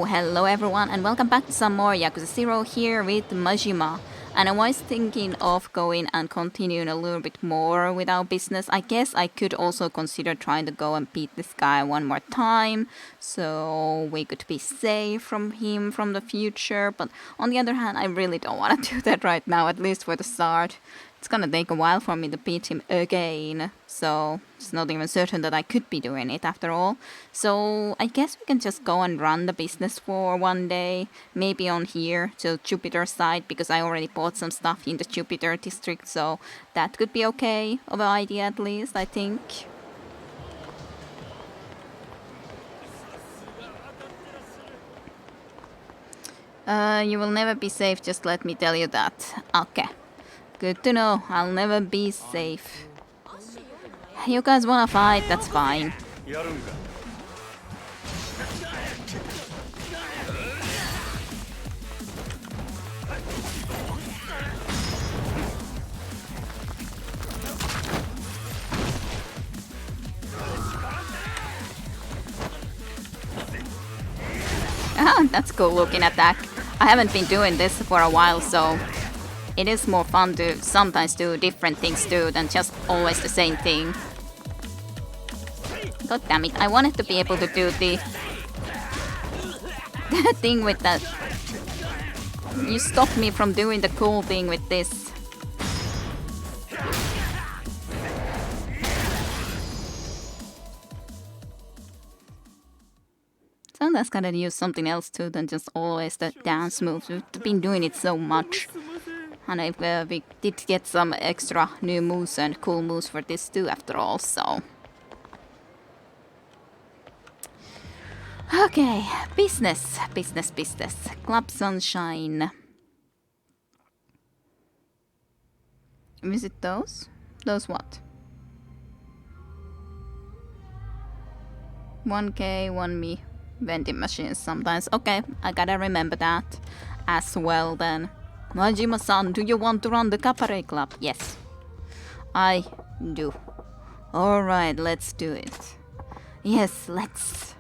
Hello everyone and welcome back to some more Yakuza 0 here with Majima. And I was thinking of going and continuing a little bit more with our business. I guess I could also consider trying to go and beat this guy one more time, so we could be safe from him from the future. But on the other hand, I really don't want to do that right now, at least for the start. It's gonna take a while for me to beat him again, so it's not even certain that I could be doing it after all. So I guess we can just go and run the business for one day, maybe on here to Jupiter side, because I already bought some stuff in the Jupiter district, so that could be okay of an idea at least, I think. You will never be safe, just let me tell you that. Okay. Good to know. I'll never be safe. You guys wanna fight? That's fine. Ah, that's cool looking attack. I haven't been doing this for a while, so it is more fun to sometimes do different things too than just always the same thing. God damn it, I wanted to be able to do the thing with that. You stopped me from doing the cool thing with this. Sometimes gotta use something else too than just always the dance moves. We've been doing it so much. And we did get some extra new moves and cool moves for this too after all, so... Okay, business. Club Sunshine. Visit those? Those what? 1K, 1 me. Vending machines sometimes. Okay, I gotta remember that as well then. Majima-san, do you want to run the cabaret club? Yes, I do. Alright, let's do it. Yes, let's.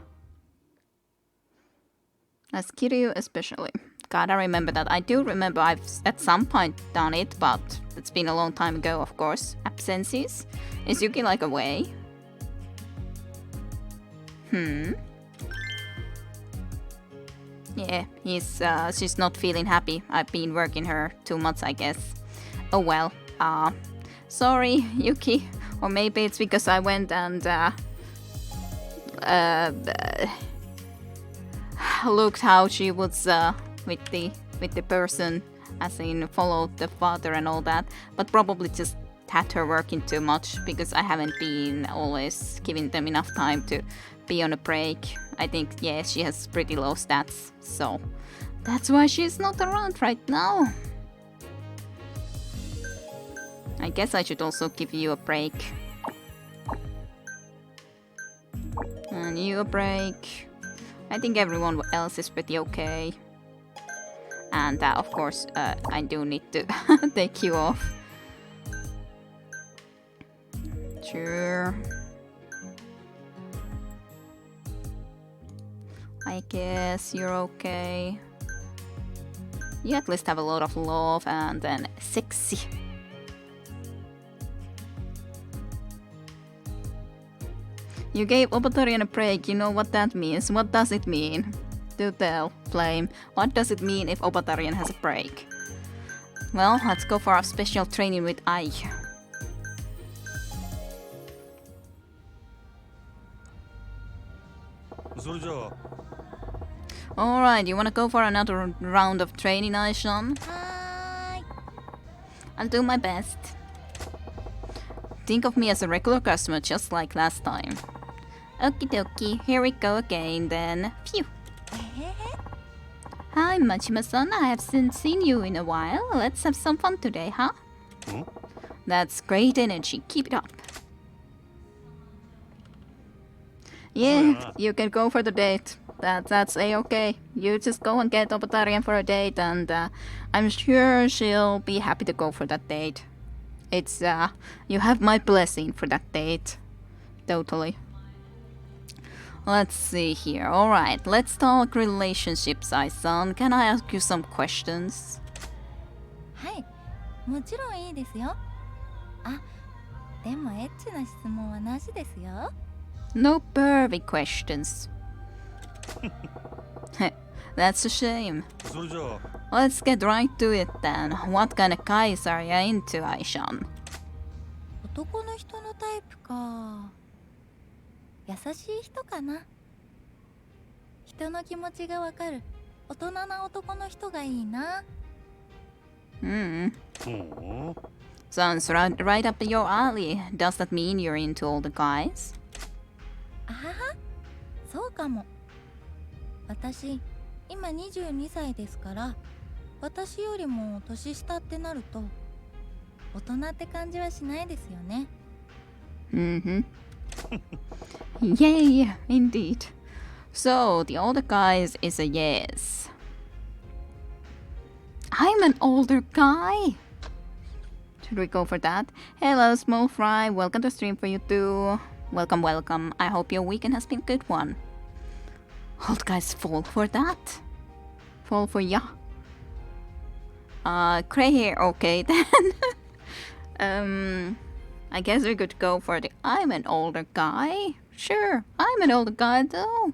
As Kiryu especially. Gotta remember that. I do remember I've at some point done it, but it's been a long time ago, of course. Absences? Is Yuki like away? Yeah, she's not feeling happy. I've been working her 2 months, I guess. Oh well. Sorry, Yuki. Or maybe it's because I went and looked how she was with the person, as in followed the father and all that. But probably just had her working too much because I haven't been always giving them enough time to be on a break. I think, yeah, she has pretty low stats, so that's why she's not around right now. I guess I should also give you a break. And you a break. I think everyone else is pretty okay. And of course, I do need to take you off. Sure. I guess you're okay. You at least have a lot of love and then sexy. You gave Obatarian a break, you know what that means. What does it mean? Do tell, Flame. What does it mean if Obatarian has a break? Well, let's go for our special training with Ai. Alright, you wanna go for another round of training, Aishan? I'll do my best. Think of me as a regular customer, just like last time. Okie dokie, here we go again then. Phew! Hi, Majima-san, I haven't seen you in a while. Let's have some fun today, huh? That's great energy, keep it up. Yeah, you can go for the date. That's a-okay. You just go and get Obatarian for a date, and I'm sure she'll be happy to go for that date. It's, you have my blessing for that date. Totally. Let's see here. Alright, let's talk relationships, Ai-san. Can I ask you some questions? はい、もちろんいいですよ。あ、でもエッチな質問はなしですよ。No pervy questions. That's a shame. それじゃあ Let's get right to it then. What kind of guys are you into, Aishan? 男の人のタイプか。優しい人かな。人の気持ちがわかる大人な男の人がいいな。Hmm. ほう Sounds right up your alley. Does that mean you're into all the guys? あはは、そうかも。私、今22歳ですから、私よりも年下ってなると、大人って感じはしないですよね。Mm-hmm. Yay, indeed. So, the older guys is a yes. I'm an older guy. Should we go for that? Hello, Small Fry. Welcome to stream for you too. Welcome, welcome. I hope your weekend has been a good one. Old guys fall for that? Fall for ya? Gray hair, okay then. I guess we could go for the I'm an older guy. Sure, I'm an older guy though.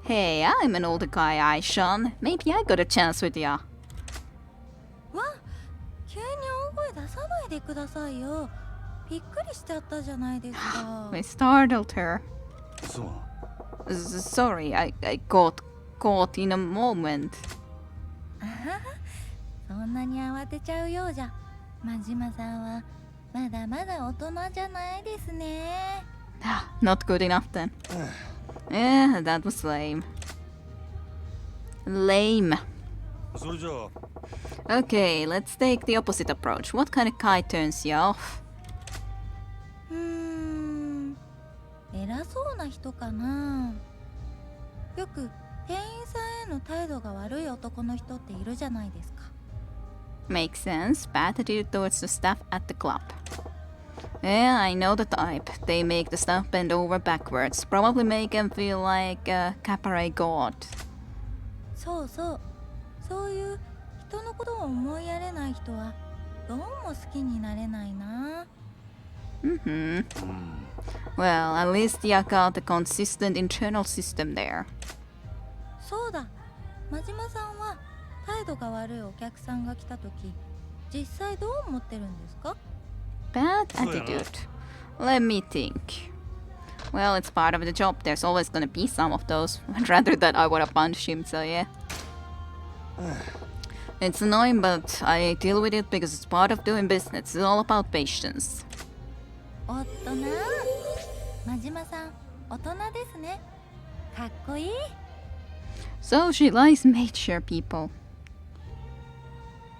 Hey, I'm an older guy, Aishan. Maybe I got a chance with ya. わ、急に大声出さないでくださいよ。びっくりしちゃったじゃないですか。We startled her. そう Sorry, I got caught in a moment. あはは、そんなに慌てちゃうようじゃ、真島さんはまだまだ大人じゃないですね。Not good enough then. Yeah, that was lame. Lame. それじゃあ Okay, let's take the opposite approach. What kind of guy turns you off? 偉そうな人かな。よく店員さんへの態度が悪い男の人っているじゃないですか。Makes sense. Bad attitude towards the staff at the club. Yeah, I know the type. They make the staff bend over backwards. Probably make them feel like a cabaret god. そうそう、そういう人のことを思いやれない人はどうも好きになれないな。Mm-hmm. Well, at least you got a consistent internal system there. そうだ、真島さんは態度が悪いお客さんが来た時、実際どう思ってるんですか？ Bad attitude. Let me think. Well, it's part of the job. There's always gonna be some of those. Rather that I wanna punch him, so yeah. It's annoying, but I deal with it because it's part of doing business. It's all about patience. おっとな、真島さん、大人ですね。かっこいい。So she likes mature people.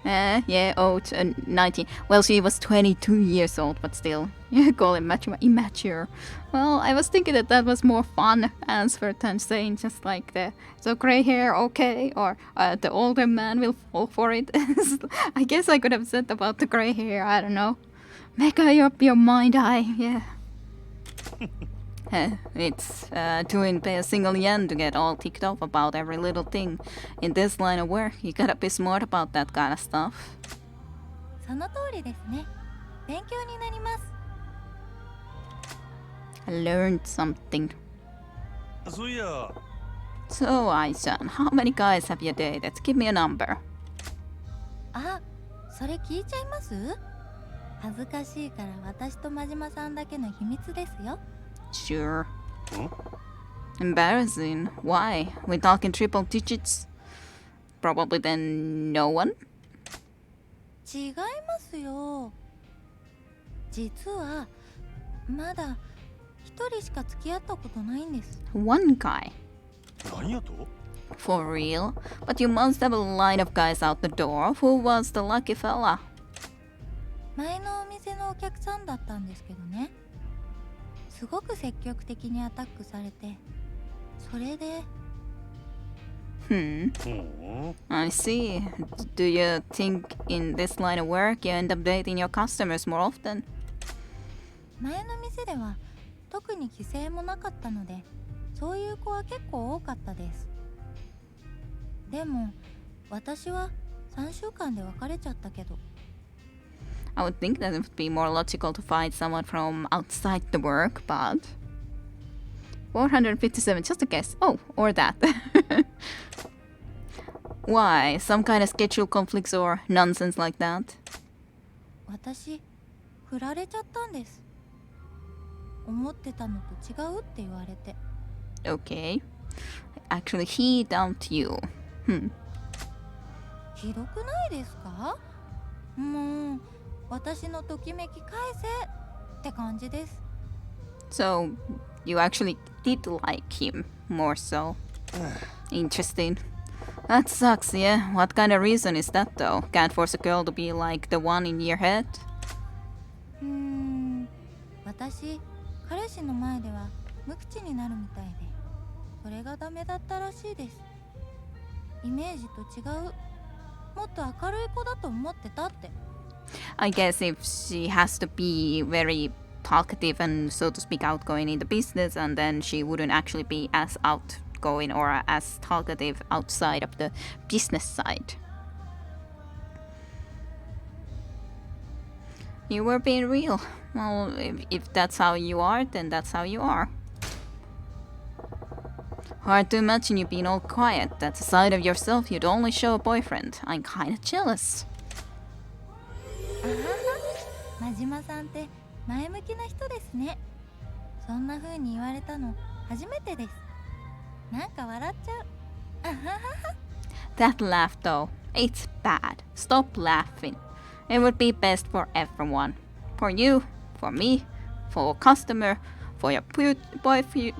Yeah, old, 19. Well, she was 22 years old, but still. You call him immature. Well, I was thinking that was more fun answer than saying just like so gray hair, okay, or the older man will fall for it. I guess I could have said about the gray hair, I don't know. Make up your mind, yeah. It's doing pay a single yen to get all ticked off about every little thing. In this line of work, you gotta be smart about that kind of stuff. その通りですね。勉強になります。I learned something. そういや So, Ai-san, how many guys have you dated? Give me a number. あ、それ聞いちゃいます？恥ずかしいから私と真島さんだけの秘密ですよ。Sure. Embarrassing. Why? We talking triple digits? Probably then no one? 違いますよ。実はまだ一人しか付き合ったことないんです。One guy. 何やと For real? But you must have a line of guys out the door. Who was the lucky fella? 前のお店のお客さんだったんですけどね。すごく積極的にアタックされて、それで。I see. Do you think in this line of work you end up dating your customers more often? 前の店では特に規制もなかったので、そういう子は結構多かったです。でも私は3週間で別れちゃったけど。 I would think that it would be more logical to find someone from outside the work, but 457, just a guess. Oh, or that. Why? Some kind of schedule conflicts or nonsense like that? 私振られちゃったんです。思ってたのと違うって言われて。 Okay. Actually, he dumped you. Hmm. ひどくないですか？もう私のときめき返せって感じです。 So, you actually did like him more so. Interesting. That sucks, yeah. What kind of reason is that though? Can't force a girl to be like the one in your head? 私彼氏の前では無口になるみたいで、それがダメだったらしいです。イメージと違う、もっと明るい子だと思ってたって。 I guess if she has to be very talkative and so to speak outgoing in the business, and then she wouldn't actually be as outgoing or as talkative outside of the business side. You were being real. Well, if that's how you are, then that's how you are. Hard to imagine you being all quiet. That's a side of yourself you'd only show a boyfriend. I'm kinda jealous. あはは、真島さんって前向きな人ですね。そんな風に言われたの初めてです。なんか笑っちゃう。あははは。 That laugh though, it's bad. Stop laughing. It would be best for everyone. For you, for me, for a customer, for your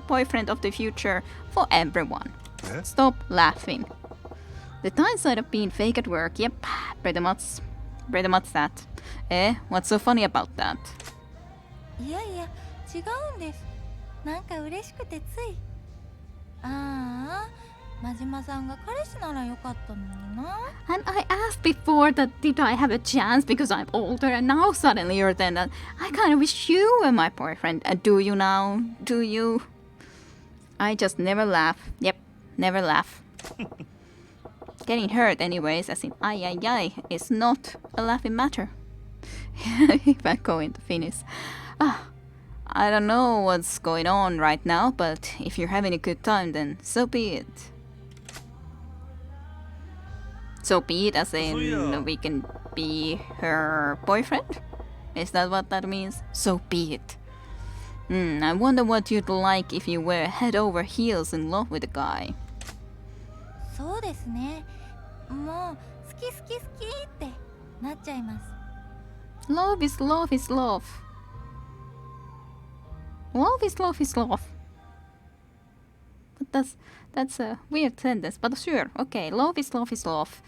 boyfriend of the future, for everyone. Stop laughing. The downside of being fake at work, yep, pretty much that. What's so funny about that? いやいや違うんです。なんか嬉しくてつい。ああ、真島さんが彼氏ならよかったのにな。 And I asked before that did I have a chance because I'm older, and now suddenly you're then that I kind of wish you were my boyfriend. Do you now? Do you? I just never laugh. Yep, never laugh. Getting hurt anyways, as in ay ay ay, is not a laughing matter. If I go into Finnish. I don't know what's going on right now, but if you're having a good time, then so be it. So be it as in we can be her boyfriend? Is that what that means? So be it. I wonder what you'd like if you were head over heels in love with a guy. そうですね。もう好き好き好きってなっちゃいます。 Love is love is love. Love is love is love. But that's a weird sentence, but sure, okay, love is love is love.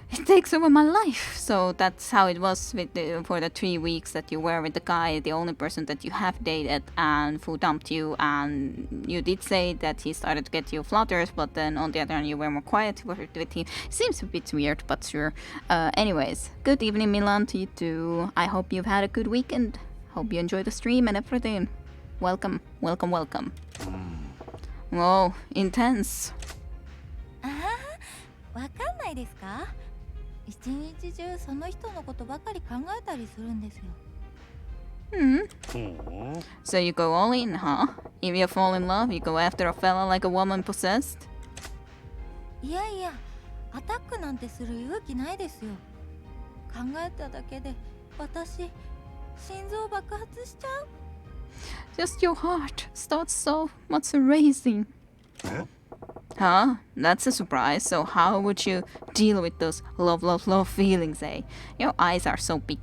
It takes over my life. So that's how it was with for the 3 weeks that you were with the guy, the only person that you have dated and who dumped you. And you did say that he started to get you flutters, but then on the other hand, you were more quiet with him. Seems a bit weird, but sure. Anyways, good evening, Milan, to you too. I hope you've had a good weekend. Hope you enjoy the stream and everything. Welcome, welcome, welcome. Whoa, intense. あはは、わかんないですか？一日中その人のことばかり考えたりするんですよ。So you go all in, huh? If you fall in love, you go after a fella like a woman possessed? いやいや、アタックなんてする勇気ないですよ。考えただけで私、心臓爆発しちゃう。 Just your heart starts so much racing. Huh? That's a surprise. So how would you deal with those love, love, love feelings, eh? Your eyes are so big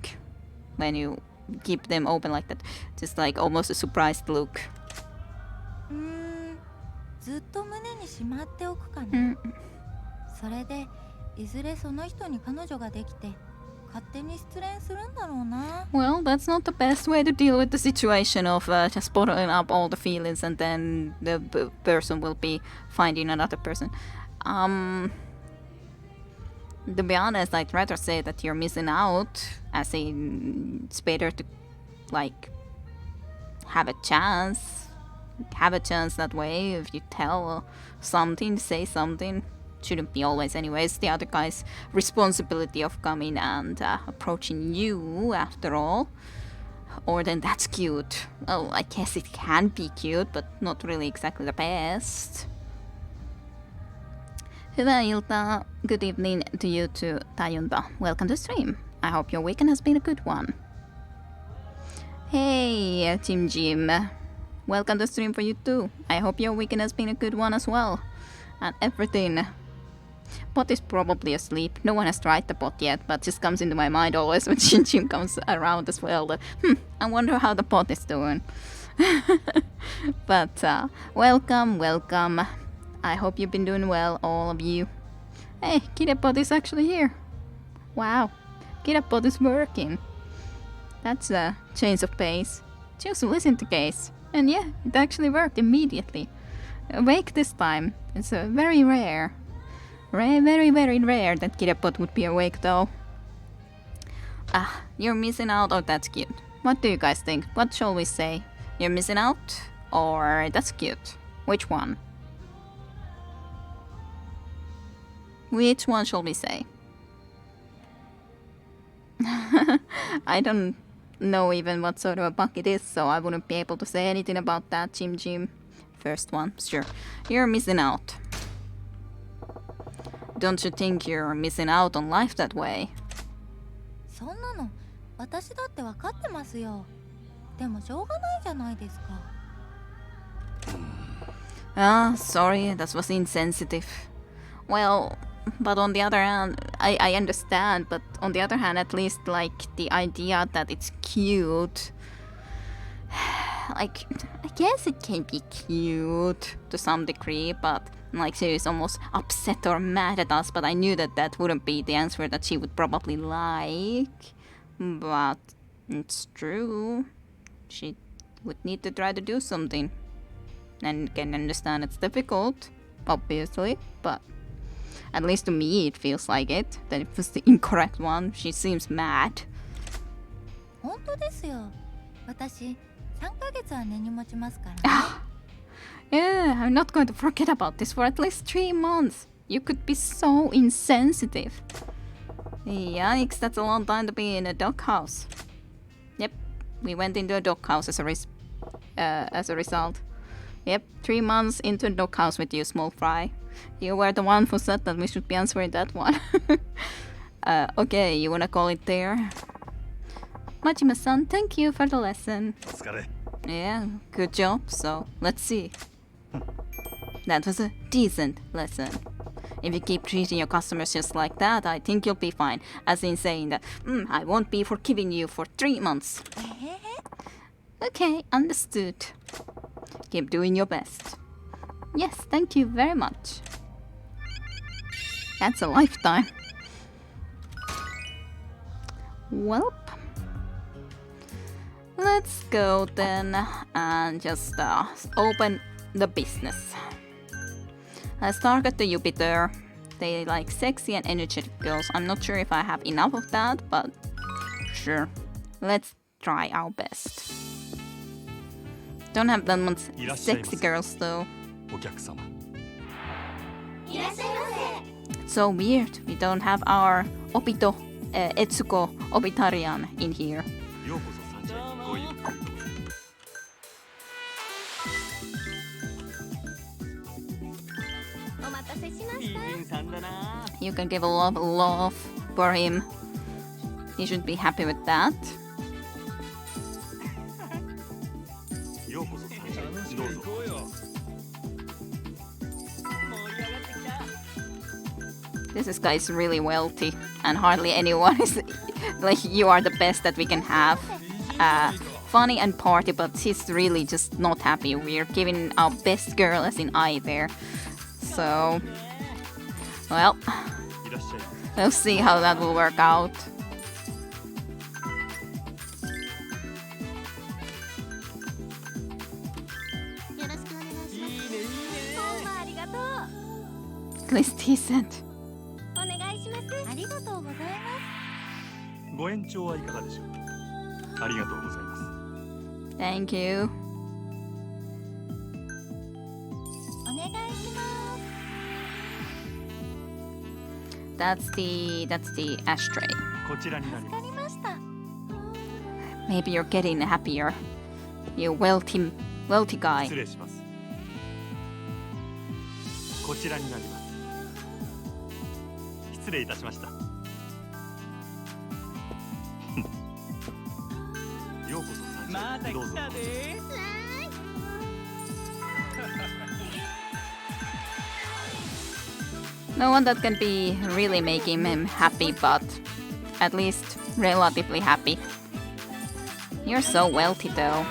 when you keep them open like that. Just like almost a surprised look. ずっと胸にしまっておくかな。それでいずれその人に彼女ができて勝手に失恋するんだろうな。 Well, that's not the best way to deal with the situation of just bottling up all the feelings and then the person will be finding another person. To be honest, I'd rather say that you're missing out, as in it's better to like have a chance. Have a chance that way if you tell something, say something. Shouldn't be always anyways the other guy's responsibility of coming and approaching you after all. Or then that's cute. Well, I guess it can be cute, but not really exactly the best. Hyvää iltaa. Good evening to you too, Tajunta. Welcome to stream. I hope your weekend has been a good one. Hey, Jim. Welcome to stream for you too. I hope your weekend has been a good one as well. And everything. Bot is probably asleep. No one has tried the bot yet, but just comes into my mind always when Jim comes around as well. I wonder how the bot is doing. But welcome. I hope you've been doing well, all of you. Hey, Kirabot is actually here. Wow, Kirabot is working. That's a change of pace. Just listen to case. And yeah, it actually worked immediately. Awake this time. It's very rare. Very rare that Kirabot would be awake though. You're missing out. Oh, that's cute. What do you guys think? What shall we say? You're missing out? Or that's cute? Which one? Which one shall we say? I don't know even what sort of a bug it is, so I wouldn't be able to say anything about that, Jim. First one, sure. You're missing out. Don't you think you're missing out on life that way? そんなの私だって分かってますよ。でもしょうがないじゃないですか。Sorry, that was insensitive. Well, but on the other hand, I understand, but on the other hand, at least, like, the idea that it's cute, like, I guess it can be cute to some degree, but, like, she is almost upset or mad at us, but I knew that that wouldn't be the answer that she would probably like, but it's true. She would need to try to do something, and can understand it's difficult, obviously, but at least to me it feels like it, that it was the incorrect one. She seems mad. 本当ですよ。私3ヶ月は根に持ちますからね。Yeah, I'm not going to forget about this for at least 3 months. You could be so insensitive. Yikes, that's a long time to be in a doghouse. Yep, we went into a doghouse as a result. Yep, 3 months into a doghouse with you, small fry. You were the one who said that we should be answering that one. Okay, you wanna call it there? Majima-san, thank you for the lesson. お疲れ。 Yeah, good job. So, let's see. That was a decent lesson. If you keep treating your customers just like that, I think you'll be fine. As in saying that, I won't be forgiving you for 3 months. Okay, understood. Keep doing your best. Yes, thank you very much. That's a lifetime. Welp. Let's go then and just open the business. Let's target the Jupiter. They like sexy and energetic girls. I'm not sure if I have enough of that, but sure. Let's try our best. Don't have that much sexy girls though. お客様。 It's so weird. We don't have our Obito, Etsuko Obitarian in here. ようこそ三社へごゆっくり。 You can give a lot of love for him. He should be happy with that. ようこそ三社へどうぞ。 This guy is really wealthy, and hardly anyone is like you are the best that we can have. Funny and party, but he's really just not happy. We're giving our best girl as in I there. So, well, いらっしゃい。 we'll see how that will work out. よろしくお願いします。ほんまありがとう。 At least decent. お願いします。ありがとうございます。ご延長はいかがでしょう。ありがとうございます。 Thank you. That's the ashtray. こちらになり 助か ます りました Maybe you're getting happier. You wealthy guy. 失礼しますこちらになります失礼いたしましたようこそサンシャインどうぞ No one that can be really making him happy, but at least relatively happy. You're so wealthy though,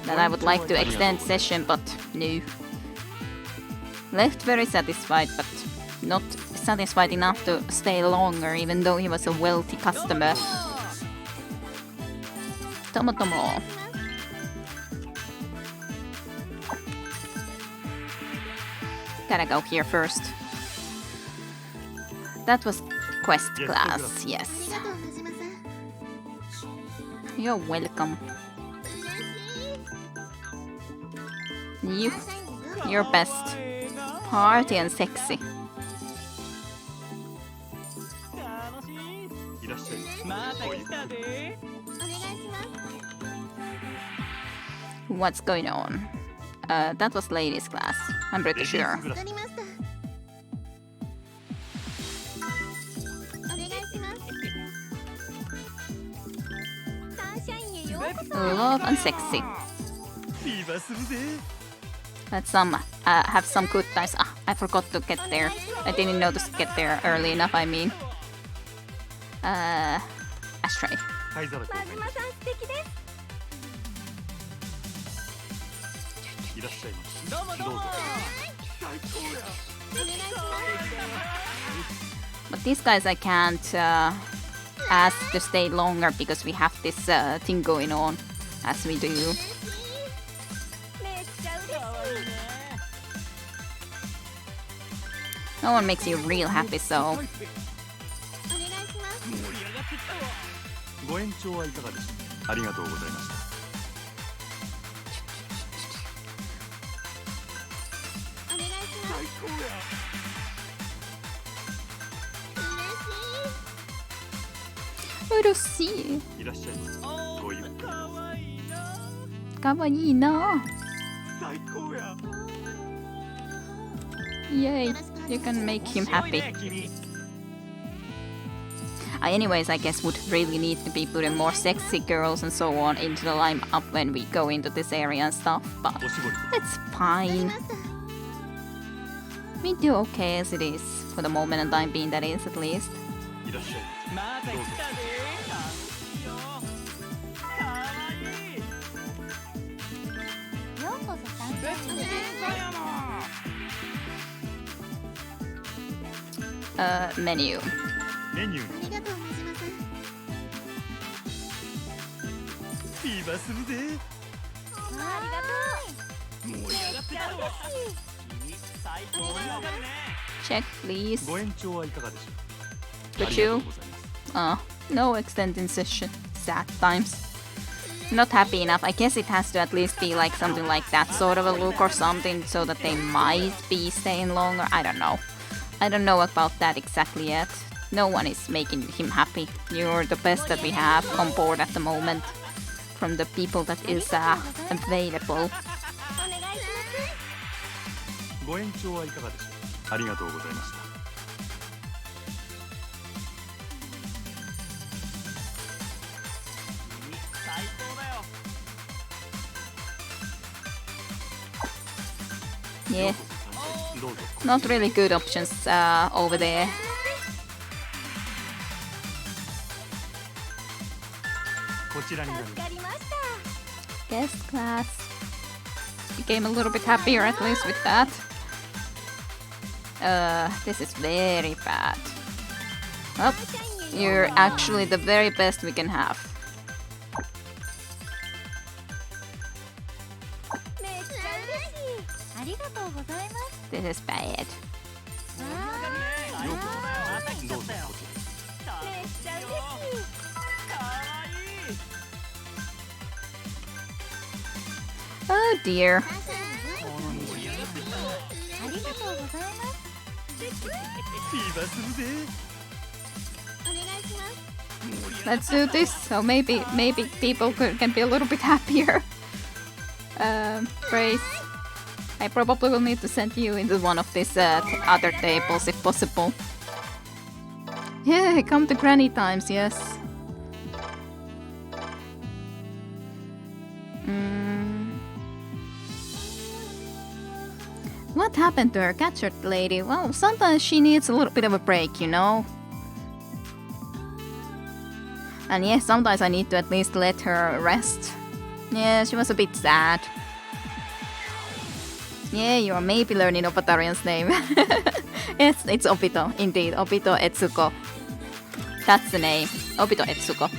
that I would like to extend session, but no. Left very satisfied, but not satisfied enough to stay longer, even though he was a wealthy customer. Tomo. Gotta go here first. That was quest Yes, class, yes. ありがとう真島さん You're welcome. You, you're best. Party and sexy. いらっしゃいごゆっくりお願いします What's going on? That was ladies class. I'm pretty sure. わかりましたお願いしますサンシャインへようこそ Love and sexy. ビーバーするぜ Let's have some good times. Ah, I forgot to get there. I didn't know to get there early enough, I mean. Ashtray. 灰皿と真島さん素敵ですいらっしゃいませどうぞお願いします But these guys I can't ask to stay longer because we have this thing going on as we do. めっちゃ嬉しい No one makes you real happy, so お願いしますご延長はいかがでしょうありがとうございましたお願いします嬉しい Urushi. いらっしゃいませごゆっくり Kawaii na. 最高や Yay. You can make him happy. Anyways, I guess would really need to be putting more sexy girls and so on into the lineup when we go into this area and stuff, but おしぼりと it's fine. We do okay as it is, for the moment and time being that is at least. いらっしゃいませどうぞ ようこそサンシャインへ Menu. メニューありがとう真島さんビーバーするぜありがとう Check, please. ご延長はいかがでしょう Could ありがと you? うございます No extending session. Sad times. Not happy enough. I guess it has to at least be like something like that sort of a look or something so that they might be staying longer. I don't know. I don't know about that exactly yet. No one is making him happy. You're the best that we have on board at the moment. From the people that is available. お願いしますご延長はいかがでしょうありがとうございました Yeah, どうぞ not really good options over there. こちらになります助かりました Guest class. Became a little bit happier at least with that. This is very bad. Oh, you're actually the very best we can have. めっちゃ嬉しいありがとうございます This is bad. ようこそどうぞこちらめっちゃ嬉しい Oh dear. ありがとうございます Let's do this. So maybe people can be a little bit happier. Grace, I probably will need to send you into one of these other tables if possible. Yeah, come to granny times, yes. What happened to her captured lady? Well, sometimes she needs a little bit of a break, you know? And yes, sometimes I need to at least let her rest. Yeah, she was a bit sad. Yeah, you are maybe learning Obatarian's name. Yes, it's Obito, indeed. Obito Etsuko. That's the name. Obito Etsuko.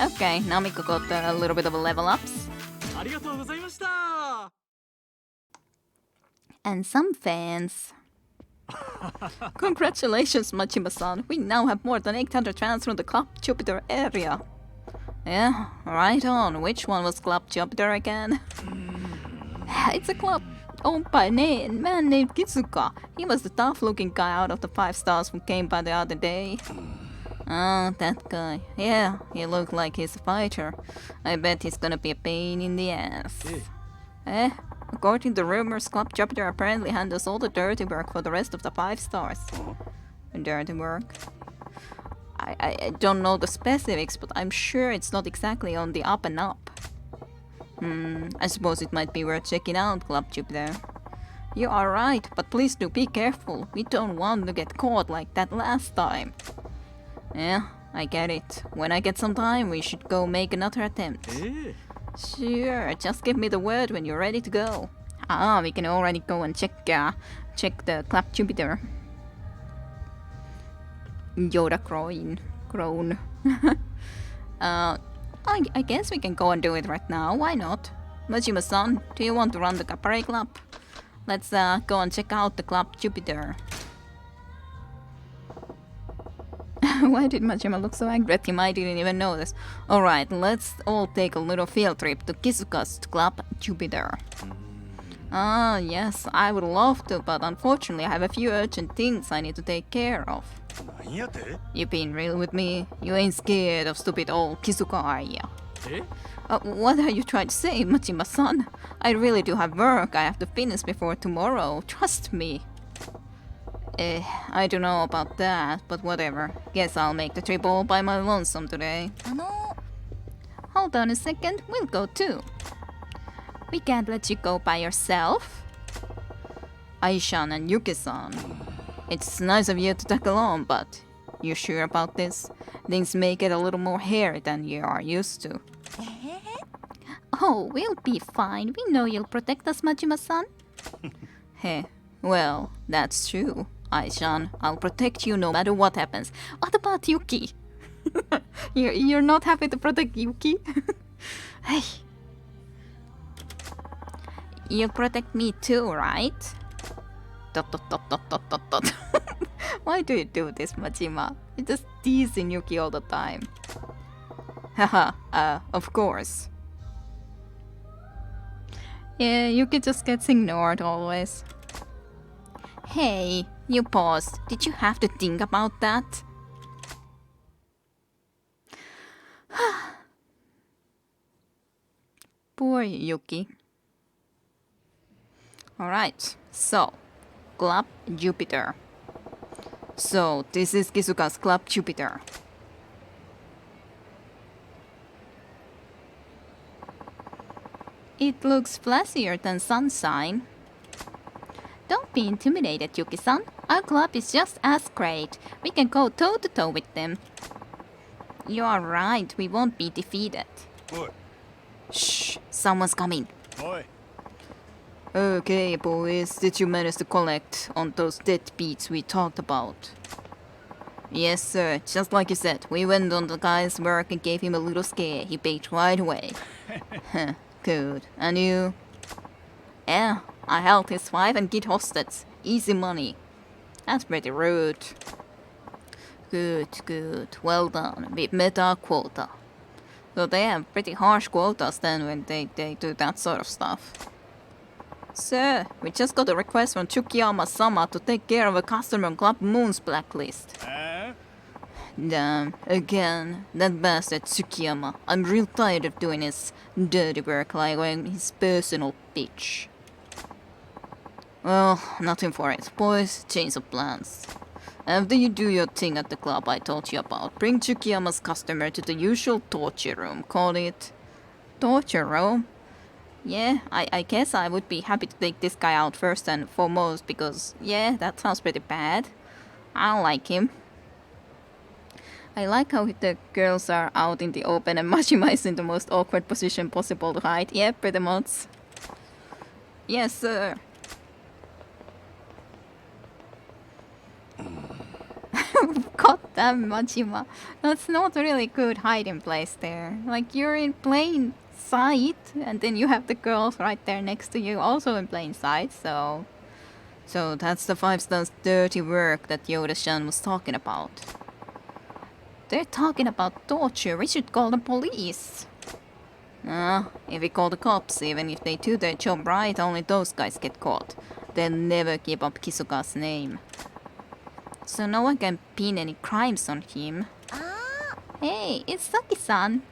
Okay, now Miko got a little bit of a level ups. And some fans. Congratulations, Majima-san. We now have more than 800 fans from the Club Jupiter area. Yeah, right on. Which one was Club Jupiter again? It's a club owned by a man named Kizuka. He was the tough-looking guy out of the 5 stars who came by the other day. Ah, that guy. Yeah, he looked like he's a fighter. I bet he's gonna be a pain in the ass. According to rumors, Club Jupiter apparently handles all the dirty work for the rest of the 5 stars. Dirty work? I don't know the specifics, but I'm sure it's not exactly on the up and up. I suppose it might be worth checking out, Club Jupiter. You are right, but please do be careful. We don't want to get caught like that last time. Yeah, I get it. When I get some time, we should go make another attempt. Sure, just give me the word when you're ready to go. Ah, we can already go and check the Club Jupiter. Yoda groan. I guess we can go and do it right now. Why not? Majima-san, do you want to run the Cabaret Club? Let's go and check out the Club Jupiter. Why did Majima look so angry at him? I didn't even notice. Alright, let's all take a little field trip to Kizuka's Club Jupiter. Ah, yes, I would love to, but unfortunately I have a few urgent things I need to take care of. You being real with me? You ain't scared of stupid old Kizuka, are ya? What are you trying to say, Majima-san? I really do have work I have to finish before tomorrow, trust me. I don't know about that, but whatever. Guess I'll make the trip all by my lonesome today. Hold on a second, we'll go too. We can't let you go by yourself. Aishan and Yuki-san. It's nice of you to tag along, but you sure about this? Things may get a little more hairy than you are used to. Oh, we'll be fine. We know you'll protect us, Majima-san. Heh, well, that's true. Aishan, I'll protect you no matter what happens. What about Yuki? You're not happy to protect Yuki? Hey. You'll protect me too, right? ... Why do you do this, Majima? You're just teasing Yuki all the time. Haha, of course. Yeah, Yuki just gets ignored always. Hey, you paused. Did you have to think about that? Poor Yuki. Alright, so, Club Jupiter. So, this is Kizuka's Club Jupiter. It looks flashier than Sunshine. Don't be intimidated, Yuki-san. Our club is just as great. We can go toe-to-toe with them. You are right, we won't be defeated. Oi. Shh, someone's coming. Oi. Okay, boys, did you manage to collect on those deadbeats we talked about? Yes, sir, just like you said. We went on the guy's work and gave him a little scare. He paid right away. Good. And you? Yeah, I held his wife and kid hostage. Easy money. That's pretty rude. Good, good. Well done. We've met our quota. So they have pretty harsh quotas then when they do that sort of stuff. Sir, we just got a request from Tsukiyama-sama to take care of a customer on Club Moon's blacklist. Damn, again, that bastard Tsukiyama. I'm real tired of doing his dirty work like his personal bitch. Well, nothing for it. Boys, change of plans. After you do your thing at the club I told you about, bring Tsukiyama's customer to the usual torture room. Call it... torture room? Yeah, I guess I would be happy to take this guy out first and foremost because, yeah, that sounds pretty bad. I don't like him. I like how the girls are out in the open and Majima is in the most awkward position possible to hide. Yeah, pretty much. Yes, sir. God damn, Majima. That's not really good hiding place there. Like, you're in plain sight, and then you have the girls right there next to you, also in plain sight, so... So that's the 5-star's dirty work that Yoda-chan was talking about. They're talking about torture. We should call the police. If we call the cops, even if they do their job right, only those guys get caught. They'll never give up Kisuka's name. So no one can pin any crimes on him. Hey, it's Saki-san.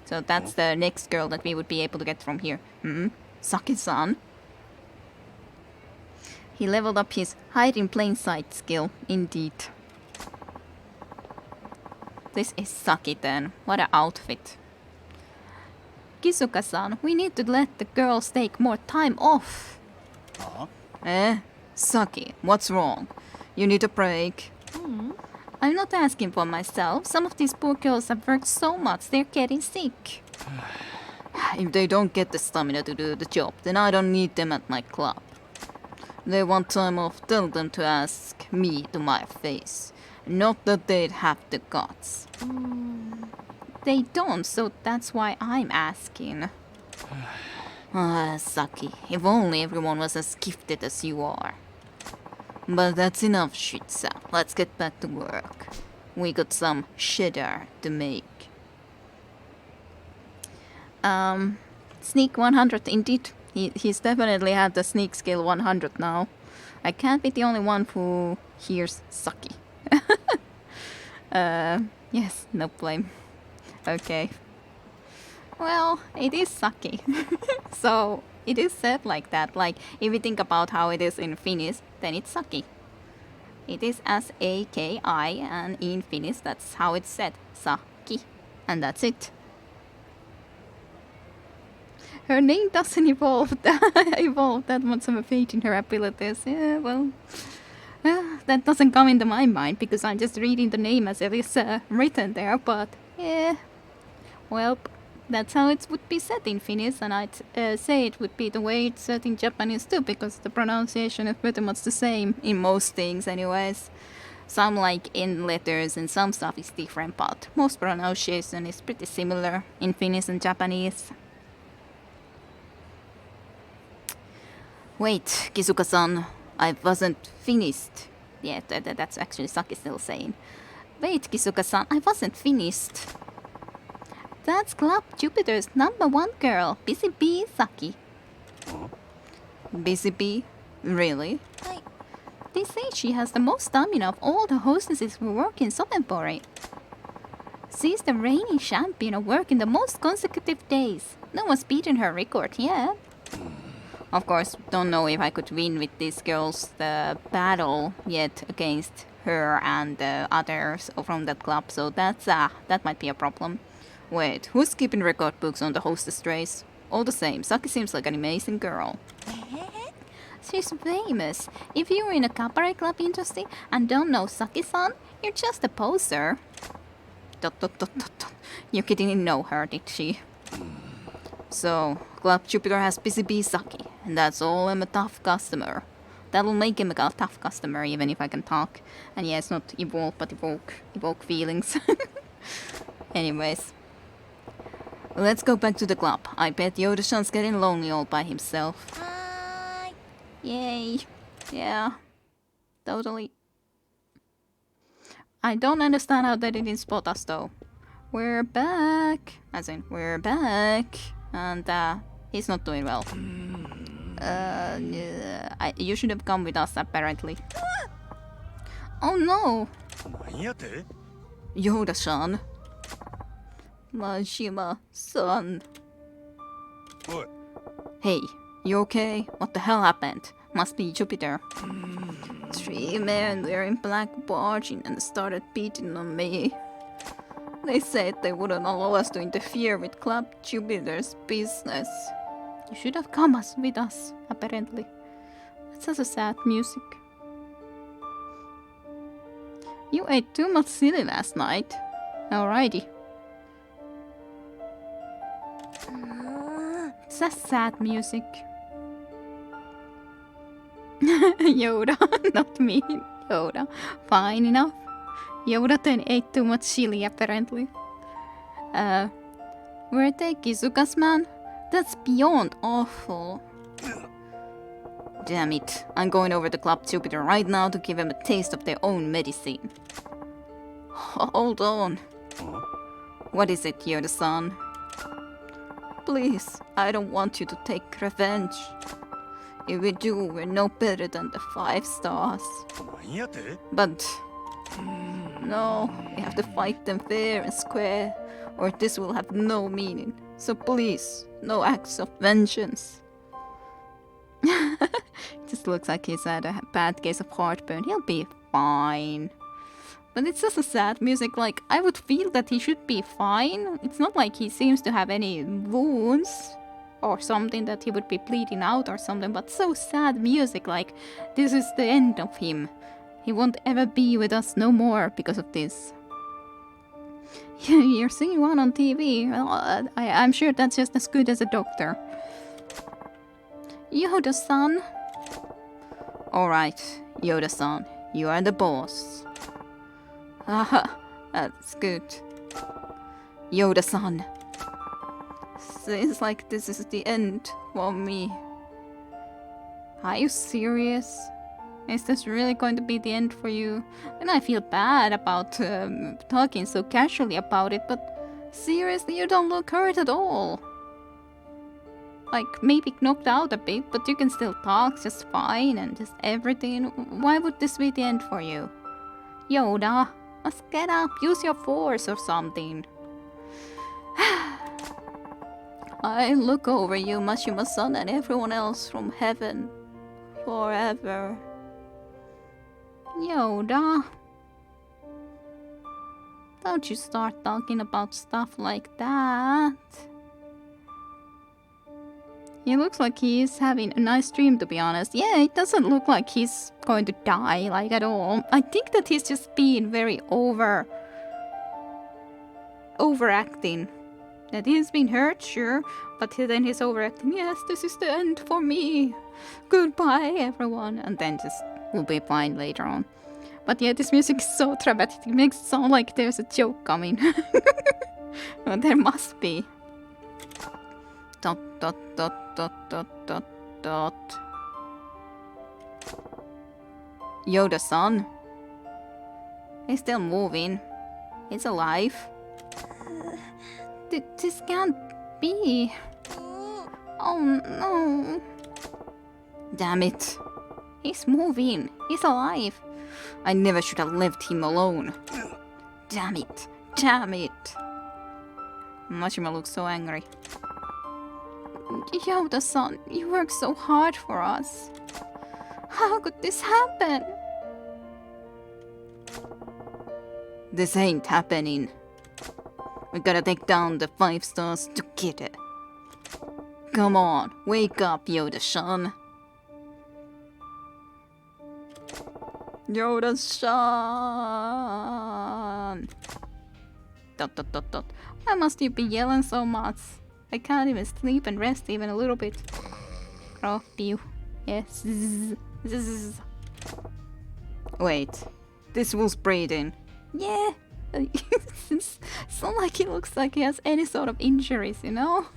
So that's the next girl that we would be able to get from here. Saki-san. He leveled up his hide in plain sight skill, indeed. This is Saki then. What an outfit. Kisuka-san, we need to let the girls take more time off. Saki, what's wrong? You need a break. I'm not asking for myself. Some of these poor girls have worked so much, they're getting sick. If they don't get the stamina to do the job, then I don't need them at my club. They want time off, tell them to ask me to my face. Not that they'd have the guts. They don't, so that's why I'm asking. Saki, if only everyone was as gifted as you are. But that's enough shitsa. Let's get back to work. We got some cheddar to make. Sneak 100 indeed. He's definitely had the sneak skill 100 now. I can't be the only one who hears Saki. Yes, no blame. Okay. Well, it is Saki. So, it is said like that. Like, if you think about how it is in Finnish, then it's Saki. It is S-A-K-I, and in Finnish, that's how it's said. Saki. And that's it. Her name doesn't evolve that much of a fate in her abilities. Yeah, well... that doesn't come into my mind because I'm just reading the name as it is written there, but yeah. Well, that's how it would be said in Finnish, and I'd say it would be the way it's said in Japanese too, because the pronunciation is pretty much the same in most things anyways. Some like in letters and some stuff is different, but most pronunciation is pretty similar in Finnish and Japanese. Wait, Kisuka-san, I wasn't finished. Yeah, that's actually Saki still saying. Wait, Kisuka-san, I wasn't finished. That's Club Jupiter's #1 girl, Busy Bee Saki. Busy Bee? Really? They say she has the most stamina of all the hostesses who work in Sotenbori. She's the reigning champion of working the most consecutive days. No one's beaten her record yet. Of course, don't know if I could win with these girls the battle yet against her and the others from that club, so that might be a problem. Wait, who's keeping record books on the hostess race? All the same, Saki seems like an amazing girl. She's famous. If you're in a cabaret club industry and don't know Saki-san, you're just a poser. Yuki didn't know her, did she? So, Club Jupiter has Busy Bee Saki, and that's all. I'm a tough customer. That'll make him a tough customer, even if I can talk. And yeah, it's not evolve, but evoke feelings. Anyways. Let's go back to the club. I bet Yoda-chan's getting lonely all by himself. Hi. Yay. Yeah. Totally. I don't understand how they didn't spot us though. We're back. As in, we're back. And he's not doing well. You should have come with us, apparently. Oh no! なんやて Yoda-san. Majima-san. おい Hey, you okay? What the hell happened? Must be Jupiter. 3 men wearing black barging and started beating on me. They said they wouldn't allow us to interfere with Club Jupiter's business. You should have come with us, apparently. That's such a sad music. You ate too much silly last night. Alrighty. It's that sad music. Yoda, not me. Yoda. Fine enough. Yoda then ate too much chili, apparently. Were they Kizuka's man? That's beyond awful. Damn it. I'm going over to Club Jupiter right now to give them a taste of their own medicine. Hold on. What is it, Yoda-san? Please, I don't want you to take revenge. If we do, we're no better than the 5 stars. なんやて But no, we have to fight them fair and square, or this will have no meaning. So please, no acts of vengeance. Just looks like he's had a bad case of heartburn. He'll be fine. But it's just a sad music. Like, I would feel that he should be fine. It's not like he seems to have any wounds or something that he would be bleeding out or something. But so sad music. Like, this is the end of him. He won't ever be with us no more because of this. You're seeing one on TV. Well, I'm sure that's just as good as a doctor. Yoda-san. Alright, Yoda-san. You are the boss. Aha, that's good. Yoda-san. Seems like this is the end for me. Are you serious? Is this really going to be the end for you? And I feel bad about talking so casually about it, but seriously, you don't look hurt at all. Like, maybe knocked out a bit, but you can still talk just fine and just everything. Why would this be the end for you? Yoda, let's get up, use your force or something. I look over you, Mashima-san, and everyone else from heaven. Forever. Yoda. Don't you start talking about stuff like that. He looks like he's having a nice dream, to be honest. Yeah, it doesn't look like he's going to die, like, at all. I think that he's just being very overacting. That he's been hurt, sure, but then he's overacting. Yes, this is the end for me. Goodbye, everyone. And then just will be fine later on. But yeah, this music is so dramatic. It makes it sound like there's a joke coming. Well, there must be. Dot, dot, dot, dot, dot, dot, dot. Yoda-san. He's still moving. He's alive. This can't be. Oh no. Damn it. He's moving. He's alive. I never should have left him alone. Damn it. Damn it. Mashima looks so angry. Yoda-san, you worked so hard for us. How could this happen? This ain't happening. We gotta take down the 5 stars to get it. Come on, wake up, Yoda-san. Yoda-san. Dot dot dot dot. Why must you be yelling so much? I can't even sleep and rest even a little bit. Oh, pew. Yes. Zzz. Wait, this was breathing. Yeah. It's not like he looks like he has any sort of injuries, you know?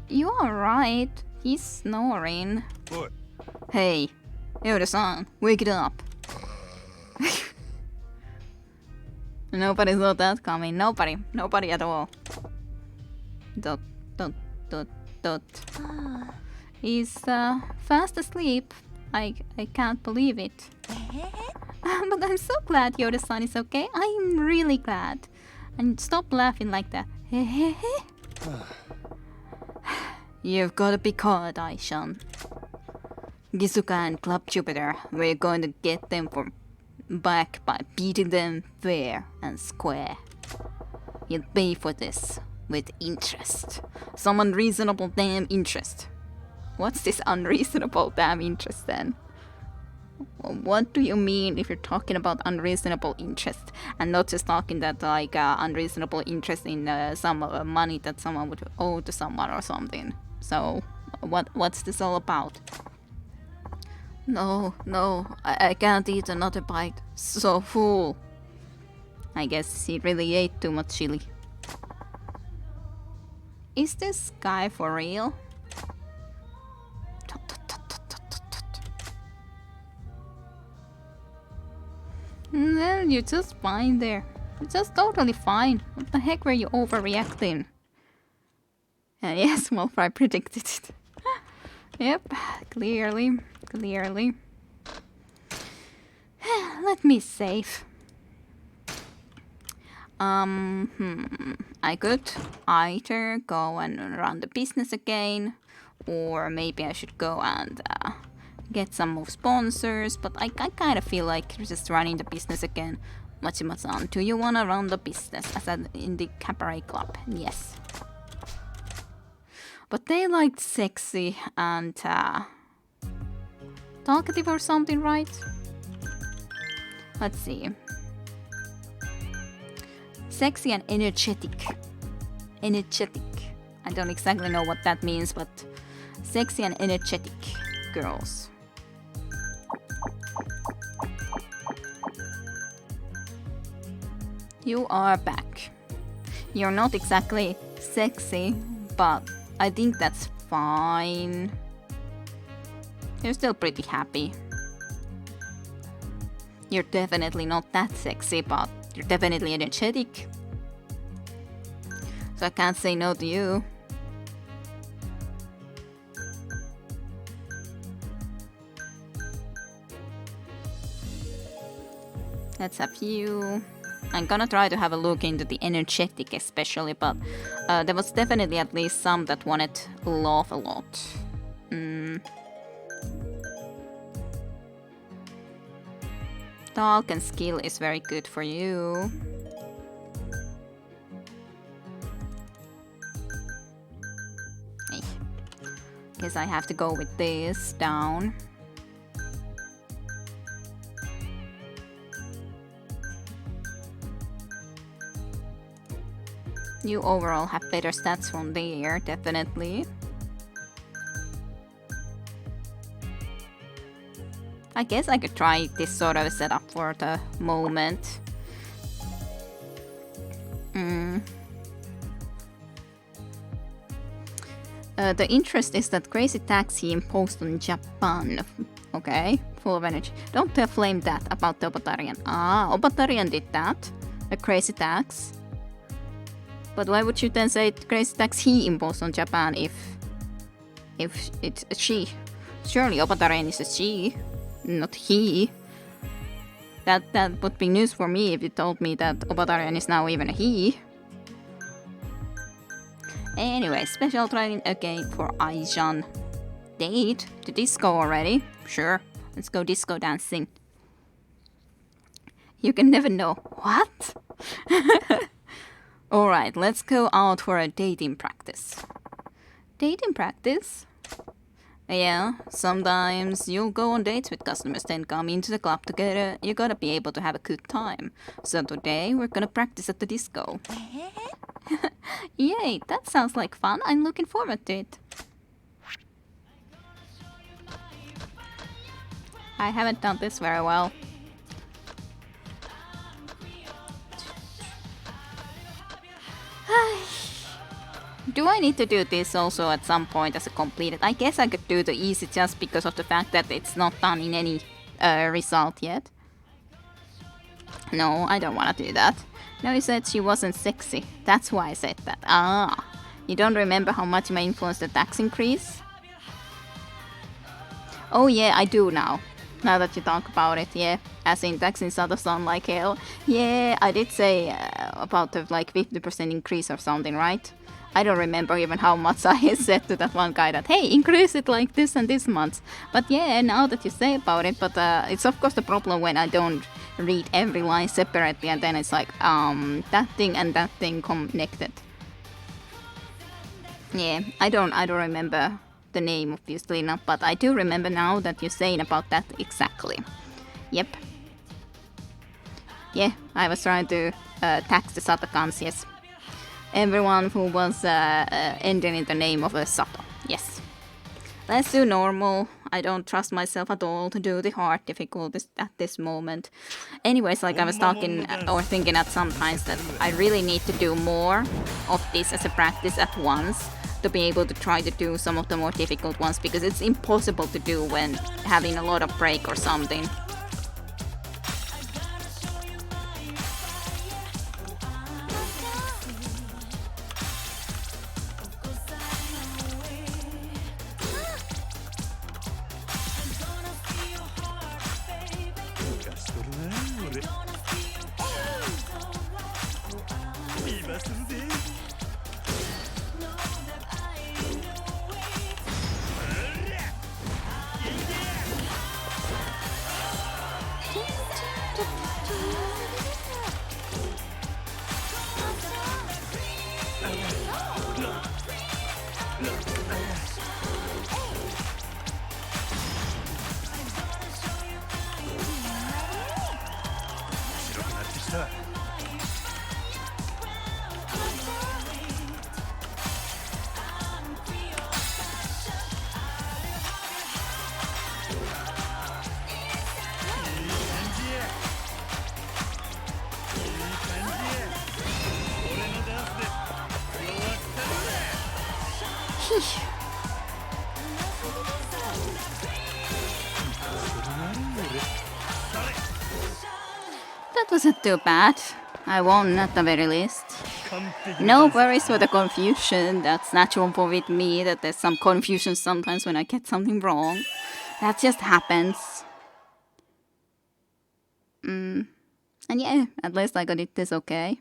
You are right. He's snoring. おい Hey, Yoda-san, wake it up. Nobody saw that coming. Nobody. Nobody at all. Dot, dot, dot, dot. He's fast asleep. I can't believe it. But I'm so glad Yoda-san is okay. I'm really glad. And stop laughing like that. You've got to be caught, Aishan. Gizuka and Club Jupiter, we're going to get them back by beating them fair and square. You'll pay for this with interest. Some unreasonable damn interest. What's this unreasonable damn interest then? What do you mean if you're talking about unreasonable interest and not just talking that like unreasonable interest in some money that someone would owe to someone or something? So what's this all about? No, I can't eat another bite. So full. I guess he really ate too much chili. Is this guy for real? Well, you're just fine there. You're just totally fine. What the heck were you overreacting? Yes, well, I predicted it. Yep, clearly. Let me save. I could either go and run the business again, or maybe I should go and get some more sponsors, but I kind of feel like just running the business again. Majima-san, do you want to run the business as in the cabaret club? Yes. But they liked sexy and talkative or something, right? Let's see. Sexy and energetic. I don't exactly know what that means, but sexy and energetic girls. You are back. You're not exactly sexy, but I think that's fine. You're still pretty happy. You're definitely not that sexy, but you're definitely energetic. So I can't say no to you. Let's have you. I'm gonna try to have a look into the energetic especially, but there was definitely at least some that wanted to laugh a lot. Talk and skill is very good for you. Hey. Guess I have to go with this down. You overall have better stats from there, definitely. I guess I could try this sort of setup for the moment. The interest is that crazy tax he imposed on Japan. Okay, full of energy. Don't flame that about the Obatarian. Obatarian did that. A crazy tax. But why would you then say crazy tax he imposed on Japan if it's a she? Surely Obatarian is a she, not he. That would be news for me if you told me that Obatarian is now even a he. Anyway, special training again for Aijan. Date to disco already? Sure, let's go disco dancing. You can never know. What? Alright, let's go out for a dating practice. Dating practice? Yeah, sometimes you'll go on dates with customers, then come into the club together. You gotta be able to have a good time. So today we're gonna practice at the disco. Yay, that sounds like fun. I'm looking forward to it. I haven't done this very well. Do I need to do this also at some point as a completed? I guess I could do the easy just because of the fact that it's not done in any result yet. No, I don't want to do that. No, you said she wasn't sexy. That's why I said that. Ah, you don't remember how much may influence the tax increase? Oh yeah, I do now. Now that you talk about it, yeah. As in tax in Satosan like hell. Yeah, I did say about the like 50% increase or something, right? I don't remember even how much I said to that one guy that, hey, increase it like this and this month. But yeah, now that you say about it, but it's of course the problem when I don't read every line separately and then it's like, that thing and that thing connected. Yeah, I don't remember the name obviously enough, but I do remember now that you're saying about that exactly. Yep. Yeah, I was trying to tax the Satokans, yes. Everyone who was ending in the name of a Sato, yes. Let's do normal. I don't trust myself at all to do the hard difficulties at this moment. Anyways, like I was talking or thinking at some times that I really need to do more of this as a practice at once to be able to try to do some of the more difficult ones because it's impossible to do when having a lot of break or something. That wasn't too bad. I won at the very least. No worries for the confusion. That's natural for with me that there's some confusion sometimes when I get something wrong. That just happens. And yeah, at least I got it this okay.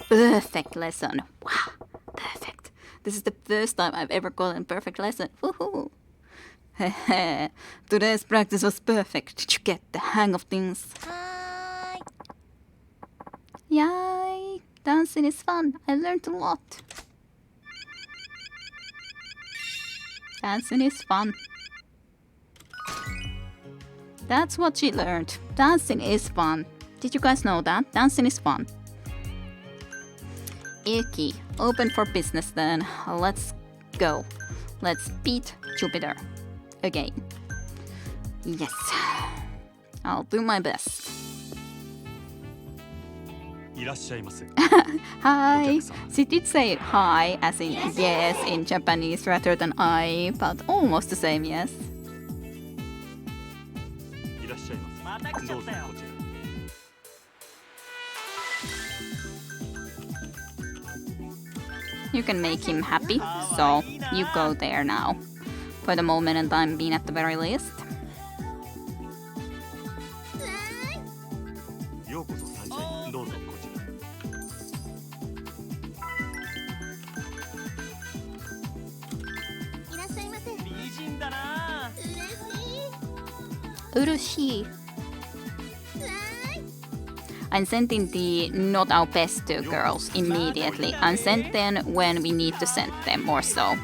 Perfect lesson. Wow, perfect. This is the first time I've ever gotten perfect lesson. Woohoo! Today's practice was perfect. Did you get the hang of things? Hi. Yay! Dancing is fun. I learned a lot. Dancing is fun. That's what she learned. Dancing is fun. Did you guys know that? Dancing is fun. Iki, open for business then. Let's go. Let's beat Jupiter. Again. Yes. I'll do my best. いらっしゃいませ。 Hi. She did say hi as in yes in Japanese rather than I, but almost the same, yes. いらっしゃいませ。どうぞこちら。 You can make him happy, so you go there now. For the moment and time being at the very least. ようこそサンシャイン。どうぞこちら。 いらっしゃいませ。美人だな。 Urushi. I'm sending the not our best to girls immediately. I'm send them when we need to send them more so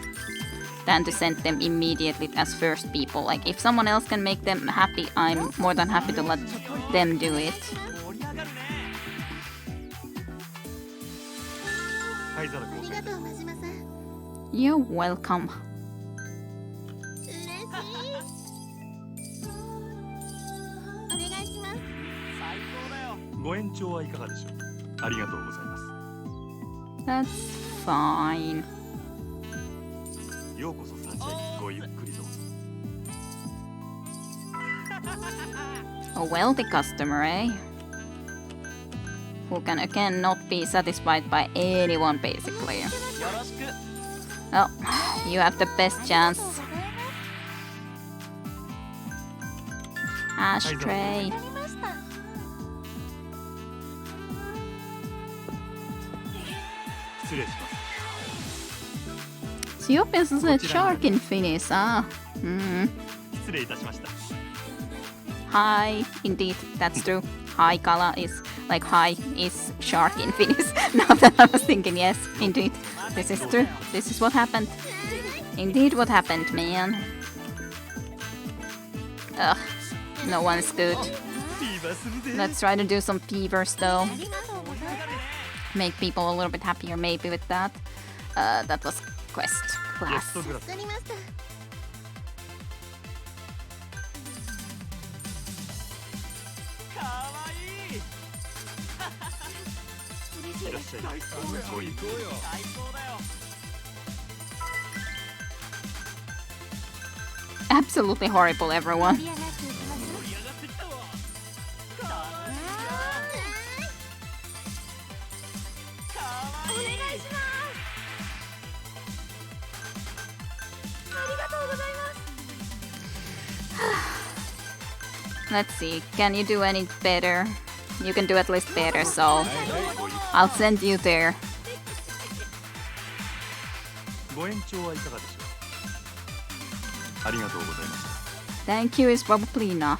than to send them immediately as first people. Like if someone else can make them happy, I'm more than happy to let them do it. 灰皿交換。 とう真島さん。 You're welcome. 嬉しい。お願いします。最高だよ。ご延長はいかがでしょう。ありがとうございます。 That's fine. ようこそサンシャイン。ごゆっくりどうぞ。 A wealthy customer, eh? Who can again not be satisfied by anyone, basically. Well, you have the best chance. Ashtray. わかりました。 失礼します。 Siopis is a shark in Finnish, ah. Hmm. 失礼いたしました。 Hi, indeed, that's true. Hi kala is like hi is shark in Finnish. Now that I was thinking, yes, indeed, this is true. This is what happened. Indeed, what happened, man. Ugh, no one's good. Let's try to do some fevers though. ありがとうございます。 Make people a little bit happier maybe with that. That was quest ゲ class. ストグラス。 わかりました。 いらっしゃい。ごゆっくり。 Absolutely horrible, everyone. 盛り上がっていきます。 お願いします。ありがとうございます。 Let's see, can you do any better? You can do at least better, so I'll send you there. ご延長はいかがでしょう。ありがとうございました。 Thank you is probably enough.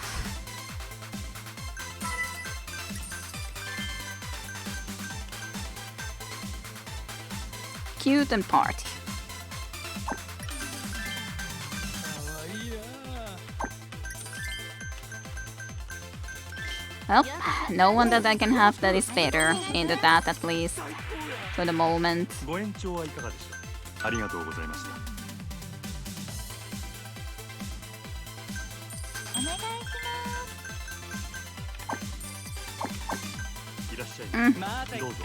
Cute and party. Well, no one that I can have that is better into that at least for the moment. ご延長はいかがでしょう。ありがとうございました。 お願いしいらっしゃい。どうぞ。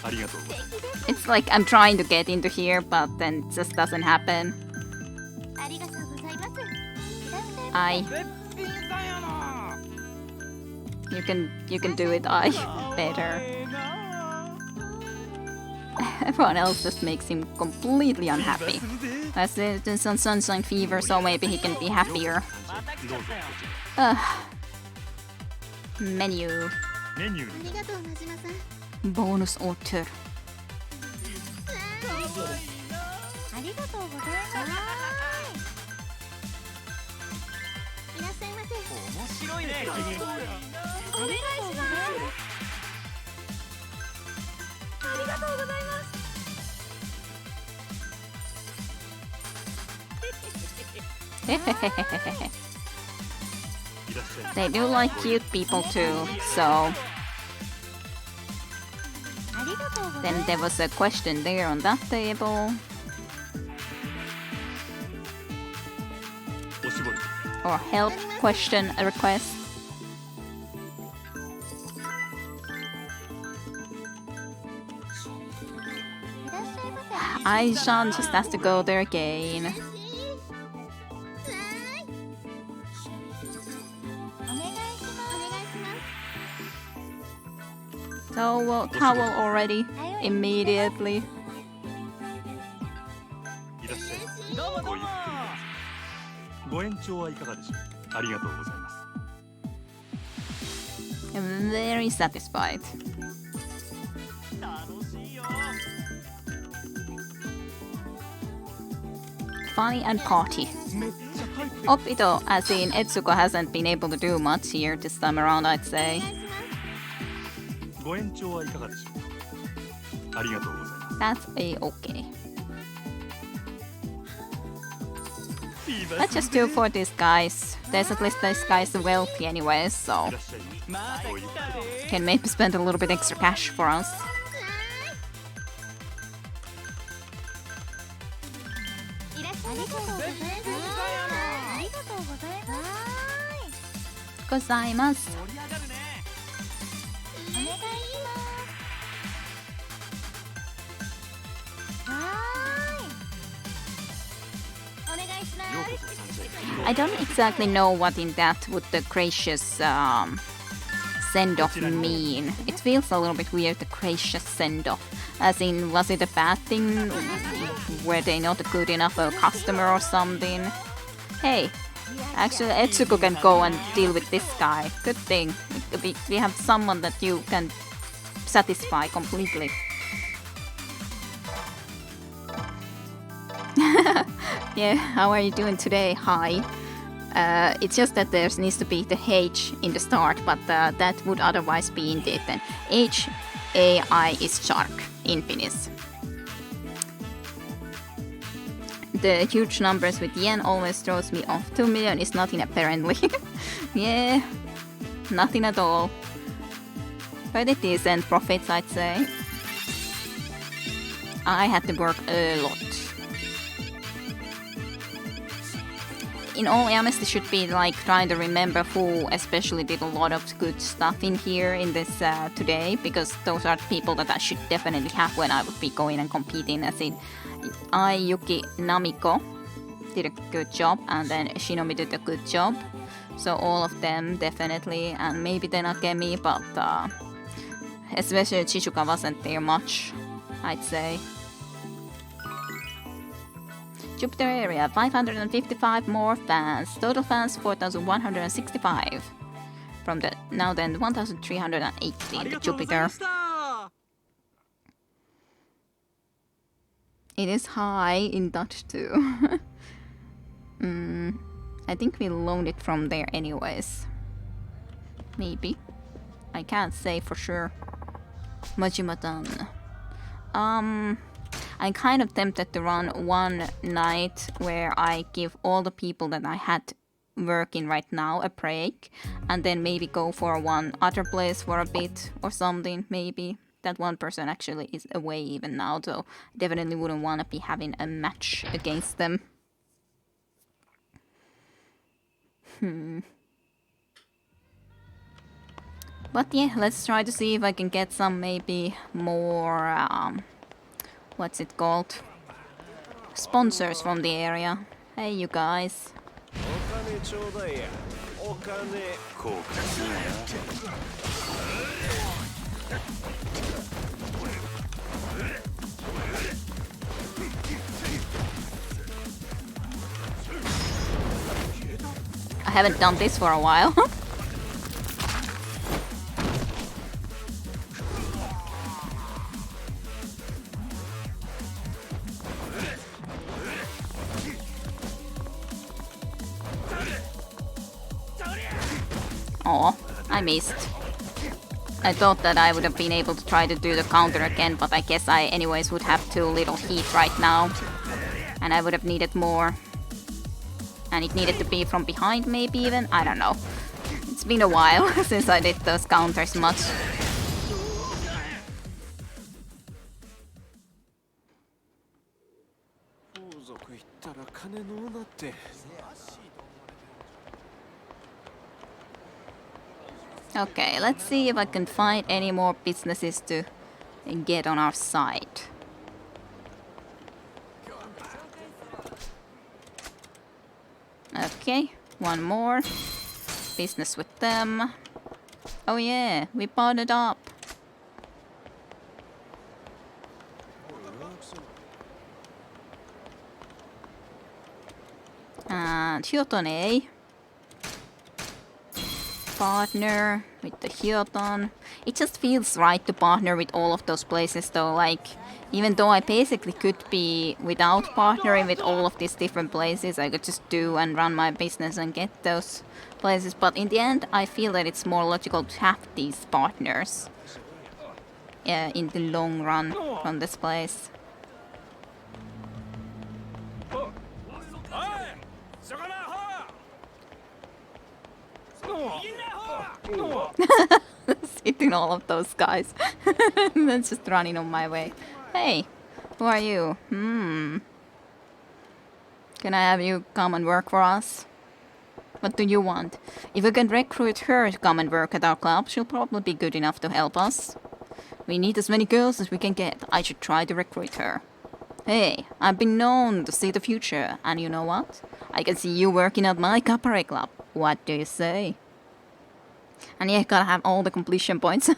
ありがとうございます。 It's like I'm trying to get into here, but then it just doesn't happen. ます。ありがとうございます。いらっしゃい。 I. You can do it, I. Better. Everyone else just makes him completely unhappy. Let's do some sunshine fever, so maybe he can be happier. どうぞ。 Menu. メニューありがとう、真島さん。 Bonus order. ありがとうございます。いらっしゃいませ。面白いね君。お願いします。ありがとうございます。 いらっしゃい。 They do like cute people too, so ありがとうござい then ます。 there was a question there on that table. おしぼり。 Or help question a request. いらっしゃいませ。 Aishan just has to go there again. お願いします。お願いします。 So towel already immediately. いらっしゃい。どうもどうも。ごゆっくりどうぞ。ご延長はいかがでしょう。ありがとうございます。 I'm very satisfied. 楽しいよ。 Funny and party. Opito, as in Etsuko hasn't been able to do much here this time around, I'd say. ご延長はいかがでしょう。ありがとうございます。 That's a-okay. Let's just do for these guys. There's at least this guy's wealthy anyway, so いらっしゃい。また来たで。 can maybe spend a little bit extra cash for us. いらっしゃいませ。ありがとうございます。ありがとうございます。 Gozaimasu. 盛り上がるね。お願いします。はーい。I don't exactly know what in that would the gracious send-off mean. It feels a little bit weird, the gracious send-off. As in, was it a bad thing? Were they not good enough a customer or something? Hey, actually Etsuko can go and deal with this guy. Good thing. We have someone that you can satisfy completely. Yeah, how are you doing today? Hi. It's just that there needs to be the H in the start, but that would otherwise be indeed then. H-A-I is shark in Finnish. The huge numbers with yen always throws me off. 2 million is nothing apparently. Yeah, nothing at all. Pretty decent profits, I'd say. I had to work a lot. In all honesty, should be like trying to remember who especially did a lot of good stuff in here in this today, because those are people that I should definitely have when I would be going and competing. As in, Yuki Namiko did a good job, and then Shinomi did a good job. So all of them definitely, and maybe then Akemi, but especially Chizuka wasn't there much, I'd say. Jupiter area, 555 more fans. Total fans 4,165. From the now then 1,380 in the Jupiter. It is high in Dutch too. I think we loaned it from there anyways. Maybe. I can't say for sure. Majima-tan. I'm kind of tempted to run one night where I give all the people that I had working right now a break, and then maybe go for one other place for a bit or something, maybe. That one person actually is away even now, so I definitely wouldn't want to be having a match against them. But yeah, let's try to see if I can get some maybe more what's it called? Sponsors from the area. Hey, you guys. I haven't done this for a while. Oh, I missed. I thought that I would have been able to try to do the counter again, but I guess I anyways would have too little heat right now. And I would have needed more. And it needed to be from behind maybe even? I don't know. It's been a while since I did those counters much. Okay, let's see if I can find any more businesses to get on our side. Okay, one more. Business with them. Oh yeah, we bought it up. And Hyotone. Partner with the Hyoton. It just feels right to partner with all of those places though, like even though I basically could be without partnering with all of these different places, I could just do and run my business and get those places, but in the end I feel that it's more logical to have these partners in the long run from this place. Hitting all of those guys. That's just running on my way. Hey, who are you? Can I have you come and work for us? What do you want? If we can recruit her to come and work at our club, she'll probably be good enough to help us. We need as many girls as we can get. I should try to recruit her. Hey, I've been known to see the future, and you know what? I can see you working at my cabaret club. What do you say? And yeah, gotta have all the completion points.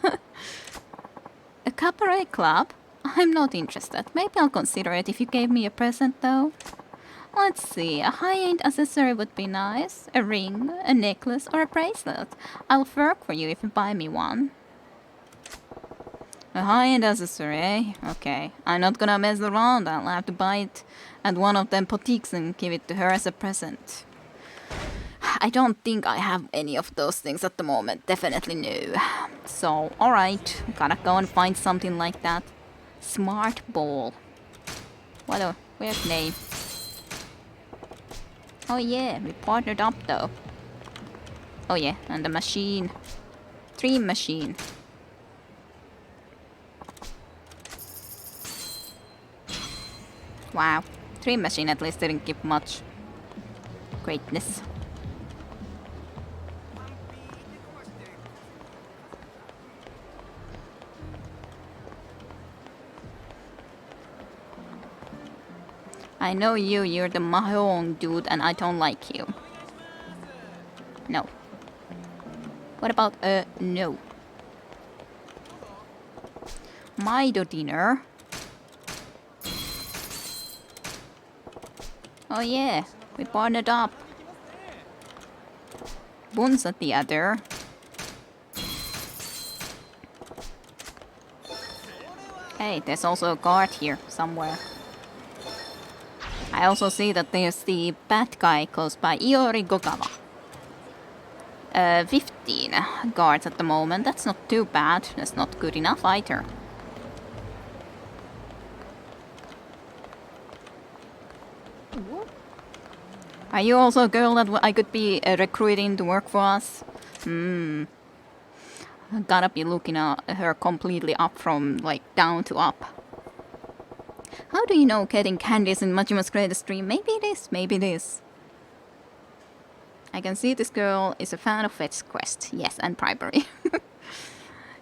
A cabaret club? I'm not interested. Maybe I'll consider it if you gave me a present though. Let's see, a high-end accessory would be nice. A ring, a necklace, or a bracelet. I'll work for you if you buy me one. A high-end accessory, eh? Okay. I'm not gonna mess around. I'll have to buy it at one of them boutiques and give it to her as a present. I don't think I have any of those things at the moment. Definitely no. So, alright. Gotta go and find something like that. Smart ball. What a weird name. Oh yeah, we partnered up though. Oh yeah, and the machine. Dream machine. Wow. Dream machine at least didn't give much greatness. I know you're the Mahjong dude and I don't like you. No. What about no? Maido dinner. Oh yeah, we partnered up. Bun's at the other. Hey, there's also a guard here somewhere. I also see that there's the bad guy close by, Iori Gokawa. 15 guards at the moment. That's not too bad. That's not good enough either. Are you also a girl that I could be recruiting to work for us? Gotta be looking at her completely up from, like, down to up. How do you know getting candies in Majima's greatest dream? Maybe it is, maybe it is. I can see this girl is a fan of Fetch Quest. Yes, and bribery.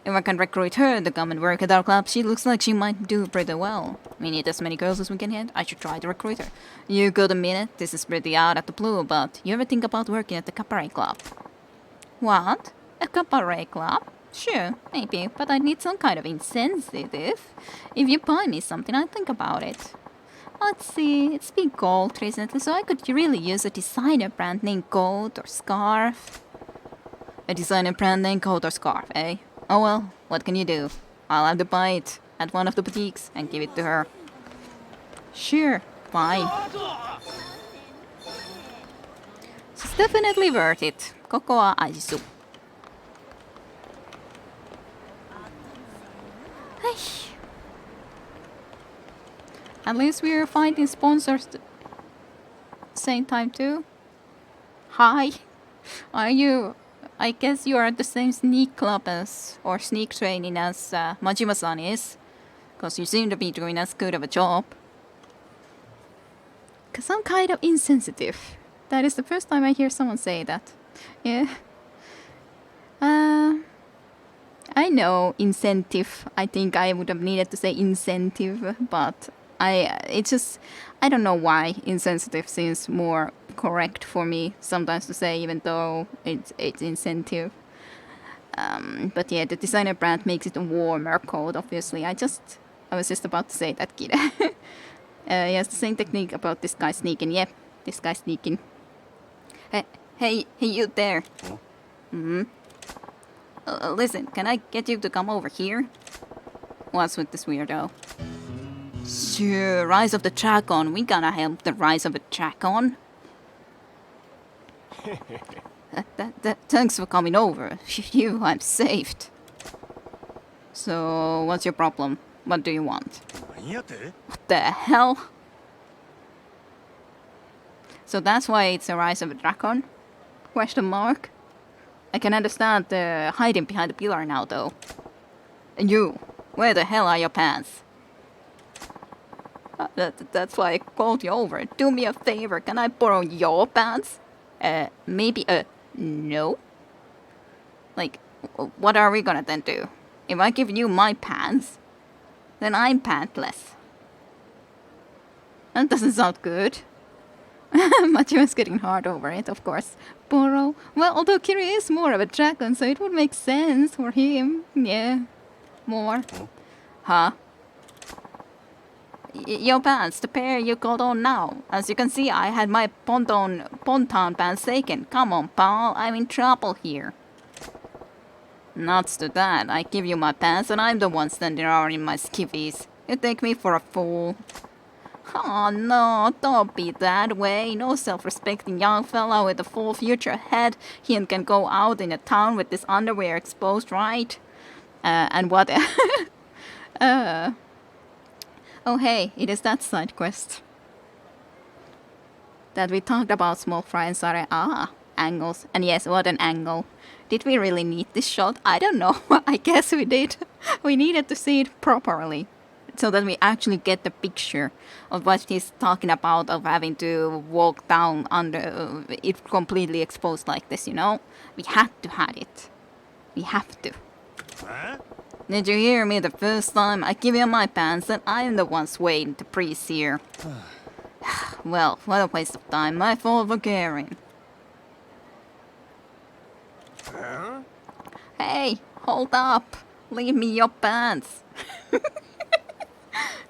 If I can recruit her to come and work at our club, she looks like she might do pretty well. We need as many girls as we can get. I should try to recruit her. You got a minute? This is pretty out at the blue, but you ever think about working at the cabaret club? What? A cabaret club? Sure, maybe, but I need some kind of incentive. If you buy me something, I'll think about it. Let's see, it's been gold recently, so I could really use a designer brand name coat or scarf. A designer brand name coat or scarf, eh? Oh well, what can you do? I'll have to buy it at one of the boutiques and give it to her. Sure, fine. It's definitely worth it. Koko wa ajisu. At least we're finding sponsors same time too. Hi. Are you... I guess you are at the same sneak club as... or sneak training as Majima-san is. Because you seem to be doing as good of a job. Because I'm kind of insensitive. That is the first time I hear someone say that. Yeah. I know incentive. I think I would have needed to say incentive, but it's just, I don't know why insensitive seems more correct for me sometimes to say, even though it's incentive. But yeah, the designer brand makes it a warmer coat, obviously. I was just about to say that, kid. He has the same technique about this guy sneaking. Yep, this guy sneaking. Hey, you there. Listen, can I get you to come over here? What's with this weirdo? Sure, Rise of the Dragon. We gotta help the Rise of the Dragon. Thanks for coming over. Phew, I'm saved. So, what's your problem? What do you want? What the hell? So that's why it's a Rise of a Dragon? Question mark? I can understand the hiding behind the pillar now, though. And you, where the hell are your pants? That's why I called you over. Do me a favor, can I borrow your pants? Maybe no? Like, what are we gonna then do? If I give you my pants, then I'm pantless. That doesn't sound good. Machima's getting hard over it, of course. Boro. Well, although Kiri is more of a dragon, so it would make sense for him. Yeah. More. Huh? Your pants, the pair you got on now. As you can see, I had my ponton pants taken. Come on, pal, I'm in trouble here. Nuts to that. I give you my pants and I'm the one standing around in my skivvies. You take me for a fool. Oh no, don't be that way. No self-respecting young fella with a full future ahead. He can go out in a town with this underwear exposed, right? And what? Oh hey, it is that side quest that we talked about. Small fry and sorry. Angles. And yes, what an angle. Did we really need this shot? I don't know. I guess we did. We needed to see it properly, so that we actually get the picture of what he's talking about, of having to walk down under it completely exposed like this, you know? We had to have it. We have to. Huh? Did you hear me the first time? I give you my pants and I'm the one swaying the priest here. Well, what a waste of time. My fault for caring. Huh? Hey, hold up. Leave me your pants.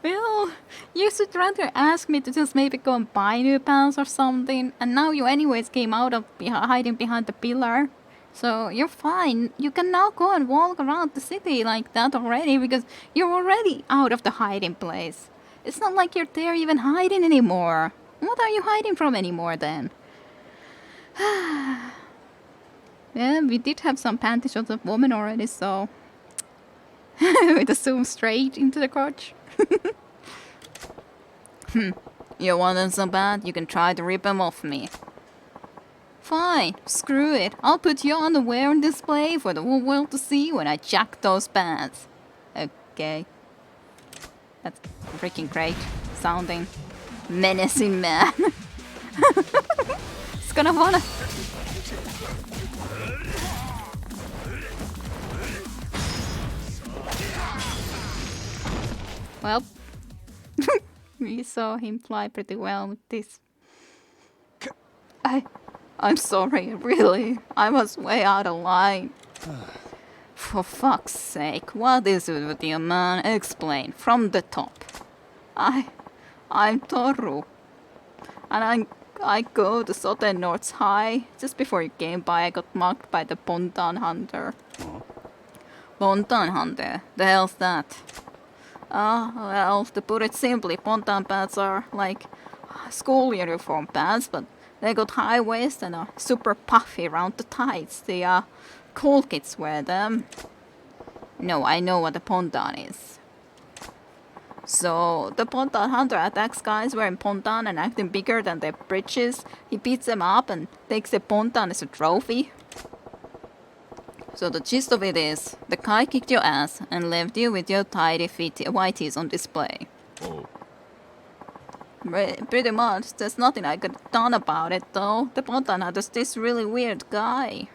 Well, you should rather ask me to just maybe go and buy new pants or something. And now you anyways came out of hiding behind the pillar. So you're fine. You can now go and walk around the city like that already, because you're already out of the hiding place. It's not like you're there even hiding anymore. What are you hiding from anymore then? Yeah, we did have some panty shots of women already, so... with a zoom straight into the crotch. You want them so bad, you can try to rip them off me. Fine, screw it. I'll put your underwear on display for the whole world to see when I jack those pants. Okay. That's freaking great sounding. Menacing man. It's gonna wanna... Well, we saw him fly pretty well with this. I'm sorry, really. I was way out of line. For fuck's sake, what is it with you, man? Explain, from the top. I'm Toru. And I go to Soten North's High. Just before you came by, I got mugged by the Ponton Hunter. Ponton Hunter? The hell's that? Well, to put it simply, Ponton pants are like school uniform pants, but they got high waist and are super puffy around the tights. The cool kids wear them. No, I know what a ponton is. So, the Ponton Hunter attacks guys wearing ponton and acting bigger than their britches. He beats them up and takes the ponton as a trophy. So the gist of it is, the guy kicked your ass and left you with your tidy whiteys on display. Oh. Pretty much. There's nothing I could have done about it, though. The Ponton Hunter's this really weird guy.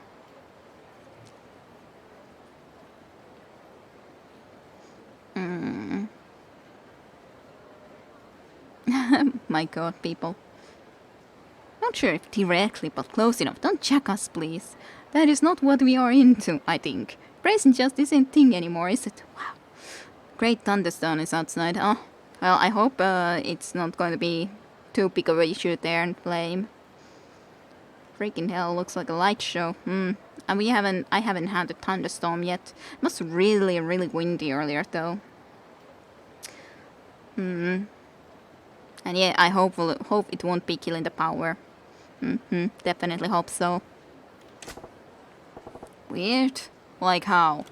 My god, people. Not sure if directly, but close enough. Don't check us, please. That is not what we are into, I think. Praising just isn't thing anymore, is it? Wow. Great thunderstorm is outside. Oh, well, I hope it's not going to be too big of an issue there in Flame. Freaking hell, looks like a light show. And I haven't had a thunderstorm yet. It was really, really windy earlier, though. And yeah, I hope it won't be killing the power. Definitely hope so. Weird? Like how?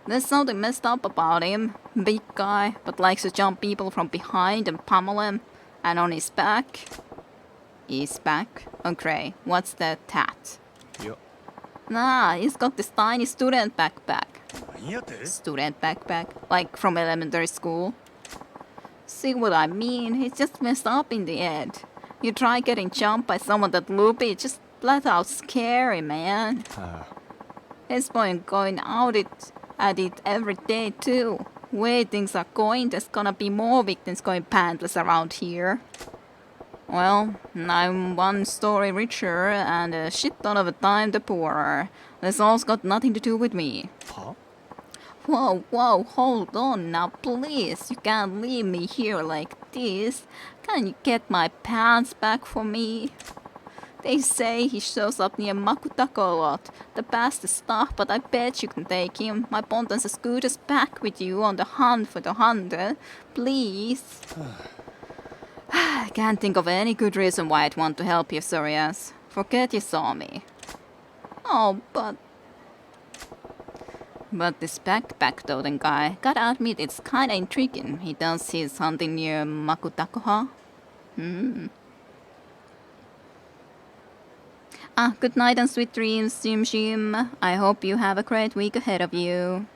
There's something messed up about him. Big guy, but likes to jump people from behind and pummel them. And on his back... His back? Okay, what's the tat? Yeah. Nah, he's got this tiny student backpack. 何やて Student backpack, like from elementary school. See what I mean? He's just messed up in the head. You try getting jumped by someone that loopy, it's just flat out scary, man. He's going out at it every day too. Way things are going, there's gonna be more victims going pantless around here. Well, I'm one story richer and a shit ton of a time the poorer. This all's got nothing to do with me. Huh? Whoa, whoa, hold on now, please. You can't leave me here like this. Can you get my pants back for me? They say he shows up near Makutako a lot. The best stuff, but I bet you can take him. My Ponton's as good as back with you on the hunt for the hunter. Please. I can't think of any good reason why I'd want to help you, Sorias. Forget you saw me. Oh, but this backpack toting guy, gotta admit it's kinda intriguing. He does his hunting near Makutako, huh? Good night and sweet dreams, Jim Jim. I hope you have a great week ahead of you.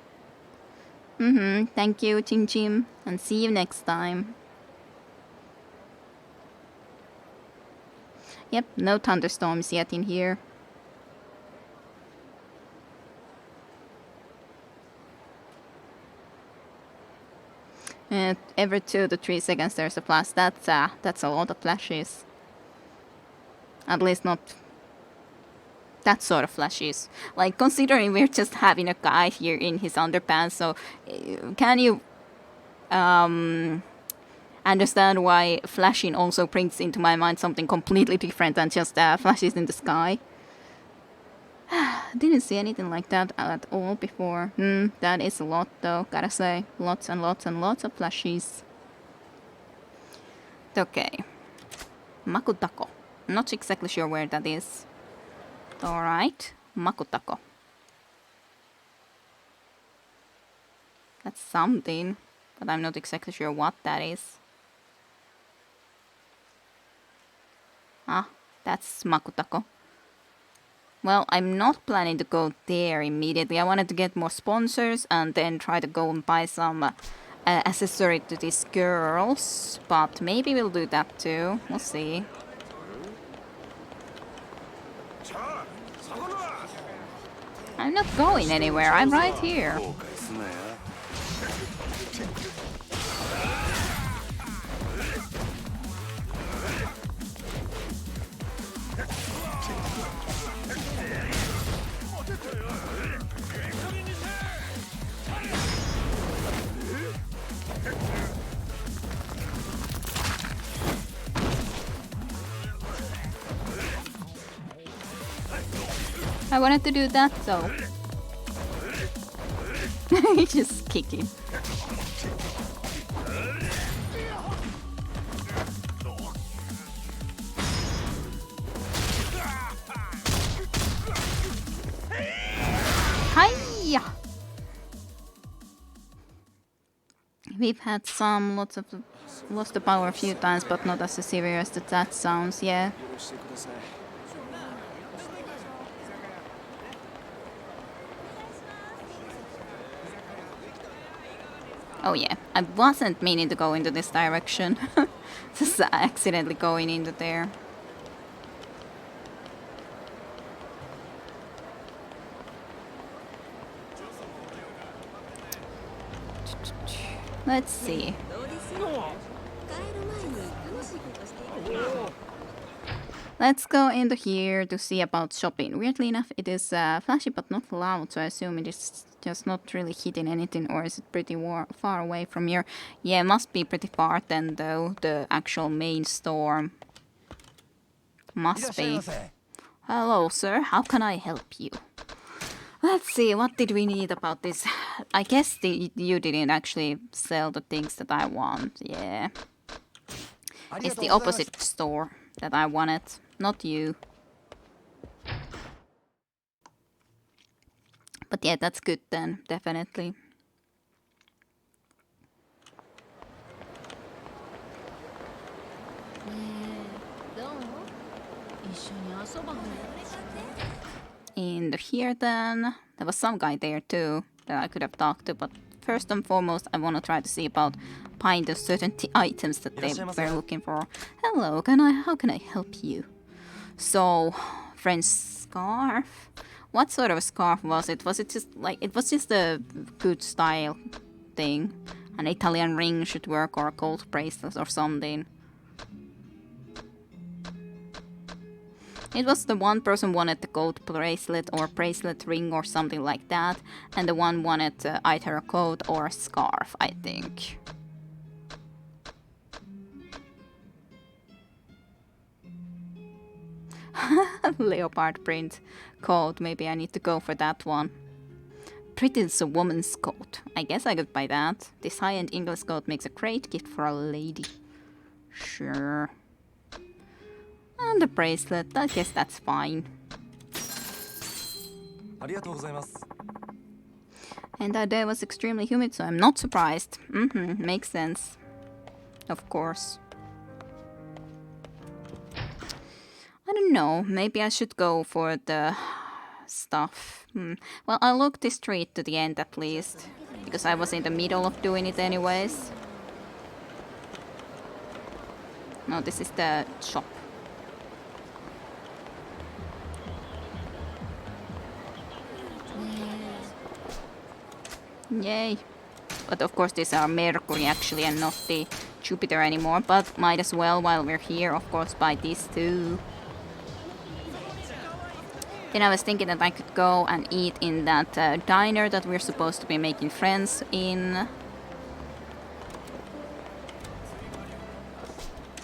Thank you, Jim Jim, and see you next time. Yep, no thunderstorms yet in here. Every 2 to 3 seconds there's a flash. That's a lot of flashes. At least not that sort of flashes. Like, considering we're just having a guy here in his underpants, so can you understand why flashing also brings into my mind something completely different than just flashes in the sky? Didn't see anything like that at all before. That is a lot though, gotta say. Lots and lots and lots of flashes. Okay. Makutako. Not exactly sure where that is. Alright. Makutako. That's something, but I'm not exactly sure what that is. That's Makutako. Well, I'm not planning to go there immediately. I wanted to get more sponsors and then try to go and buy some accessory to these girls. But maybe we'll do that too. We'll see. I'm not going anywhere. I'm right here. I wanted to do that though. He just kicked him. Hiya! We've had lots of lost the power a few times, but not as severe as that sounds, yeah. Oh yeah, I wasn't meaning to go into this direction. Just accidentally going into there. Let's see. Let's go into here to see about shopping. Weirdly enough, it is flashy but not loud, so I assume it is just not really hitting anything, or is it pretty far away from here? Yeah, it must be pretty far then, though, the actual main store. Must be. Hello, sir. How can I help you? Let's see, what did we need about this? I guess you didn't actually sell the things that I want, yeah. It's the opposite store that I wanted, not you. But yeah, that's good then, definitely. And here then, there was some guy there too that I could have talked to, but first and foremost I want to try to see about buying those certain items that they were looking for. Hello, how can I help you? So, French scarf? What sort of a scarf was it? Was it just like, it was just a good style thing? An Italian ring should work, or a gold bracelet or something. It was the one person wanted the gold bracelet or bracelet ring or something like that, and the one wanted either a coat or a scarf, I think. Leopard print coat, maybe I need to go for that one. Pretty is a woman's coat. I guess I could buy that. This high-end English coat makes a great gift for a lady. Sure. And the bracelet, I guess that's fine. And that day was extremely humid, so I'm not surprised. Makes sense. Of course. I don't know, maybe I should go for the stuff. Well, I'll look this street to the end at least, because I was in the middle of doing it anyways. No, this is the shop. Yay. But of course these are Mercury actually and not the Jupiter anymore, but might as well while we're here of course buy these too. Then I was thinking that I could go and eat in that diner that we're supposed to be making friends in.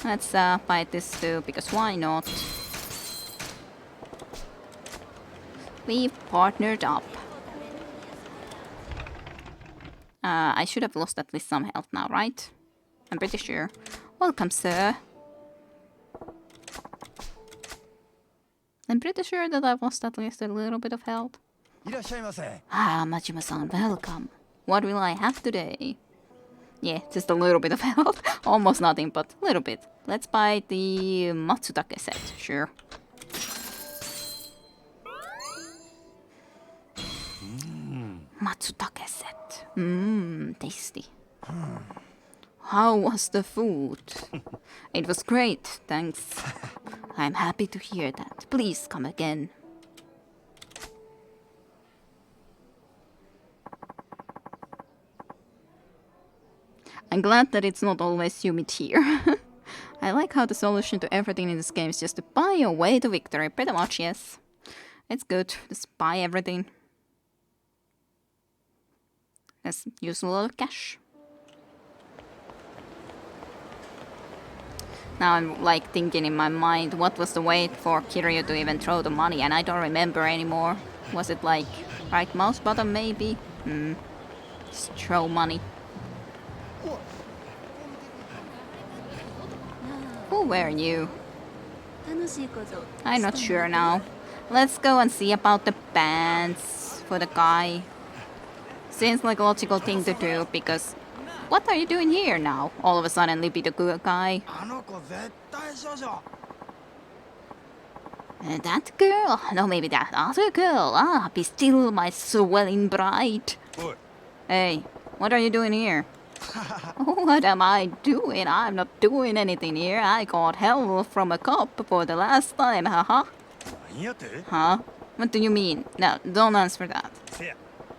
Let's buy this too, because why not? We've partnered up. I should have lost at least some health now, right? I'm pretty sure. Welcome, sir. I'm pretty sure that I've lost at least a little bit of health. Ah, Majima-san, welcome. What will I have today? Yeah, just a little bit of health. Almost nothing, but a little bit. Let's buy the Matsutake set, sure. Matsutake set. Tasty. How was the food? It was great, thanks. I'm happy to hear that. Please come again. I'm glad that it's not always humid here. I like how the solution to everything in this game is just to buy your way to victory. Pretty much, yes. It's good. Just buy everything. Let's use a lot of cash. Now I'm like thinking in my mind, what was the way for Kiryu to even throw the money? And I don't remember anymore. Was it like right mouse button maybe? Just throw money. Who were you? I'm not sure now. Let's go and see about the pants for the guy. Seems like a logical thing to do, because what are you doing here now? All of a sudden, be the good guy. That girl? No, maybe that other girl. Ah, be still, my swelling bride. Hey, what are you doing here? What am I doing? I'm not doing anything here. I got help from a cop for the last time, haha. Huh? What do you mean? No, don't answer that.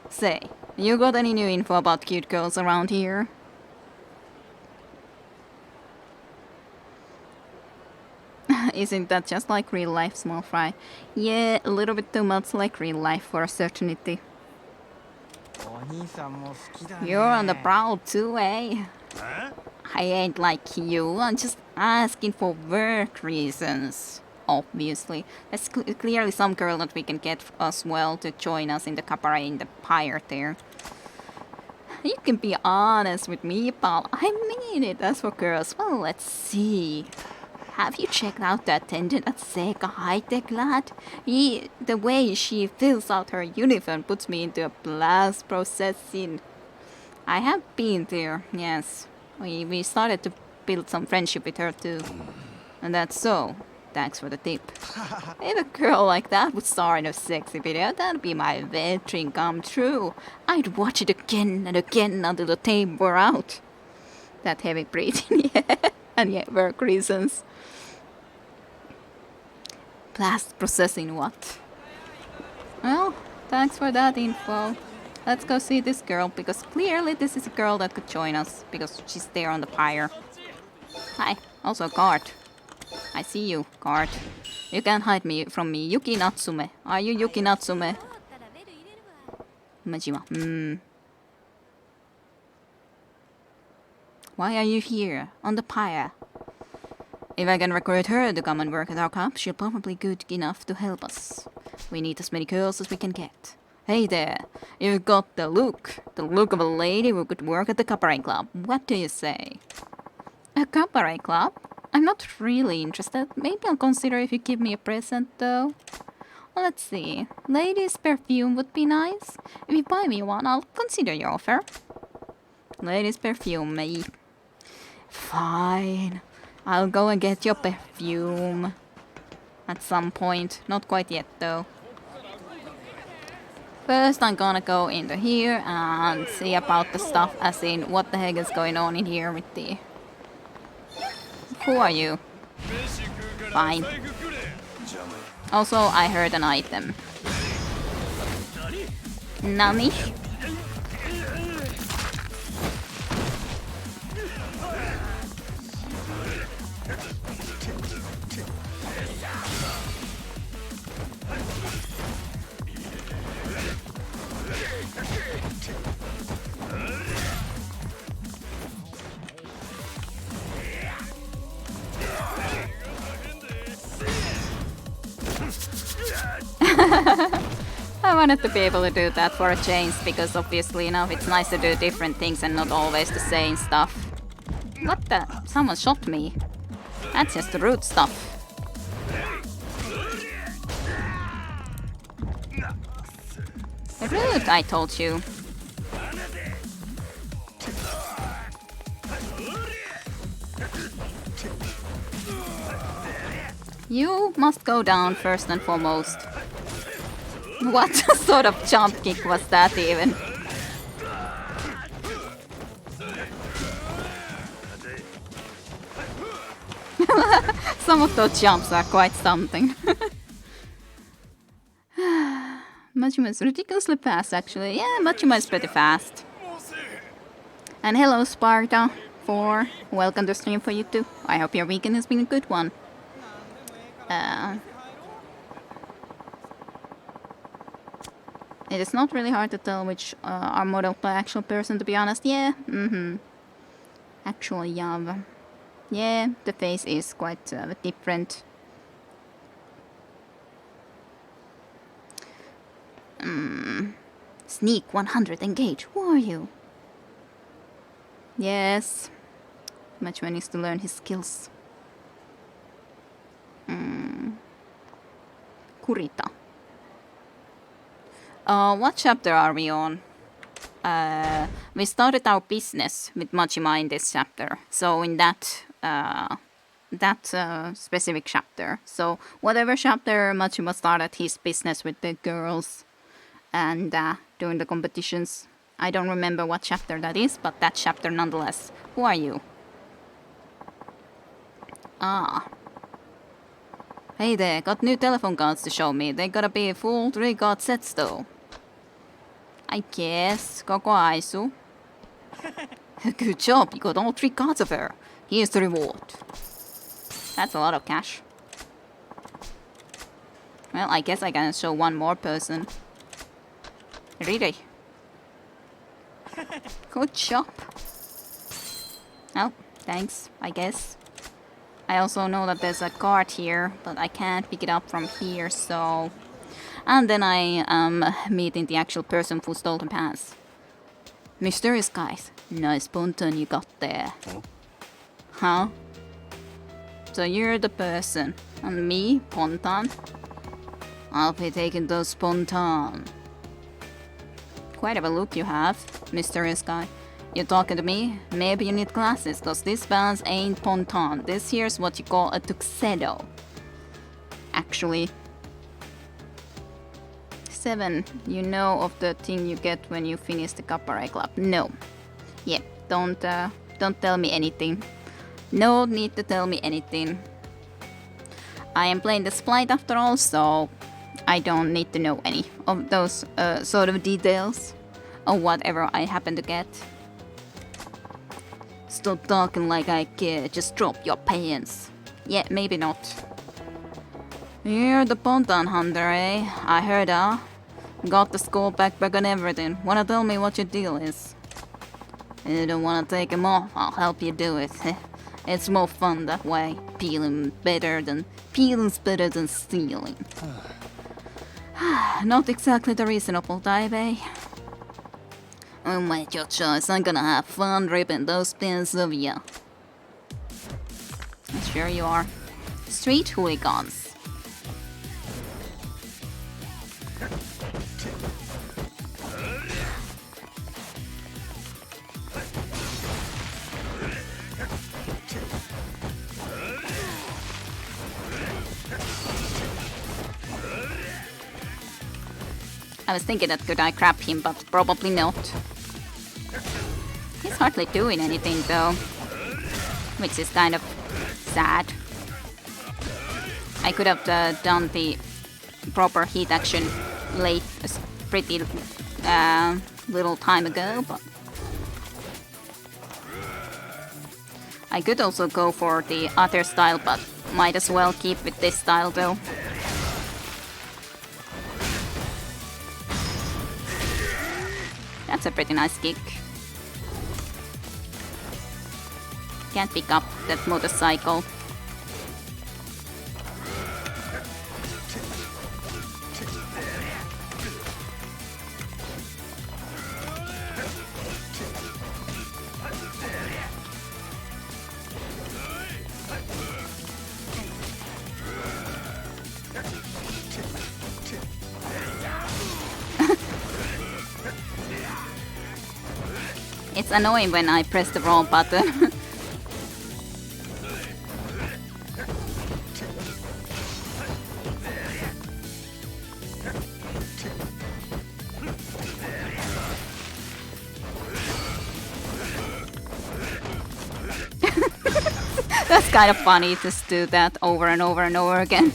Say, you got any new info about cute girls around here? Isn't that just like real life, small fry? Yeah, a little bit too much like real life for a certainty. You're on the prowl too, eh? I ain't like you, I'm just asking for work reasons. Obviously. There's clearly some girl that we can get as well to join us in the cabaret in the pirate there. You can be honest with me, pal. I mean it. As for girls, well, let's see. Have you checked out the attendant at Sega High-Tech, lad? The way she fills out her uniform puts me into a blast processing. I have been there, yes. We started to build some friendship with her too. And that's so. Thanks for the tip. If a girl like that would star in a sexy video, that'd be my wet dream come true. I'd watch it again and again until the tape wore out. That heavy breathing, yeah. And yeah, work reasons. Blast processing what? Well, thanks for that info. Let's go see this girl, because clearly this is a girl that could join us, because she's there on the pyre. Hi, also guard. I see you, guard. You can't hide me from me. Yuki Natsume. Are you Yuki Natsume? Majima. Why are you here? On the pyre. If I can recruit her to come and work at our club, she'll probably be good enough to help us. We need as many girls as we can get. Hey there, you've got the look of a lady who could work at the cabaret club. What do you say? A cabaret club? I'm not really interested. Maybe I'll consider if you give me a present, though. Well, let's see. Ladies' perfume would be nice. If you buy me one, I'll consider your offer. Ladies' perfume, maybe. Fine. I'll go and get your perfume. At some point. Not quite yet, though. First, I'm gonna go into here and see about the stuff, as in what the heck is going on in here with the... Who are you? Fine. Also, I heard an item. Nani? I wanted to be able to do that for a change, because obviously, you know, it's nice to do different things and not always the same stuff. What the? Someone shot me. That's just rude stuff. Rude, I told you. You must go down first and foremost. What sort of jump kick was that even? Some of those jumps are quite something. Majima is ridiculously fast, actually. Yeah, Majima is pretty fast. And hello, Sparta 4. Welcome to stream for you too. I hope your weekend has been a good one. It is not really hard to tell which are modeled by actual person, to be honest. Yeah, Actual Yav. Yeah, the face is quite different. Sneak 100, engage. Who are you? Yes. Majima needs to learn his skills. Kurita. What chapter are we on? We started our business with Majima in this chapter. So in that specific chapter. So whatever chapter Majima started his business with the girls and doing the competitions. I don't remember what chapter that is, but that chapter nonetheless. Who are you? Ah. Hey there, got new telephone cards to show me. They gotta be full 3-card sets though. I guess. Koko aisu. Good job, you got all 3 cards of her. Here's the reward. That's a lot of cash. Well, I guess I can show one more person. Really? Good job. Oh, thanks, I guess. I also know that there's a card here, but I can't pick it up from here, so... And then I am meeting the actual person who stole the pants. Mysterious guys. Nice ponton you got there. Huh? So you're the person. And me, ponton? I'll be taking those ponton. Quite of a look you have, mysterious guy. You talking to me? Maybe you need glasses, cause this pants ain't ponton. This here's what you call a tuxedo. Actually. 7. You know of the thing you get when you finish the cabaret club? No. Yeah, don't tell me anything. No need to tell me anything. I am playing this flight after all, so I don't need to know any of those sort of details or whatever I happen to get. Stop talking like I care, just drop your pants. Yeah, maybe not. You're the Ponton hunter, eh? I heard, got the school backpack and everything. Wanna tell me what your deal is? You don't wanna take him off, I'll help you do it. It's more fun that way. Peeling's better than stealing. Not exactly the reasonable type, eh? Oh my, your choice. I'm gonna have fun ripping those pins of you. Sure you are. Street hooligans. I was thinking that could I grab him, but probably not. He's hardly doing anything though, which is kind of sad. I could have done the proper heat action late, pretty little time ago, but I could also go for the other style, but might as well keep with this style though. That's a pretty nice kick. Can't pick up that motorcycle. It's annoying when I press the wrong button. That's kind of funny, just do that over and over and over again.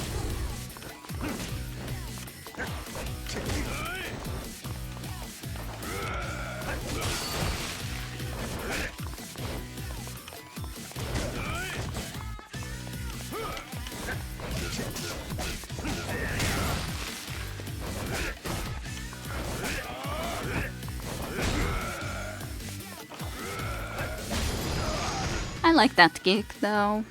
I like that kick though.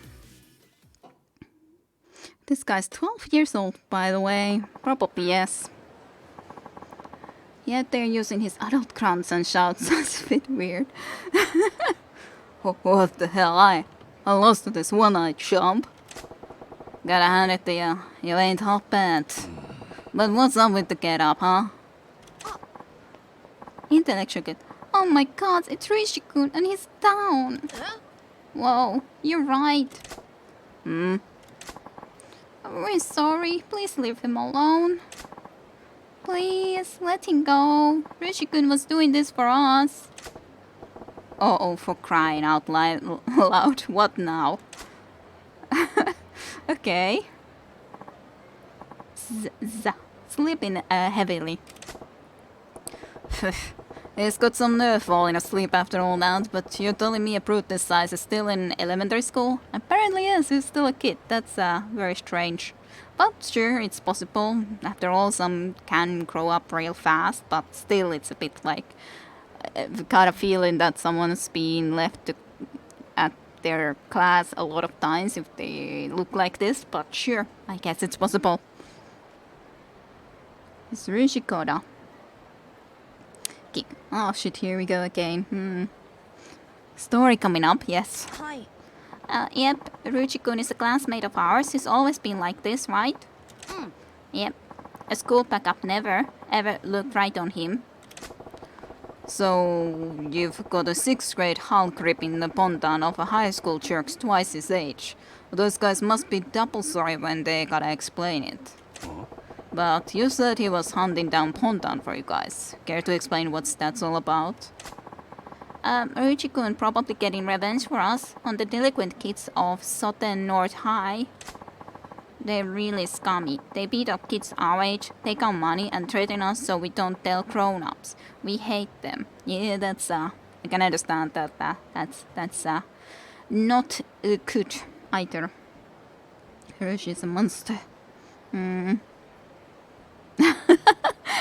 This guy's 12 years old, by the way. Probably yes. Yet they're using his adult grunts and shouts. That's a bit weird. What the hell? I lost to this one-eyed chump. Gotta hand it to you. You ain't half bad. But what's up with the get-up, huh? Intellectual kid. Oh my god, it's Rishi-kun and he's down. Whoa, you're right. I'm really sorry. Please leave him alone. Please, let him go. Rishi-kun was doing this for us. Oh, for crying out loud. What now? Okay. Sleeping heavily. He's got some nerve falling asleep after all that, but you're telling me a brute this size is still in elementary school? Apparently yes, he's still a kid. That's very strange. But sure, it's possible. After all, some can grow up real fast, but still it's a bit like... I've got a feeling that someone's been left at their class a lot of times if they look like this, but sure, I guess it's possible. It's Rishikoda. Oh shit, here we go again. Story coming up, yes. Hi. Yep, Ruchi-kun is a classmate of ours. He's always been like this, right? Yep. A school backup never, ever looked right on him. So, you've got a 6th grade Hulk ripping the ponton of a high school jerk twice his age. Those guys must be double sorry when they gotta explain it. But you said he was hunting down Ponton for you guys. Care to explain what that's all about? Ruchi-kun probably getting revenge for us on the delinquent kids of Soten North High. They're really scummy. They beat up kids our age, take our money and threaten us so we don't tell grown-ups. We hate them. Yeah, that's I can understand that. That's not good either. Hirsch is a monster.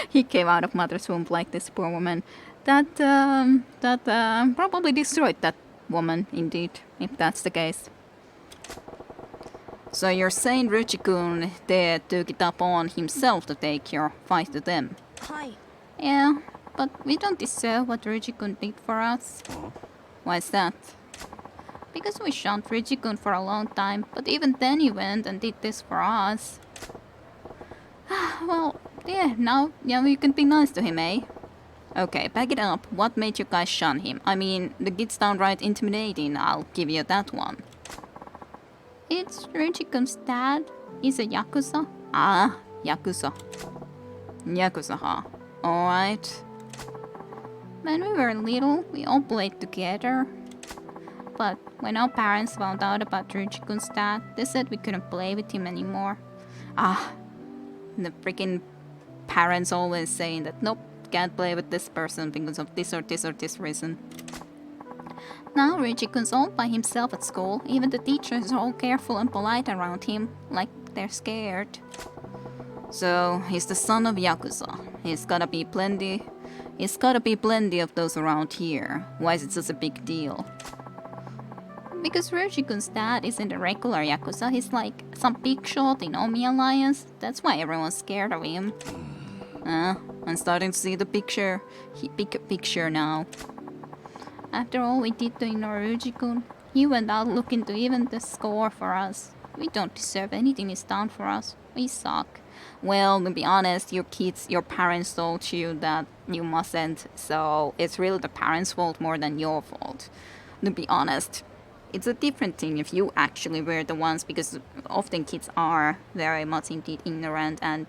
He came out of mother's womb like this poor woman. That probably destroyed that woman, indeed, if that's the case. So you're saying Ruchi-kun there took it upon himself to take your fight to them? はい。 Yeah, but we don't deserve what Ruchi-kun did for us. Why is that? Because we shunned Ruchi-kun for a long time, but even then he went and did this for us. Well, yeah, now we can be nice to him, eh? Okay, back it up. What made you guys shun him? I mean, the kid's downright intimidating, I'll give you that one. It's Ruchi-kun's dad. He's a Yakuza. Ah, Yakuza. Yakuza, huh? Alright. When we were little, we all played together. But when our parents found out about Ruchi-kun's dad, they said we couldn't play with him anymore. Ah, the freaking parents always saying that nope, can't play with this person because of this or this or this reason. Now Ruchi-kun's all by himself at school. Even the teachers are all careful and polite around him, like they're scared. So he's the son of Yakuza. He's gotta be plenty of those around here. Why is it such a big deal? Because Ruchi-kun's dad isn't a regular Yakuza, he's like some big shot in Omi Alliance. That's why everyone's scared of him. I'm starting to see the picture. Big picture now. After all we did to ignore Ruchi-kun, he went out looking to even the score for us. We don't deserve anything he's done for us. We suck. Well, to be honest, your parents told you that you mustn't, so it's really the parents' fault more than your fault. To be honest, it's a different thing if you actually were the ones, because often kids are very much indeed ignorant and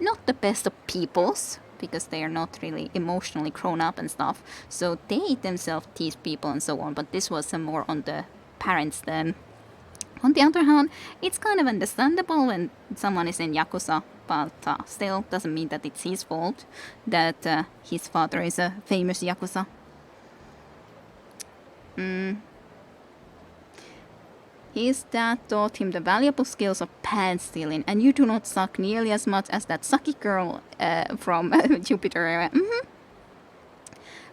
not the best of peoples, because they are not really emotionally grown up and stuff. So they themselves tease people and so on, but this was more on the parents then. On the other hand, it's kind of understandable when someone is in Yakuza, but still doesn't mean that it's his fault that his father is a famous Yakuza. His dad taught him the valuable skills of pants stealing, and you do not suck nearly as much as that sucky girl from Jupiter era.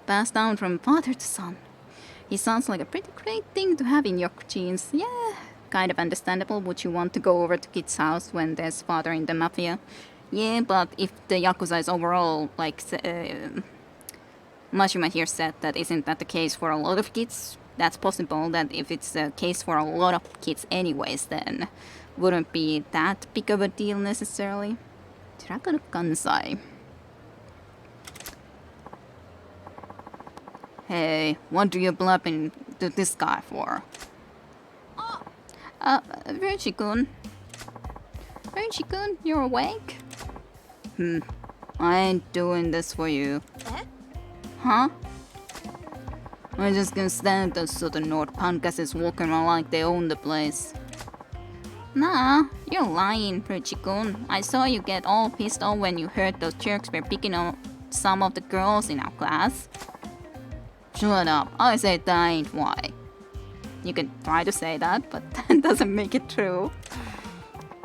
Passed down from father to son. He sounds like a pretty great thing to have in your genes. Yeah, kind of understandable. Would you want to go over to kid's house when there's father in the mafia? Yeah, but if the Yakuza is overall, like Majima here said, that isn't that the case for a lot of kids? That's possible that if it's the case for a lot of kids anyways, then wouldn't be that big of a deal necessarily. Dragaru Kansai. Hey, what do you blabbing to this guy for? Ruchi-kun. Ruchi-kun, you're awake? I ain't doing this for you. Huh? I'm just gonna stand those southern North punkasses walking around like they own the place. Nah, you're lying, Ruchi-kun. I saw you get all pissed off when you heard those jerks were picking on some of the girls in our class. Shut up, I said that ain't why. You can try to say that, but that doesn't make it true.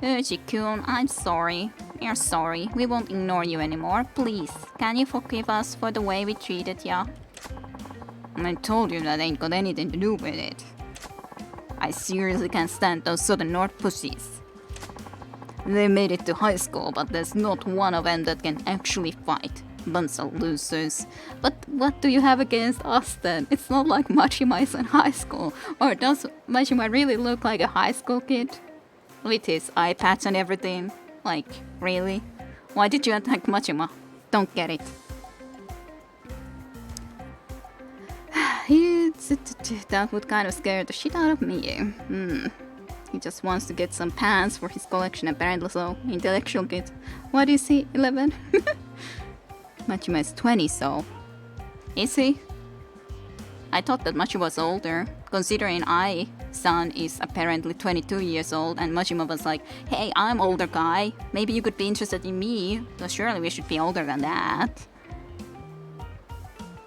Ruchi-kun, I'm sorry. You're sorry. We won't ignore you anymore. Please, can you forgive us for the way we treated ya? I told you that ain't got anything to do with it. I seriously can't stand those southern North pussies. They made it to high school, but there's not one of them that can actually fight. Bunch of losers. But what do you have against us then? It's not like Majima is in high school. Or does Majima really look like a high school kid? With his eye patch and everything? Like, really? Why did you attack Majima? Don't get it. That would kind of scare the shit out of me. He just wants to get some pants for his collection apparently, so intellectual kid. What is he, 11? Majima is 20, so... Is he? I thought that Majima was older, considering son is apparently 22 years old, and Majima was like, hey, I'm older guy, maybe you could be interested in me, so surely we should be older than that.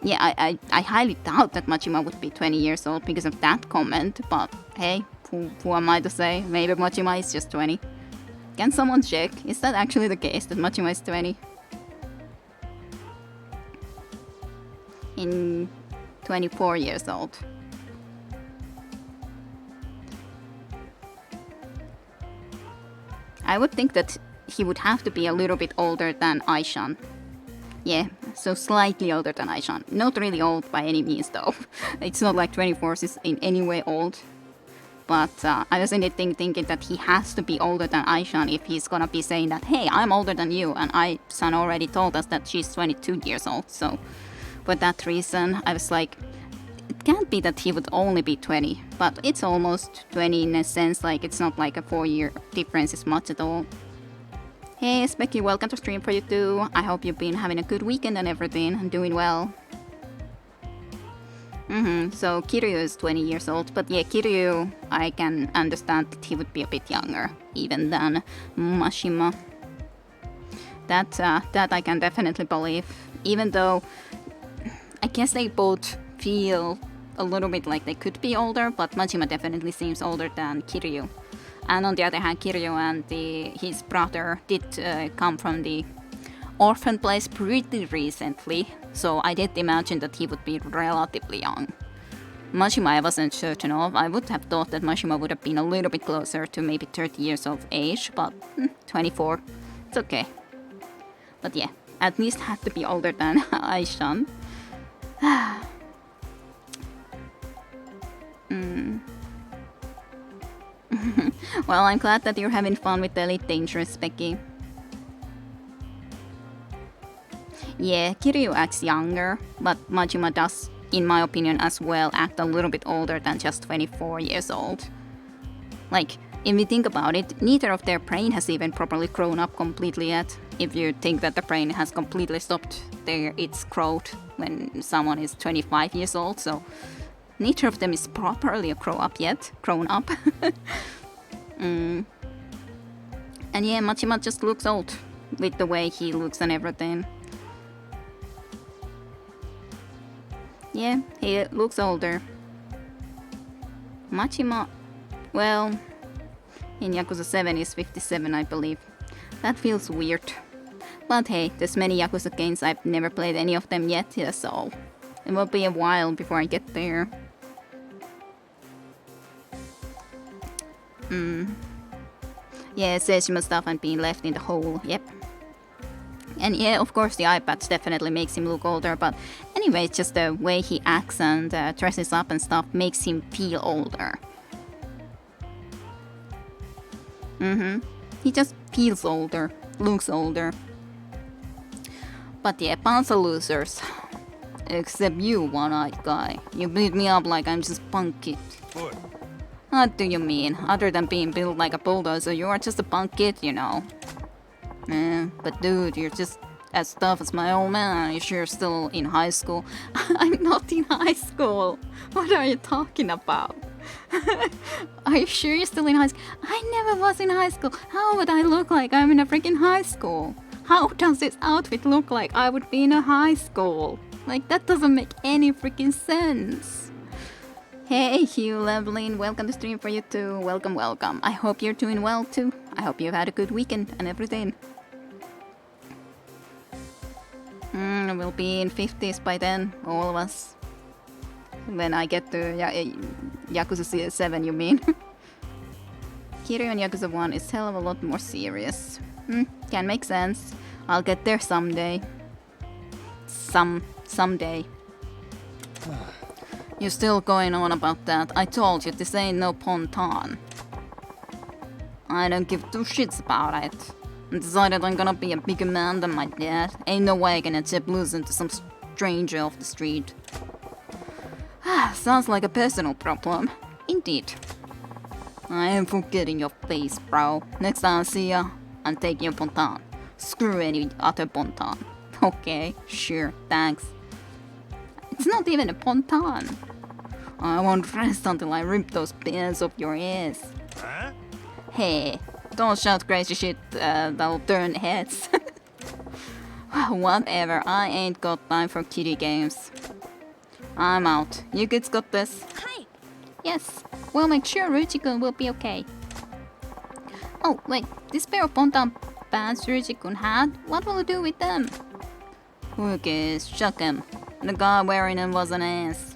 Yeah, I highly doubt that Majima would be 20 years old because of that comment, but hey, who am I to say? Maybe Majima is just 20. Can someone check? Is that actually the case that Machima is 20? In 24 years old. I would think that he would have to be a little bit older than Aishan. Yeah, so slightly older than Aishan. Not really old by any means though. It's not like 24 is in any way old. But I was thinking that he has to be older than Aishan if he's gonna be saying that, hey, I'm older than you, and Aishan already told us that she's 22 years old, so for that reason, I was like, it can't be that he would only be 20, but it's almost 20 in a sense, like it's not like a 4-year difference is much at all. Hey, Specky, welcome to stream for you too. I hope you've been having a good weekend and everything, and doing well. So Kiryu is 20 years old, but yeah, Kiryu, I can understand that he would be a bit younger, even than Mashima. That I can definitely believe, even though I guess they both feel a little bit like they could be older, but Majima definitely seems older than Kiryu. And on the other hand, Kiryu and his brother did come from the orphan place pretty recently, so I did imagine that he would be relatively young. Majima I wasn't certain of. I would have thought that Majima would have been a little bit closer to maybe 30 years of age, but 24, it's okay. But yeah, at least had to be older than Aishan. Well, I'm glad that you're having fun with the Elite Dangerous, Becky. Yeah, Kiryu acts younger, but Majima does, in my opinion as well, act a little bit older than just 24 years old. Like, if we think about it, neither of their brain has even properly grown up completely yet. If you think that the brain has completely stopped its growth when someone is 25 years old, so neither of them is properly grown up. And yeah, Majima just looks old with the way he looks and everything. Yeah, he looks older. Majima, well, in Yakuza 7 is 57, I believe. That feels weird. But hey, there's many Yakuza games, I've never played any of them yet, so it will be a while before I get there. Yeah, Seishima stuff and being left in the hole, yep. And yeah, of course the iPad definitely makes him look older, but anyway, just the way he acts and dresses up and stuff makes him feel older. He just feels older, looks older. But yeah, bunch of losers. Except you, one-eyed guy. You beat me up like I'm just punk kid. What do you mean? Other than being built like a bulldozer, you are just a punk kid, you know. But dude, you're just as tough as my old man. Are you sure you're still in high school? I'm not in high school. What are you talking about? Are you sure you're still in high school? I never was in high school. How would I look like I'm in a freaking high school? How does this outfit look like I would be in a high school? Like, that doesn't make any freaking sense. Hey Hugh Leveling, welcome to stream for you too. Welcome, welcome. I hope you're doing well too. I hope you've had a good weekend and everything. We'll be in 50s by then, all of us. When I get to Yakuza 7, you mean? Kiryu and Yakuza 1 is hell of a lot more serious. Can make sense. I'll get there someday. Someday. You're still going on about that. I told you, this ain't no ponton. I don't give two shits about it. I decided I'm gonna be a bigger man than my dad. Ain't no way I'm gonna tip loose into some stranger off the street. Sounds like a personal problem. Indeed. I am forgetting your face, bro. Next time I see ya, I'm taking a ponton. Screw any other ponton. Okay, sure, thanks. It's not even a ponton. I won't rest until I rip those pins off your ears. Huh? Hey, don't shout crazy shit that'll turn heads. Whatever, I ain't got time for kiddie games. I'm out. You kids got this? Hi. Yes, we'll make sure Ruchiko will be okay. Oh, wait, this pair of ponton pants Ryujikun had, what will you do with them? Who cares? Chuck 'em. The guy wearing them was an ass.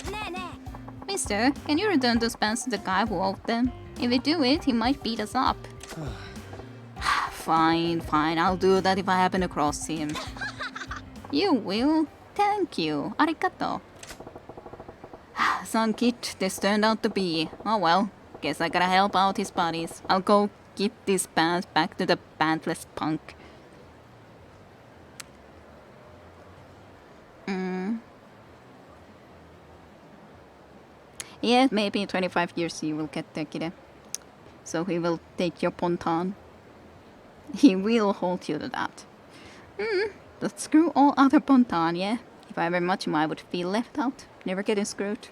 Mister, can you return those pants to the guy who wore them? If we do it, he might beat us up. Fine, I'll do that if I happen across him. You will? Thank you. Arigato. Some kid this turned out to be. Oh well, guess I gotta help out his buddies. I'll go give these pants back to the pantless punk. Yeah, maybe in 25 years he will get the kid. So he will take your ponton. He will hold you to that. But screw all other ponton, yeah? If I were Majima, I would feel left out. Never getting screwed.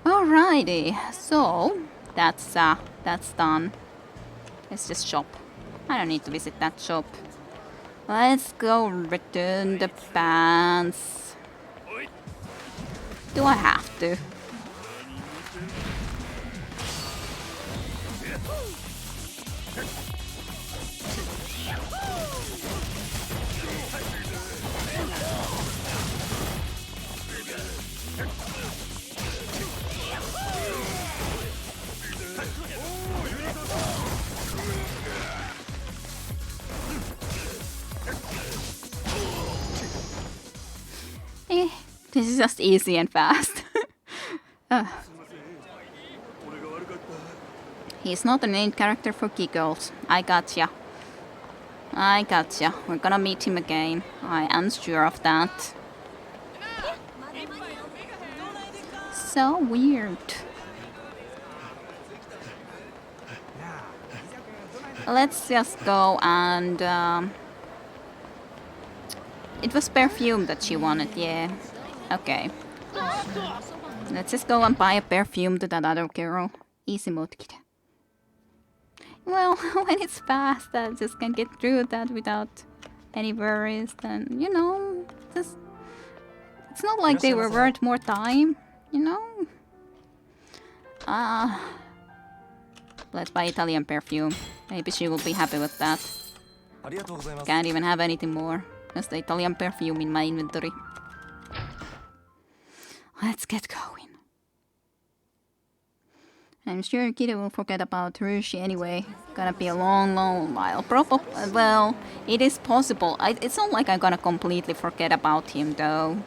Alrighty, so that's done. Let's just shop. I don't need to visit that shop. Let's go return the pants. Do I have to? This is just easy and fast. He's not a named character for giggles. I gotcha. We're gonna meet him again. I am sure of that. So weird. Let's just go and... It was perfume that she wanted, yeah. Okay. Let's just go and buy a perfume to that other girl. Easy mode. Well, when it's fast, I just can get through that without any worries. Then, you know, just... It's not like they were worth more time, you know? Let's buy Italian perfume. Maybe she will be happy with that. Can't even have anything more. Just the Italian perfume in my inventory. Let's get going. I'm sure Kira will forget about Rushi anyway. Gonna be a long while. Well, it is possible. It's not like I'm gonna completely forget about him though.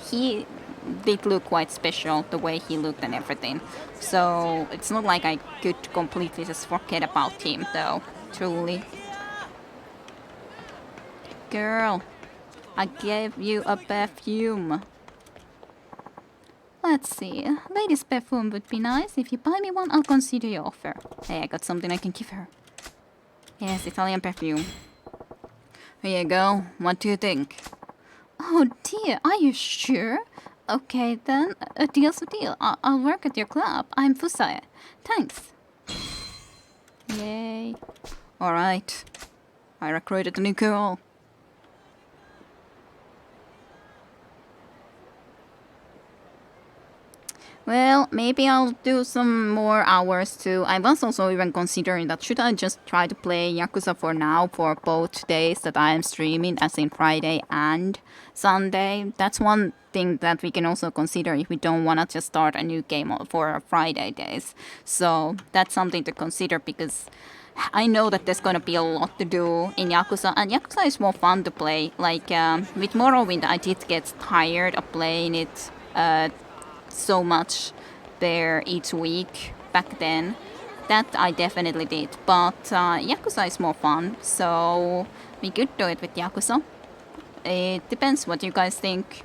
He did look quite special, the way he looked and everything. So it's not like I could completely just forget about him though. Truly. Girl, I gave you a perfume. Let's see. Lady's perfume would be nice. If you buy me one, I'll consider your offer. Hey, I got something I can give her. Yes, Italian perfume. Here you go. What do you think? Oh dear, are you sure? Okay then, a deal's a deal. I'll work at your club. I'm Fusae. Thanks. Yay. Alright. I recruited a new girl. Well, maybe I'll do some more hours too. I was also even considering that should I just try to play Yakuza for now for both days that I am streaming, as in Friday and Sunday. That's one thing that we can also consider if we don't want to just start a new game for Friday days. So that's something to consider because I know that there's gonna be a lot to do in Yakuza, and Yakuza is more fun to play. Like with Morrowind, I did get tired of playing it so much there each week back then. That I definitely did, but Yakuza is more fun, so we could do it with Yakuza. It depends what you guys think.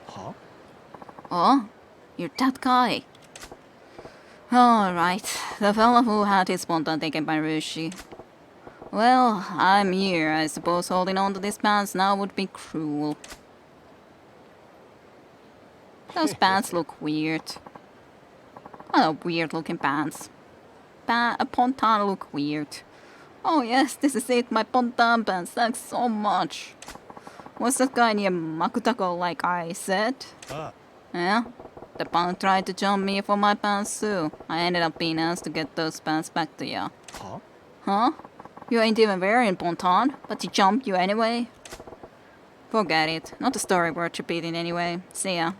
Huh? Oh, you're that guy. Alright, the fellow who had his spontan taken by Rushi. Well, I'm here. I suppose holding on to these pants now would be cruel. Those pants look weird. Oh, weird looking pants. A ponton look weird. Oh yes, this is it, my ponton pants, thanks so much. Was that guy near Makutako like I said? Yeah? The punk tried to jump me for my pants too. I ended up being asked to get those pants back to ya. Huh? Huh? You ain't even wearing ponton, but he jumped you anyway? Forget it. Not a story worth repeating anyway. See ya.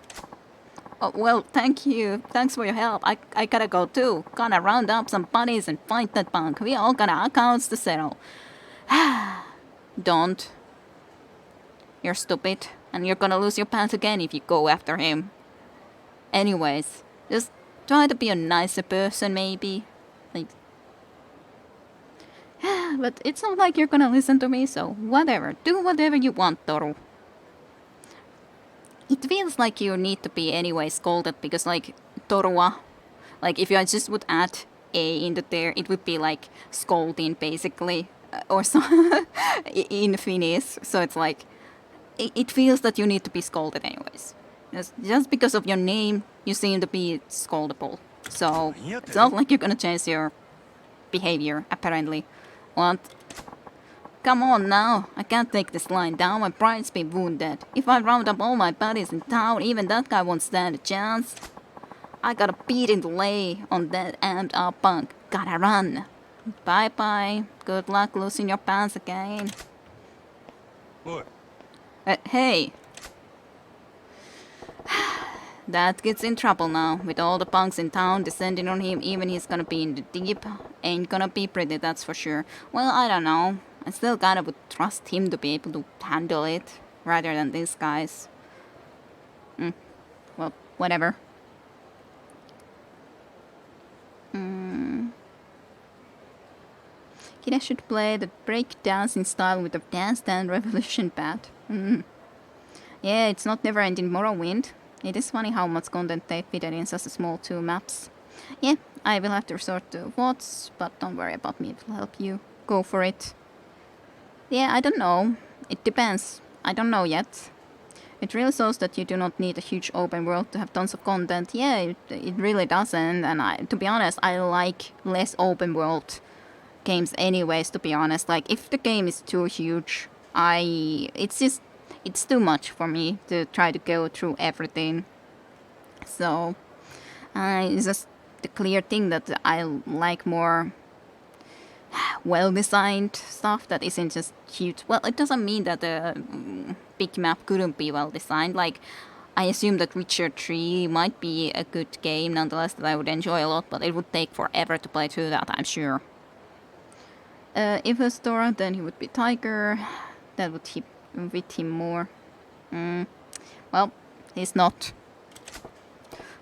Oh, well, thank you. Thanks for your help. I gotta go too. Gotta round up some buddies and fight that punk. We all got our accounts to settle. Don't. You're stupid, and you're gonna lose your pants again if you go after him. Anyways, just try to be a nicer person, maybe. Like, but it's not like you're gonna listen to me, so whatever. Do whatever you want, Toru. It feels like you need to be anyway scolded because, like, Torua, like, if you just would add A into there, it would be like scolding, basically, or so in Finnish. So it's like, it feels that you need to be scolded anyways. Just because of your name, you seem to be scoldable. So it's not like you're gonna change your behavior, apparently. What? Come on now, I can't take this lying down, my pride's been wounded. If I round up all my buddies in town, even that guy won't stand a chance. I got a beating to lay on that amped up punk. Gotta run. Bye bye. Good luck losing your pants again. Oi. Hey. That kid's in trouble now. With all the punks in town descending on him, even he's gonna be in the deep. Ain't gonna be pretty, that's for sure. Well, I don't know. I still kinda would trust him to be able to handle it, rather than these guys. Well, whatever. Kida should play the breakdancing style with the Dance Dance Revolution pad. Yeah, it's not never-ending Morrowind. It is funny how much content they fitted in such a small 2 maps. Yeah, I will have to resort to VODs, but don't worry about me, it will help you. Go for it. Yeah, I don't know. It depends. I don't know yet. It really shows that you do not need a huge open world to have tons of content. Yeah, it really doesn't, and to be honest, I like less open world games anyways, to be honest. Like, if the game is too huge, it's too much for me to try to go through everything. So, it's just the clear thing that I like more well-designed stuff that isn't just huge. Well, it doesn't mean that the big map couldn't be well-designed. Like, I assume that Witcher 3 might be a good game nonetheless that I would enjoy a lot, but it would take forever to play through that, I'm sure. If it was Dora, then he would be Tiger. That would fit him more. Well, he's not.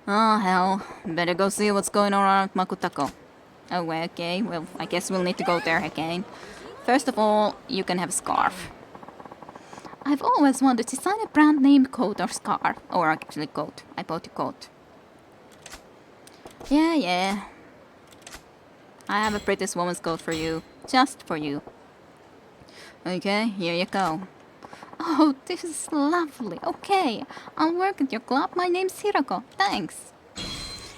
Oh, hell. Better go see what's going on at Makutako. Oh, okay. Well, I guess we'll need to go there again. First of all, you can have a scarf. I've always wanted to design a brand name coat or scarf. Or actually coat. I bought a coat. Yeah. I have a British woman's coat for you. Just for you. Okay, here you go. Oh, this is lovely. Okay, I'll work at your club. My name's Hiroko. Thanks.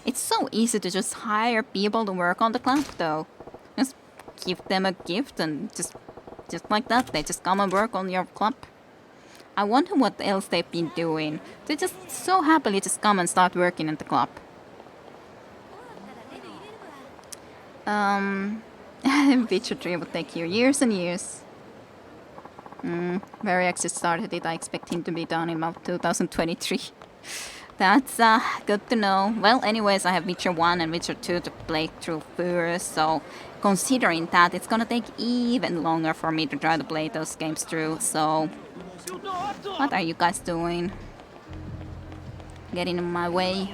It's so easy to just hire people to work on the club, though. Just give them a gift and just like that, they just come and work on your club. I wonder what else they've been doing. They just so happily just come and start working at the club. Witcher 3 would take you years and years. Variax just started it. I expect him to be done in about 2023. That's good to know. Well, anyways, I have Witcher 1 and Witcher 2 to play through first, so considering that, it's gonna take even longer for me to try to play those games through, so... What are you guys doing? Getting in my way?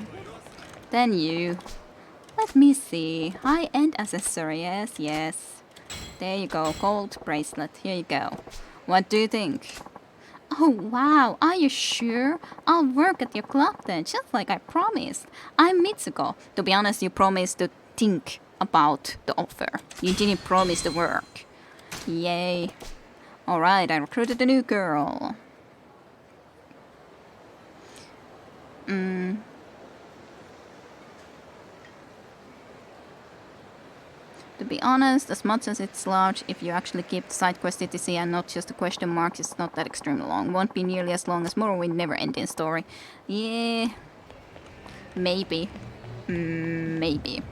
Then you. Let me see. High-end accessory, yes. There you go, gold bracelet, here you go. What do you think? Oh wow, are you sure? I'll work at your club then, just like I promised. I'm Mitsuko. To be honest, you promised to think about the offer. You didn't promise the work. Yay. Alright, I recruited a new girl. To be honest, as much as it's large, if you actually keep the side quest etc and not just the question marks, it's not that extremely long. Won't be nearly as long as Morrowind never-ending story. Yeah. Maybe. Maybe.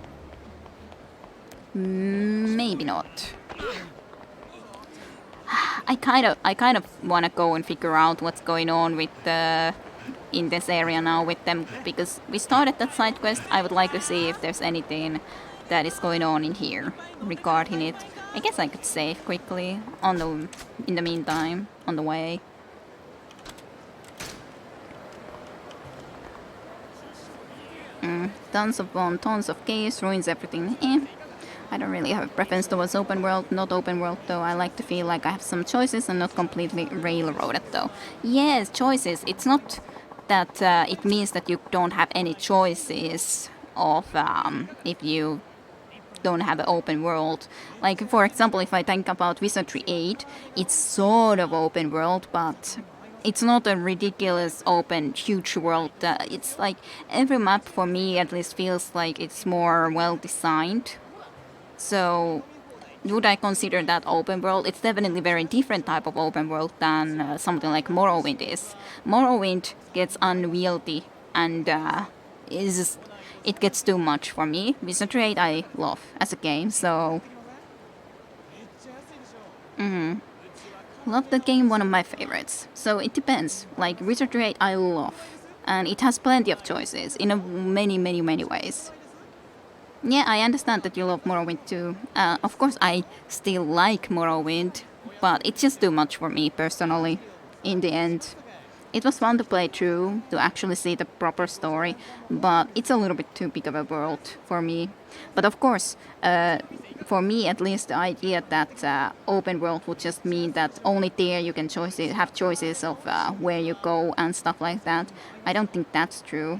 Maybe not. I kind of want to go and figure out what's going on with in this area now with them, because we started that side quest. I would like to see if there's anything that is going on in here regarding it. I guess I could save quickly in the meantime on the way. Tons of keys, ruins everything. I don't really have a preference towards open world, not open world though. I like to feel like I have some choices and not completely railroaded though. Yes, choices. It's not that it means that you don't have any choices of if you don't have an open world. Like for example, if I think about Wizardry 8, it's sort of open world, but it's not a ridiculous open huge world. It's like every map for me at least feels like it's more well designed. So would I consider that open world? It's definitely a very different type of open world than something like Morrowind is. Morrowind gets unwieldy and it gets too much for me. Wizardry 8 I love as a game, so love the game, one of my favorites. So it depends. Like Wizardry 8 I love, and it has plenty of choices in many ways. Yeah, I understand that you love Morrowind too. Of course, I still like Morrowind, but it's just too much for me personally. In the end, it was fun to play through, to actually see the proper story, but it's a little bit too big of a world for me. But of course, for me at least, the idea that open world would just mean that only there you can have choices of where you go and stuff like that. I don't think that's true.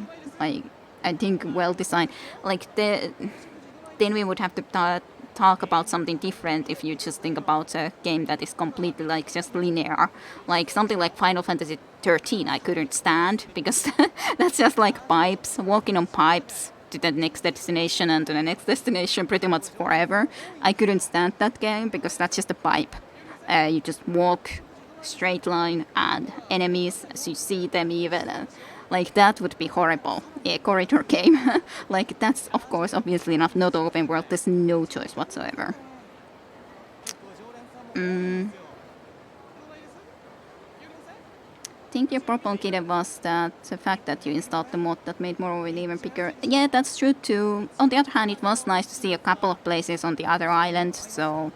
I think well designed. Like then we would have to talk about something different if you just think about a game that is completely like just linear. Like something like Final Fantasy 13 I couldn't stand, because that's just like pipes, walking on pipes to the next destination and to the next destination pretty much forever. I couldn't stand that game because that's just a pipe. You just walk straight line and enemies as you see them even. Like that would be horrible. Yeah, corridor game. Like that's of course obviously enough not open world. There's no choice whatsoever. I think your problem, Kide, was that the fact that you installed the mod that made Morrowind even bigger. Yeah, that's true too. On the other hand, it was nice to see a couple of places on the other island, so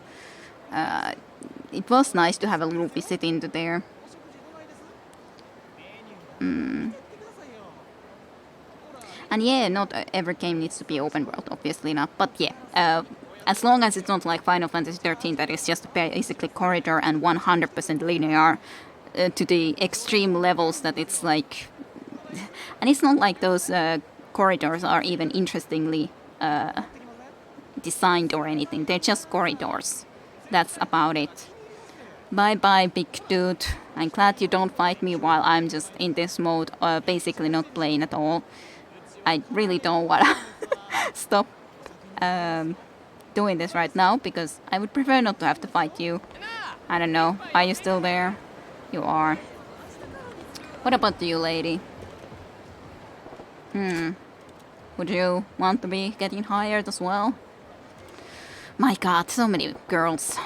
it was nice to have a little visit into there. And yeah, not every game needs to be open world, obviously not. But yeah, as long as it's not like Final Fantasy 13 that is just basically corridor and 100% linear to the extreme levels that it's like... And it's not like those corridors are even interestingly designed or anything. They're just corridors. That's about it. Bye-bye, big dude. I'm glad you don't fight me while I'm just in this mode, basically not playing at all. I really don't want to stop doing this right now, because I would prefer not to have to fight you. I don't know. Are you still there? You are. What about you, lady? Would you want to be getting hired as well? My god, so many girls.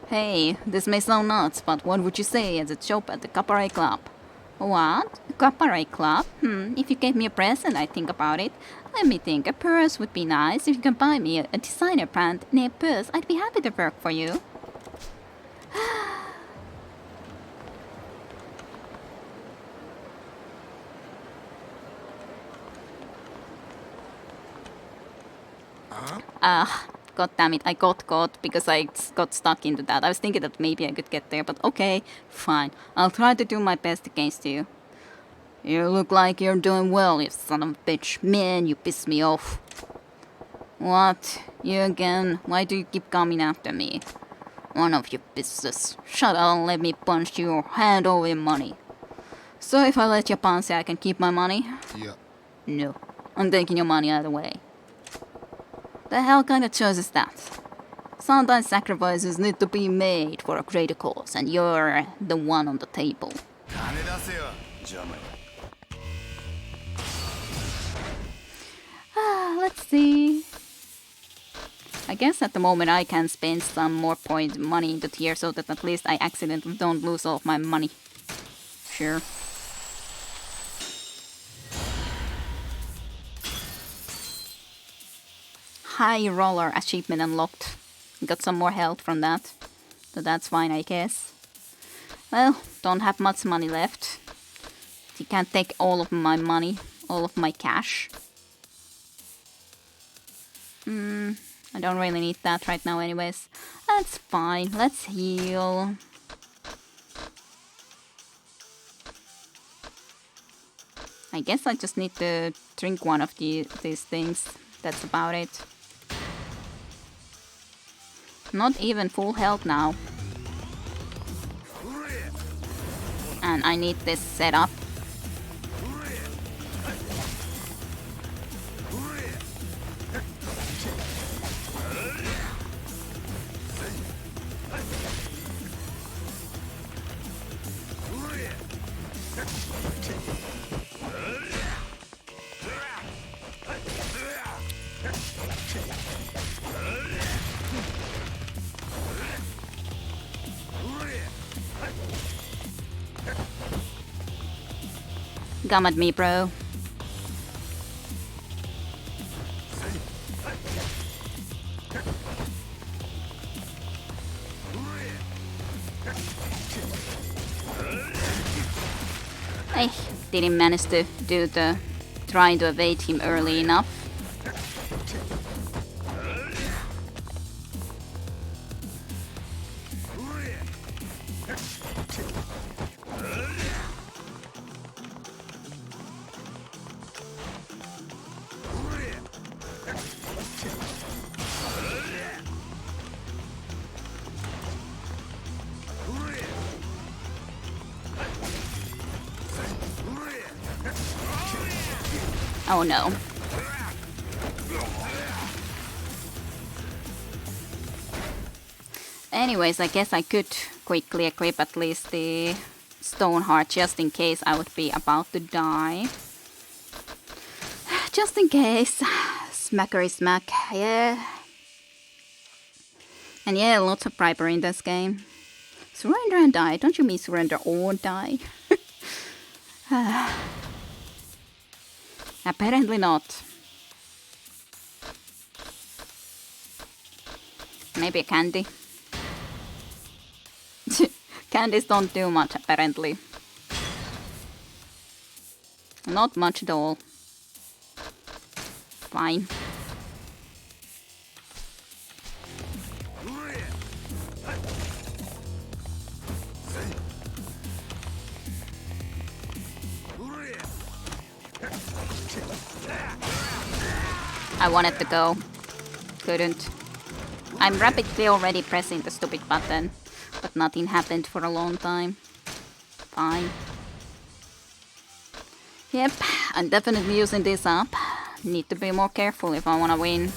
Hey, this may sound nuts, but what would you say as a job at the cabaret club? What? A cabaret club? If you gave me a present, I'd think about it. Let me think. A purse would be nice. If you can buy me a designer brand name purse, I'd be happy to work for you. God damn it, I got caught because I got stuck into that. I was thinking that maybe I could get there, but okay, fine. I'll try to do my best against you. You look like you're doing well, you son of a bitch. Man, you piss me off. What? You again? Why do you keep coming after me? One of you bitches. Shut up and let me punch you or hand over your money. So if I let you punch, I can keep my money? Yeah. No. I'm taking your money out of the way. The hell kind of choice is that? Sometimes sacrifices need to be made for a greater cause, and you're the one on the table. Let's see. I guess at the moment I can spend some more money into tier so that at least I accidentally don't lose all of my money. Sure. High roller achievement unlocked. Got some more health from that. So that's fine, I guess. Well, don't have much money left. You can't take all of my money, all of my cash. I don't really need that right now anyways. That's fine. Let's heal. I guess I just need to drink one of these things. That's about it. Not even full health now. And I need this set up. Come at me, bro. I didn't manage to do the trying to evade him early enough. Oh no. Anyways, I guess I could quickly equip at least the stone heart just in case I would be about to die. Just in case. Smackery smack, yeah. And yeah, lots of bribery in this game. Surrender and die. Don't you mean surrender or die? Apparently not. Maybe a candy. Candies don't do much, apparently. Not much at all. Fine. I wanted to go. Couldn't. I'm rapidly already pressing the stupid button, but nothing happened for a long time. Fine. Yep, I'm definitely using this up. Need to be more careful if I wanna win.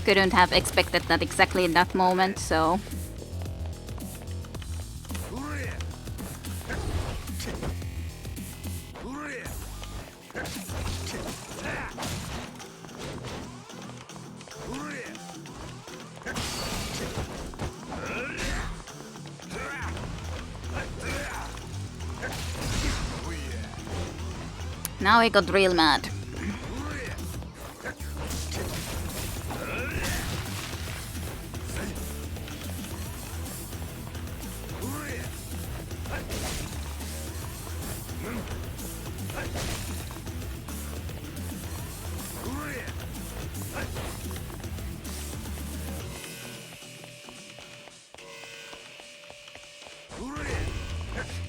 Couldn't have expected that exactly in that moment, so... Now I got real mad.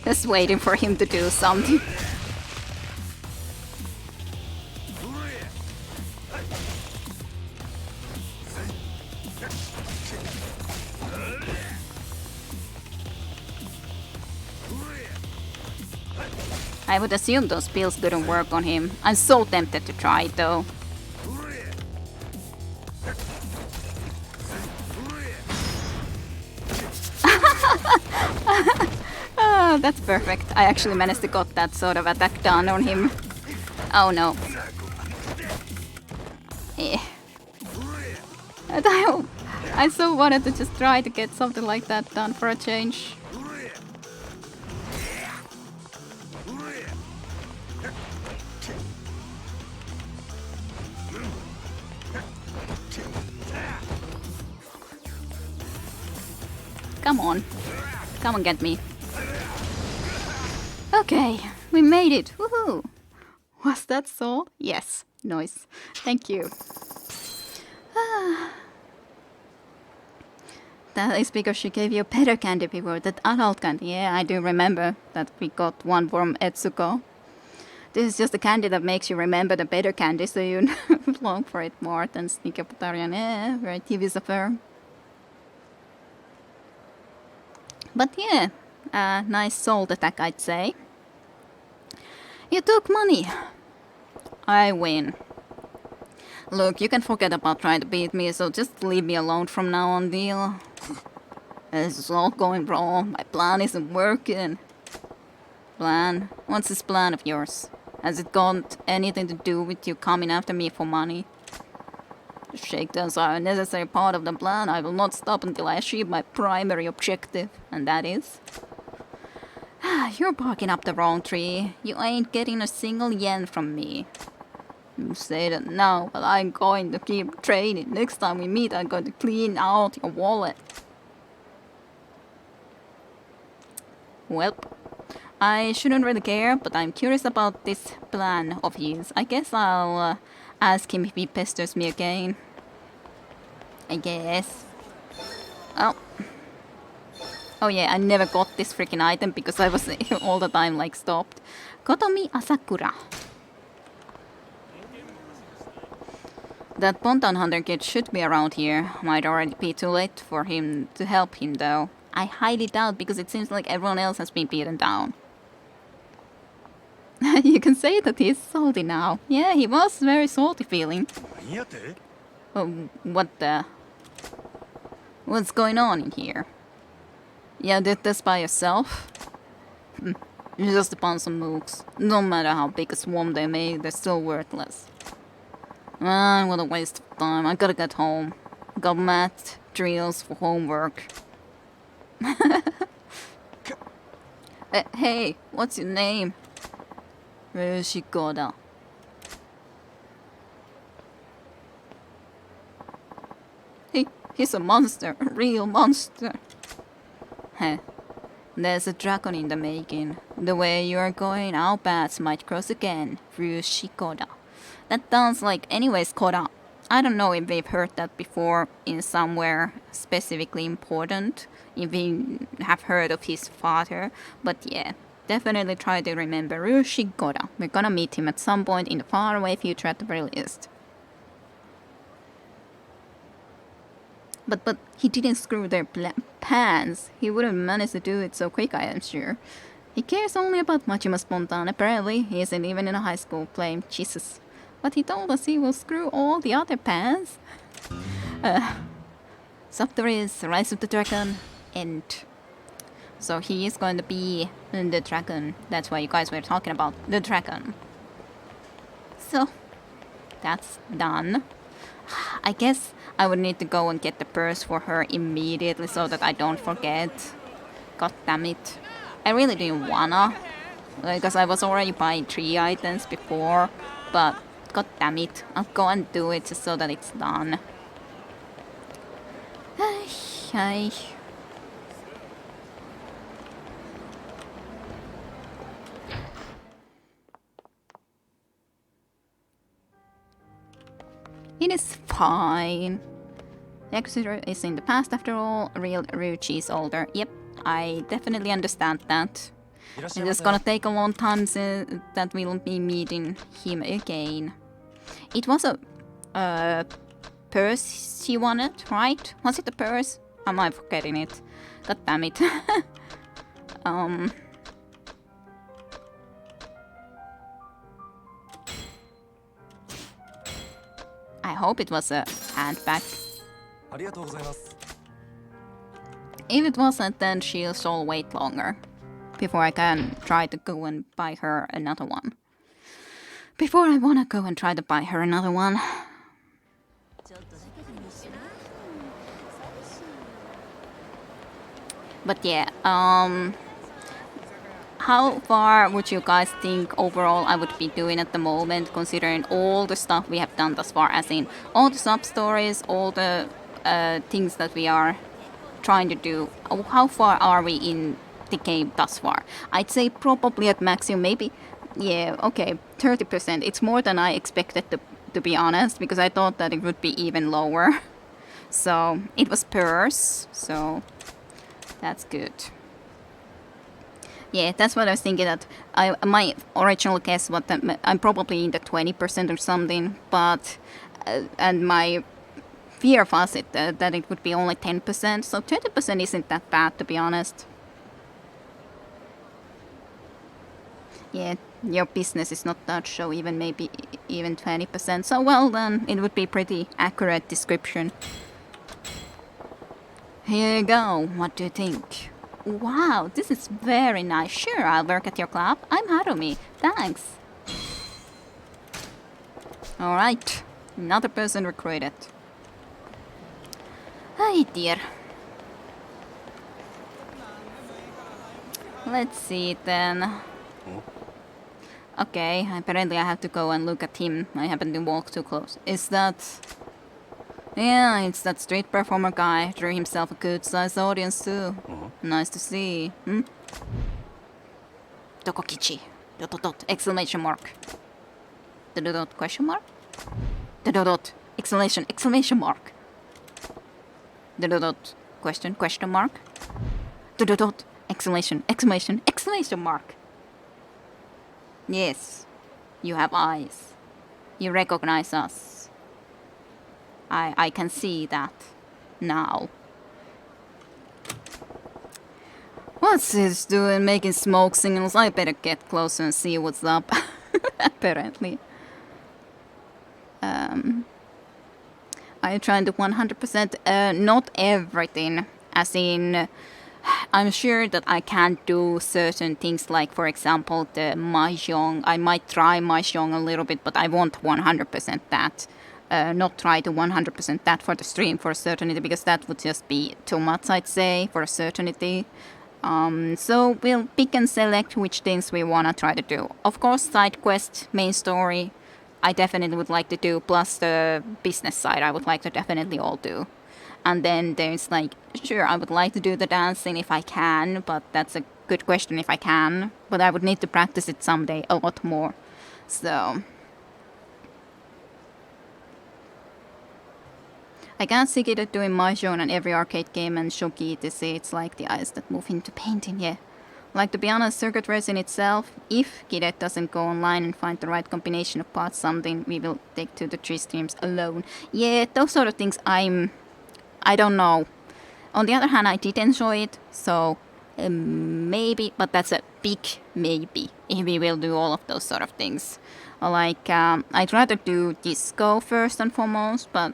Just waiting for him to do something. I would assume those pills couldn't work on him. I'm so tempted to try it though. Oh, that's perfect. I actually managed to get that sort of attack done on him. Oh no. Eh. And I so wanted to just try to get something like that done for a change. Come on. Come on, get me. Okay, we made it. Woohoo! Was that so? Yes. Nice. Thank you. That is because she gave you better candy before, that adult candy. Yeah, I do remember that we got one from Etsuko. This is just the candy that makes you remember the better candy, so you long for it more than Sneakapotarian. Yeah, very TV's affair. But yeah, nice salt attack, I'd say. You took money. I win. Look, you can forget about trying to beat me, so just leave me alone from now on, deal. This is all going wrong. My plan isn't working. Plan? What's this plan of yours? Has it got anything to do with you coming after me for money? The shakedowns are a necessary part of the plan. I will not stop until I achieve my primary objective, and that is... You're barking up the wrong tree. You ain't getting a single yen from me. You say that now, but I'm going to keep training. Next time we meet, I'm going to clean out your wallet. Well, I shouldn't really care, but I'm curious about this plan of his. I guess I'll ask him if he pesters me again. I guess. Oh. Oh yeah, I never got this freaking item because I was all the time like stopped. Kotomi Asakura. That Ponton Hunter kid should be around here. Might already be too late for him to help him though. I highly doubt because it seems like everyone else has been beaten down. You can say that he's salty now. Yeah, he was very salty feeling. What the... What's going on in here? You did this by yourself? Just a bunch of mooks. No matter how big a swarm they make, they're still worthless. What a waste of time. I gotta get home. Got math, drills for homework. Hey, what's your name? Shikoda. He's a monster, a real monster. Heh. There's a dragon in the making. The way you are going, our paths might cross again through Shikoda. That sounds like anyways Koda. I don't know if we've heard that before in somewhere specifically important, if we have heard of his father, but yeah, definitely try to remember Shikoda. We're gonna meet him at some point in the faraway future at the very least. But he didn't screw their pants. He wouldn't manage to do it so quick, I am sure. He cares only about Majima Spontan. Apparently, he isn't even in a high school playing Jesus. But he told us he will screw all the other pants. So there is Rise of the Dragon, and so he is going to be the dragon. That's why you guys were talking about the dragon. So that's done. I guess I would need to go and get the purse for her immediately so that I don't forget. God damn it. I really didn't wanna, because I was already buying 3 items before, but god damn it, I'll go and do it just so that it's done. Ay. It is fine. Yakuza is in the past after all. Real Ryuchi is older. Yep, I definitely understand that. And it's gonna take a long time that we'll be meeting him again. It was a purse she wanted, right? Was it a purse? Am I forgetting it? God damn it. I hope it was a handbag. If it wasn't, then she'll wait longer before I can try to go and buy her another one. Before I wanna go and try to buy her another one. But yeah, how far would you guys think overall I would be doing at the moment, considering all the stuff we have done thus far, as in all the sub-stories, all the things that we are trying to do? How far are we in the game thus far? I'd say probably at maximum, maybe, yeah, okay, 30%. It's more than I expected to be honest, because I thought that it would be even lower. So, it was purse, so that's good. Yeah, that's what I was thinking, that my original guess was that I'm probably in the 20% or something, but and my fear was that it would be only 10%, so 20% isn't that bad, to be honest. Yeah, your business is not that, so maybe even 20%, so well then, it would be pretty accurate description. Here you go, what do you think? Wow, this is very nice. Sure, I'll work at your club. I'm Harumi. Thanks. Alright, another person recruited. Hey dear. Let's see then. Okay, apparently I have to go and look at him. I happen to walk too close. Is that... Yeah, it's that street performer guy. Drew himself a good-sized audience too. Nice to see. Tokokichi. ... Exclamation mark. ... Question mark? ... Exclamation mark. ... Question mark. ... Exclamation mark. Yes, you have eyes. You recognize us. I can see that now. What's this doing, making smoke signals? I better get closer and see what's up. Apparently. Are you trying to 100%? Not everything. As in, I'm sure that I can't do certain things, like, for example, the Mahjong. I might try Mahjong a little bit, but I won't 100% that. Not try to 100% that for the stream for a certainty, because that would just be too much, I'd say, for a certainty. So we'll pick and select which things we wanna try to do. Of course, side quest, main story, I definitely would like to do, plus the business side I would like to definitely all do. And then there's like, sure, I would like to do the dancing if I can, but that's a good question if I can. But I would need to practice it someday a lot more. So... I can't see Kida doing Mahjong on every arcade game and Shogi to see it's like the eyes that move into painting, yeah. Like, to be honest, circuit racing itself, if Kida doesn't go online and find the right combination of parts, something we will take to the 3 streams alone. Yeah, those sort of things I don't know. On the other hand, I did enjoy it, so maybe, but that's a big maybe, if we will do all of those sort of things. Like, I'd rather do disco first and foremost, but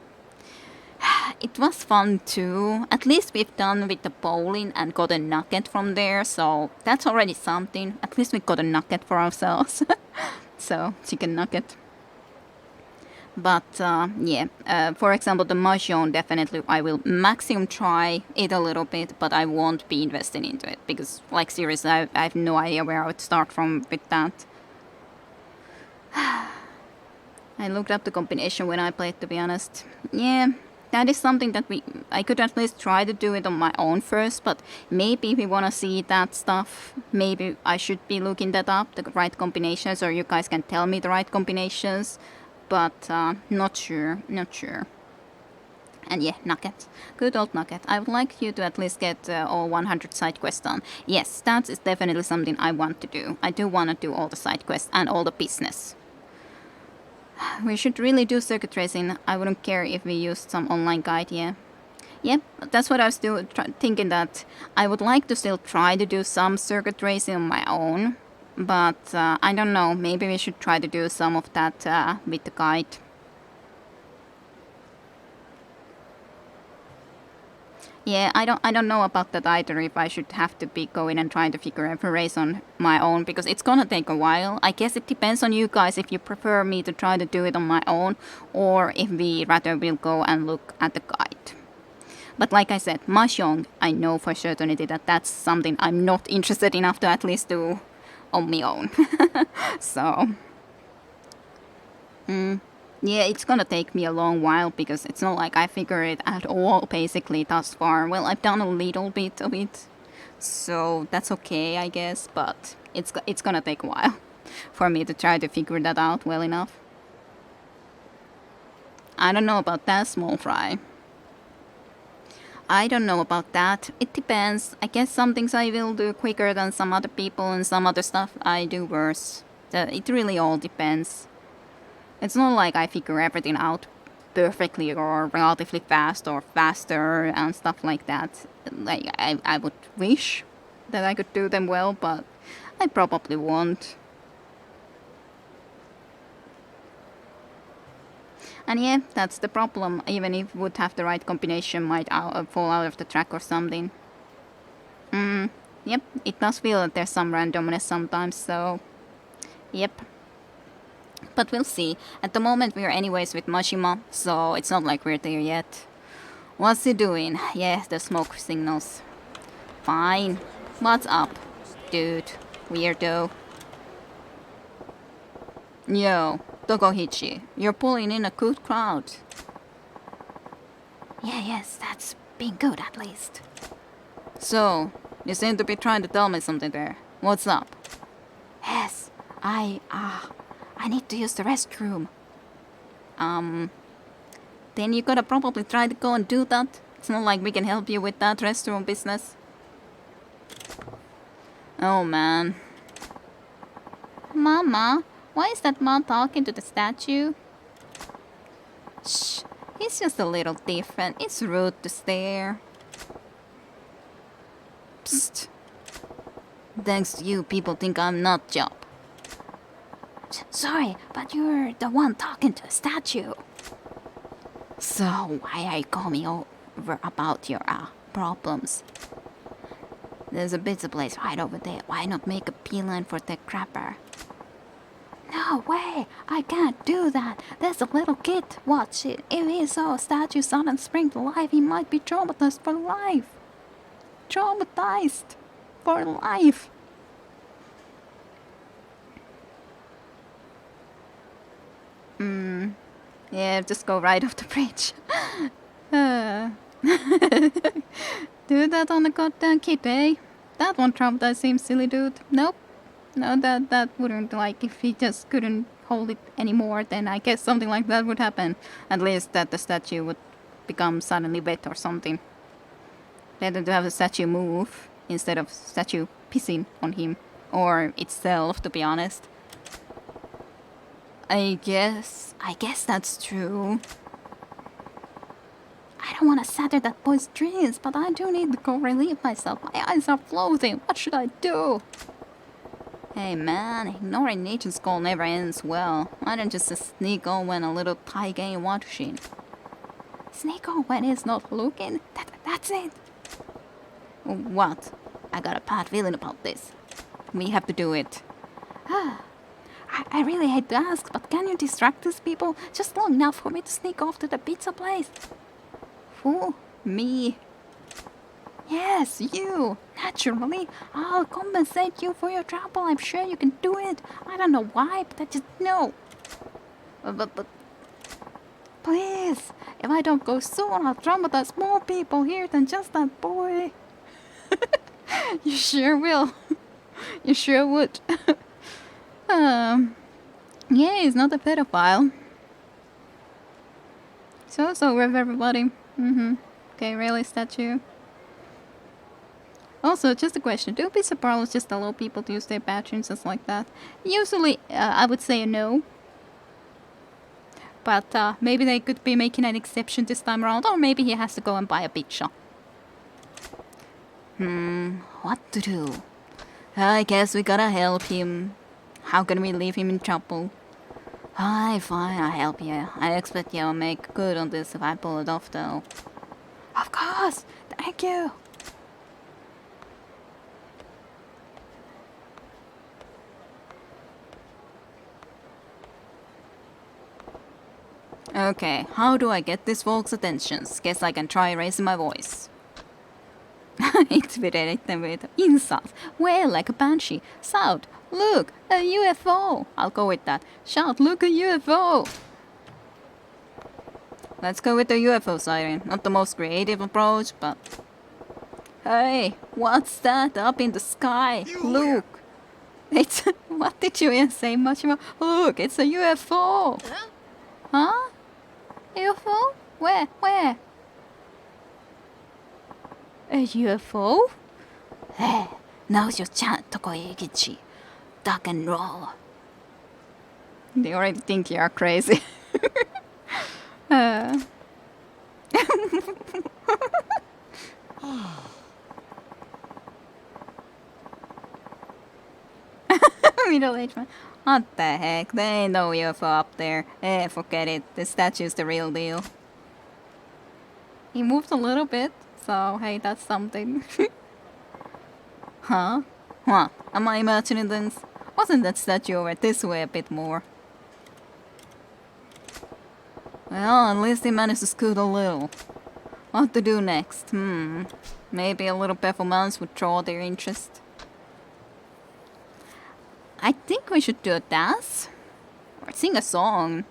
it was fun too. At least we've done with the bowling and got a nugget from there, so that's already something. At least we got a nugget for ourselves. So, chicken nugget. But, yeah, for example, the Mahjong, definitely I will maximum try it a little bit, but I won't be investing into it, because, like, seriously, I have no idea where I would start from with that. I looked up the combination when I played, to be honest. Yeah. That is something that I could at least try to do it on my own first, but maybe if we want to see that stuff, maybe I should be looking that up, the right combinations, or you guys can tell me the right combinations, but not sure. And yeah, Nugget. Good old Nugget. I would like you to at least get all 100 side quests done. Yes, that is definitely something I want to do. I do want to do all the side quests and all the business. We should really do circuit racing. I wouldn't care if we used some online guide, yeah. Yep, that's what I was thinking, that I would like to still try to do some circuit racing on my own. But I don't know, maybe we should try to do some of that with the guide. Yeah, I don't know about that either, if I should have to be going and trying to figure every race on my own, because it's gonna take a while. I guess it depends on you guys if you prefer me to try to do it on my own, or if we rather will go and look at the guide. But like I said, Mahjong, I know for certainty that that's something I'm not interested enough to at least do on my own. So, yeah, it's gonna take me a long while, because it's not like I figure it at all basically thus far. Well, I've done a little bit of it, so that's okay, I guess, but it's gonna take a while for me to try to figure that out well enough. I don't know about that, small fry. I don't know about that. It depends. I guess some things I will do quicker than some other people, and some other stuff I do worse. It really all depends. It's not like I figure everything out perfectly or relatively fast or faster and stuff like that. Like I would wish that I could do them well, but I probably won't. And yeah, that's the problem. Even if would have the right combination, might fall out of the track or something. Yep, it does feel that there's some randomness sometimes, so... Yep. But we'll see. At the moment we're anyways with Mashima, so it's not like we're there yet. What's he doing? Yeah, the smoke signals. Fine. What's up, dude? Weirdo. Yo, Tokohichi, you're pulling in a good crowd. Yeah, yes, that's been good at least. So, you seem to be trying to tell me something there. What's up? Yes, I need to use the restroom. Then you gotta probably try to go and do that. It's not like we can help you with that restroom business. Oh man. Mama, why is that man talking to the statue? Shh, he's just a little different. It's rude to stare. Psst. Thanks to you, people think I'm not Job. Sorry, but you're the one talking to a statue. So why are you calling me over about your problems? There's a pizza place right over there. Why not make a beeline for that crapper? No way! I can't do that! There's a little kid! Watch it! If he saw a statue suddenly spring to life, he might be traumatized for life! Traumatized for life! Yeah, just go right off the bridge. Do that on a goddamn kid, eh? That won't traumatize him, silly dude. Nope. No, that wouldn't, like, if he just couldn't hold it anymore, then I guess something like that would happen. At least that the statue would become suddenly wet or something. Better to have the statue move instead of statue pissing on him. Or itself, to be honest. I guess that's true. I don't want to shatter that boy's dreams, but I do need to go relieve myself. My eyes are floating. What should I do? Hey man, ignoring nature's call never ends well. Why don't you just sneak on when a little Thai game watching? Sneak on when he's not looking? That's it. What? I got a bad feeling about this. We have to do it. I really hate to ask, but can you distract these people just long enough for me to sneak off to the pizza place? Who? Me? Yes, you! Naturally, I'll compensate you for your trouble. I'm sure you can do it. I don't know why, but I just know. But please, if I don't go soon, I'll traumatize more people here than just that boy. You sure will. You sure would. Yeah, he's not a pedophile. So with everybody. Okay, really, statue? Also, just a question. Do pizza parlors just allow people to use their bathrooms just like that? Usually, I would say no. But maybe they could be making an exception this time around, or maybe he has to go and buy a pizza. What to do? I guess we gotta help him. How can we leave him in trouble? Fine, I'll help you. I expect you'll make good on this if I pull it off, though. Of course! Thank you! Okay, how do I get this folks' attention? Guess I can try raising my voice. Intimidate them with insults. Wail like a banshee. Shout, look, a UFO. I'll go with that. Shout, look, a UFO. Let's go with the UFO siren. Not the most creative approach, but... Hey, what's that up in the sky? Look. It's... What did you even say, Machima? Look, it's a UFO. Huh? UFO? Where? A UFO? Hey, now's your chance, Tokoigichi. Duck and roll. They already think you are crazy. Middle-aged man. What the heck? There ain't no UFO up there. Forget it. The statue's the real deal. He moved a little bit, so hey, that's something. Huh? What? Am I imagining this? Wasn't that statue over this way a bit more? Well, at least he managed to scoot a little. What to do next? Maybe a little performance would draw their interest. I think we should do a dance? Or sing a song.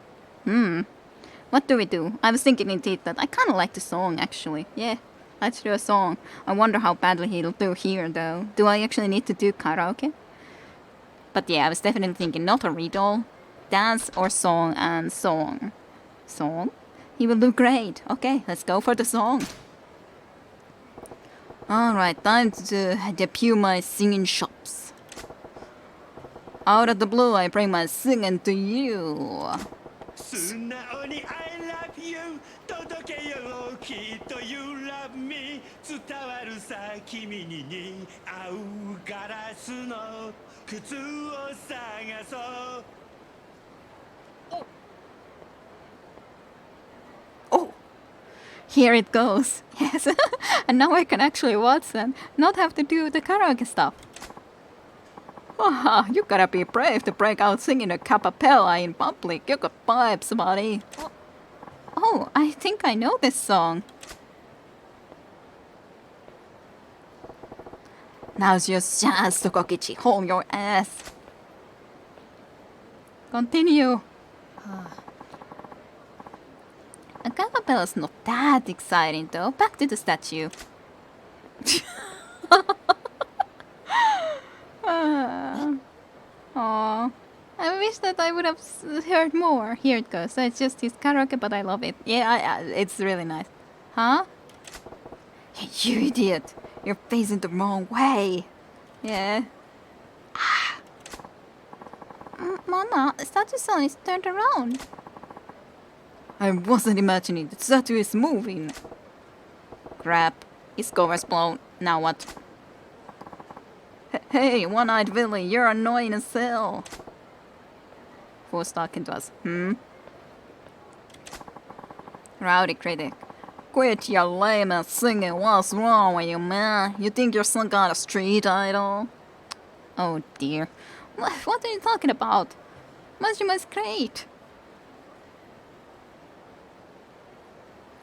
What do we do? I was thinking indeed that I kinda like the song actually. Yeah, let's do a song. I wonder how badly he'll do here though. Do I actually need to do karaoke? But yeah, I was definitely thinking not a riddle. Dance or song and song. Song? He will do great. Okay, let's go for the song. Alright, time to debut my singing chops. Out of the blue, I bring my singing to you. 素直に I love you 届けようきっと You love me 伝わるさ君に合うガラスの靴を探そう Oh, here it goes. Yes, and now I can actually watch and not have to do the karaoke stuff. Haha, you gotta be brave to break out singing a cappella in public. You got vibes, buddy. Oh, I think I know this song. Now's your chance, Tokokichi. Hold your ass. Continue. A cappella's not that exciting though. Back to the statue. Aww. I wish that I would have heard more. Here it goes. So it's just his karaoke, but I love it. Yeah, it's really nice. Huh? Hey, you idiot. You're facing the wrong way. Yeah. Mama, the statue son is turned around. I wasn't imagining. The statue is moving. Crap. His cover's blown. Now what? Hey, one-eyed Billy, you're annoying as hell. Who's talking to us? Rowdy critic. Quit your lame ass singing. What's wrong with you, man? You think you're some kind of street idol? Oh dear. What are you talking about? Majima's great.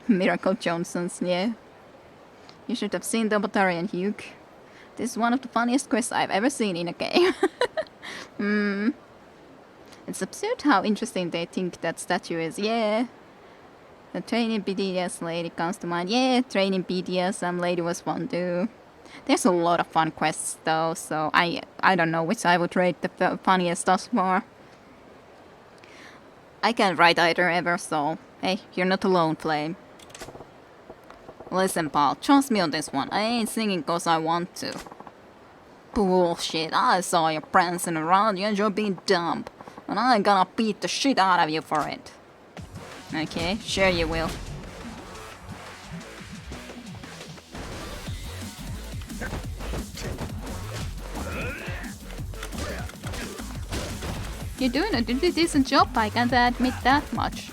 Miracle Johnsons, yeah. You should have seen the Batarian Hugh. This is one of the funniest quests I've ever seen in a game. It's absurd how interesting they think that statue is, yeah. The training BDS lady comes to mind. Yeah, training BDSM lady was fun too. There's a lot of fun quests though, so I don't know which I would rate the funniest thus far. I can't write either ever, so hey, you're not alone, Flame. Listen, pal, trust me on this one. I ain't singing 'cause I want to. Bullshit, I saw you prancing around, you and you're being dumb. And I'm gonna beat the shit out of you for it. Okay, sure you will. You're doing a decent job, I can't admit that much.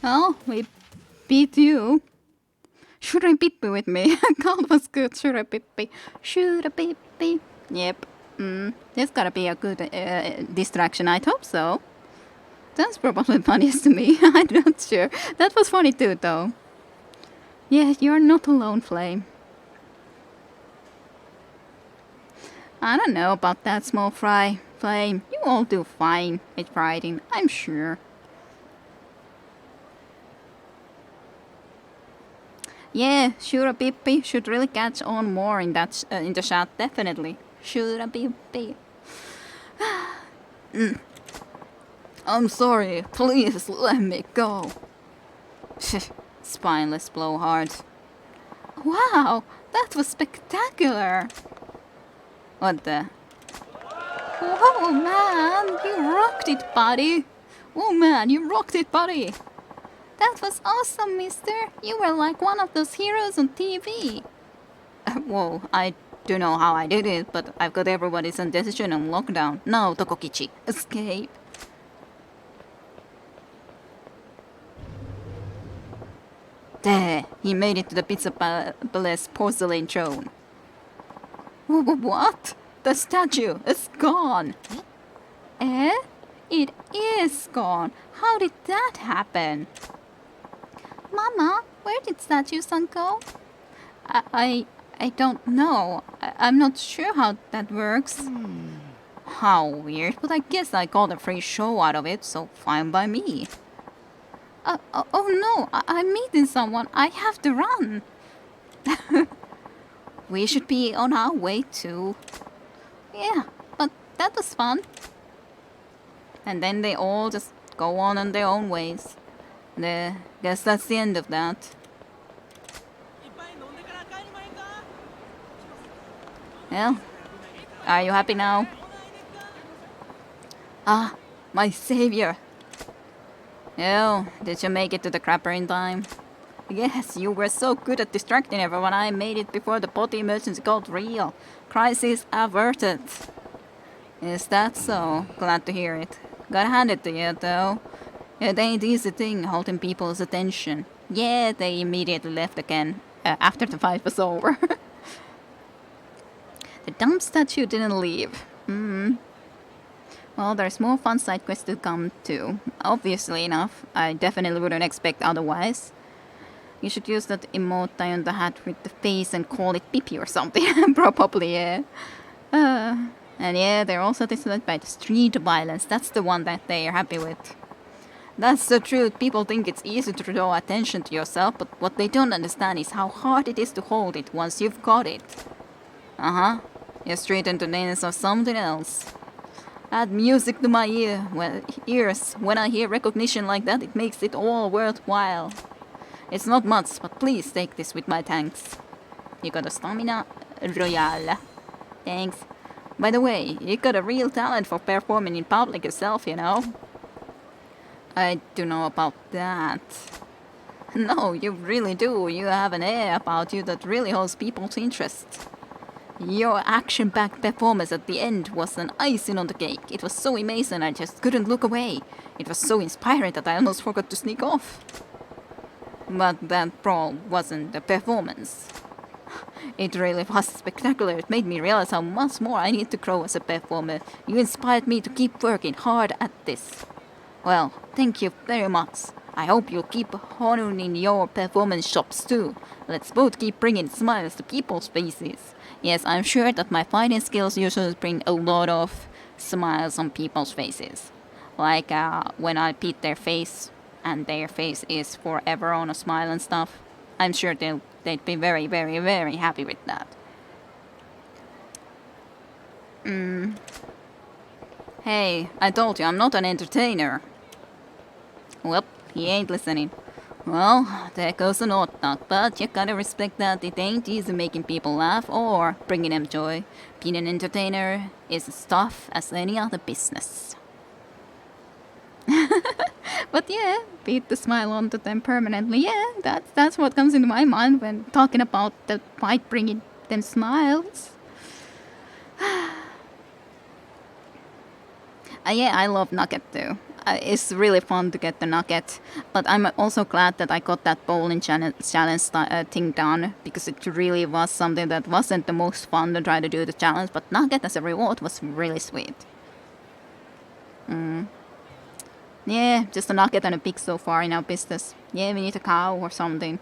Oh, we beat you. Should I beat with me? God was good. Should I beat? Should I beat? Yep. This gotta be a good distraction. I'd hope so. That's probably funniest to me. I'm not sure. That was funny too, though. Yeah, you're not alone, Flame. I don't know about that, small fry. Flame, you all do fine with writing, I'm sure. Yeah, Shura Pippi should really catch on more in that in the chat, definitely. Shura Pippi. I'm sorry, please let me go. Spineless blowhard. Wow, that was spectacular. What the? Whoa, man, you rocked it, buddy. Oh man, you rocked it, buddy. That was awesome, mister. You were like one of those heroes on TV. Whoa, I don't know how I did it, but I've got everybody's decision on lockdown. Now, Tokokichi, escape. There, he made it to the Pizza Palace porcelain throne. What? The statue is gone. Eh? It is gone. How did that happen? Mama, where did statue-san go? I don't know. I'm not sure how that works. How weird, but I guess I got a free show out of it, so fine by me. Oh no, I'm meeting someone. I have to run. We should be on our way too. Yeah, but that was fun. And then they all just go on their own ways. Guess that's the end of that. Well, are you happy now? Ah, my savior. Oh, did you make it to the crapper in time? Yes, you were so good at distracting everyone. I made it before the potty emergency got real. Crisis averted. Is that so? Glad to hear it. Gotta hand it to you, though. It ain't easy thing holding people's attention. Yeah, they immediately left again, after the fight was over. The dumb statue didn't leave. Well, there's more fun side quests to come too. Obviously enough, I definitely wouldn't expect otherwise. You should use that emote tie on the hat with the face and call it Pippi or something. Probably, yeah. And yeah, they're all satisfied by the street violence. That's the one that they are happy with. That's the truth. People think it's easy to draw attention to yourself, but what they don't understand is how hard it is to hold it once you've got it. You're straight into the dance of something else. Add music to my ears. When I hear recognition like that, it makes it all worthwhile. It's not much, but please take this with my thanks. You got a stamina royale. Thanks. By the way, you got a real talent for performing in public yourself, you know. I don't know about that. No, you really do. You have an air about you that really holds people's interest. Your action-packed performance at the end was an icing on the cake. It was so amazing I just couldn't look away. It was so inspiring that I almost forgot to sneak off. But that brawl wasn't a performance. It really was spectacular. It made me realize how much more I need to grow as a performer. You inspired me to keep working hard at this. Well, thank you very much. I hope you'll keep honing your performance shops too. Let's both keep bringing smiles to people's faces. Yes, I'm sure that my fighting skills usually bring a lot of smiles on people's faces. Like when I beat their face and their face is forever on a smile and stuff. I'm sure they'd be very, very, very happy with that. Hey, I told you I'm not an entertainer. Well, he ain't listening. Well, there goes an odd talk, but you gotta respect that it ain't easy making people laugh or bringing them joy. Being an entertainer is as tough as any other business. But yeah, beat the smile onto them permanently. Yeah, that's what comes into my mind when talking about the fight bringing them smiles. Yeah, I love Nugget too. It's really fun to get the Nugget, but I'm also glad that I got that bowling challenge thing done, because it really was something that wasn't the most fun to try to do the challenge, but Nugget as a reward was really sweet. Yeah, just a Nugget and a pig so far in our business. Yeah, we need a cow or something.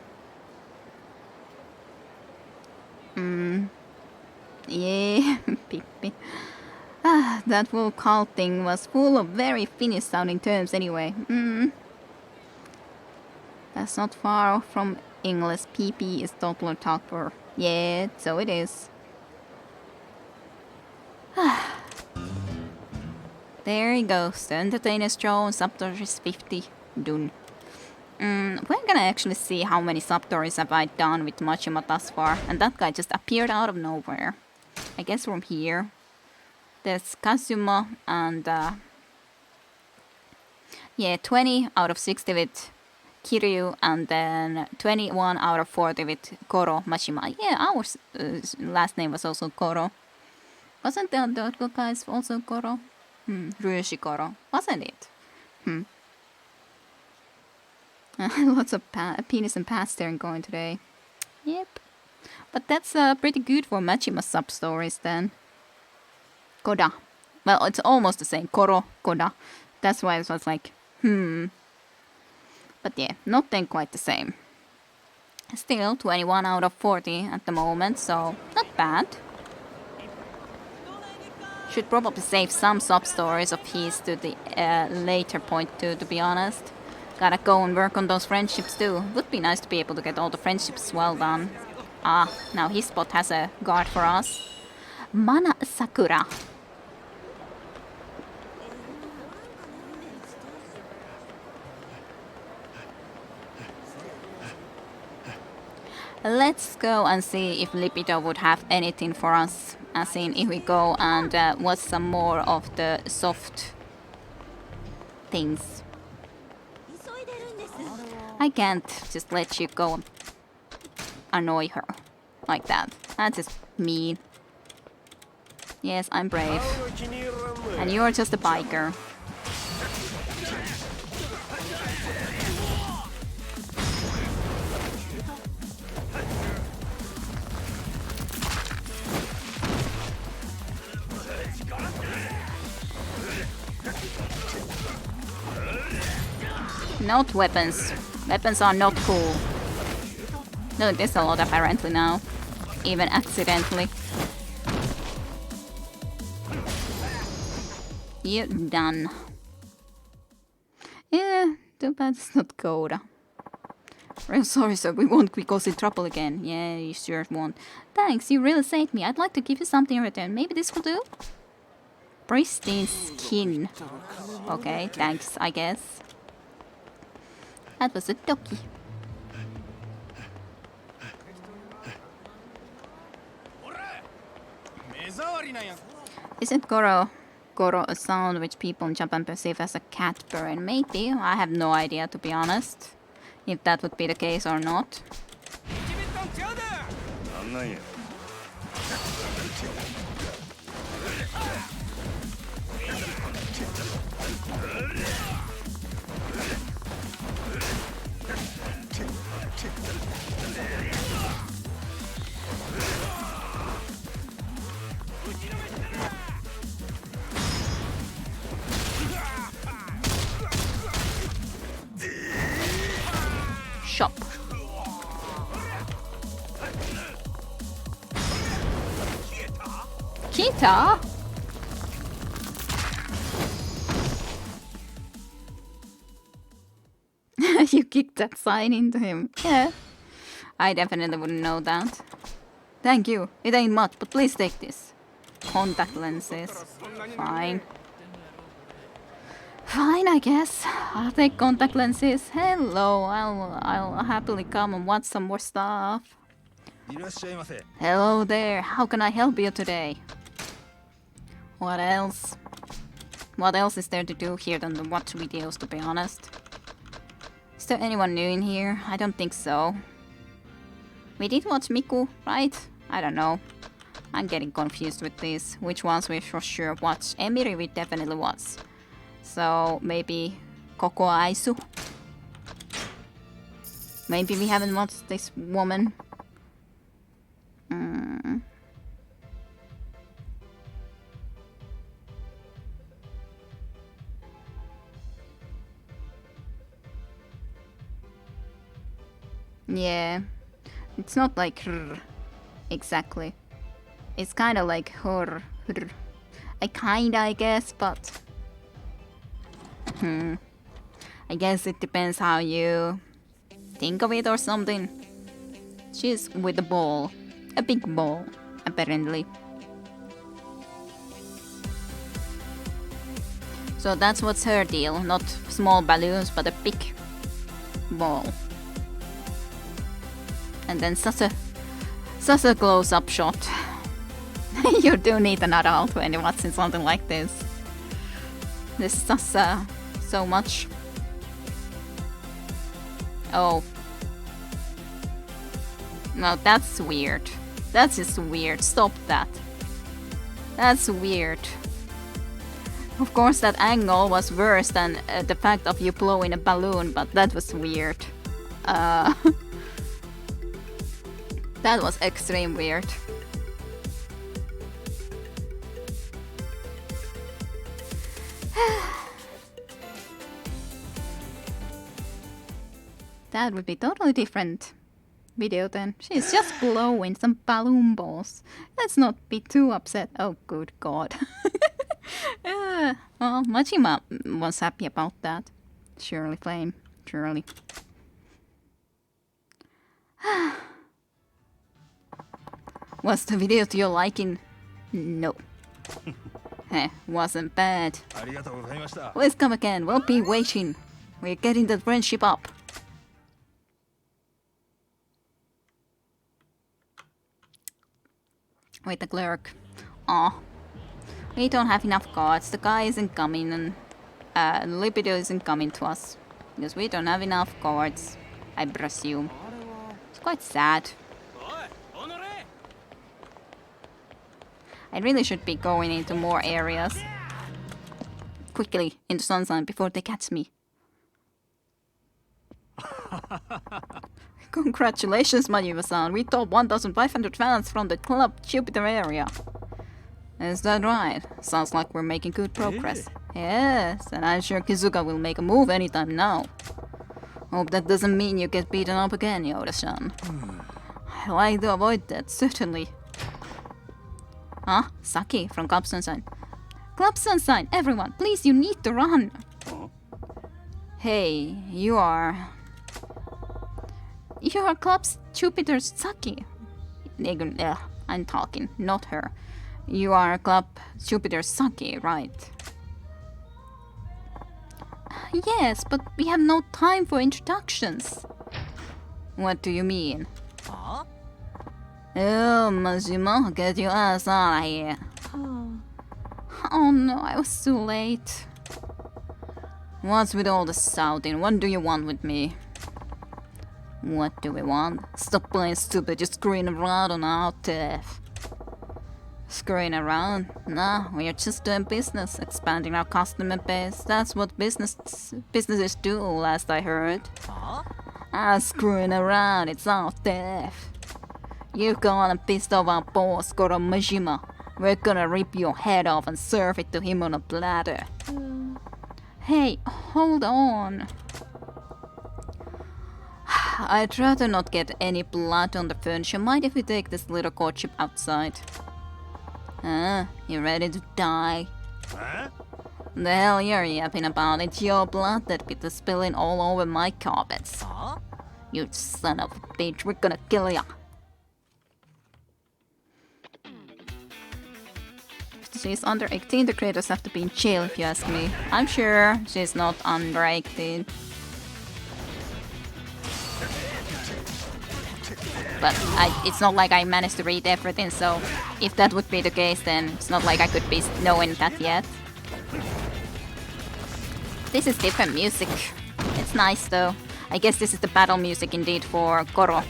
Yeah, pig. That whole cult thing was full of very Finnish sounding terms anyway. That's not far off from English. PP is toddler talker. Yeah, so it is. There he goes. The entertainer's show on Subtories 50. Done. We're gonna actually see how many subtories have I done with Majima thus far. And that guy just appeared out of nowhere. I guess from here. There's Kazuma and yeah, 20 out of 60 with Kiryu, and then 21 out of 40 with Koro Mashima. Yeah, our last name was also Koro. Wasn't the other guys also Koro? Ryushi Koro. Wasn't it? Lots of penis and past staring going today. Yep. But that's pretty good for Majima sub-stories then. Koda. Well, it's almost the same. Koro, Koda. That's why it was like, But yeah, not then quite the same. Still 21 out of 40 at the moment, so not bad. Should probably save some sub-stories of his to the later point too, to be honest. Gotta go and work on those friendships too. Would be nice to be able to get all the friendships well done. Now his spot has a guard for us. Mana Sakura. Let's go and see if Lipido would have anything for us. As in, if we go and watch some more of the soft things. I can't just let you go and annoy her like that. That's just mean. Yes, I'm brave. And you're just a biker. Not weapons. Weapons are not cool. No, there's a lot apparently now. Even accidentally. You're done. Yeah, too bad it's not Koda. Real sorry, sir. We won't cause in trouble again. Yeah, you sure won't. Thanks, you really saved me. I'd like to give you something in return. Maybe this will do? Pristine skin. Okay, thanks, I guess. That was a donkey. Isn't Goro a sound which people in Japan perceive as a cat purring? Maybe. I have no idea, to be honest, if that would be the case or not. Shop. Kita? You kicked that sign into him. Yeah. I definitely wouldn't know that. Thank you. It ain't much, but please take this. Contact lenses. Fine. Fine, I guess. I'll take contact lenses. Hello, I'll happily come and watch some more stuff. いらっしゃいませ。 Hello there. How can I help you today? What else? What else is there to do here than to watch videos, to be honest? Is there anyone new in here? I don't think so. We did watch Miku, right? I don't know. I'm getting confused with this. Which ones we for sure watch? Emiri we definitely watch. So maybe Koko Aisu? Maybe we haven't watched this woman. Yeah, it's not like exactly. It's kind of like her. I guess, but I guess it depends how you think of it or something. She's with a ball, a big ball, apparently. So that's what's her deal. Not small balloons, but a big ball. And then such a close-up shot. You do need an adult when you're watching something like this. This is just so much. Oh. No, that's weird. That's just weird. Stop that. That's weird. Of course, that angle was worse than the fact of you blowing a balloon, but that was weird. That was extreme weird. That would be totally different video then. She's just blowing some balloon balls. Let's not be too upset. Oh, good God. Well, Majima was happy about that. Surely, Flame. Surely. Was the video to your liking? No. Wasn't bad. ありがとうございました。 Please come again. We'll be waiting. We're getting the friendship up. Wait, the clerk. Aw. We don't have enough cards. The guy isn't coming and Libido isn't coming to us. Because we don't have enough cards, I presume. It's quite sad. I really should be going into more areas. Quickly, into Sunshine before they catch me. Congratulations, Mayuba-san. We topped 1,500 fans from the Club Jupiter area. Is that right? Sounds like we're making good progress. Yes, and I'm sure Kizuka will make a move anytime now. Hope that doesn't mean you get beaten up again, Yoda-san. I like to avoid that, certainly. Huh? Saki from Club Sunshine. Club Sunshine, everyone, please, you need to run. Hey, you are Club Jupiter's Saki. I'm talking, not her. You are Club Jupiter's Saki, right? Yes, but we have no time for introductions. What do you mean? Huh? Oh, Majima, get your ass out of here. Oh no, I was too late. What's with all the shouting? What do you want with me? What do we want? Stop playing stupid, just screwing around on our turf. Screwing around? Nah, we are just doing business, expanding our customer base. That's what businesses do, last I heard. Huh? I'm screwing around, it's all death. You gone and pissed off our boss, Goro Majima. We're gonna rip your head off and serve it to him on a platter. Hey, hold on. I'd rather not get any blood on the furniture. Mind if we take this little courtship outside? You ready to die? Huh? The hell you're yapping about? It's your blood that bit the spilling all over my carpets. You son of a bitch, we're gonna kill ya. If she's under 18, the creators have to be in jail if you ask me. I'm sure she's not under 18. But it's not like I managed to read everything, so if that would be the case, then it's not like I could be knowing that yet. This is different music. It's nice though. I guess this is the battle music indeed for Goro.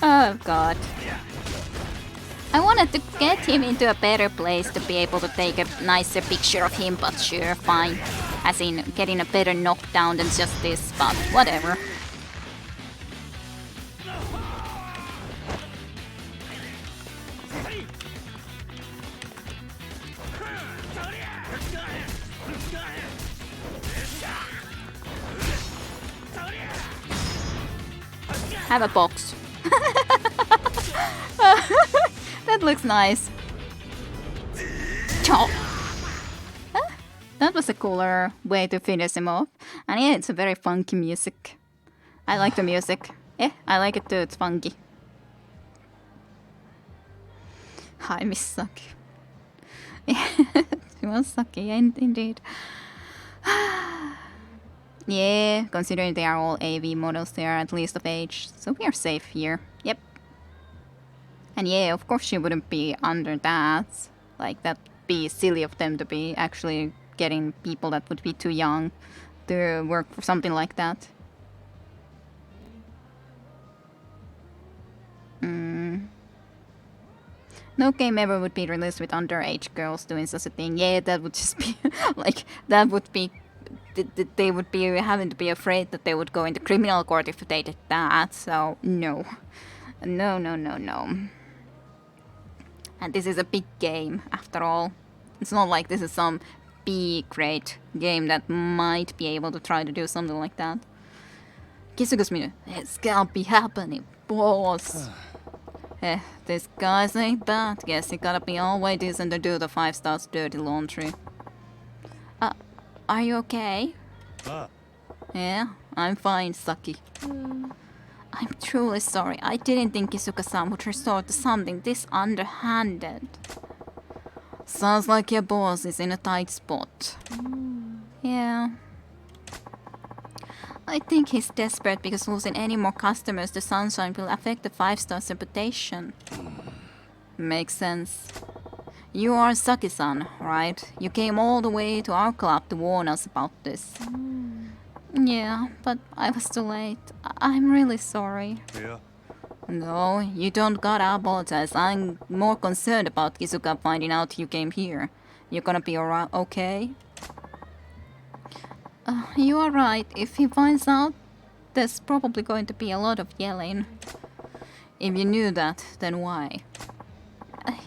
Oh god. I wanted to get him into a better place to be able to take a nicer picture of him, but sure, fine. As in, getting a better knockdown than just this, but whatever. Have a box. That looks nice. Chop. Huh? That was a cooler way to finish him off. And yeah, it's a very funky music. I like the music. Yeah, I like it too, it's funky. I miss Saki. She was Saki, indeed. Yeah, considering they are all AV models, they are at least of age, so we are safe here. Yep. And yeah, of course she wouldn't be under that. Like, that'd be silly of them to be actually getting people that would be too young to work for something like that. No game ever would be released with underage girls doing such a thing. Yeah, that would just be, like, that would be... They would be having to be afraid that they would go into criminal court if they did that, so no. No, no, no, no. And this is a big game, after all. It's not like this is some B-grade game that might be able to try to do something like that. Kisuga's Minu, it's can't be happening, boss. This guy's ain't bad. Guess he gotta be all way decent to do the 5 stars dirty laundry. Are you okay? Yeah, I'm fine, Saki. I'm truly sorry. I didn't think Kisuga-san would resort to something this underhanded. Sounds like your boss is in a tight spot. Yeah. I think he's desperate because losing any more customers to Sunshine will affect the 5 stars reputation. Makes sense. You are Saki-san, right? You came all the way to our club to warn us about this. Yeah, but I was too late. I'm really sorry. Yeah. No, you don't gotta apologize. I'm more concerned about Kisuga finding out you came here. You're gonna be alright, okay? You are right. If he finds out, there's probably going to be a lot of yelling. If you knew that, then why?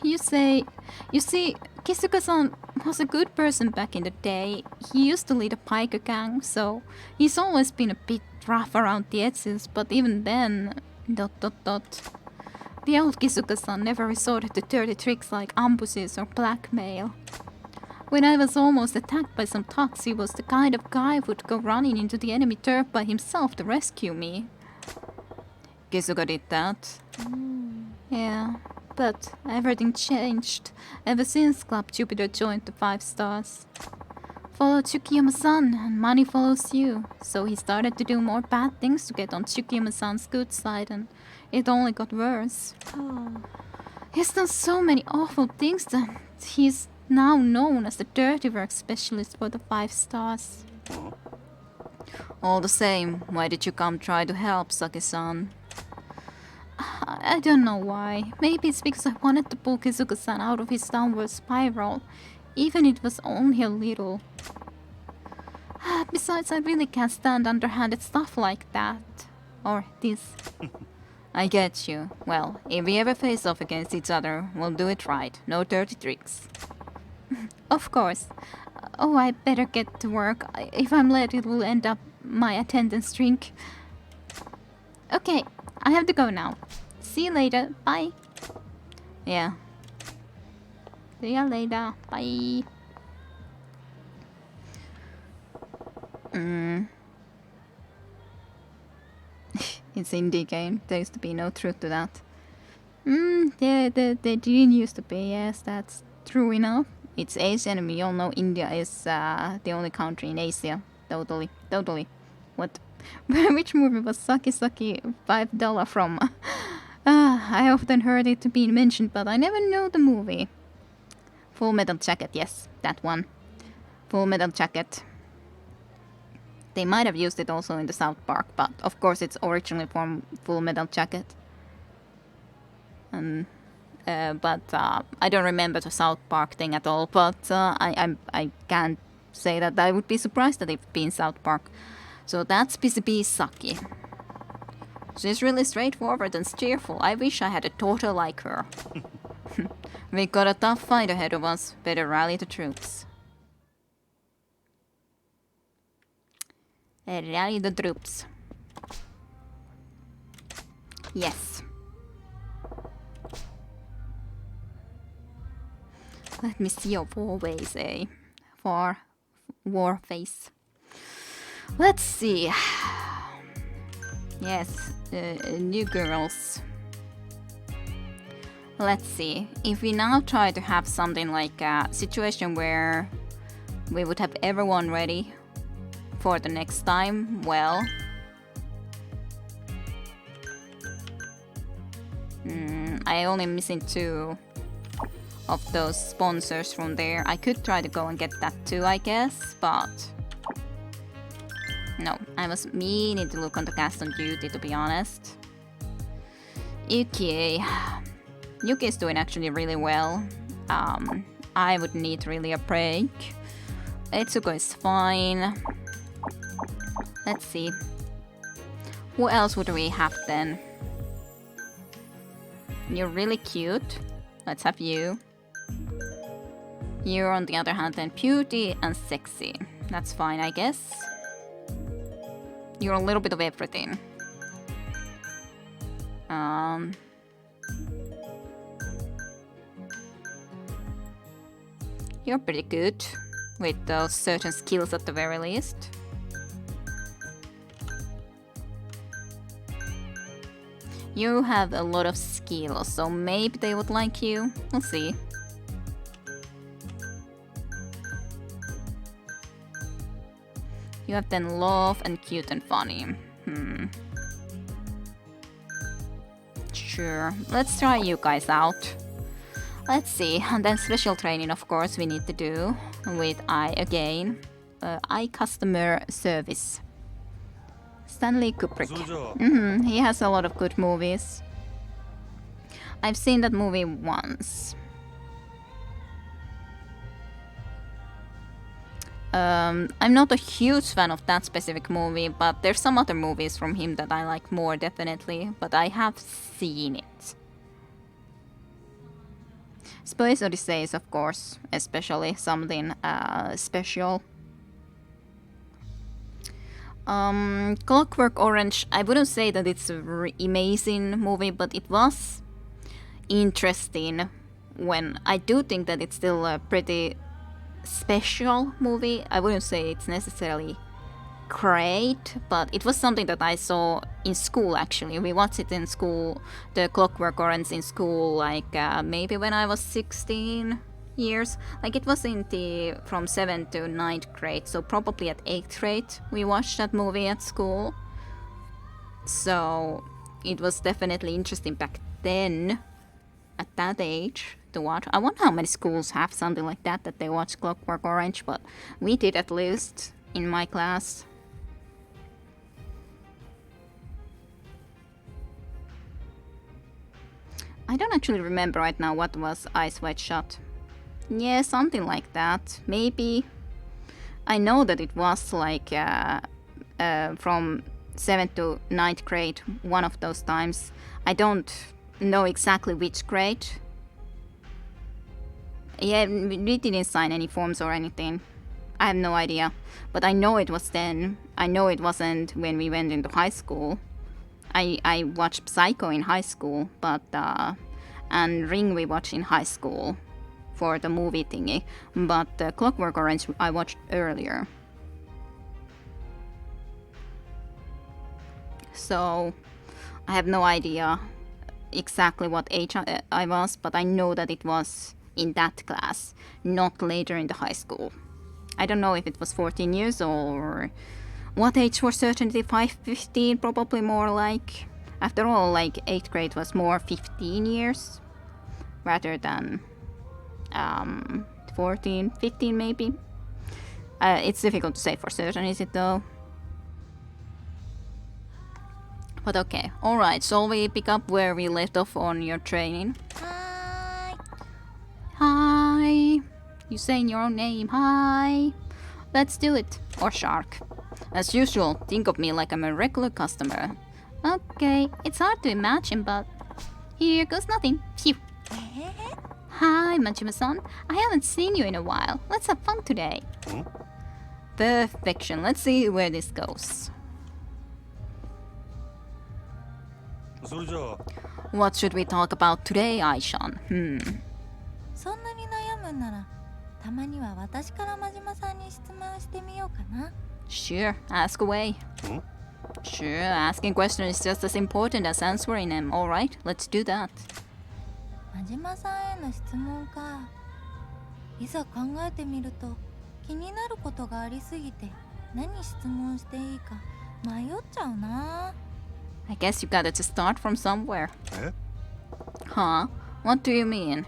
You see, Kisuga-san was a good person back in the day. He used to lead a biker gang, so he's always been a bit rough around the edges, but even then... The old Kisuga-san never resorted to dirty tricks like ambushes or blackmail. When I was almost attacked by some thugs, he was the kind of guy who would go running into the enemy turf by himself to rescue me. Kisuga did that? Yeah. But everything changed ever since Club Jupiter joined the 5 stars. follow Tsukiyama-san, and money follows you. So he started to do more bad things to get on Tsukiyama-san's good side, and it only got worse. He's done so many awful things that he's now known as the dirty work specialist for the 5 stars. All the same, why did you come try to help, Saki-san? I don't know why. Maybe it's because I wanted to pull Kizuka-san out of his downward spiral, even if it was only a little. Besides, I really can't stand underhanded stuff like that. Or this. I get you. Well, if we ever face off against each other, we'll do it right. No dirty tricks. Of course. Oh, I better get to work. If I'm late, it will end up my attendance drink. Okay, I have to go now. See you later. Bye. Yeah. See you later. Bye. It's indie game. There used to be no truth to that. Yeah, there didn't used to be. Yes, that's true enough. It's Asian and we all know India is the only country in Asia. Totally. What? Which movie was Saki Saki $5 from? I often heard it being mentioned, but I never know the movie. Full Metal Jacket, yes, that one. Full Metal Jacket. They might have used it also in the South Park, but of course it's originally from Full Metal Jacket. But I don't remember the South Park thing at all. But I can't say that I would be surprised that it'd be in South Park. So that's PCB Saki. She's really straightforward and cheerful. I wish I had a daughter like her. We got a tough fight ahead of us. Better rally the troops. Rally the troops. Yes. Let me see your 4 ways, eh? 4 war face. Let's see. Yes, new girls. Let's see. If we now try to have something like a situation where we would have everyone ready for the next time, well... I only missing 2 of those sponsors from there. I could try to go and get that too, I guess, but... No, I was meaning to look on the cast on duty, to be honest. Yuki. Yuki is doing actually really well. I would need really a break. Etsuko is fine. Let's see. Who else would we have then? You're really cute. Let's have you. You're on the other hand then beauty and sexy. That's fine, I guess. You're a little bit of everything. You're pretty good with those certain skills at the very least. You have a lot of skills, so maybe they would like you. We'll see. You have then love and cute and funny. Sure, let's try you guys out. Let's see, and then special training of course we need to do with I again. I customer service. Stanley Kubrick. He has a lot of good movies. I've seen that movie once. I'm not a huge fan of that specific movie, but there's some other movies from him that I like more definitely, but I have seen it. Space Odyssey is of course especially something special. Clockwork Orange, I wouldn't say that it's an amazing movie, but it was interesting. When I do think that it's still a pretty special movie. I wouldn't say it's necessarily great, but it was something that I saw in school actually. We watched it in school, the Clockwork Orange in school, like maybe when I was 16. years. Like it was in the from 7th to 9th grade, so probably at 8th grade we watched that movie at school. So it was definitely interesting back then, at that age, to watch. I wonder how many schools have something like that they watch Clockwork Orange, but we did at least in my class. I don't actually remember right now what was Eyes Wide Shut. Yeah, something like that. Maybe. I know that it was like from 7th to 9th grade, one of those times. I don't know exactly which grade. Yeah, we didn't sign any forms or anything. I have no idea. But I know it was then. I know it wasn't when we went into high school. I watched Psycho in high school, but and Ring we watched in high school for the movie thingy, but Clockwork Orange I watched earlier. So I have no idea exactly what age I was, but I know that it was in that class, not later in the high school. I don't know if it was 14 years or what age for certainty, 15, probably more like. After all, like 8th grade was more 15 years rather than 14, 15 maybe. It's difficult to say for certain, is it though? But okay, alright, shall we pick up where we left off on your training? Hi. Hi. You saying your own name. Hi. Let's do it. Or Shark. As usual, think of me like I'm a regular customer. Okay, it's hard to imagine, but here goes nothing. Phew. Hi, Majima-san. I haven't seen you in a while. Let's have fun today. Perfection. Let's see where this goes. それじゃあ What should we talk about today, Aishan? そんなに悩むんならたまには私から真島さんに質問してみようかな。 Sure, ask away. Sure, asking questions is just as important as answering them. Alright, let's do that. 真島さんへの質問か。いざ考えてみると気になることがありすぎて何質問していいか迷っちゃうな。 I guess you gotta just start from somewhere. え Huh? What do you mean?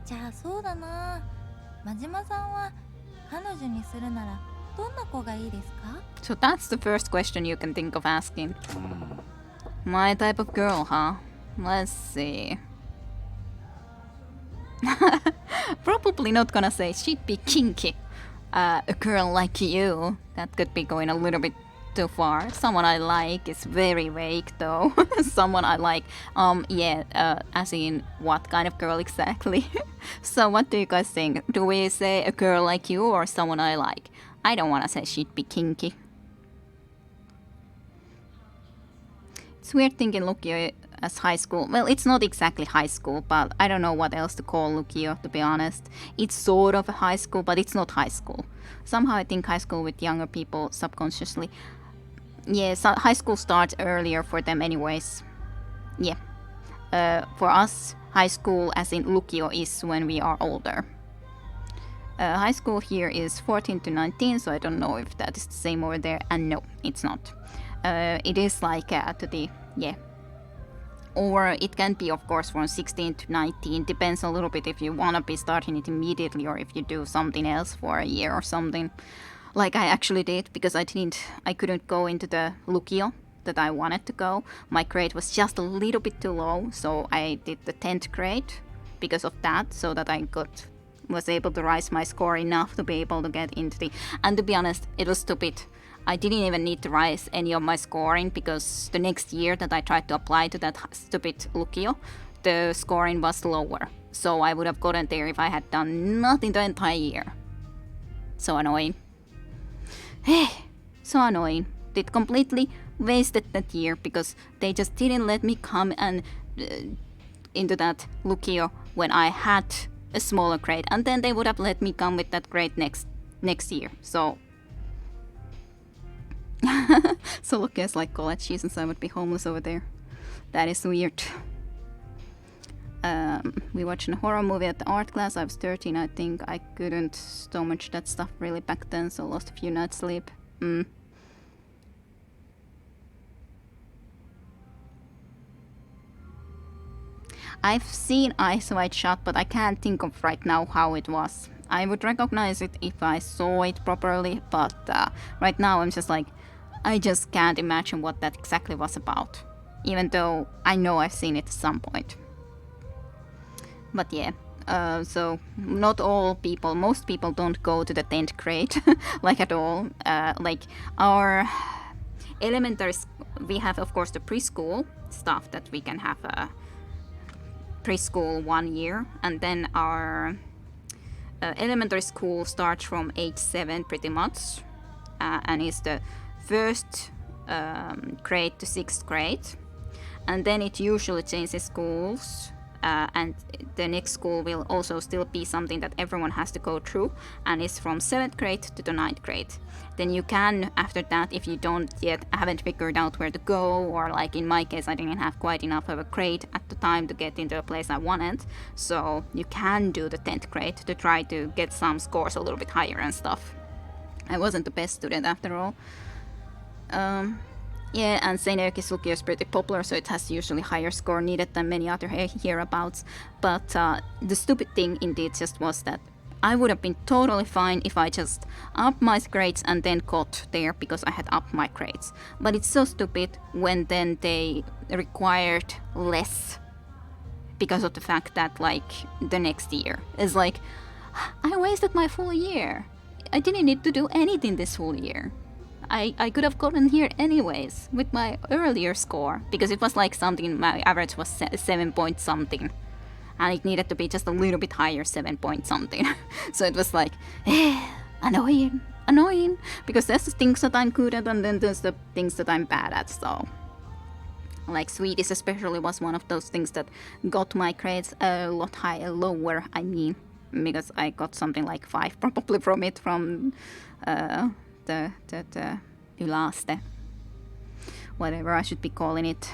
じゃあそうだな。真島さんは彼女にするならどんな子がいいですか？ So that's the first question you can think of asking. My type of girl, huh? Let's see. Probably not gonna say she'd be kinky. A girl like you. That could be going a little bit too far. Someone I like is very vague though. Someone I like. As in what kind of girl exactly? So what do you guys think? Do we say a girl like you or someone I like? I don't wanna say she'd be kinky. It's weird thinking Lukio as high school. Well, it's not exactly high school, but I don't know what else to call Lukio, to be honest. It's sort of a high school, but it's not high school. Somehow I think high school with younger people subconsciously. Yeah, so high school starts earlier for them anyways. Yeah. For us, high school as in Lukio is when we are older. High school here is 14 to 19, so I don't know if that is the same over there. And no, it's not. It is like to the, yeah. Or it can be, of course, from 16 to 19. Depends a little bit if you want to be starting it immediately or if you do something else for a year or something. Like I actually did, because I couldn't go into the Lukio that I wanted to go. My grade was just a little bit too low, so I did the 10th grade because of that, so that I was able to rise my score enough to be able to get into the... And to be honest, it was stupid. I didn't even need to rise any of my scoring because the next year that I tried to apply to that stupid Lukio, the scoring was lower. So I would have gotten there if I had done nothing the entire year. So annoying. So annoying. It completely wasted that year because they just didn't let me come and into that Lukio when I had a smaller grade, and then they would have let me come with that grade next year. So so Lukio is like college since I would be homeless over there. That is weird. we watched a horror movie at the art class. I was 13, I think. I couldn't stomach that stuff really back then, so lost a few nights sleep. I've seen Eyes Wide Shut, but I can't think of right now how it was. I would recognize it if I saw it properly, but right now I'm just like, I just can't imagine what that exactly was about. Even though I know I've seen it at some point. But yeah, so not all people, most people don't go to the 10th grade, like at all. Like our elementary, we have of course the preschool stuff that we can have preschool 1 year, and then our elementary school starts from age 7 pretty much, and is the first grade to 6th grade, and then it usually changes schools, and the next school will also still be something that everyone has to go through, and it's from 7th grade to the 9th grade. Then you can, after that, if you haven't figured out where to go, or like in my case I didn't have quite enough of a grade at the time to get into a place I wanted, so you can do the 10th grade to try to get some scores a little bit higher and stuff. I wasn't the best student after all. Yeah, and St. Erkki's Lukio is pretty popular, so it has usually higher score needed than many other hereabouts. But the stupid thing indeed just was that I would have been totally fine if I just upped my grades and then got there because I had upped my grades. But it's so stupid when then they required less because of the fact that like the next year is like, I wasted my full year. I didn't need to do anything this whole year. I could have gotten here anyways with my earlier score, because it was like something, my average was 7 point something, and it needed to be just a little bit higher, 7 point something. So it was like, annoying, because there's the things that I'm good at and then there's the things that I'm bad at. So like Swedish especially was one of those things that got my grades a lot lower, I mean, because I got something like 5 probably from it, from the yläaste, whatever I should be calling it.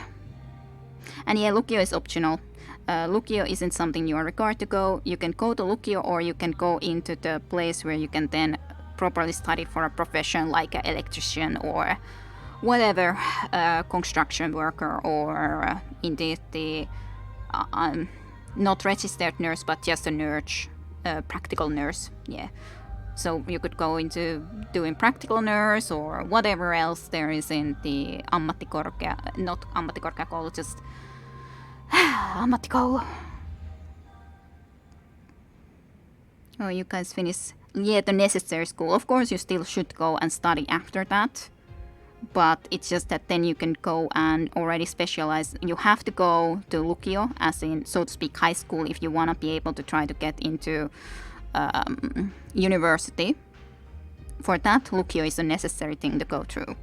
And yeah, Lukio is optional. Lukio isn't something you are required to go. You can go to Lukio, or you can go into the place where you can then properly study for a profession like an electrician or whatever, construction worker, or indeed the not registered nurse but just a nurse, practical nurse. Yeah. So you could go into doing practical nurse or whatever else there is in the not ammattikorkeakoulu, just ammattikoulu. Oh, you guys finish, yeah, the necessary school. Of course you still should go and study after that, but it's just that then you can go and already specialize. You have to go to Lukio, as in, so to speak, high school, if you want to be able to try to get into university. For that, Lukio is a necessary thing to go through.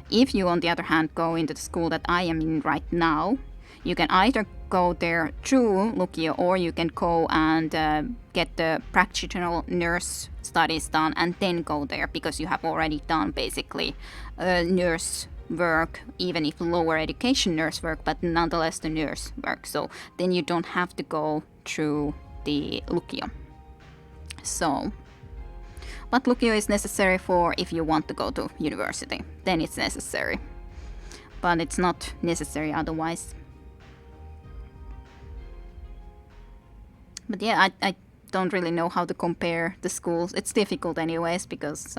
If you, on the other hand, go into the school that I am in right now, you can either go there through Lukio, or you can go and get the practitioner nurse studies done and then go there, because you have already done basically nurse work, even if lower education nurse work, but nonetheless the nurse work. So then you don't have to go through the Lukio. So, but Lukio is necessary for if you want to go to university, then it's necessary. But it's not necessary otherwise. But yeah, I don't really know how to compare the schools. It's difficult anyways, because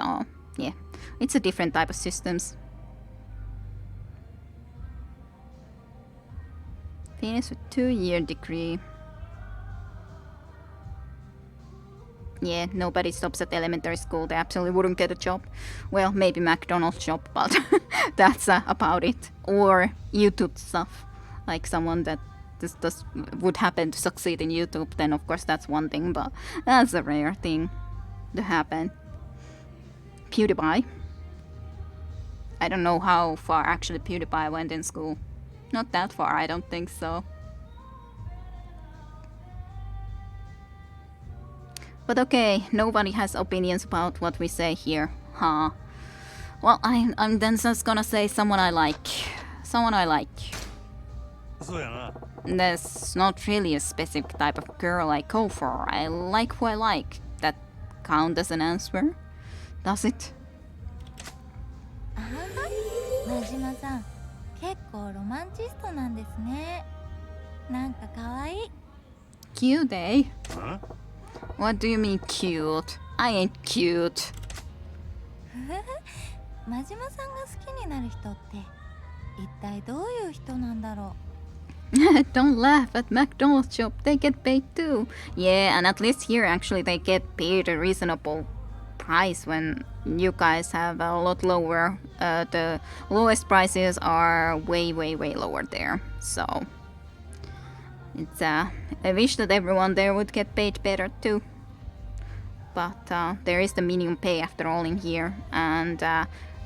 yeah, it's a different type of systems. Finish with 2-year degree. Yeah, nobody stops at elementary school. They absolutely wouldn't get a job. Well, maybe McDonald's job, but that's about it. Or YouTube stuff. Like someone that just would happen to succeed in YouTube, then of course that's one thing, but that's a rare thing to happen. PewDiePie. I don't know how far actually PewDiePie went in school. Not that far, I don't think so. But okay, nobody has opinions about what we say here, huh? Well, I'm then just gonna say someone I like. Someone I like. そうやな。 There's not really a specific type of girl I go for. I like who I like. That count as an answer? Does it? あはは、真島さん結構ロマンチストなんですね。なんかかわいい。 Cute, eh? ん What do you mean cute? I ain't cute. 真島さんが好きになる人って一体どういう人なんだろ Don't laugh at McDonald's shop. They get paid too. Yeah, and at least here actually they get paid a reasonable price when you guys have a lot lower. The lowest prices are way lower there. So it's I wish that everyone there would get paid better too. But there is the minimum pay after all in here, and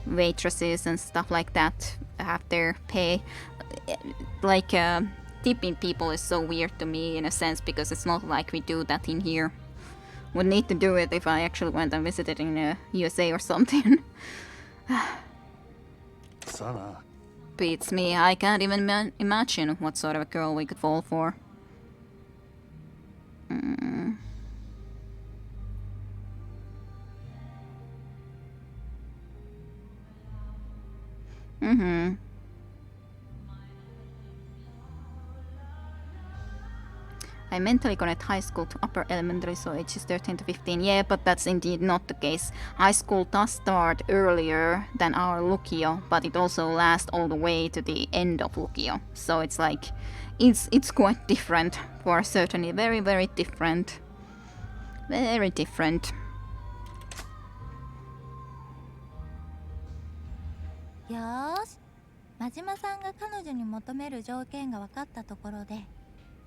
waitresses and stuff like that have their pay. Like tipping people is so weird to me in a sense because it's not like we do that in here. Would need to do it if I actually went and visited in USA or something. さあな。 Beats me. I can't even imagine what sort of a girl we could fall for. I mentally connect high school to upper elementary, so ages 13 to 15. Yeah, but that's indeed not the case. High school does start earlier than our Lukio, but it also lasts all the way to the end of Lukio. So it's like, it's quite different for certainly. Very different. Very different. う。よーし、真島さんが彼女に求める条件が分かったところで、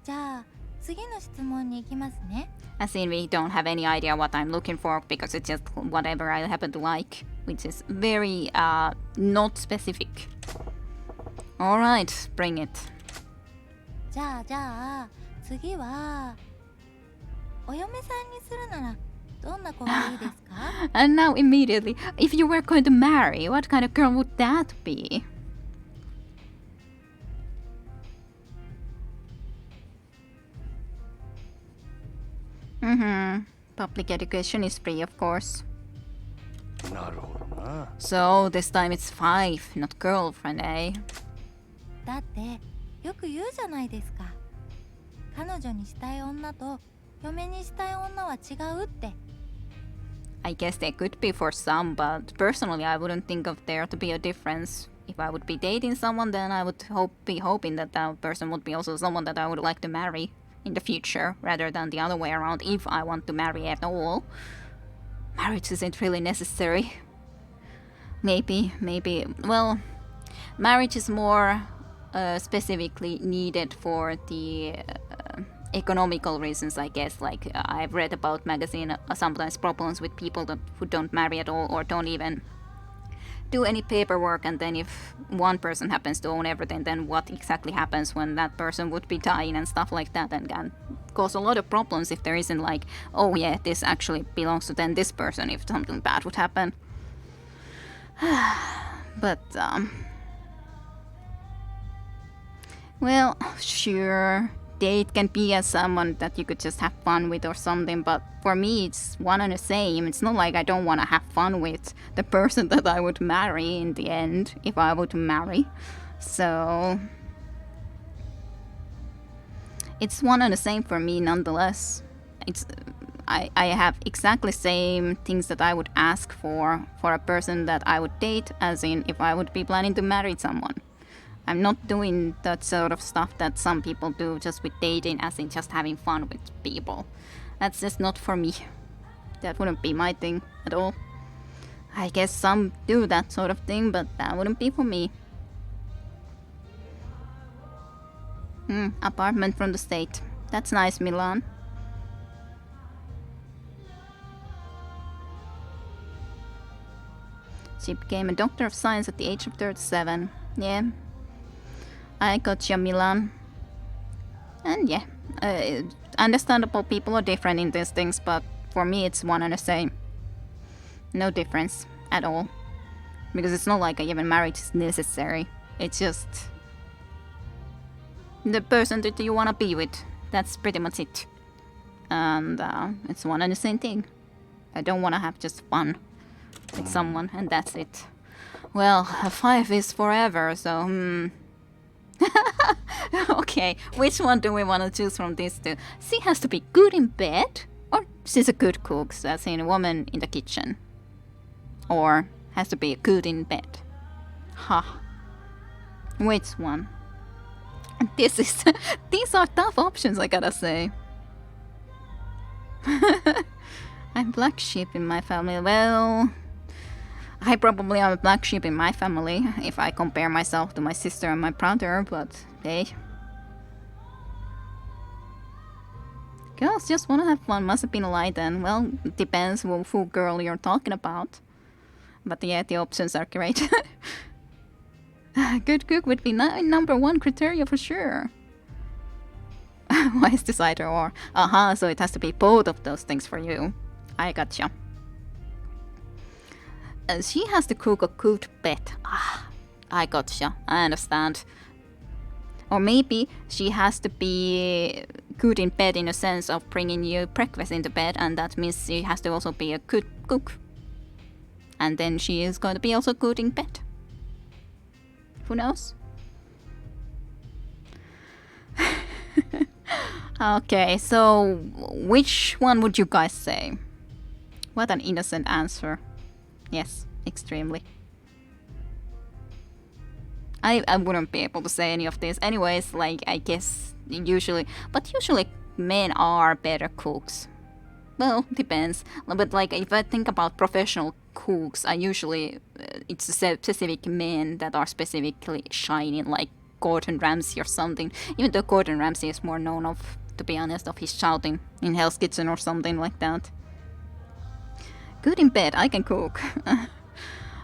じゃあ次の質問に行きますね。 As in, we don't have any idea what I'm looking for because it's just whatever I happen to like, which is very not specific. Alright, bring it. じゃあ次はお嫁さんにするならどんな子がいいですか？ And now immediately, if you were going to marry, what kind of girl would that be? Public education is free, of course. なるほどな。 So this time it's 5, not girlfriend, eh? だってよく言うじゃないですか。彼女にしたい女と嫁にしたい女は違うって。 I guess they could be for some, but personally I wouldn't think of there to be a difference. If I would be dating someone, then I would be hoping that that person would be also someone that I would like to marry in the future, rather than the other way around if I want to marry at all. Marriage isn't really necessary. Maybe, well, marriage is more specifically needed for the economical reasons, I guess. Like I've read about magazine sometimes problems with people who don't marry at all or don't even do any paperwork, and then if one person happens to own everything, then what exactly happens when that person would be dying and stuff like that, and can cause a lot of problems if there isn't like, oh yeah, this actually belongs to then this person if something bad would happen. But well, sure, date can be as someone that you could just have fun with or something, but for me it's one and the same. It's not like I don't want to have fun with the person that I would marry in the end, if I were to marry. So it's one and the same for me nonetheless. It's I have exactly same things that I would ask for a person that I would date, as in if I would be planning to marry someone. I'm not doing that sort of stuff that some people do just with dating, as in just having fun with people. That's just not for me. That wouldn't be my thing at all. I guess some do that sort of thing, but that wouldn't be for me. Apartment from the state. That's nice, Milan. She became a doctor of science at the age of 37. Yeah. I gotcha, Milan. And yeah, understandable, people are different in these things, but for me it's one and the same. No difference at all. Because it's not like even marriage is necessary. It's just the person that you want to be with. That's pretty much it. And it's one and the same thing. I don't want to have just fun with someone, and that's it. Well, 5 is forever, so Okay, which one do we want to choose from these two? She has to be good in bed, or she's a good cook, so that's a woman in the kitchen. Or has to be good in bed. Huh. Which one? These are tough options, I gotta say. I'm black sheep in my family. Well, I probably am a black sheep in my family if I compare myself to my sister and my brother, but hey. Girls just wanna have fun, must have been a lie then. Well, it depends who girl you're talking about. But yeah, the options are great. Good cook would be number 1 criteria for sure. Why is this either or? So it has to be both of those things for you. I gotcha. She has to cook a good bed. I gotcha. I understand. Or maybe she has to be good in bed in a sense of bringing you breakfast into bed, and that means she has to also be a good cook. And then she is going to be also good in bed. Who knows? Okay, so which one would you guys say? What an innocent answer. Yes, extremely. I wouldn't be able to say any of this. Anyways, like, I guess usually men are better cooks. Well, depends. But like, if I think about professional cooks, I usually, it's specific men that are specifically shining, like Gordon Ramsay or something. Even though Gordon Ramsay is more known of, to be honest, of his shouting in Hell's Kitchen or something like that. Good in bed, I can cook.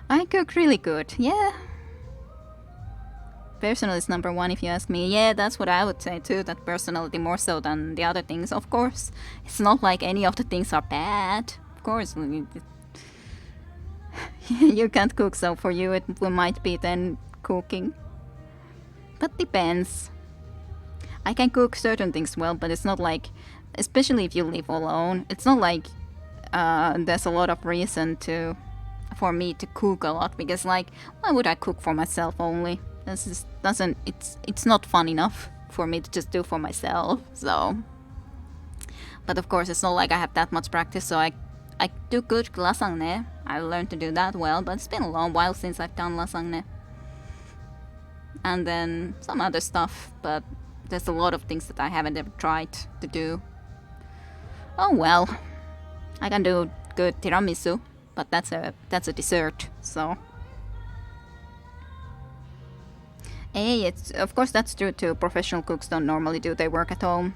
I cook really good, yeah. Personal is number 1 if you ask me. Yeah, that's what I would say too, that personality more so than the other things, of course. It's not like any of the things are bad. Of course, you can't cook, so for you it might be then cooking. But depends. I can cook certain things well, but it's not like, especially if you live alone, it's not like there's a lot of reason for me to cook a lot, because like, why would I cook for myself only? This just doesn't, it's not fun enough for me to just do for myself, so. But of course, it's not like I have that much practice, so I do good lasagne. I learned to do that well, but it's been a long while since I've done lasagne. And then some other stuff, but there's a lot of things that I haven't ever tried to do. Oh well. I can do good tiramisu, but that's a dessert, so. Hey, it's, of course that's true too. Professional cooks don't normally do their work at home.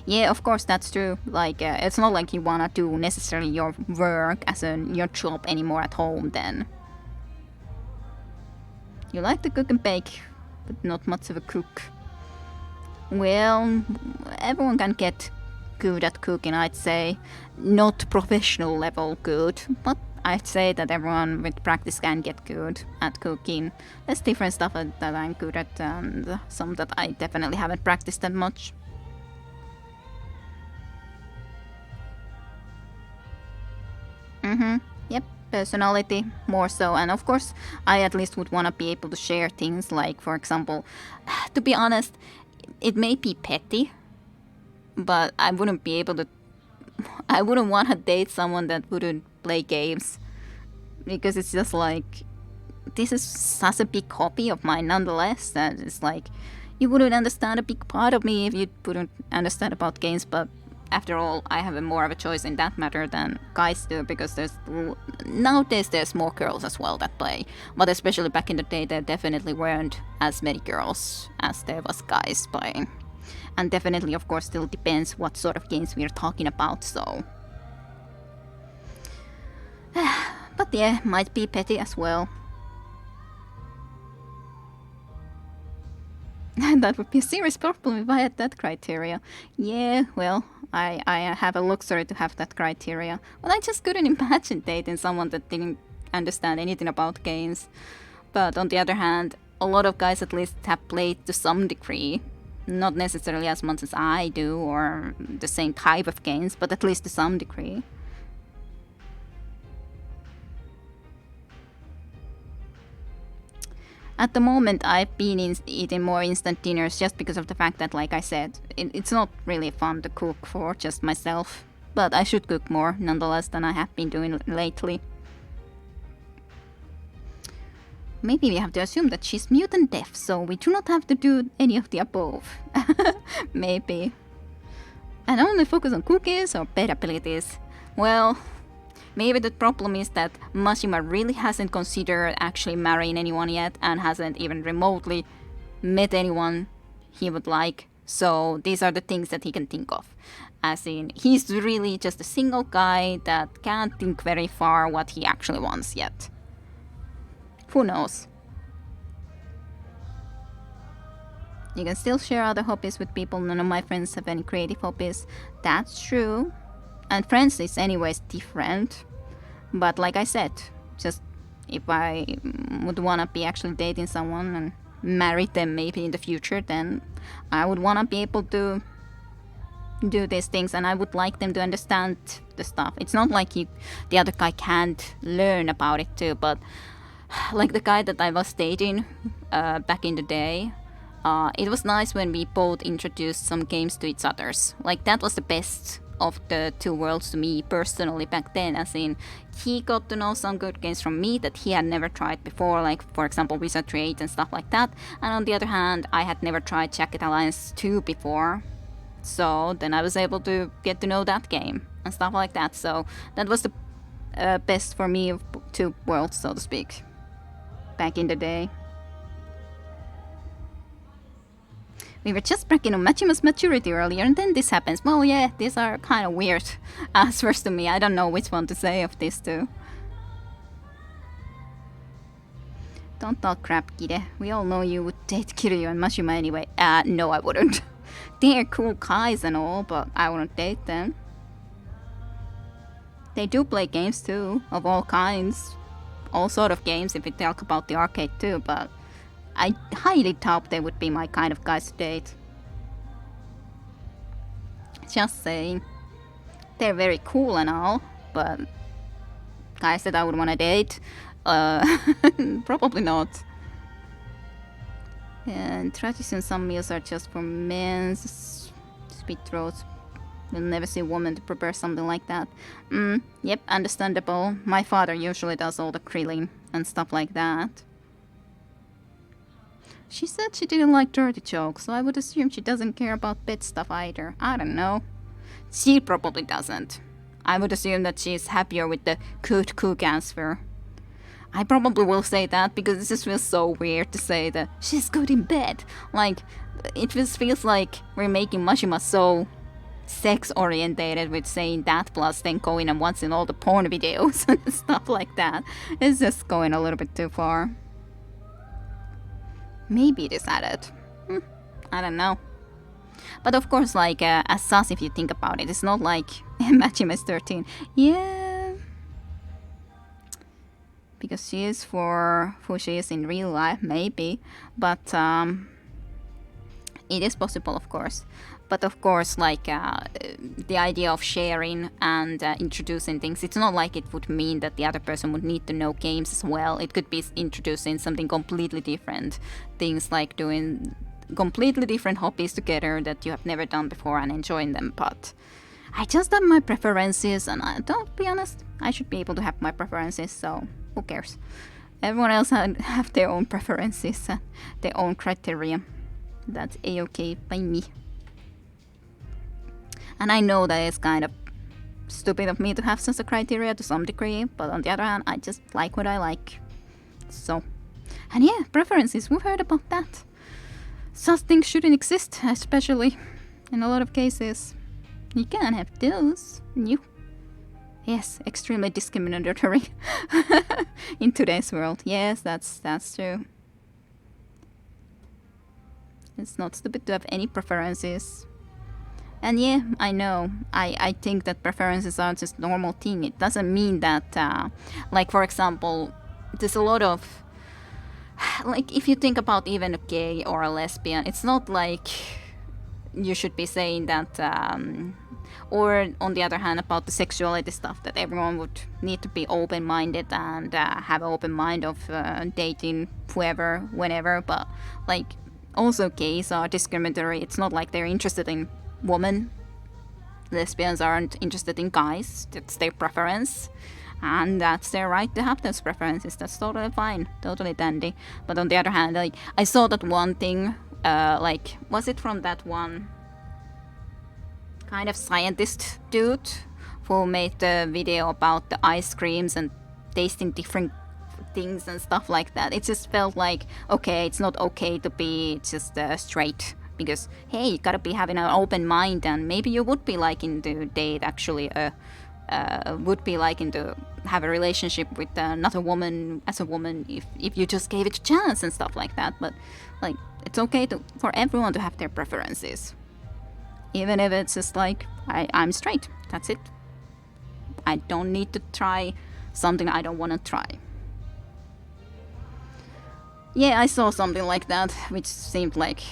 Yeah, of course that's true. Like, it's not like you wanna do necessarily your work as your job anymore at home then. You like to cook and bake, but not much of a cook. Well, everyone can get good at cooking, I'd say. Not professional level good, but I'd say that everyone with practice can get good at cooking. There's different stuff that I'm good at, and some that I definitely haven't practiced that much. Yep, personality more so, and of course I at least would want to be able to share things, like for example, to be honest, it may be petty, but I wouldn't want to date someone that wouldn't play games, because it's just like, this is such a big hobby of mine nonetheless, that it's like, you wouldn't understand a big part of me if you wouldn't understand about games. But after all, I have more of a choice in that matter than guys do, because nowadays there's more girls as well that play, but especially back in the day there definitely weren't as many girls as there was guys playing. And definitely, of course, still depends what sort of games we're talking about, so. But yeah, might be petty as well. That would be a serious problem if I had that criteria. Yeah, well, I have a luxury to have that criteria. But I just couldn't imagine dating someone that didn't understand anything about games. But on the other hand, a lot of guys at least have played to some degree. Not necessarily as much as I do or the same type of games, but at least to some degree. At the moment, I've been eating more instant dinners just because of the fact that, like I said, it's not really fun to cook for just myself. But I should cook more, nonetheless, than I have been doing lately. Maybe we have to assume that she's mutant deaf, so we do not have to do any of the above. Maybe. And only focus on cookies or pet abilities. Well, maybe the problem is that Mashima really hasn't considered actually marrying anyone yet and hasn't even remotely met anyone he would like. So these are the things that he can think of. As in, he's really just a single guy that can't think very far what he actually wants yet. Who knows? You can still share other hobbies with people. None of my friends have any creative hobbies. That's true. And friends is anyways different. But like I said, just if I would wanna be actually dating someone and marry them maybe in the future, then I would wanna be able to do these things, and I would like them to understand the stuff. It's not like the other guy can't learn about it too, but like the guy that I was dating back in the day, it was nice when we both introduced some games to each others. Like that was the best of the two worlds to me personally back then, as in he got to know some good games from me that he had never tried before, like for example Wizardry 8 and stuff like that, and on the other hand I had never tried Jacket Alliance 2 before, so then I was able to get to know that game and stuff like that. So that was the best for me of two worlds, so to speak, back in the day. We were just bragging on Machima's maturity earlier, and then this happens. Well, yeah, these are kind of weird answers to me. I don't know which one to say of these two. Don't talk crap, Kide. We all know you would date Kiryu and Mashima anyway. No, I wouldn't. They're cool guys and all, but I wouldn't date them. They do play games too, of all kinds. All sort of games if we talk about the arcade too, but I highly doubt they would be my kind of guys to date. Just saying. They're very cool and all, but guys that I would want to date? Probably not. And tradition, some meals are just for men. Sweet throats. You'll never see a woman to prepare something like that. Yep, understandable. My father usually does all the grilling and stuff like that. She said she didn't like dirty jokes, so I would assume she doesn't care about pet stuff either. I don't know. She probably doesn't. I would assume that she's happier with the good cook answer. I probably will say that because it just feels so weird to say that she's good in bed. Like, it just feels like we're making Mashima so sex-orientated with saying that, plus then going and watching all the porn videos and stuff like that. It's just going a little bit too far. Maybe it is added. I don't know. But of course, like, as sus, if you think about it, it's not like Machima is 13. Yeah. Because she is for who she is in real life, maybe. But it is possible, of course. But of course, like, the idea of sharing and introducing things, it's not like it would mean that the other person would need to know games as well. It could be introducing something completely different. Things like doing completely different hobbies together that you have never done before and enjoying them. But I just have my preferences, and don't be honest, I should be able to have my preferences, so who cares? Everyone else have their own preferences and their own criteria. That's a-okay by me. And I know that it's kind of stupid of me to have such a criteria to some degree, but on the other hand, I just like what I like. So, and yeah, preferences, we've heard about that. Such things shouldn't exist, especially in a lot of cases. You can't have those. Yes, extremely discriminatory in today's world. Yes, that's true. It's not stupid to have any preferences. And yeah, I know. I think that preferences are just normal thing. It doesn't mean that, like for example, there's a lot of like if you think about even a gay or a lesbian, it's not like you should be saying that or on the other hand about the sexuality stuff, that everyone would need to be open-minded and have an open mind of dating whoever whenever, but like also gays are discriminatory. It's not like they're interested in women. Lesbians aren't interested in guys. That's their preference, and that's their right to have those preferences. That's totally fine, totally dandy. But on the other hand, like I saw that one thing, like was it from that one kind of scientist dude who made the video about the ice creams and tasting different things and stuff like that. It just felt like, okay, it's not okay to be just straight, because hey, you gotta be having an open mind, and maybe you would be liking to date actually would be liking to have a relationship with another woman as a woman if you just gave it a chance and stuff like that. But like it's okay for everyone to have their preferences, even if it's just like I'm straight, that's it. I don't need to try something I don't want to try. Yeah, I saw something like that, which seemed like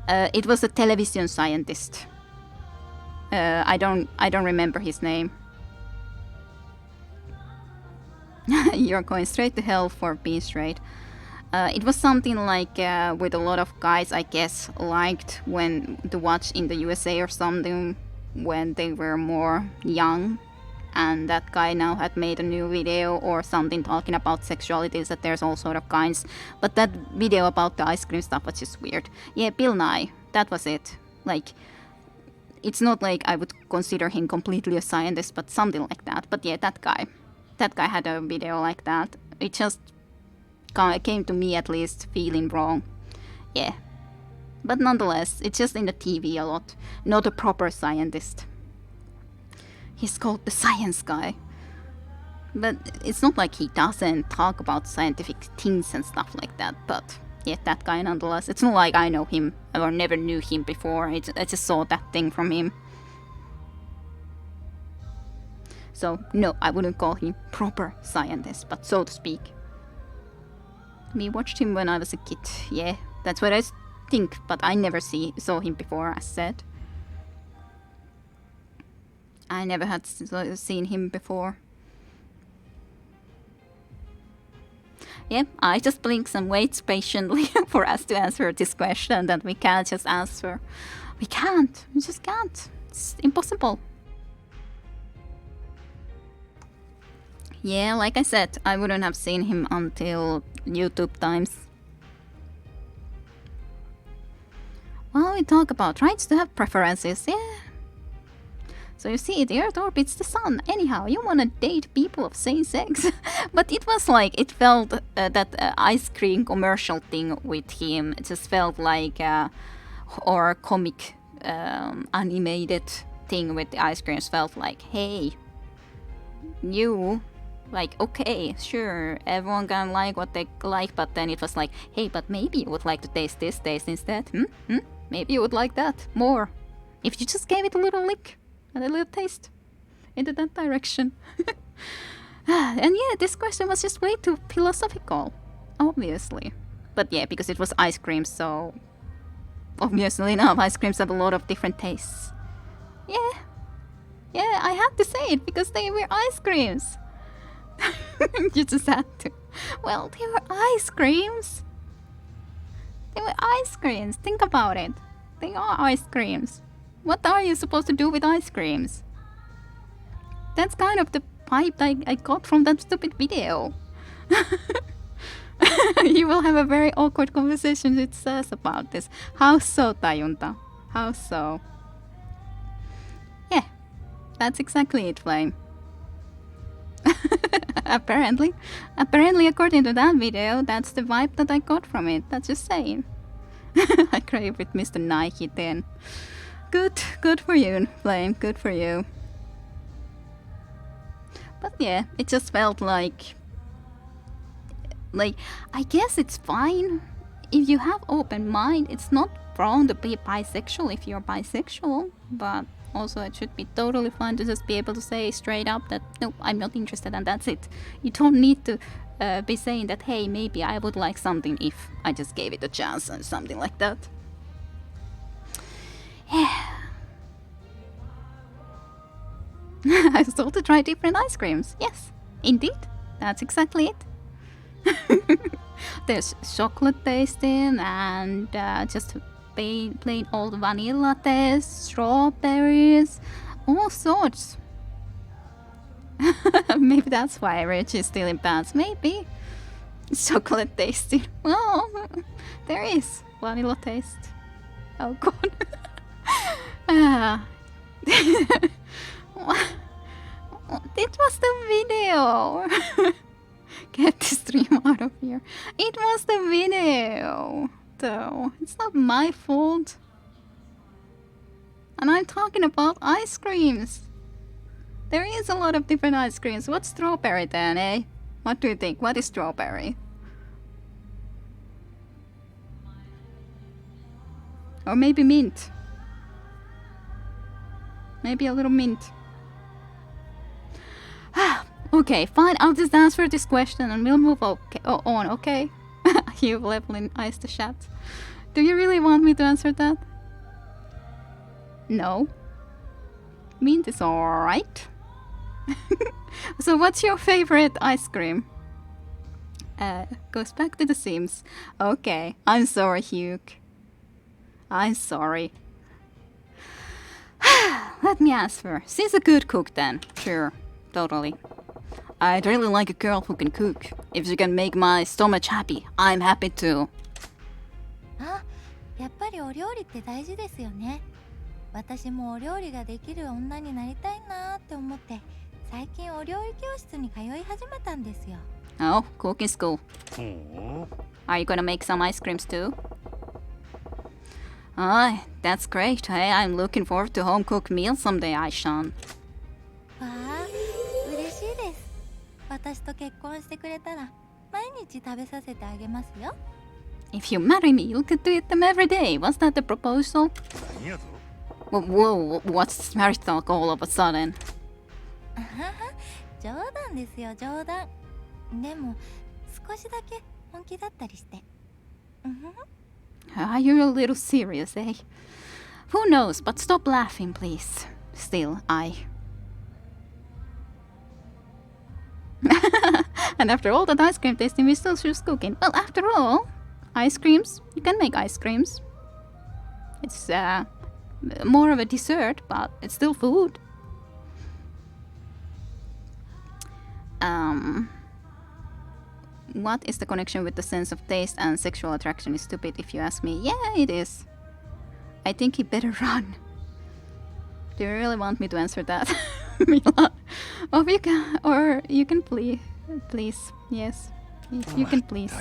it was a television scientist. I don't remember his name. You're going straight to hell for being straight. It was something like with a lot of guys, I guess, liked when to watch in the USA or something when they were more young. And that guy now had made a new video or something talking about sexualities, that there's all sort of kinds. But that video about the ice cream stuff was just weird. Yeah, Bill Nye, that was it. Like, it's not like I would consider him completely a scientist, but something like that. But yeah, that guy had a video like that. It just came to me at least feeling wrong. Yeah. But nonetheless, it's just in the TV a lot. Not a proper scientist. He's called the science guy. But it's not like he doesn't talk about scientific things and stuff like that. But yeah, that guy nonetheless. It's not like I know him or never knew him before. I just saw that thing from him. So no, I wouldn't call him proper scientist, but so to speak. We watched him when I was a kid. Yeah, that's what I think. But I never saw him before, as said. I never had seen him before. Yeah, I just blinks and waits patiently for us to answer this question that we can't just answer. We can't. We just can't. It's impossible. Yeah, like I said, I wouldn't have seen him until YouTube times. Well, we talk about rights to have preferences, yeah. So you see, the Earth orbits the Sun. Anyhow, you wanna date people of same sex. But it was like, it felt that ice cream commercial thing with him. It just felt like, or comic animated thing with the ice creams felt like, hey, you, like, okay, sure, everyone can like what they like, but then it was like, hey, but maybe you would like to taste this taste instead. Maybe you would like that more. If you just gave it a little lick. And a little taste into that direction. And yeah, this question was just way too philosophical, obviously. But yeah, because it was ice cream, so obviously enough, ice creams have a lot of different tastes. Yeah, I had to say it because they were ice creams. You just had to. Well, they were ice creams. They were ice creams. Think about it. They are ice creams. What are you supposed to do with ice creams? That's kind of the vibe I got from that stupid video. You will have a very awkward conversation with Sas about this. How so, Tajunta? How so? Yeah, that's exactly it, Flame. Apparently, according to that video, that's the vibe that I got from it. That's just saying. I crave with Mr. Nike then. Good for you, Flame, good for you. But yeah, it just felt like, I guess it's fine. If you have open mind, it's not wrong to be bisexual if you're bisexual, but also it should be totally fine to just be able to say straight up that, no, I'm not interested and that's it. You don't need to be saying that, hey, maybe I would like something if I just gave it a chance and something like that. Yeah. I thought to try different ice creams. Yes, indeed. That's exactly it. There's chocolate tasting and just plain old vanilla taste, strawberries, all sorts. Maybe that's why Rich is still in pants. Maybe. Chocolate tasting. Well, there is vanilla taste. Oh god. It was the video. Get the stream out of here. It was the video, though. It's not my fault. And I'm talking about ice creams. There is a lot of different ice creams. What's strawberry then, eh? What do you think? What is strawberry? Or maybe mint. Maybe a little mint. Okay, fine. I'll just answer this question and we'll move on, okay? You've leveling ice the chat. Do you really want me to answer that? No. Mint is alright. So what's your favorite ice cream? Goes back to the Sims. Okay, I'm sorry, Hugh. I'm sorry. Let me answer. She's a good cook then. Sure, totally. I'd really like a girl who can cook. If she can make my stomach happy, I'm happy too. あ、やっぱりお料理って大事ですよね。私もお料理ができる女になりたいなって思って最近お料理教室に通い始めたんですよ。Oh, cooking school. Are you gonna make some ice creams too? Ah, that's great. Hey, I'm looking forward to home cooked meals someday, Aishan. わあ、嬉しいです。私と結婚してくれたら毎日食べさせてあげますよ。If you marry me, you could eat them every day. Was that the proposal? 何やぞ Whoa, what's marriage talk all of a sudden? あはは、冗談ですよ、冗談。でも少しだけ本気だったりして。Are you a little serious, eh? Who knows, but stop laughing, please. Still, And after all that ice cream tasting, we still choose cooking. Well, after all, ice creams, you can make ice creams. It's more of a dessert, but it's still food. What is the connection with the sense of taste and sexual attraction is stupid if you ask me. Yeah, it is. I think he better run. Do you really want me to answer that? Milan? Or you can please. Yes. You can please.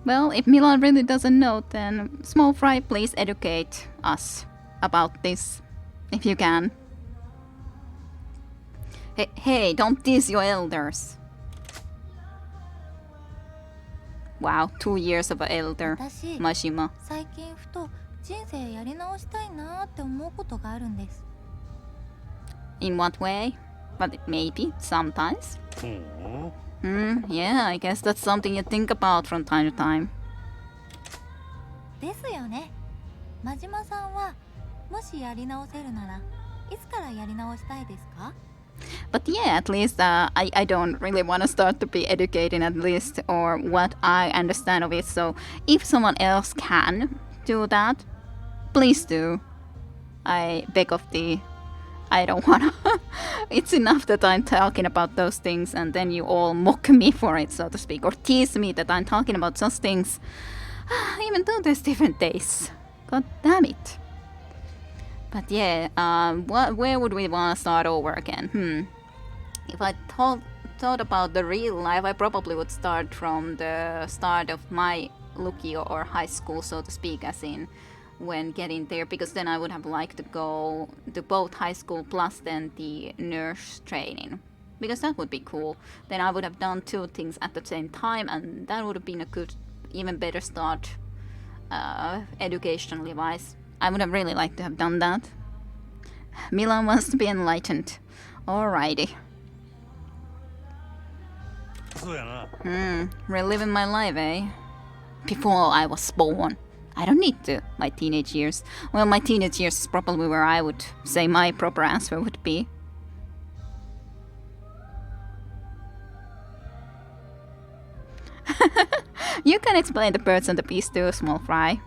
Well, if Milan really doesn't know, then Small Fry, please educate us about this. If you can. Hey, don't tease your elders. Wow, 2 years of an elder. 私、 Majima. 最近ふと人生やり直したいなって思うことがあるんです。 In what way? But maybe, sometimes. ほう Yeah, I guess that's something you think about from time to time. ですよね。真島さんはもしやり直せるならいつからやり直したいですか？ But yeah, at least I don't really want to start to be educating at least, or what I understand of it. So if someone else can do that, please do. I beg of thee. I don't wanna. It's enough that I'm talking about those things and then you all mock me for it, so to speak, or tease me that I'm talking about such things. Even though there's different days. God damn it. But yeah, where would we want to start over again? If I thought about the real life, I probably would start from the start of my Lukio or high school, so to speak, as in when getting there, because then I would have liked to go to both high school plus then the nurse training, because that would be cool. Then I would have done 2 things at the same time, and that would have been a good, even better start educationally wise. I would have really liked to have done that. Milan wants to be enlightened. Alrighty. そうやな。 Reliving my life, eh? Before I was born. I don't need to. My teenage years. Well, my teenage years is probably where I would say my proper answer would be. You can explain the birds and the bees too, small fry.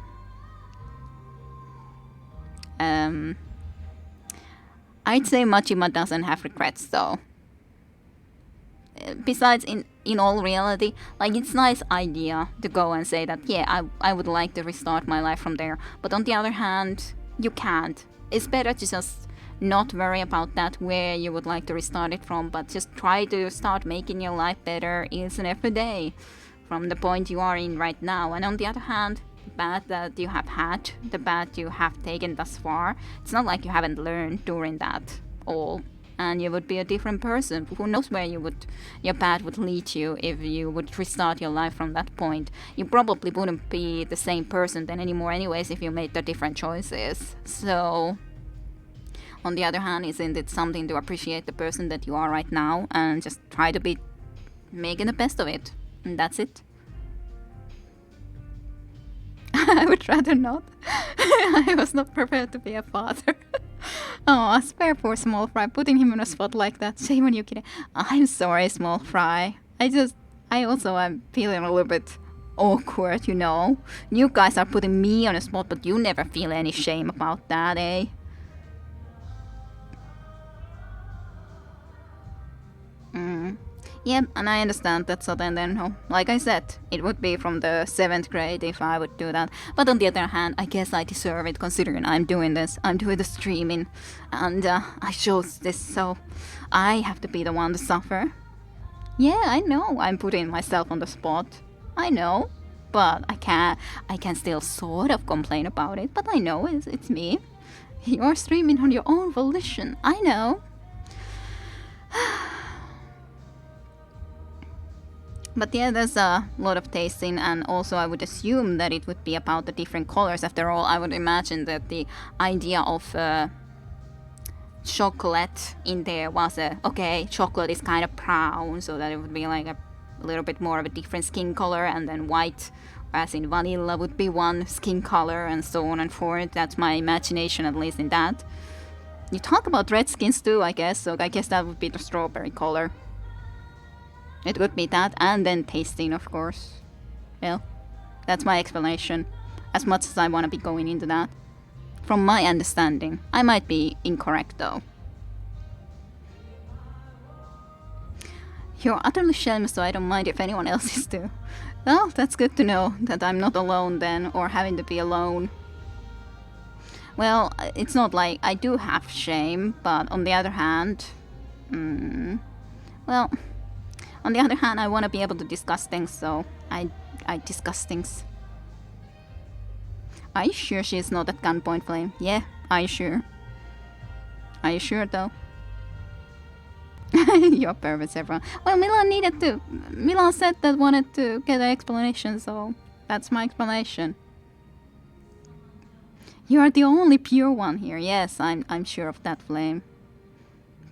I'd say Majima doesn't have regrets though. Besides, in all reality, like, it's nice idea to go and say that, yeah, I would like to restart my life from there. But on the other hand, you can't. It's better to just not worry about that, where you would like to restart it from, but just try to start making your life better each and every day from the point you are in right now. And on the other hand, the path that you have had, the path you have taken thus far, it's not like you haven't learned during that all. And you would be a different person. Who knows where your path would lead you if you would restart your life from that point. You probably wouldn't be the same person then anymore anyways if you made the different choices. So, on the other hand, isn't it something to appreciate the person that you are right now and just try to be making the best of it? And that's it. I would rather not. I was not prepared to be a father. Oh, a spare poor Small Fry, putting him on a spot like that. Shame on you, kid. I'm sorry, Small Fry. I also am feeling a little bit awkward, you know. You guys are putting me on a spot, but you never feel any shame about that, eh? Yep, and I understand that, so then, like I said, it would be from the 7th grade if I would do that. But on the other hand, I guess I deserve it considering I'm doing this. I'm doing the streaming, and I chose this, so I have to be the one to suffer. Yeah, I know I'm putting myself on the spot. I know, but I can still sort of complain about it, but I know it's me. You're streaming on your own volition, I know. But yeah, there's a lot of tasting, and also I would assume that it would be about the different colors. After all, I would imagine that the idea of chocolate in there was okay, chocolate is kind of brown, so that it would be like a little bit more of a different skin color, and then white, as in vanilla, would be one skin color, and so on and forth. That's my imagination, at least in that. You talk about red skins too, I guess, so I guess that would be the strawberry color. It would be that, and then tasting, of course. Well, that's my explanation, as much as I want to be going into that. From my understanding, I might be incorrect though. You're utterly shameless, so I don't mind if anyone else is too. Well, that's good to know, that I'm not alone then, or having to be alone. Well, it's not like I do have shame, but on the other hand... well... On the other hand, I want to be able to discuss things, so I discuss things. Are you sure she's not at gunpoint, Flame? Yeah, are you sure? Are you sure, though? You're perverts, everyone. Well, Milan said that wanted to get an explanation, so that's my explanation. You are the only pure one here. Yes, I'm sure of that, Flame.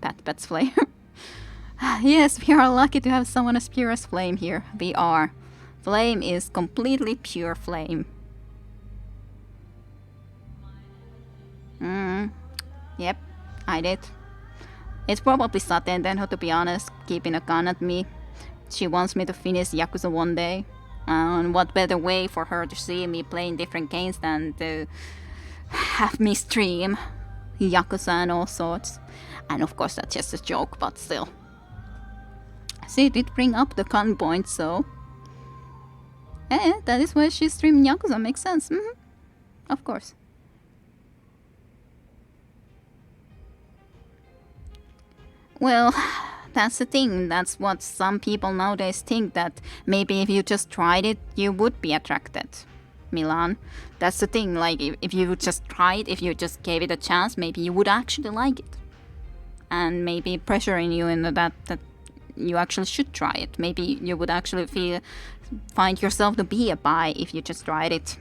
Pat's Flame. Yes, we are lucky to have someone as pure as Flame here. We are. Flame is completely pure Flame. Yep, I did. It's probably Saten then, to be honest, keeping a gun at me. She wants me to finish Yakuza one day. And what better way for her to see me playing different games than to have me stream Yakuza and all sorts. And of course that's just a joke, but still. She did bring up the gun point, so... that is why she's streaming Yakuza, makes sense. Of course. Well, that's the thing. That's what some people nowadays think, that maybe if you just tried it, you would be attracted. Milan. That's the thing, like, if you just tried, if you just gave it a chance, maybe you would actually like it. And maybe pressuring you into that you actually should try it. Maybe you would actually find yourself to be a bi if you just tried it.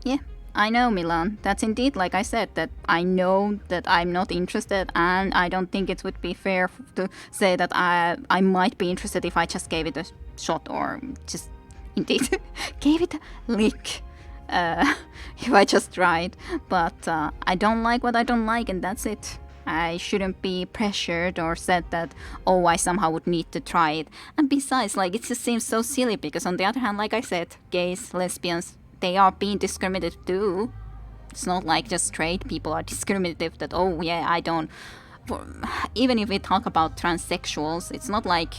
Yeah, I know, Milan. That's indeed, like I said, that I know that I'm not interested, and I don't think it would be fair to say that I might be interested if I just gave it a shot or just indeed gave it a lick. If I just tried. But I don't like what I don't like, and that's it. I shouldn't be pressured or said that, oh, I somehow would need to try it. And besides, like, it just seems so silly because, on the other hand, like I said, gays, lesbians, they are being discriminated too. It's not like just straight people are discriminative that, oh, yeah, I don't. Even if we talk about transsexuals, it's not like.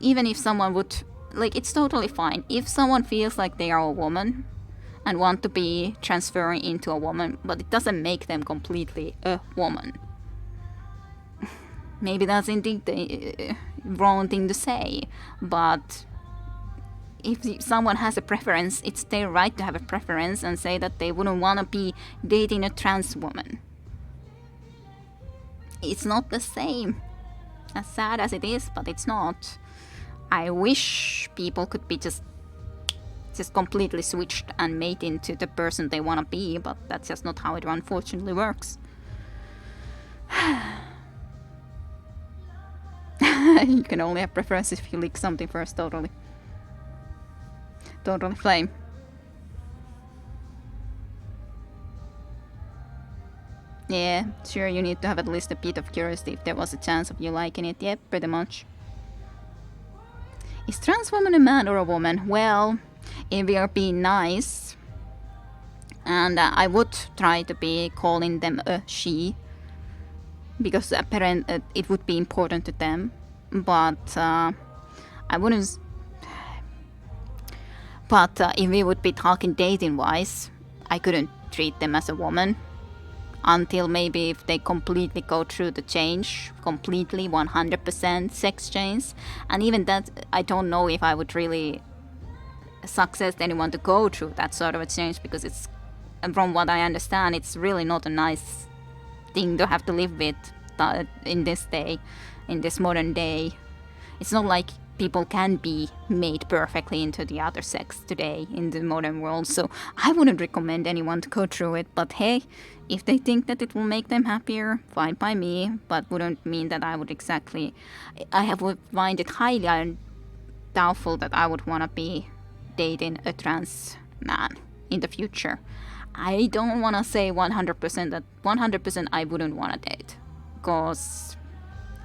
Even if someone would. Like, it's totally fine. If someone feels like they are a woman and want to be transferring into a woman, but it doesn't make them completely a woman. Maybe that's indeed the wrong thing to say, but if someone has a preference, it's their right to have a preference and say that they wouldn't want to be dating a trans woman. It's not the same. As sad as it is, but it's not. I wish people could be just completely switched and made into the person they want to be, but that's just not how it unfortunately works. You can only have preferences if you lick something first, totally. Totally flame. Yeah, sure, you need to have at least a bit of curiosity if there was a chance of you liking it. Yep, pretty much. Is trans woman a man or a woman? Well, if we are being nice, and I would try to be calling them a she, because apparently it would be important to them, but I wouldn't. But if we would be talking dating-wise, I couldn't treat them as a woman. Until maybe if they completely go through the change, completely 100% sex change. And even that, I don't know if I would really suggest anyone to go through that sort of a change, because it's, from what I understand, it's really not a nice thing to have to live with in this day, in this modern day. It's not like people can be made perfectly into the other sex today in the modern world, so I wouldn't recommend anyone to go through it. But hey, if they think that it will make them happier, fine by me, but wouldn't mean that I would exactly. Would find it highly doubtful that I would want to be dating a trans man in the future. I don't want to say 100% that 100% I wouldn't want to date, because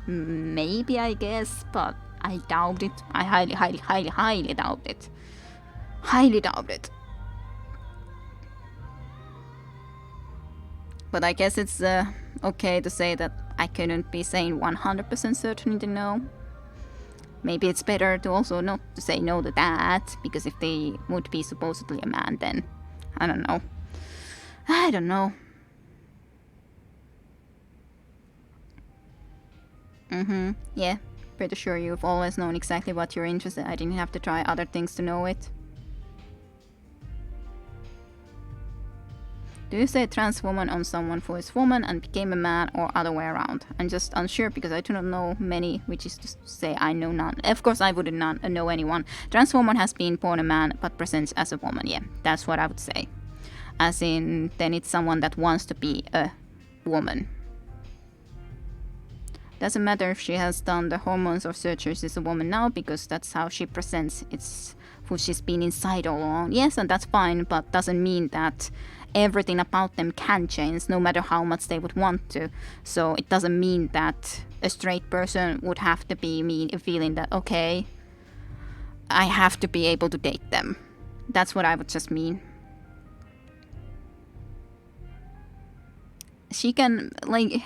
maybe, I guess, but I doubt it. I highly doubt it. Highly doubt it. But I guess it's okay to say that I couldn't be saying 100% certain to no. Maybe it's better to also not to say no to that, because if they would be supposedly a man, then I don't know. I don't know. Yeah. Pretty sure you've always known exactly what you're interested in. I didn't have to try other things to know it. Do you say trans woman on someone who is woman and became a man, or other way around? I'm just unsure because I do not know many, which is to say I know none. Of course I wouldn't know anyone. Trans woman has been born a man but presents as a woman. Yeah, that's what I would say. As in, then it's someone that wants to be a woman. Doesn't matter if she has done the hormones or surgery, she's a woman now, because that's how she presents. It's who she's been inside all along. Yes, and that's fine, but doesn't mean that everything about them can change, no matter how much they would want to. So it doesn't mean that a straight person would have to be feeling that, okay, I have to be able to date them. That's what I would just mean. She can, like...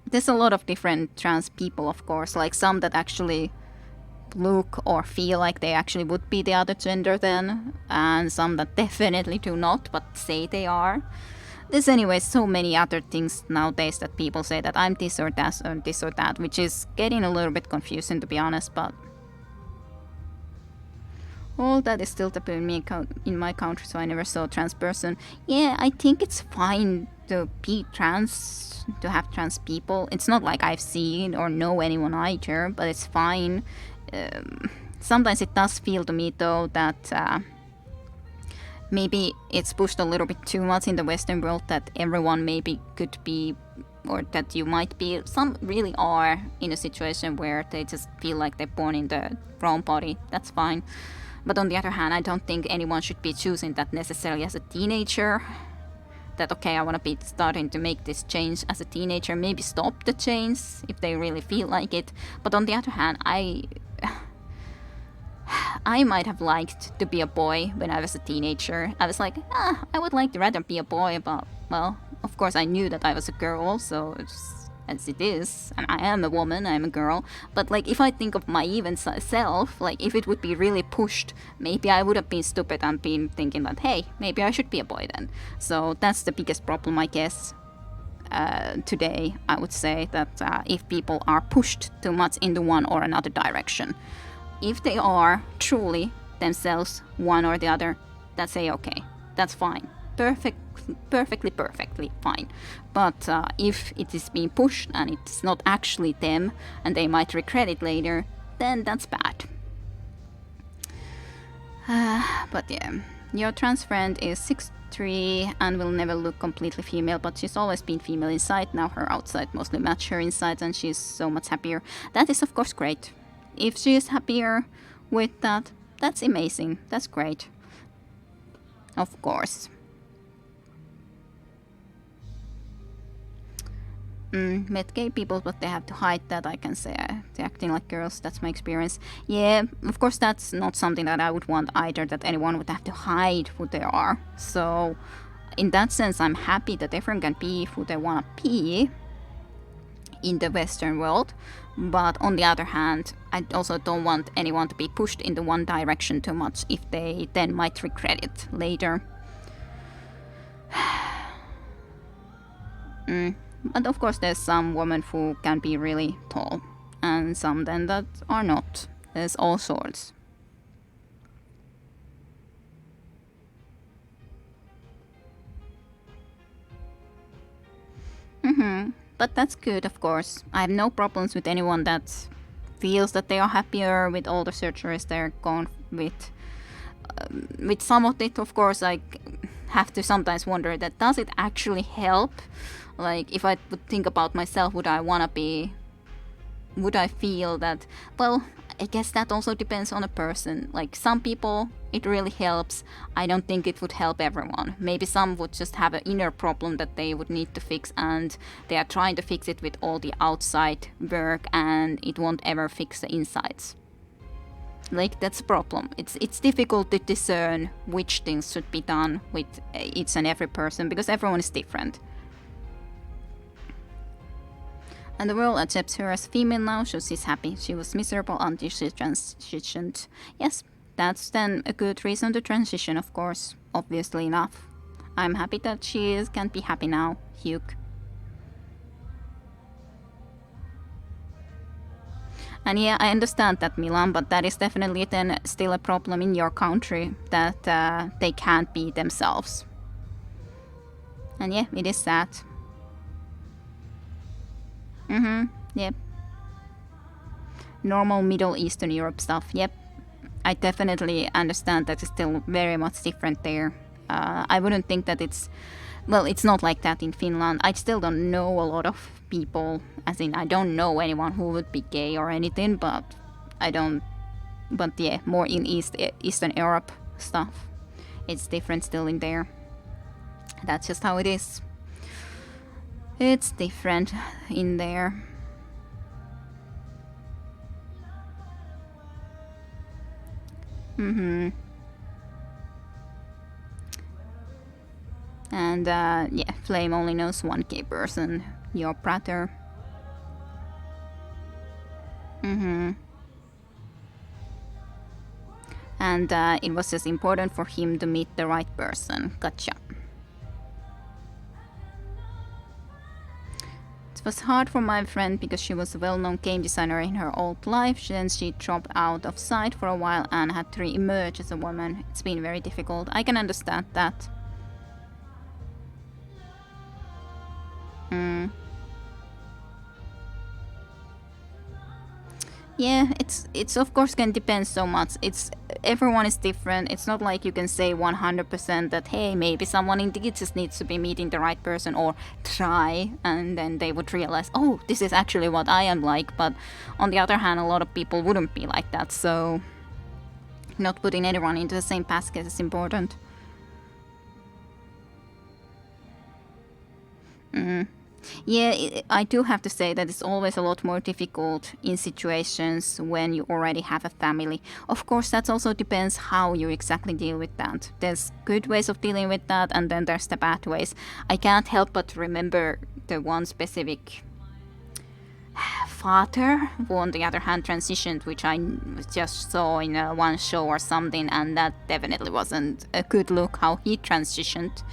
There's a lot of different trans people, of course, like some that actually look or feel like they actually would be the other gender then, and some that definitely do not, but say they are. There's anyway so many other things nowadays that people say that I'm this or that, which is getting a little bit confusing, to be honest, but all that is still taboo in my country, so I never saw a trans person. Yeah, I think it's fine to be trans, to have trans people. It's not like I've seen or know anyone either, but it's fine. Sometimes it does feel to me, though, that maybe it's pushed a little bit too much in the Western world that everyone maybe could be, or that you might be. Some really are in a situation where they just feel like they're born in the wrong body. That's fine. But on the other hand, I don't think anyone should be choosing that necessarily as a teenager. That, okay, I want to be starting to make this change as a teenager. Maybe stop the change if they really feel like it. But on the other hand, I might have liked to be a boy when I was a teenager. I was like, I would like to rather be a boy, but, well, of course I knew that I was a girl, so it's as it is. And I am a woman, I'm a girl. But, like, if I think of my even self, like, if it would be really pushed, maybe I would have been stupid and been thinking that, hey, maybe I should be a boy then. So that's the biggest problem, I guess. Today, I would say that if people are pushed too much into one or another direction. If they are truly themselves, one or the other, that's a-okay. That's fine. Perfectly fine. But if it is being pushed and it's not actually them and they might regret it later, then that's bad. But yeah, your trans friend is 6'3" and will never look completely female, but she's always been female inside. Now her outside mostly match her inside and she's so much happier. That is of course great. If she is happier with that, that's amazing. That's great. Of course. Met gay people, but they have to hide that, I can say. They're acting like girls, that's my experience. Yeah, of course that's not something that I would want either, that anyone would have to hide who they are. So, in that sense, I'm happy that everyone can be who they want to be in the Western world. But on the other hand, I also don't want anyone to be pushed into one direction too much if they then might regret it later. But of course there's some women who can be really tall and some then that are not. There's all sorts. But that's good, of course. I have no problems with anyone that feels that they are happier with all the surgeries they're gone with. With some of it, of course, I have to sometimes wonder that does it actually help? Like, if I would think about myself, would I feel that, well, I guess that also depends on a person. Like, some people, it really helps. I don't think it would help everyone. Maybe some would just have an inner problem that they would need to fix, and they are trying to fix it with all the outside work, and it won't ever fix the insides. Like, that's a problem. It's difficult to discern which things should be done with each and every person, because everyone is different. And the world accepts her as female now, so she's happy. She was miserable until she transitioned. Yes, that's then a good reason to transition, of course, obviously enough. I'm happy that she can be happy now, Hugh. And yeah, I understand that, Milan, but that is definitely then still a problem in your country, that they can't be themselves. And yeah, it is sad. Yep. Normal Middle Eastern Europe stuff, yep. I definitely understand that it's still very much different there. I wouldn't think that it's not like that in Finland. I still don't know a lot of people, as in I don't know anyone who would be gay or anything, but yeah, more in Eastern Europe stuff. It's different still in there. That's just how it is. It's different in there. And yeah, Flame only knows one gay person, your brother. And it was just important for him to meet the right person. Gotcha. It was hard for my friend because she was a well-known game designer in her old life. Then she dropped out of sight for a while and had to re-emerge as a woman. It's been very difficult. I can understand that. Yeah, it's of course can depend so much. It's everyone is different. It's not like you can say 100% that, hey, maybe someone indeed just needs to be meeting the right person or try, and then they would realize, oh, this is actually what I am like. But on the other hand, a lot of people wouldn't be like that, so not putting anyone into the same basket is important. Yeah, I do have to say that it's always a lot more difficult in situations when you already have a family. Of course, that also depends how you exactly deal with that. There's good ways of dealing with that, and then there's the bad ways. I can't help but remember the one specific father who, on the other hand, transitioned, which I just saw in one show or something, and that definitely wasn't a good look how he transitioned.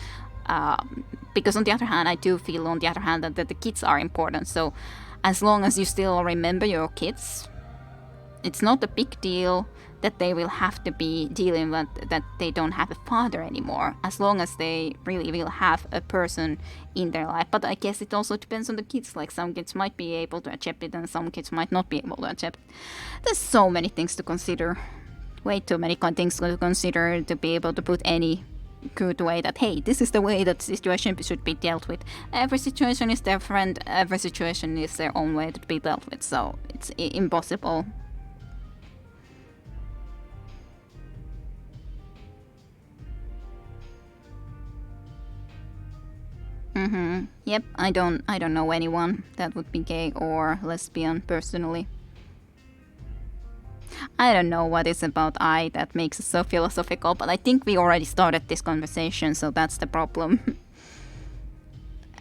Because on the other hand, I do feel on the other hand that the kids are important. So as long as you still remember your kids, it's not a big deal that they will have to be dealing with that they don't have a father anymore, as long as they really will have a person in their life. But I guess it also depends on the kids. Like, some kids might be able to accept it and some kids might not be able to accept it. There's so many things to consider. Way too many things to consider to be able to put any good way that, hey, this is the way that situation should be dealt with. Every situation is different. Every situation is their own way to be dealt with. So it's impossible. Yep, I don't know anyone that would be gay or lesbian personally. I don't know what is about I that makes it so philosophical, but I think we already started this conversation, so that's the problem.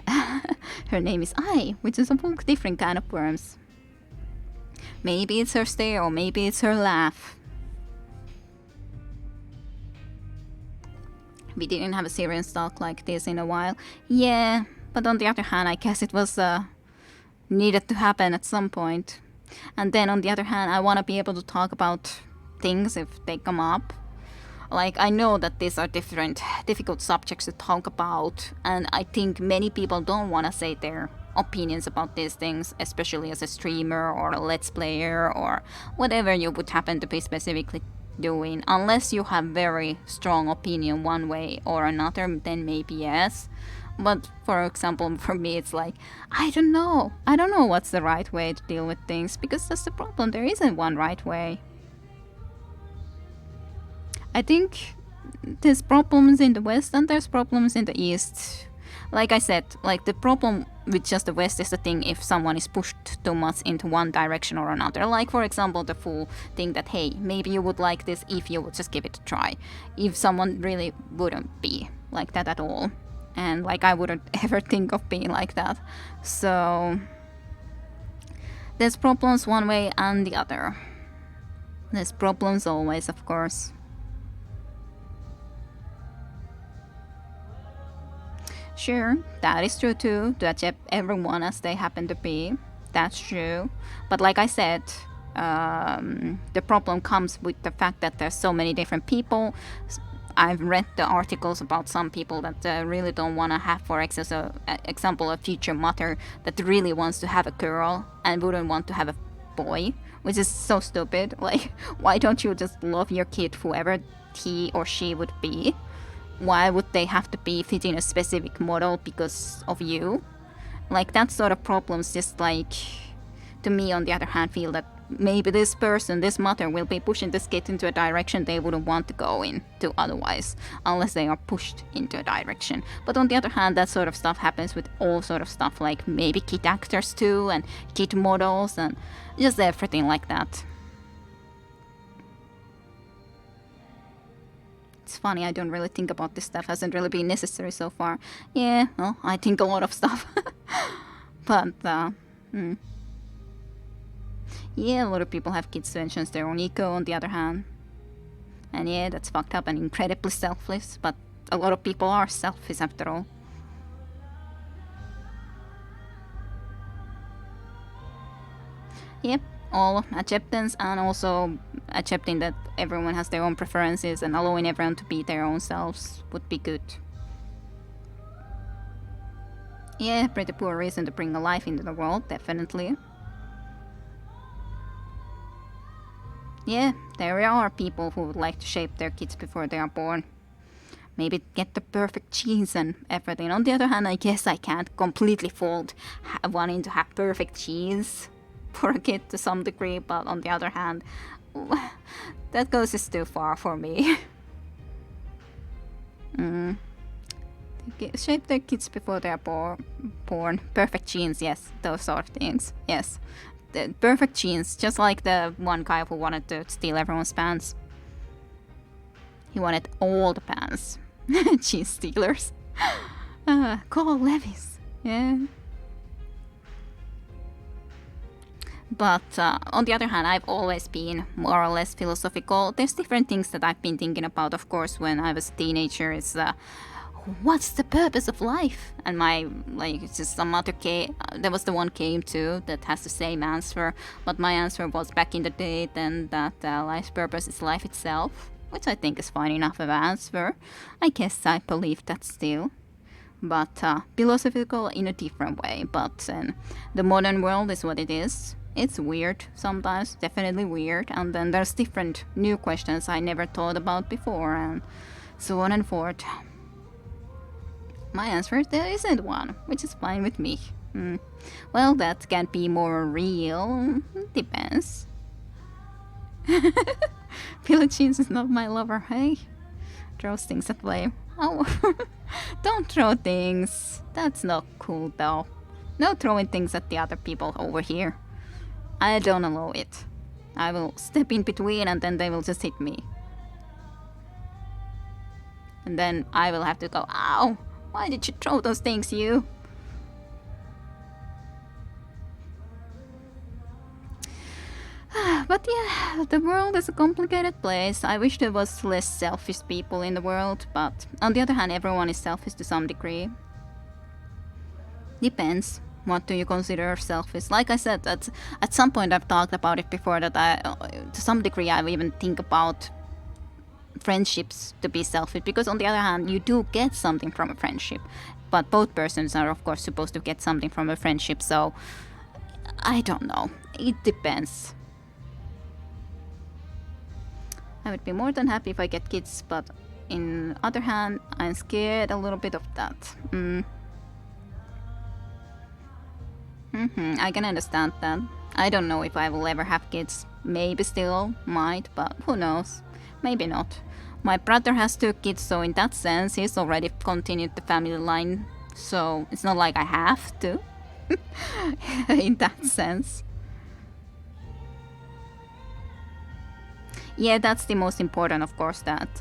Her name is I, which is a different kind of worms. Maybe it's her stare, or maybe it's her laugh. We didn't have a serious talk like this in a while. Yeah, but on the other hand, I guess it was needed to happen at some point. And then on the other hand, I want to be able to talk about things if they come up. Like, I know that these are difficult subjects to talk about, and I think many people don't want to say their opinions about these things, especially as a streamer or a let's player or whatever you would happen to be specifically doing. Unless you have very strong opinion one way or another, then maybe yes. But for example, for me, it's like, I don't know what's the right way to deal with things, because that's the problem. There isn't one right way. I think there's problems in the West and there's problems in the East. Like I said, like, the problem with just the West is the thing if someone is pushed too much into one direction or another. Like, for example, the full thing that, hey, maybe you would like this if you would just give it a try. If someone really wouldn't be like that at all. And, like, I wouldn't ever think of being like that. So there's problems one way and the other. There's problems always, of course. Sure, that is true too, to accept everyone as they happen to be. That's true. But like I said, the problem comes with the fact that there's so many different people. I've read the articles about some people that really don't want to have, for example, a future mother that really wants to have a girl and wouldn't want to have a boy, which is so stupid. Like, why don't you just love your kid, whoever he or she would be? Why would they have to be fitting a specific model because of you? Like, that sort of problems just, like, to me, on the other hand, feel that maybe this person, this mother, will be pushing this kid into a direction they wouldn't want to go into otherwise, unless they are pushed into a direction. But on the other hand, that sort of stuff happens with all sort of stuff, like maybe kid actors too, and kid models, and just everything like that. It's funny, I don't really think about this stuff, hasn't really been necessary so far. Yeah, well, I think a lot of stuff. But, yeah, a lot of people have kids to enhance their own ego, on the other hand. And yeah, that's fucked up and incredibly selfless, but a lot of people are selfish after all. Yep, all acceptance and also accepting that everyone has their own preferences and allowing everyone to be their own selves would be good. Yeah, pretty poor reason to bring a life into the world, definitely. Yeah, there are people who would like to shape their kids before they are born. Maybe get the perfect genes and everything. On the other hand, I guess I can't completely fault wanting to have perfect genes for a kid to some degree, but on the other hand, that goes just too far for me. Shape their kids before they are born. Perfect genes, yes, those sort of things, yes. The perfect genes, just like the one guy who wanted to steal everyone's pants. He wanted all the pants. Cheese stealers. Call Levis. Yeah. But on the other hand, I've always been more or less philosophical. There's different things that I've been thinking about, of course, when I was a teenager. Is what's the purpose of life? And my, like, it's just some other there was the one game too that has the same answer. But my answer was back in the day then that life's purpose is life itself, which I think is fine enough of an answer. I guess I believe that still. But philosophical in a different way. But the modern world is what it is. It's weird sometimes, definitely weird. And then there's different new questions I never thought about before, and so on and forth. My answer is there isn't one, which is fine with me. Well, that can be more real. Depends. Philippines is not my lover, hey? Throws things at flame. Oh, don't throw things. That's not cool though. No throwing things at the other people over here. I don't allow it. I will step in between and then they will just hit me. And then I will have to go, ow! Why did you throw those things, you? But yeah, the world is a complicated place. I wish there was less selfish people in the world, but on the other hand, everyone is selfish to some degree. Depends. What do you consider selfish? Like I said, at some point I've talked about it before that to some degree, I even think about friendships to be selfish, because on the other hand, you do get something from a friendship, but both persons are of course supposed to get something from a friendship. So I don't know. It depends. I would be more than happy if I get kids, but in other hand, I'm scared a little bit of that. I can understand that. I don't know if I will ever have kids. Maybe still, might, but who knows? Maybe not. My brother has 2 kids, so in that sense, he's already continued the family line. So it's not like I have to. In that sense. Yeah, that's the most important, of course, that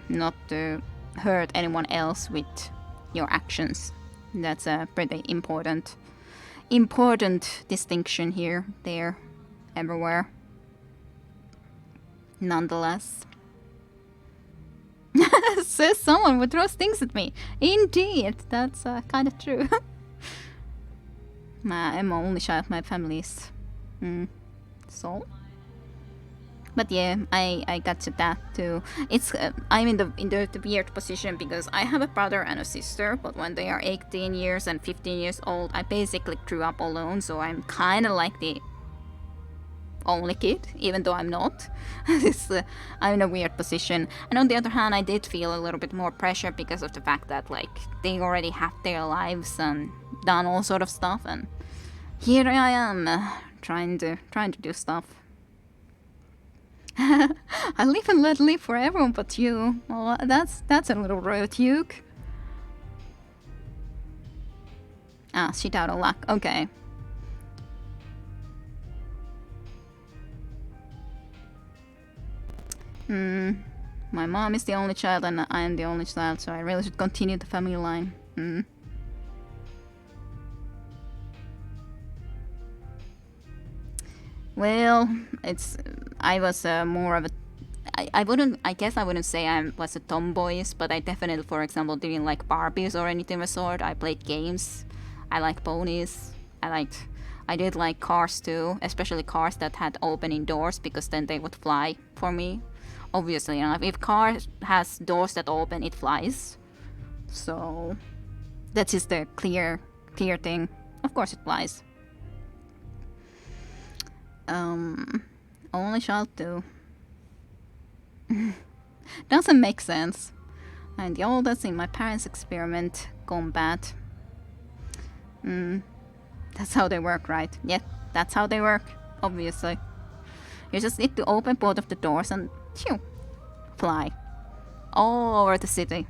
not to hurt anyone else with your actions. That's a pretty important distinction here, there, everywhere. Nonetheless. Says someone who throws things at me. Indeed, that's kind of true. I'm the only child of my family's. So. But yeah, I got to that too. It's I'm in the weird position because I have a brother and a sister, but when they are 18 years and 15 years old, I basically grew up alone, so I'm kind of like the only kid, even though I'm not. I'm in a weird position. And on the other hand, I did feel a little bit more pressure because of the fact that like they already have their lives and done all sort of stuff, and here I am trying to do stuff. I live and let live for everyone but you. Well, that's a little rude, Hugh. Ah, shit out of luck. Okay. My mom is the only child and I am the only child, so I really should continue the family line. Well, I was more of a I guess I wouldn't say I was a tomboy, but I definitely, for example, didn't like Barbies or anything of the sort. I played games. I liked ponies. I did like cars too, especially cars that had opening doors, because then they would fly for me. Obviously, if car has doors that open, it flies. So that's just the clear thing. Of course it flies. Only child too. Doesn't make sense. And the oldest in my parents' experiment gone bad. That's how they work, right? Yeah, that's how they work, obviously. You just need to open both of the doors and phew, fly all over the city.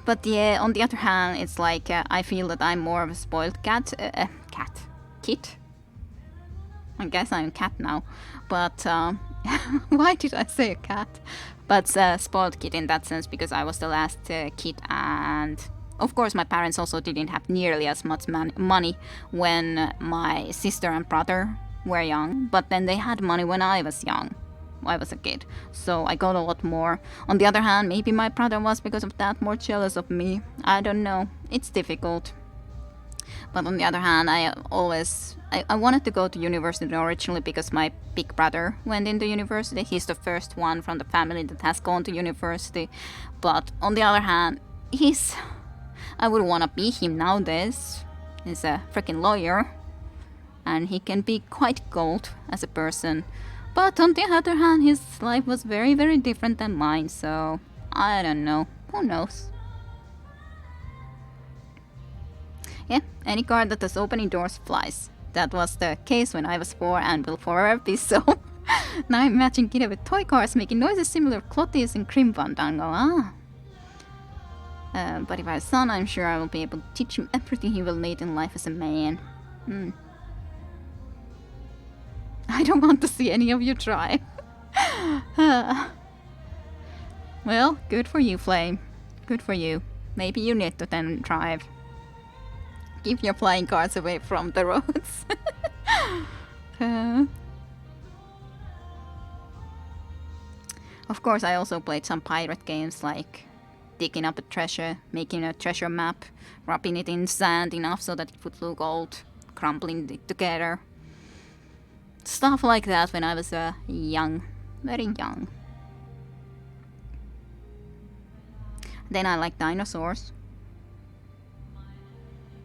But yeah, on the other hand, it's like I feel that I'm more of a spoiled kid. I guess I'm a cat now, but why did I say a cat? But spoiled kid in that sense because I was the last kid, and of course my parents also didn't have nearly as much money when my sister and brother were young, but then they had money when I was young. I was a kid, so I got a lot more. On the other hand, maybe my brother was, because of that, more jealous of me. I don't know. It's difficult. But on the other hand, I wanted to go to university originally because my big brother went into university. He's the first one from the family that has gone to university. But on the other hand, I would want to be him nowadays. He's a freaking lawyer, and he can be quite gold as a person. But on the other hand, his life was very, very different than mine, so I don't know. Who knows? Yeah, any car that has opening doors flies. That was the case when I was 4 and will forever be so. Now I'm matching Kid with toy cars making noises similar to Clotties and Cream Fandango. But if I have a son, I'm sure I will be able to teach him everything he will need in life as a man. I don't want to see any of you try. Well, good for you, Flame. Good for you. Maybe you need to then drive. Keep your flying cars away from the roads. Of course, I also played some pirate games like digging up a treasure, making a treasure map, rubbing it in sand enough so that it would look old, crumbling it together. Stuff like that when I was young, very young. Then I liked dinosaurs.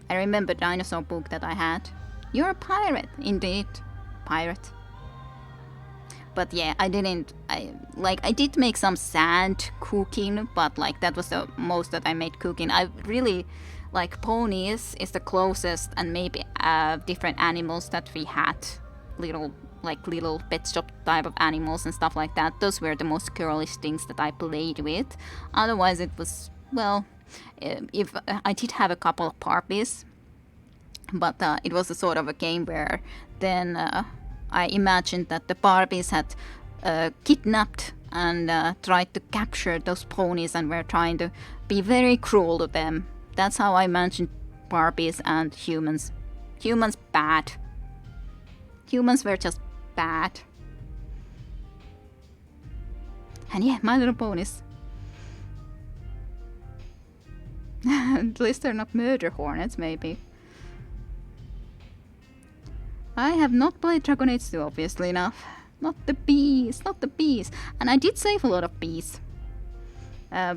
I remember the dinosaur book that I had. You're a pirate, indeed. Pirate. But yeah, I did make some sand cooking, but like that was the most that I made cooking. I really like ponies is the closest, and maybe different animals that we had. Little pet shop type of animals and stuff like that. Those were the most girlish things that I played with. Otherwise it was, well, if I did have a couple of Barbies, but it was a sort of a game where then I imagined that the Barbies had kidnapped and tried to capture those ponies and were trying to be very cruel to them. That's how I imagined Barbies and humans. Humans bad. Humans were just bad. And yeah, My Little Ponies. At least they're not murder hornets, maybe. I have not played Dragon Age 2, obviously enough. Not the bees. And I did save a lot of bees.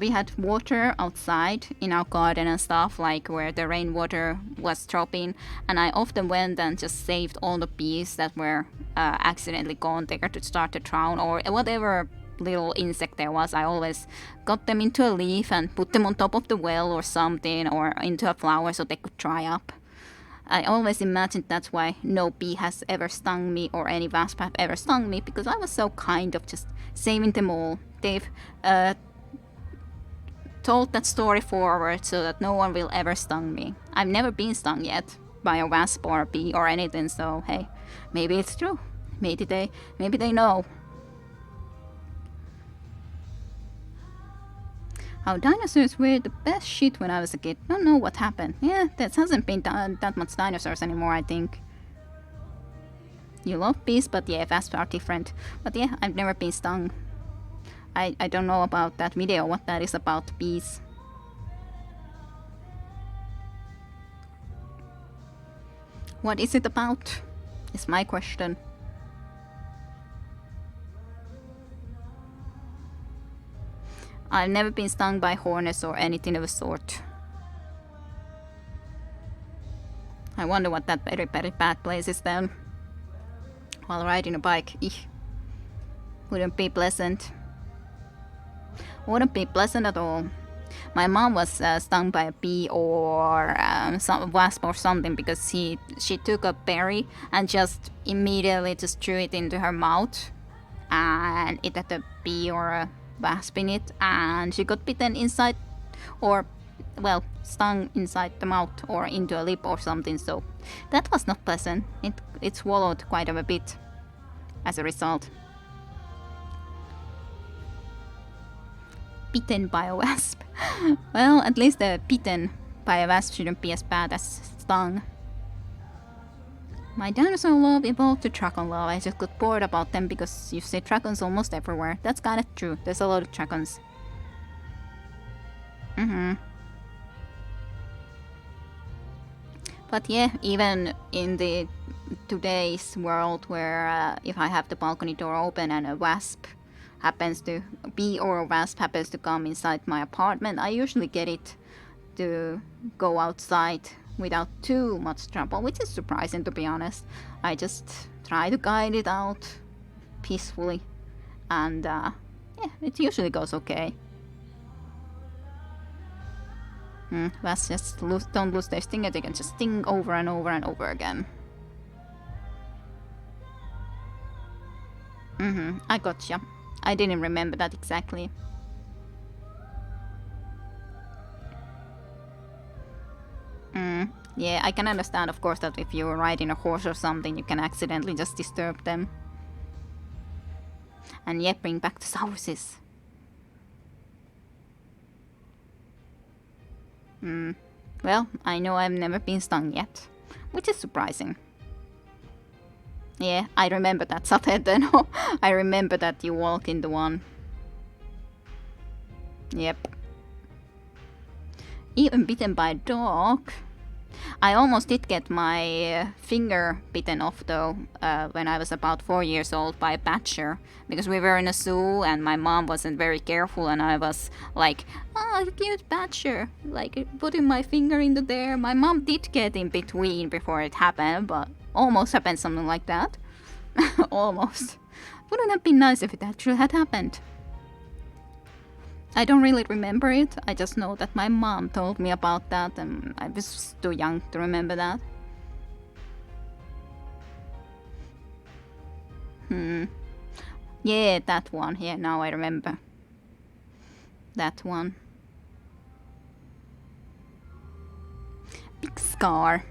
We had water outside in our garden and stuff, like where the rainwater was dropping, and I often went and just saved all the bees that were accidentally gone there to start to drown, or whatever little insect there was. I always got them into a leaf and put them on top of the well or something, or into a flower so they could dry up. I always imagined that's why no bee has ever stung me or any wasp have ever stung me, because I was so kind of just saving them all. They've told that story forward so that no one will ever stung me. I've never been stung yet by a wasp or a bee or anything, so hey, maybe it's true. Maybe they know. How dinosaurs were the best shit when I was a kid. Don't know what happened. Yeah, there hasn't been that much dinosaurs anymore, I think. You love bees, but yeah, wasps are different. But yeah, I've never been stung. I don't know about that video, what that is about bees. What is it about? Is my question. I've never been stung by hornets or anything of the sort. I wonder what that very, very bad place is then. While riding a bike. Eek. Wouldn't be pleasant. Wouldn't be pleasant at all. My mom was stung by a bee or some wasp or something because she took a berry and just immediately just threw it into her mouth, and it had a bee or a wasp in it, and she got bitten inside, or well, stung inside the mouth or into a lip or something. So that was not pleasant. It swallowed quite a bit as a result. Bitten by a wasp. Well, at least the bitten by a wasp shouldn't be as bad as stung. My dinosaur love evolved to dragon love. I just got bored about them because you see dragons almost everywhere. That's kinda true. There's a lot of dragons. But yeah, even in the today's world where if I have the balcony door open and a wasp happens to bee or a wasp happens to come inside my apartment, I usually get it to go outside without too much trouble, which is surprising to be honest. I just try to guide it out peacefully, and yeah, it usually goes okay. Wasps just don't lose their stinger, they can just sting over and over and over again. I gotcha. I didn't remember that exactly. Yeah, I can understand, of course, that if you're riding a horse or something, you can accidentally just disturb them. And yet bring back the sauruses. Well, I know I've never been stung yet, which is surprising. Yeah, I remember that, Sateden. I remember that you walk into one. Yep. Even bitten by a dog. I almost did get my finger bitten off though when I was about 4 years old by a badger, because we were in a zoo and my mom wasn't very careful and I was like, oh, cute badger, like putting my finger into there. My mom did get in between before it happened, but almost happened something like that. Almost. Wouldn't have been nice if it actually had happened. I don't really remember it. I just know that my mom told me about that and I was too young to remember that. Yeah, that one. Yeah, now I remember. That one. Big scar.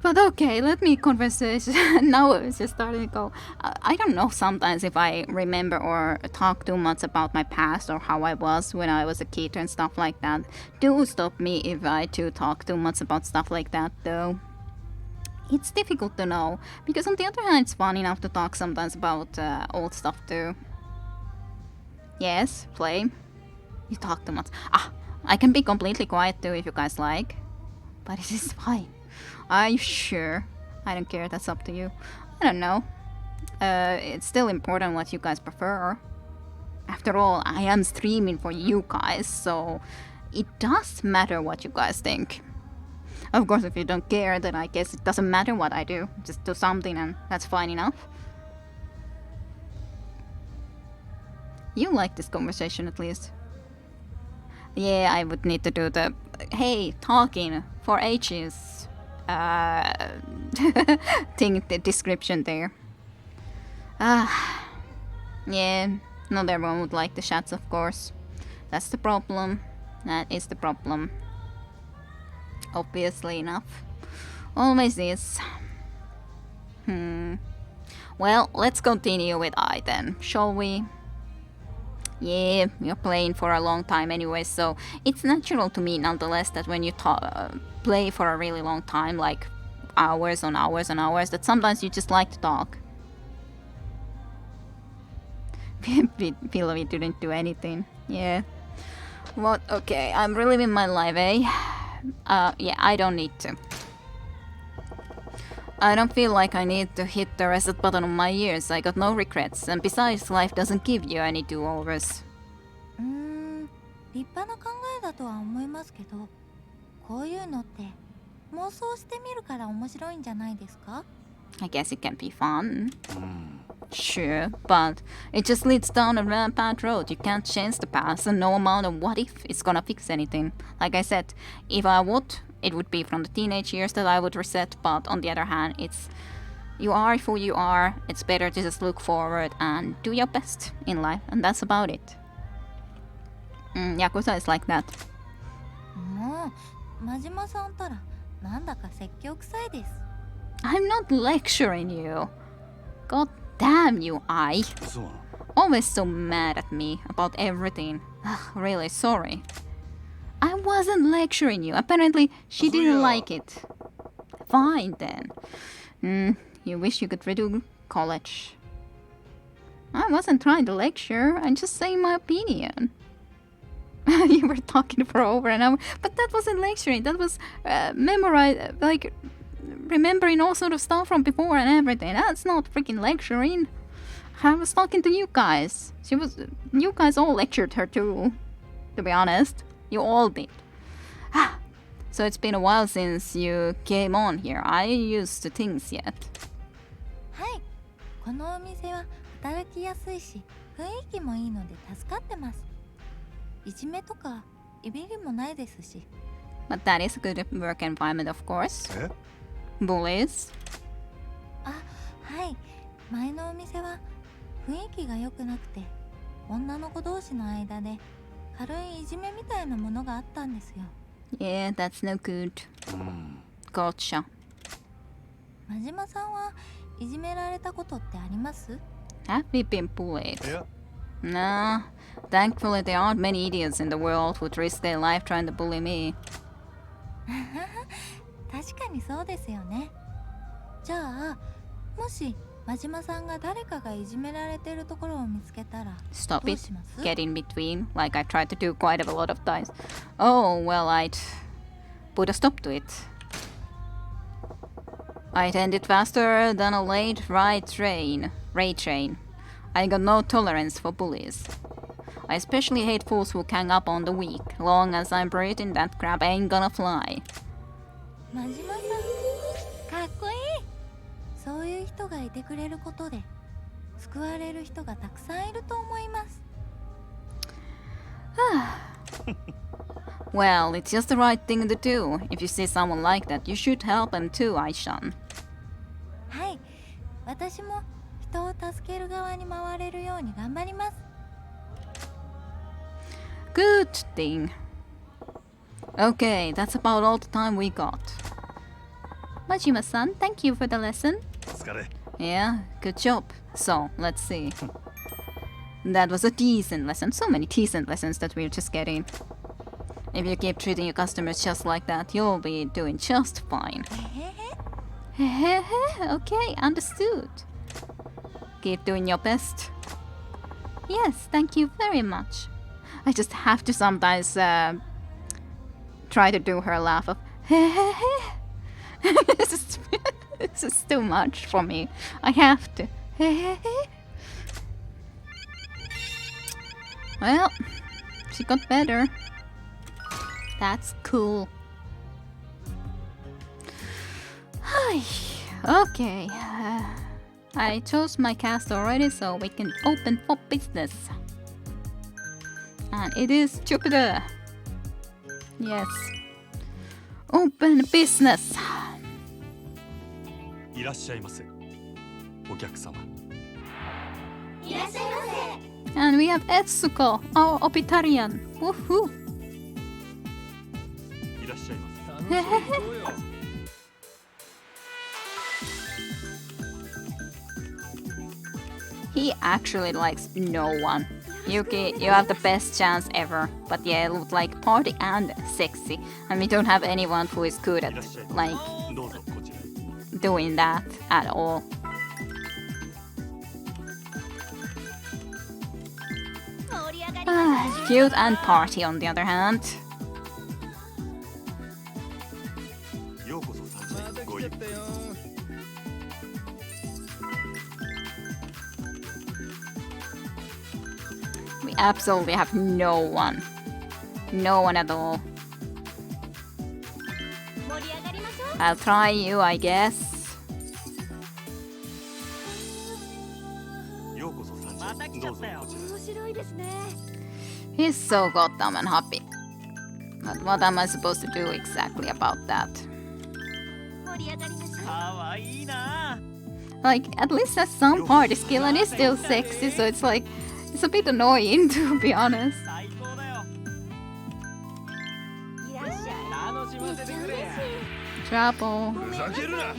But okay, let me conversation. Now it's just starting to go. I don't know sometimes if I remember or talk too much about my past or how I was when I was a kid and stuff like that. Do stop me if I do talk too much about stuff like that though. It's difficult to know, because on the other hand it's fun enough to talk sometimes about old stuff too. Yes, Flame? You talk too much. I can be completely quiet too if you guys like. But it is fine. Are you sure? I don't care, that's up to you. I don't know. It's still important what you guys prefer. After all, I am streaming for you guys, so it does matter what you guys think. Of course, if you don't care, then I guess it doesn't matter what I do. Just do something and that's fine enough. You like this conversation at least. Yeah, I would need to do the, hey, talking for ages. Thing, the description there. Yeah, not everyone would like the chats, of course. That's the problem. That is the problem. Obviously enough. Always is. Well, let's continue with I then, shall we? Yeah, you're playing for a long time anyway, so it's natural to me nonetheless that when you play for a really long time, like hours on hours on hours, that sometimes you just like to talk. Pillowy didn't do anything. Yeah. What? Okay, I'm reliving my life, eh? Yeah, I don't need to. I don't feel like I need to hit the reset button on my years. I got no regrets, and besides, life doesn't give you any do-overs. 立派な考えだとは思いますけど、こういうのって妄想してみるから面白いんじゃないですか？ I guess it can be fun. Sure, but it just leads down a bad road. You can't change the past, and no amount of what if is gonna fix anything. Like I said, if I would, it would be from the teenage years that I would reset, but on the other hand, it's you are who you are. It's better to just look forward and do your best in life, and that's about it. Yakuza is like that. もう真島さんたらなんだか説教臭いです。 I'm not lecturing you. God damn you, I. そうなの Always so mad at me about everything. Ugh, really sorry. I wasn't lecturing you. Apparently, she didn't like it. Fine then. You wish you could redo college. I wasn't trying to lecture. I'm just saying my opinion. You were talking for over an hour, but that wasn't lecturing. That was remembering all sort of stuff from before and everything. That's not freaking lecturing. I was talking to you guys. You guys all lectured her too. To be honest, you all did. So it's been a while since you came on here. Are you used to things yet? はい、このお店は働きやすいし雰囲気もいいので助かってます。いじめとかいびりもないですし。 But that is a good work environment, of course. え Bullies? あ、はい、前のお店は雰囲気が良くなくて女の子同士の間で軽いいじめみたいなものがあったんですよ。 Yeah, that's no good. Gotcha. 真島さんはいじめられたことってあります？ Have we been bullied? いや Nah. Thankfully, there aren't many idiots in the world who'd risk their life trying to bully me. 確かにそうですよね。じゃあもし真島さんが誰かがいじめられてるところを見つけたら Stop どう it. します？ Get in between, like I tried to do quite a lot of times. Oh, well, I'd put a stop to it. I'd end it faster than a late ray train. I got no tolerance for bullies. I especially hate fools who gang up on the weak. Long as I'm breathing, that crap ain't gonna fly. 真島さんかっこいい。そういう人がいてくれることで救われる人がたくさんいると思います。 Well, it's just the right thing to do. If you see someone like that, you should help them too, Aishan. はい、私も人を助ける側に回れるように頑張ります。 Good thing. Okay, that's about all the time we got. Majima-san, thank you for the lesson. お疲れ Yeah, good job. So, let's see. That was a decent lesson. So many decent lessons that we're just getting. If you keep treating your customers just like that, you'll be doing just fine. Okay, understood. Keep doing your best. Yes, thank you very much. I just have to sometimes try to do her laugh of this is too much for me. I have to. Well, she got better. That's cool. Okay. I chose my cast already, so we can open for business. And it is Jupiter. Yes. Open business. いらっしゃいませお客様 And we have Etsuko, our Obitarian. Woohoo! いらっしゃいませ He actually likes no one. Yuki, you have the best chance ever. But yeah, it looks like party and sexy. And we don't have anyone who is good at, like, どうぞこちらへ doing that at all. Cute and party on the other hand. ようこそ産地へごゆっくり We absolutely have no one. No one at all. I'll try you, I guess. うぞこちらへ。面白いですね。 He's so goddamn unhappy. But what am I supposed to do exactly about that? 盛り上がりましょう。かわいいな。 Like, at least has some party skill and is still sexy, so it's like, it's a bit annoying to be honest. 最高だよ。いらっしゃい。楽しませてくれや。 Trouble. ふざけるな。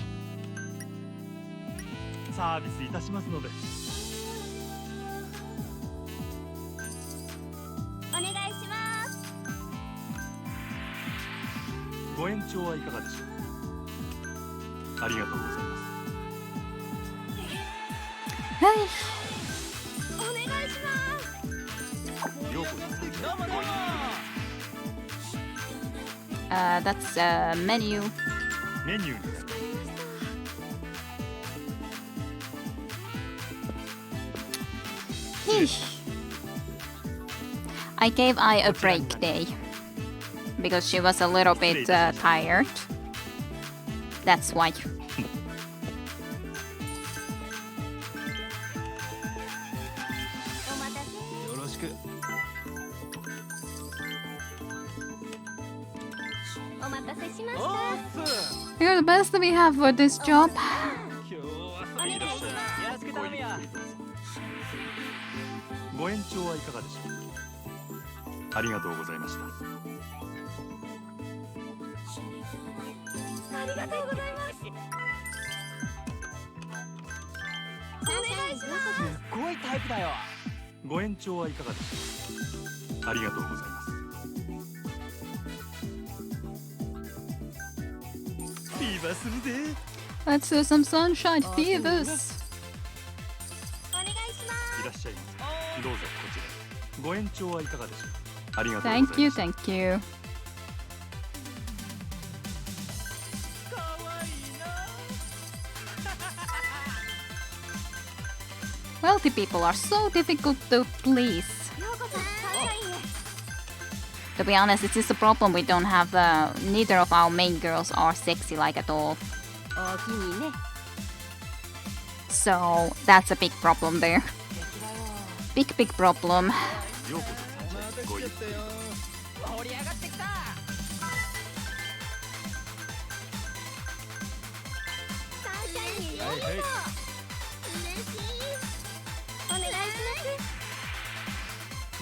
サービスいたしますので。お願いします。ご延長はいかがでしょう。ありがとうございます。 Hey. お願いします。ようこそ。どうもどうも。 That's a menu. メニューに I gave I a break day because she was a little bit tired. That's why. お待たせ。よろしく。お待たせしましおた。ーっす。 You're the best we have for this job. 今日はお願いします。よろしく頼むよ。ご延長はいかがでしょう。ありがとうございました。ありがとうございます。お願いします。すっごいタイプだよ。ご延長はいかがでしょう。ありがとうございます。フィーバーするぜ。 Let's do some sunshine Oh, feathers. お願いします。いらっしゃいませ。どうぞこちらへ。ご延長はいかがでしょう。ありがとうございます。 Thank you, thank you. かわいいな。 Wealthy people are so difficult to please. ようこそ海外へ。 To be honest, it's just a problem we don't have. Neither of our main girls are sexy like at all. おおきにね。 So that's a big problem there. Big problem. ようこそ。ごゆっくり。盛り上がってきた。サンシャインにようこそ。嬉しい。お願いし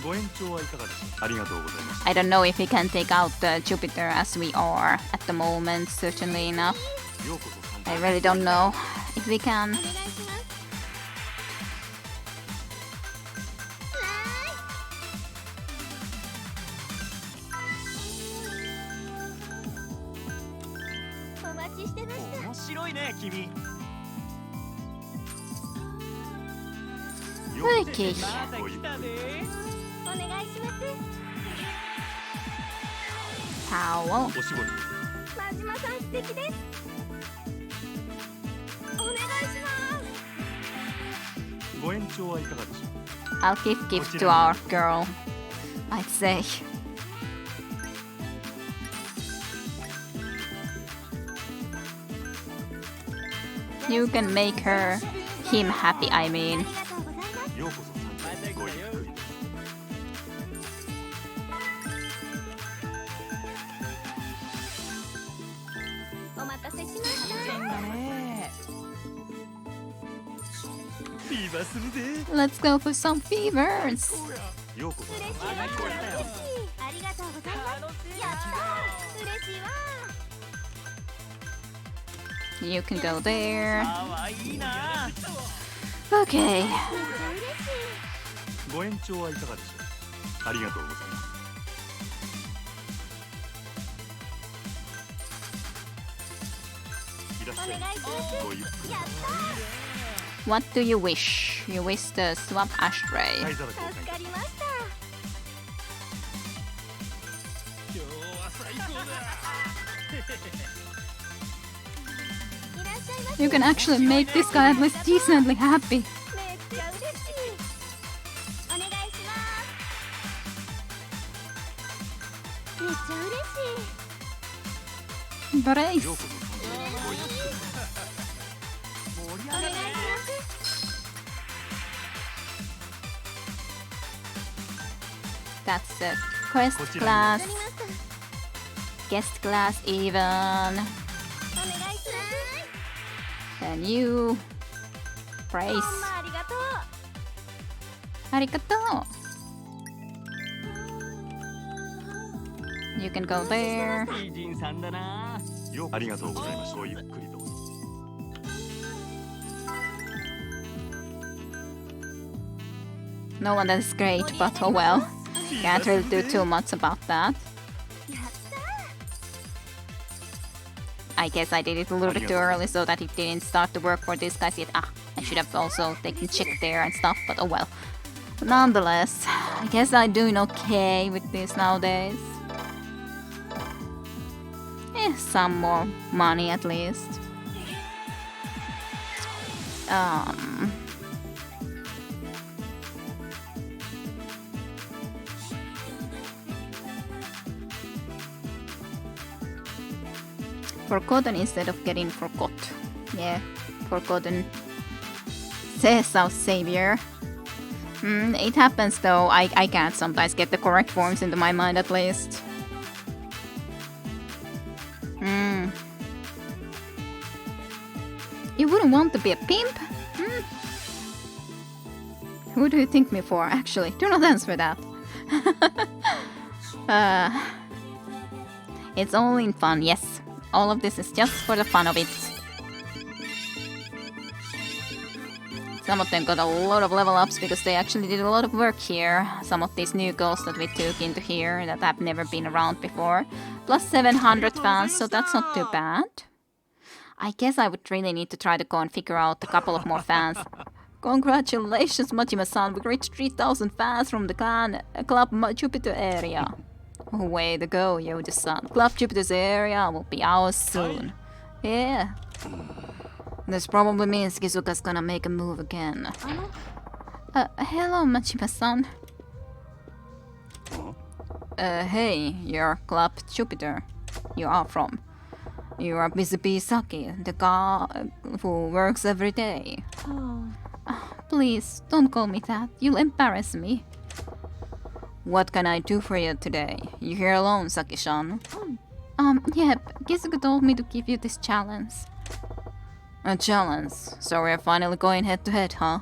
ご延長はいかがでしょう。ありがとうございます。 I don't know if we can take out Jupiter as we are at the moment. Certainly enough. ようこそ。 I really don't know if we can. ます。お願いします。お待ちしてました。面白いね君。ようこ Okay. また来たね。お願いします。 Towel. そ。おしぼり。真島さん素敵です。お願いします。ご延長はいかがでしょう。 I'll give gift to our girl. I'd say. You can make him happy, I あ mean. りがとうございます。ようこそ参加へ。ごゆっくり。お待たせしました。だね。フィーバーするぜ。 Let's go for some fevers. ようこそ。嬉しいわ。また来たよ。ありがとうございます。楽しいやったー。嬉しいわ。 You can go there. かわいいな。 Okay. めっちゃ嬉しい。ご延長はいかがでしょう。ありがとうございます。いらっしゃいまお願いします。せ。ごゆっくり。やった What do you wish? You wish the swap ashtray. 灰皿交ー。助か換。りました。今日は最高だ。いらっしゃいませ。 You can actually make this guy at least decently happy. めっちゃ嬉しい。お願いします。めっちゃ嬉しい。 Brace. ようこそ参加へ。ごゆっくり。盛りお願いします。That's the quest class. Guest class even. And you. Praise. Arigato. You can go there. いい人さんだな。ありがとうございます。ごゆっくりどうぞ。No one that is great, but oh well. Can't really do too much about that. I guess I did it a little bit too early so that it didn't start to work for these guys yet. Ah, I should have also taken check there and stuff, but oh well. Nonetheless, I guess I'm doing okay with this nowadays. Some more money at least. Forgotten instead of getting forgot. Yeah, forgotten. Says our savior. It happens though. I can't sometimes get the correct forms into my mind at least. You wouldn't want to be a pimp? Who do you think me for, actually? Do not answer that. It's all in fun, yes. All of this is just for the fun of it. Some of them got a lot of level ups because they actually did a lot of work here. Some of these new girls that we took into here that have never been around before. Plus 700 fans, so that's not too bad. I guess I would really need to try to go and figure out a couple of more fans. Congratulations, Majima-san, we reached 3,000 fans from the clan Club Jupiter area. Way to go, Yoji-san. Club Jupiter's area will be ours soon. Yeah. This probably means Kizuka's gonna make a move again. Hello, Majima-san. Hey, you're Club Jupiter. You are from. You are Busy Saki, the guy who works every day. Please, don't call me that. You'll embarrass me. What can I do for you today? You here alone, Saki-san? Yep. Kizuka told me to give you this challenge. A challenge? So we're finally going head to head, huh?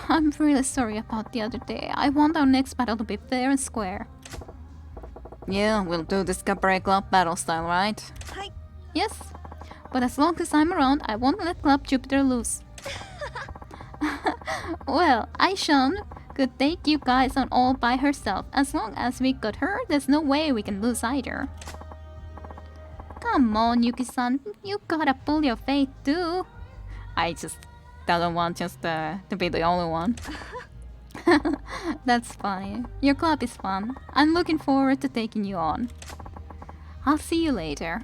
I'm really sorry about the other day. I want our next battle to be fair and square. Yeah, we'll do this Cabaret Club battle style, right? Yes. But as long as I'm around, I won't let Club Jupiter lose. Well, Aishan could take you guys on all by herself. As long as we got her, there's no way we can lose either. Come on, Yuki-san. You gotta pull your weight too. I just don't want to be the only one. That's funny. Your club is fun. I'm looking forward to taking you on. I'll see you later.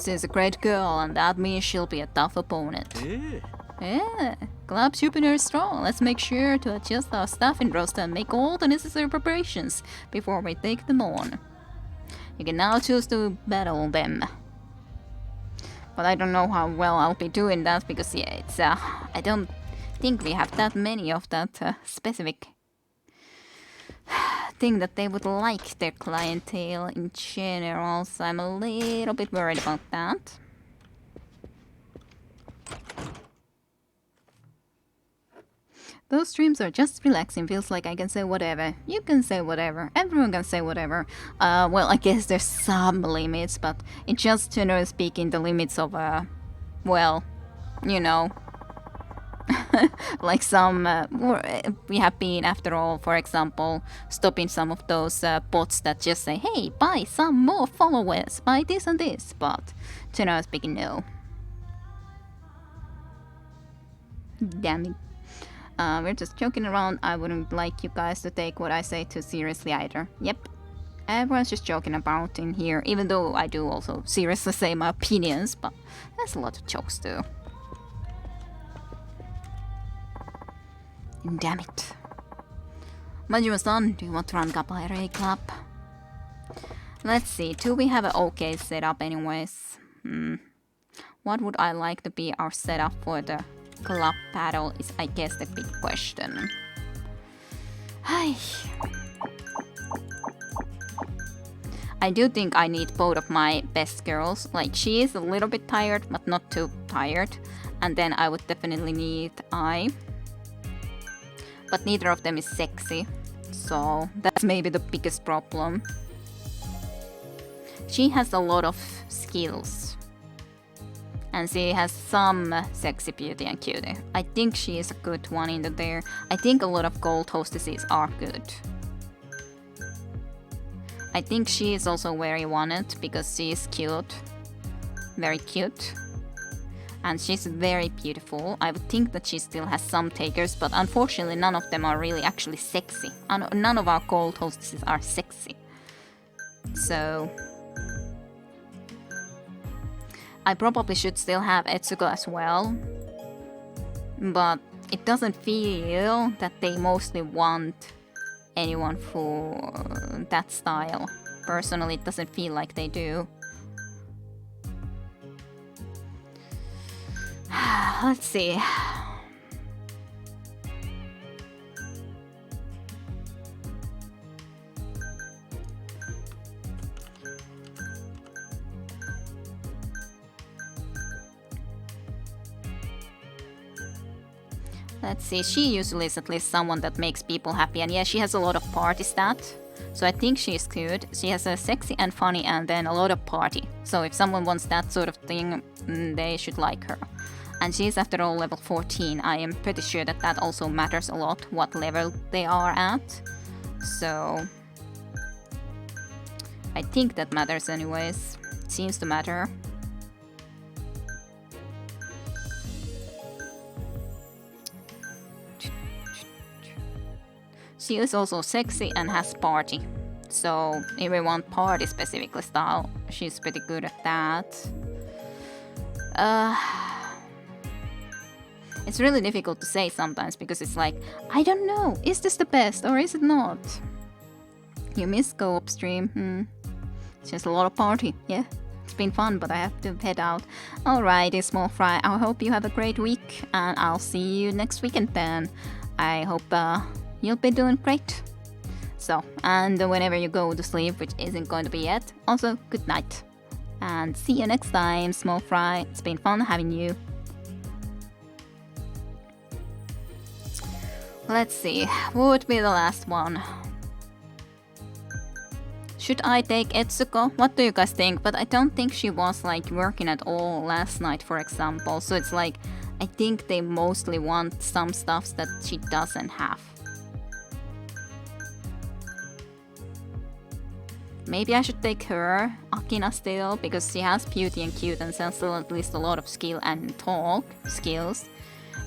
She's a great girl, and that means she'll be a tough opponent. Yeah, Club Jupiter is strong. Let's make sure to adjust our staffing roster and make all the necessary preparations before we take them on. You can now choose to battle them. But I don't know how well I'll be doing that because yeah, it's I don't think we have that many of that specific thing that they would like their clientele in general, so I'm a little bit worried about that. Those streams are just relaxing, feels like I can say whatever. You can say whatever, everyone can say whatever. Well, I guess there's some limits, but it's just generally speaking the limits of, well, you know, like some, we have been, after all, for example, stopping some of those bots that just say, hey, buy some more followers, buy this and this, but generally speaking, no. Damn it. We're just joking around. I wouldn't like you guys to take what I say too seriously either. Yep. Everyone's just joking about in here, even though I do also seriously say my opinions, but there's a lot of jokes too. Damn it. Majima-san, do you want to run Cabaret Club? Let's see, do we have an okay setup anyways? What would I like to be our setup for the Club battle is, I guess, the big question. Hi. I do think I need both of my best girls. Like, she is a little bit tired, but not too tired. And then I would definitely need I. But neither of them is sexy. So that's maybe the biggest problem. She has a lot of skills. And she has some sexy beauty and cutie. I think she is a good one in there. I think a lot of gold hostesses are good. I think she is also very wanted because she is cute. Very cute. And she's very beautiful. I would think that she still has some takers, but unfortunately none of them are really actually sexy. None of our gold hostesses are sexy. So I probably should still have Etsuko as well. But it doesn't feel that they mostly want anyone for that style. Personally, it doesn't feel like they do. Let's see. Let's see, she usually is at least someone that makes people happy, and yeah, she has a lot of party stat. So I think she's good. She has a sexy and funny and then a lot of party. So if someone wants that sort of thing, they should like her. And she's after all level 14. I am pretty sure that that also matters a lot, what level they are at. So I think that matters anyways. It seems to matter. She is also sexy and has party. So if we want party specifically style, she's pretty good at that. It's really difficult to say sometimes because it's like, I don't know, is this the best or is it not? You miss co-op stream, It's just a lot of party, yeah. It's been fun, but I have to head out. Alrighty, Small Fry, I hope you have a great week and I'll see you next weekend then. I hope you'll be doing great. So, and whenever you go to sleep, which isn't going to be yet, also good night. And see you next time, Small Fry. It's been fun having you. Let's see, what would be the last one? Should I take Etsuko? What do you guys think? But I don't think she was like working at all last night, for example. So it's like, I think they mostly want some stuffs that she doesn't have. Maybe I should take her, Akina still, because she has beauty and cute and still at least a lot of skill and talk skills.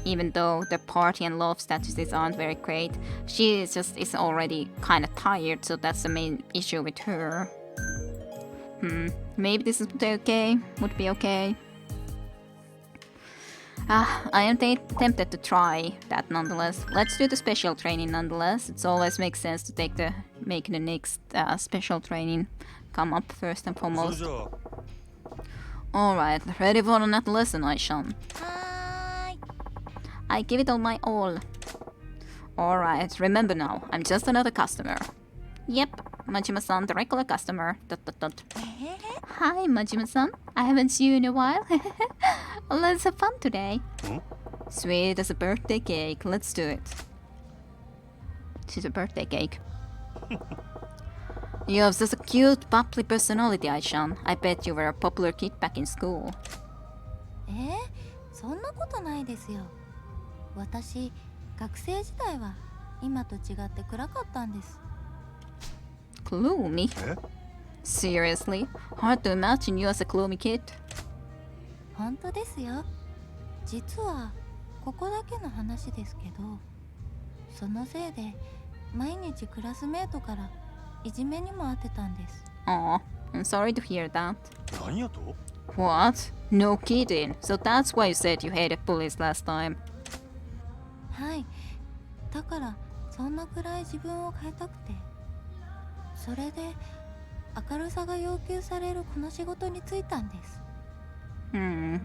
Even though the party and love statuses aren't very great, she just is already kind of tired, so that's the main issue with her. Maybe this is okay, would be okay. I am tempted to try that nonetheless. Let's do the special training nonetheless. It always makes sense to make the next special training come up first and foremost. Alright, ready for another lesson, Aishan? I give it all my all. Alright, remember now, I'm just another customer. Yep, Majima-san, the regular customer. ... Hi, Majima-san. I haven't seen you in a while. Let's have fun today. Sweet as a birthday cake. Let's do it. She's a birthday cake. You have such a cute, bubbly personality, Aishan. I bet you were a popular kid back in school. そんなことないですよ。私、学生時代は今と違って暗かったんです。Gloomy? Seriously? Hard to imagine you as a gloomy kid. 本当ですよ。実はここだけの話ですけど、そのせいで毎日クラスメートからいじめにもあってたんです。Aw, I'm sorry to hear that. 何やと What? No kidding. So that's why you said you hated bullies last time. はい。だからそんなくらい自分を変えたくて、それで明るさが要求されるこの仕事に就いたんです。Hmm.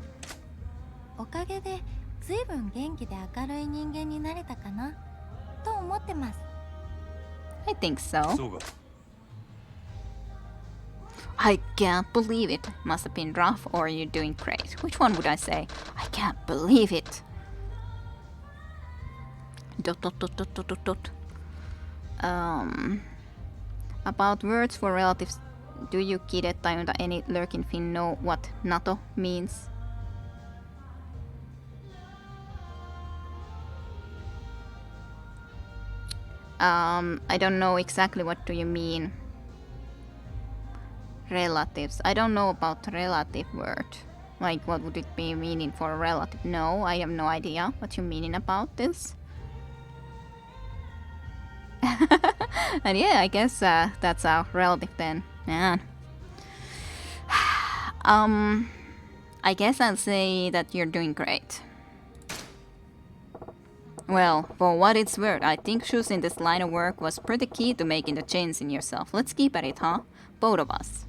おかげでずいぶん元気で明るい人間になれたかなと思ってます。 I think so. そうか。 I can't believe it. Must have been rough or you're doing great. Which one would I say? I can't believe it. Dot dot dot dot dot dot dot. About words for relatives. Do you kid tajunta any lurking Finn know what NATO means? I don't know exactly what do you mean. Relatives. I don't know about relative word. Like what would it be meaning for a relative? No, I have no idea what you're meaning about this. And yeah, I guess that's our relative then. Man. I guess I'll say that you're doing great. Well, for what it's worth, I think choosing this line of work was pretty key to making the change in yourself. Let's keep at it, huh? Both of us.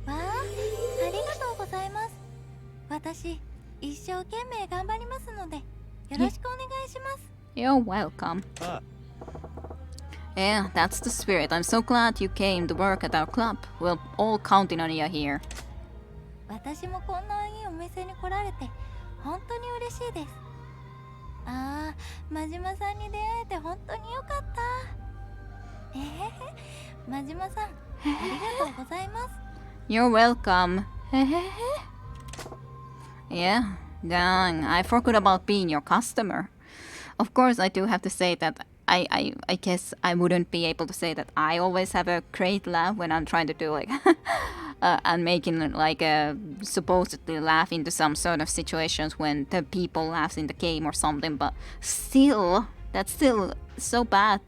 わあ、ありがとうございます。私、一生懸命頑張りますので、よろしくお願いします。 You're welcome. あ Yeah, that's the spirit. I'm so glad you came to work at our club. We're all counting on you here. 私もこんないいお店に来られて、本当に嬉しいです。ああ、真島さんに出会えて本当によかった。真島さん、ありがとうございます。 You're welcome. Yeah, dang, I forgot about being your customer. Of course, I do have to say that I guess I wouldn't be able to say that I always have a great laugh when I'm trying to do like and making like a supposedly laugh into some sort of situations when the people laughs in the game or something, but still, that's still so bad.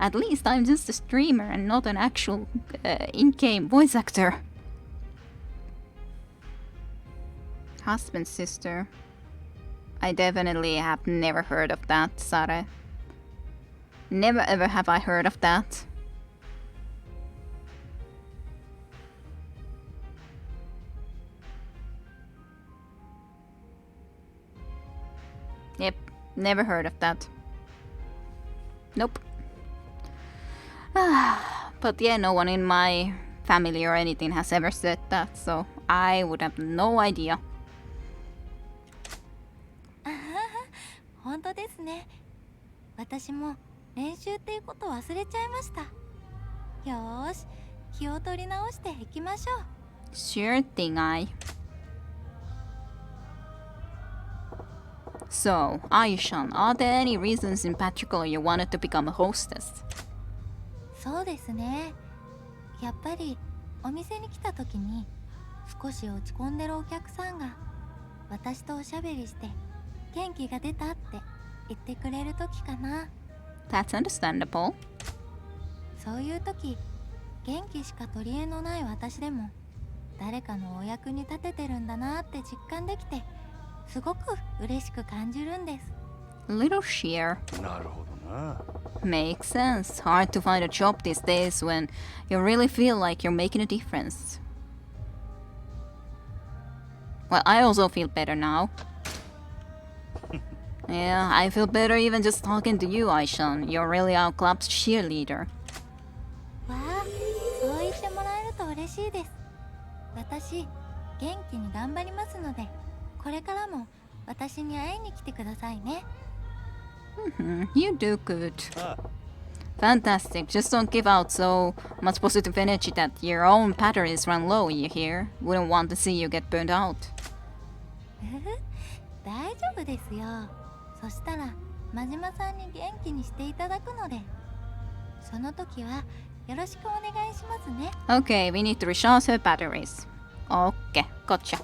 At least I'm just a streamer and not an actual in-game voice actor. Husband, sister. I definitely have never heard of that, Sare. Never ever have I heard of that. Yep, never heard of that. Nope. But yeah, no one in my family or anything has ever said that, so I would have no idea. 本当ですね。私も練習っていうこと忘れちゃいました。よーし、気を取り直していきましょう。 Sure thing, So, Aishan, are there any reasons in particular you wanted to become a hostess? そうですね。やっぱりお店に来た時に少し落ち込んでるお客さんが私とおしゃべりして元気が出たって言ってくれる時かな。 That's understandable. そういう時、元気しか取り柄のない私でも誰かのお役に立ててるんだなって実感できて、すごく嬉しく感じるんです。 Little sheer. なるほどな。 Makes sense. Hard to find a job these days when you really feel like you're making a difference. Well, I also feel better now. Yeah, I feel better even just talking to you, Aishan. You're really our club's cheerleader. わあ、そう言ってもらえると嬉しいです。私、元気に頑張りますので、これからも私に会いに来てくださいね。 You do good. あ Fantastic. Just don't give out so much positive energy that your own batteries run low, you hear? Wouldn't want to see you get burned out. 大丈夫ですよ。そしたら真島さんに元気にしていただくので、その時はよろしくお願いしますね。 Okay, we need to recharge her batteries. Okay, gotcha.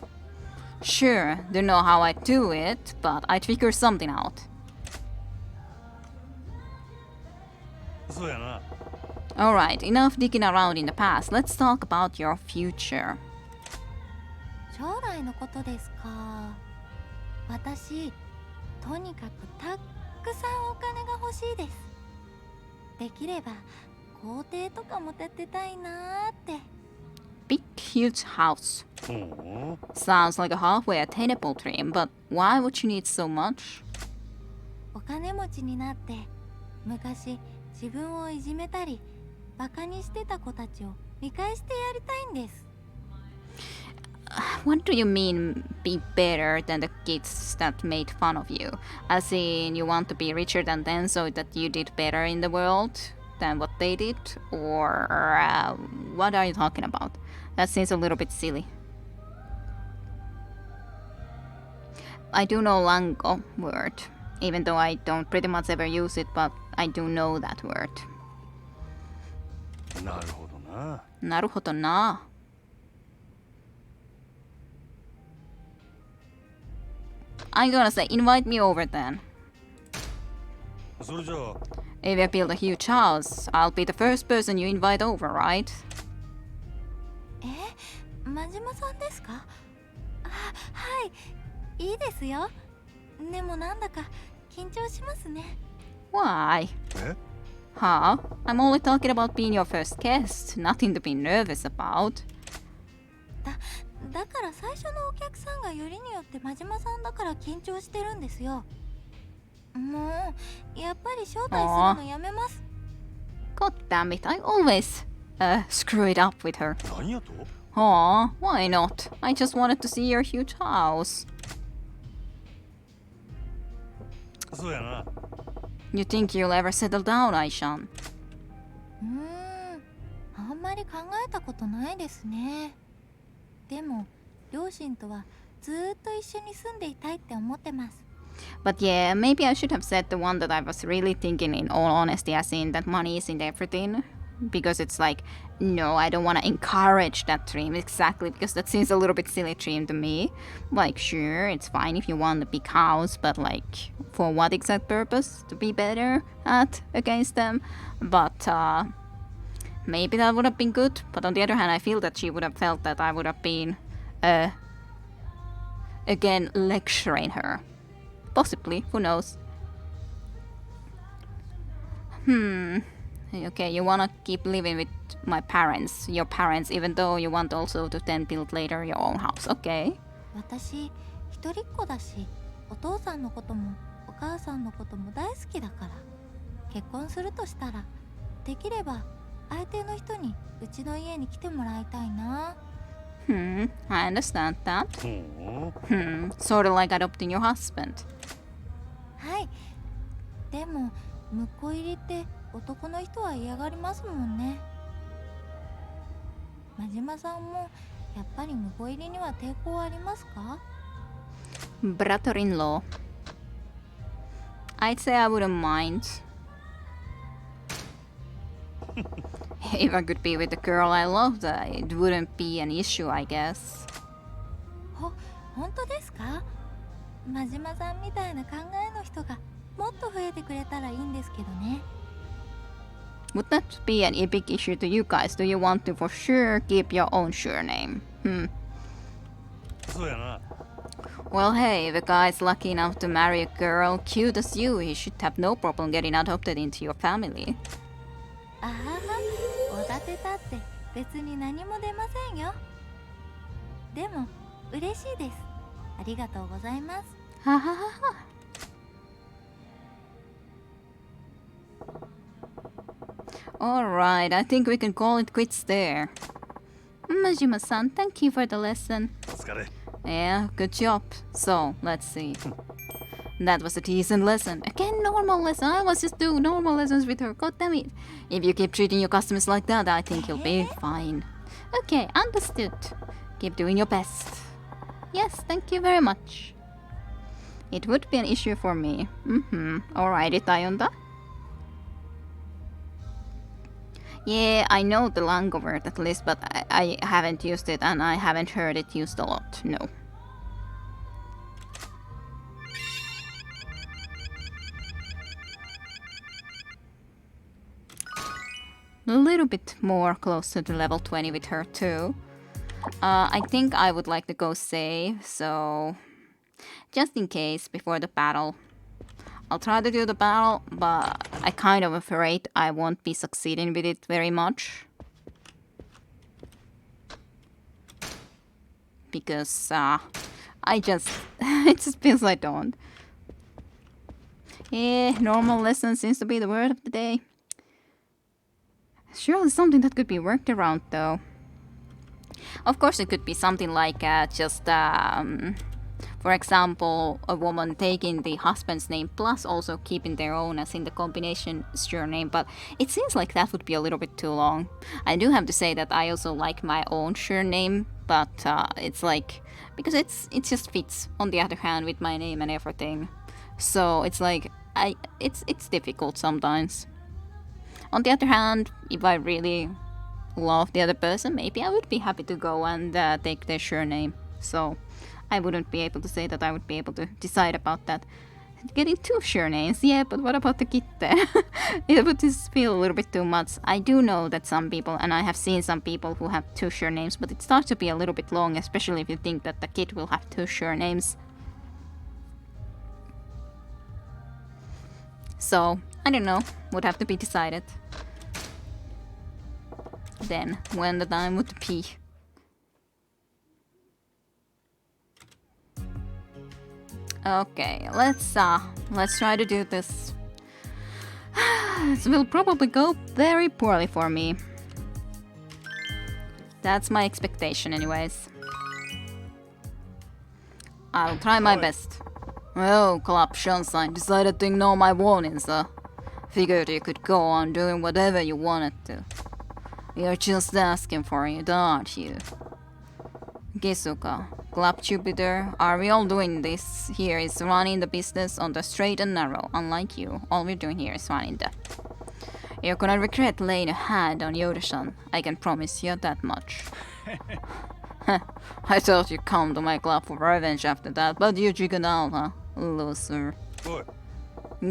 Sure, don't know how I do it, but I'd figure something out. そうやな。 Alright, enough digging around in the past. Let's talk about your future. 将来のことですか。私、とにかくたっくさんお金が欲しいです。できれば校庭とかも建てたいなーって。 Big, huge house. ほう Sounds like a halfway attainable dream, but why would you need so much? お金持ちになって昔自分をいじめたりバカにしてた子たちを見返してやりたいんです。 What do you mean be better than the kids that made fun of you? As in, you want to be richer than them so that you did better in the world than what they did? Or what are you talking about? That seems a little bit silly. I do know Lango word, even though I don't pretty much ever use it, but I do know that word. なるほどな。なるほどな. I'm gonna say, invite me over then. それじゃあ If I build a huge house, I'll be the first person you invite over, right? 真島さんですか？あ、はい、いいですよ。でもなんだか緊張しますね。 Why? え Huh? I'm only talking about being your first guest, nothing to be nervous about. だから最初のお客さんがよりによって真島さんだから緊張してるんですよ。もうやっぱり招待するのやめます。 God damn it, I always screw it up with her. 何やと Aw, why not? I just wanted to see your huge house. そうやな。 You think you'll ever settle down, Aishan? あんまり考えたことないですね。でも両親とはずーっと一緒に住んでいたいって思ってます。 But yeah, maybe I should have said the one that I was really thinking in all honesty, as in that money isn't everything. Because it's like, no, I don't want to encourage that dream exactly, because that seems a little bit silly dream to me. Like, sure, it's fine if you want a big house, but like, for what exact purpose? To be better at against them? But maybe that would have been good. But on the other hand, I feel that she would have felt that I would have been, again, lecturing her. Possibly, who knows? Okay, you wanna keep living with my parents, your parents, even though you want also to then build later your own house. Okay. 私一人っ子だし、お父さんのこともお母さんのことも大好きだから、結婚するとしたらできれば相手の人にうちの家に来てもらいたいな。 I understand that. ほう Sort of like adopting your husband. はい。でも婿入りって男の人は嫌がりますもんね。真島さんもやっぱり婿入りには抵抗ありますか？ Brother-in-law. I'd say I wouldn't mind. If I could be with the girl I loved, it wouldn't be an issue, I guess. 本当ですか？真島さんみたいな考えの人がもっと増えてくれたらいいんですけどね。 Would that be an big issue to you guys? Do you want to for sure keep your own surname? そうやな。 Well, hey, if a guy's lucky enough to marry a girl cute as you, he should have no problem getting adopted into your family. あはは、おだてたって別に何も出ませんよ。でも嬉しいです。ありがとうございます。 Ha ha ha ha. Alright, I think we can call it quits there. Majima-san, thank you for the lesson. お疲れ。 Yeah, good job. So, let's see. That was a decent lesson. Again, normal lesson. I was just doing normal lessons with her. God damn it. If you keep treating your customers like that, I think you'll be fine. Okay, understood. Keep doing your best. Yes, thank you very much. It would be an issue for me. Alrighty, Tayonda. Yeah, I know the Lango word at least, but I haven't used it and I haven't heard it used a lot, no. A little bit more closer to level 20 with her too. I think I would like to go save, so just in case before the battle. I'll try to do the battle, but I kind of afraid I won't be succeeding with it very much. because I just it just feels I don't. Normal lesson seems to be the word of the day. Surely something that could be worked around though. Of course it could be something like just for example, a woman taking the husband's name plus also keeping their own as in the combination surname, but it seems like that would be a little bit too long. I do have to say that I also like my own surname, but it's like because it just fits on the other hand with my name and everything. So it's like it's difficult sometimes. On the other hand, if I really love the other person, maybe I would be happy to go and take their surname. So I wouldn't be able to say that I would be able to decide about that. Getting 2 surnames, yeah, but what about the kitte? It would just feel a little bit too much. I do know that some people, and I have seen some people who have 2 surnames, but it starts to be a little bit long, especially if you think that the kid will have 2 surnames. So, I don't know, would have to be decided then, when the time would be. Okay, let's try to do this. This will probably go very poorly for me. That's my expectation anyways. I'll try my best. Well, Club Sunshine decided to ignore my warnings, Figured you could go on doing whatever you wanted to. You're just asking for it, aren't you? Gisuka, Club Jupiter, are we all doing this here is running the business on the straight and narrow. Unlike you, all we're doing here is running the... You're gonna regret laying a hand on Yoda-san. I can promise you that much. I thought you'd come to my club for revenge after that, but you jiggled out, huh? Loser. What?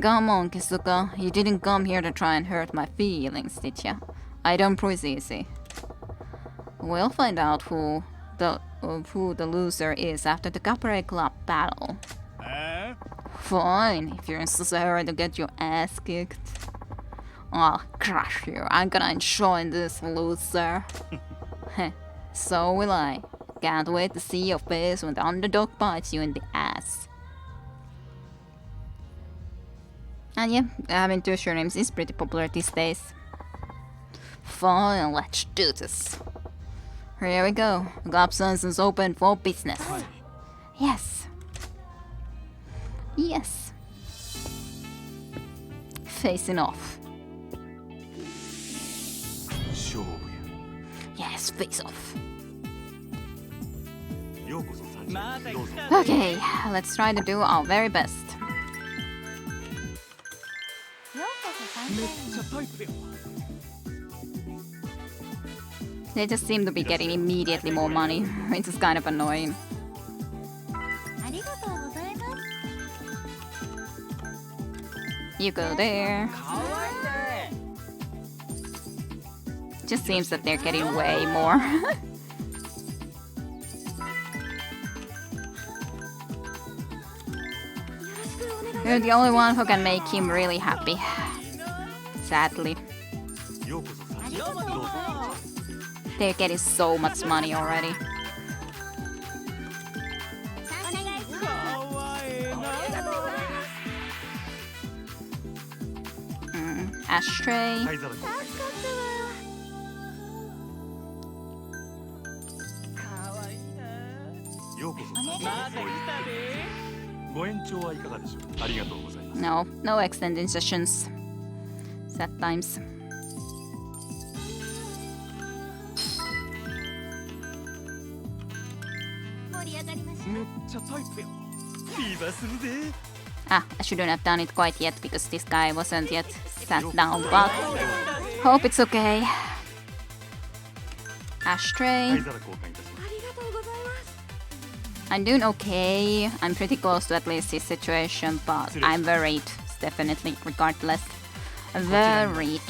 Come on, Kisuka. You didn't come here to try and hurt my feelings, did ya? I don't breathe easy. We'll find out who the loser is after the cabaret club battle. Fine, if you're in such a hurry to get your ass kicked. I'll crush you. I'm gonna enjoy this, loser. So will I. Can't wait to see your face when the underdog bites you in the ass. And yeah, having 2 surnames is pretty popular these days. Fine, let's do this. Here we go. Globsons is open for business. Yes. Yes. Facing off. Yes, face off. Okay, let's try to do our very best. They just seem to be getting immediately more money, which is kind of annoying. You go there. Just seems that they're getting way more. You're the only one who can make him really happy. Sadly. They're getting so much money already. Ashtray. No extending sessions. Sad times. I shouldn't have done it quite yet because this guy wasn't yet sat down, but hope it's okay. Ashtray. I'm doing okay. I'm pretty close to at least his situation, but I'm worried, definitely, regardless. Worried.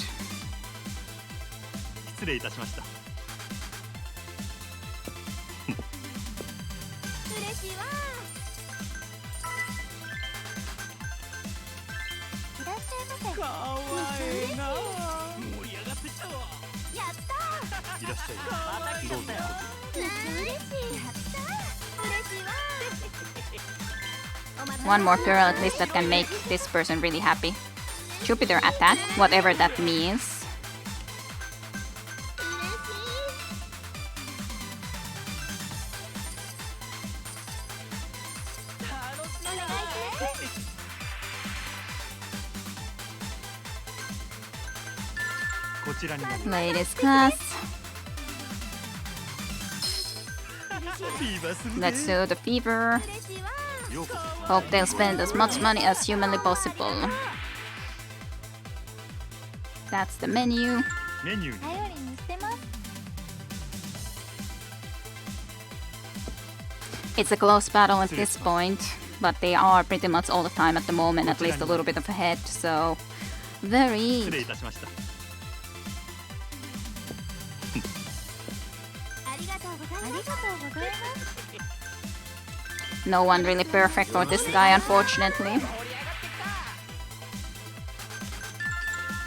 One more girl at least that can make this person really happy. Jupiter attack, whatever that means. Ladies class. Let's do the fever. Hope they'll spend as much money as humanly possible. That's the menu. メニューに頼りにしてます。 It's a close battle at this point, but they are pretty much all the time at the moment, at least a little bit of ahead, so 失 very 礼いたしました。ありがとうございます。ありがとうございます。 no one really perfect for this guy, unfortunately.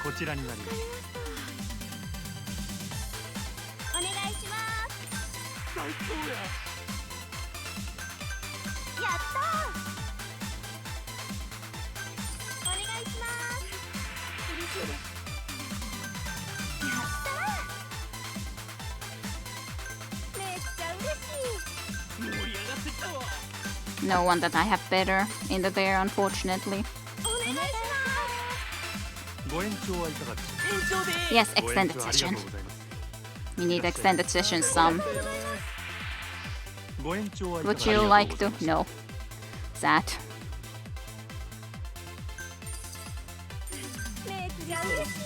こちらになります。お願いします。最高や。やったー。お願いします。嬉しいです。やったー。めっちゃ嬉しい。盛り上がってきたわ。 No one that I have better in the there, unfortunately. お願いします。ご延長はいかがでしょ 延長で。 Yes, うか。ご延 extended 長ありがと session. うございます。 We need extended session some. ご延長はいかが Would you like to? No. Sad. めっちゃ嬉しい。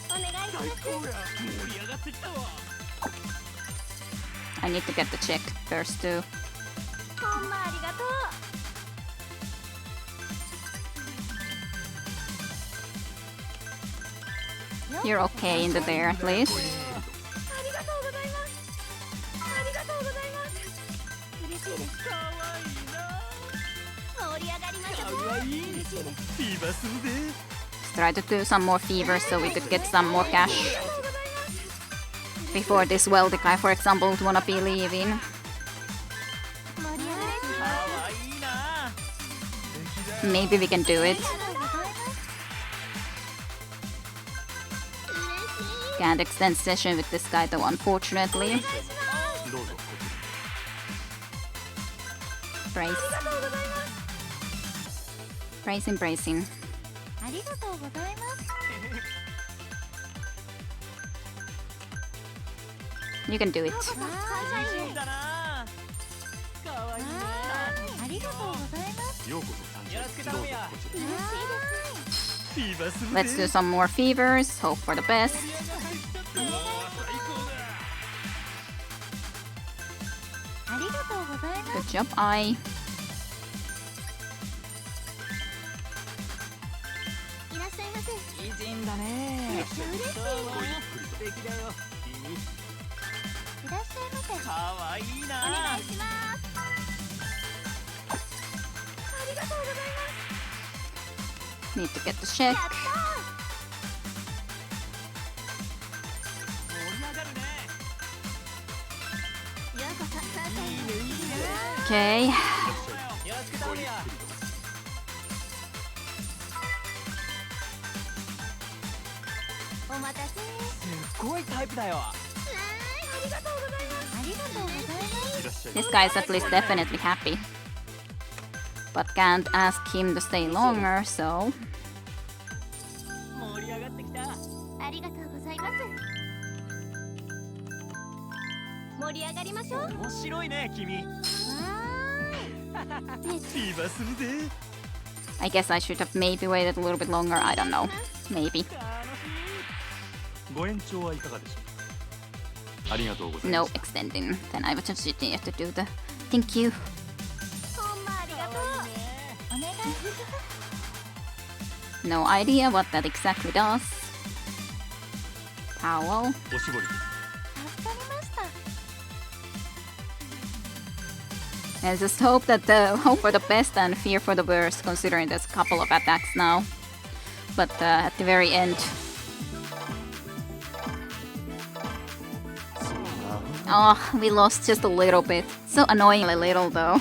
お願いします。最高や。盛り上がってきたわ。 I need to get the check first too. ほんまありがとう。 You're okay in the there at least. ありがとうございます。ありがとうございます。嬉しいです。かわいいな。盛り上がりましょう。かわいい。嬉しいです。フィーバーするで。 Let's try to do some more fevers so we could get some more cash. Before this wealthy guy, for example, would wanna be leaving. 盛り上がりかわいいな。 Maybe we can do it. ありがとうございます。 Can't extend session with this guy though, unfortunately. どうぞこち Brace. Bracing, bracing. ありがとうございます。 You can do it. わーい。だな。かわいいね。ありがとうございます。ら。ようこそ参よろしく上。どうぞ頼むよこちら。嬉しいです。フィーバーするで。 Let's do some more fevers. Hope for the best. ありがとうございます。 Good job, I. いらっしゃいませ。美人だね。めっちゃ嬉しい。素敵だよ。いい。いらっしゃいませ。かわいいな。お願いします。ありがとうございます。 Need to get the check. やった盛り上がるね。ー。ようこそ関西に。 Okay. よろしく頼むよ。お待たせ。すっごいタイプだよ。ありがとうございます。ありがとうございます。いらっしゃい。 This guy is at least definitely happy. But can't ask him to stay longer, so 盛り上がってきた。ありがとうございます。盛り上がりましょう。わ面白いね、君。ーい。フィーバーするで。 I guess I should have maybe waited a little bit longer. I don't know. Maybe. 楽しい。ご延長はいかがでしょうか。ありがとうございま No す。 extending. Then I would just need to do the thank you. ほんまありがとう。お願いします。 No idea what that exactly does. Towel. おしぼりです。助かりました。 And just hope for the best and fear for the worst, considering there's a couple of attacks now. But at the very end, Oh, we lost just a little bit. So annoyingly little though.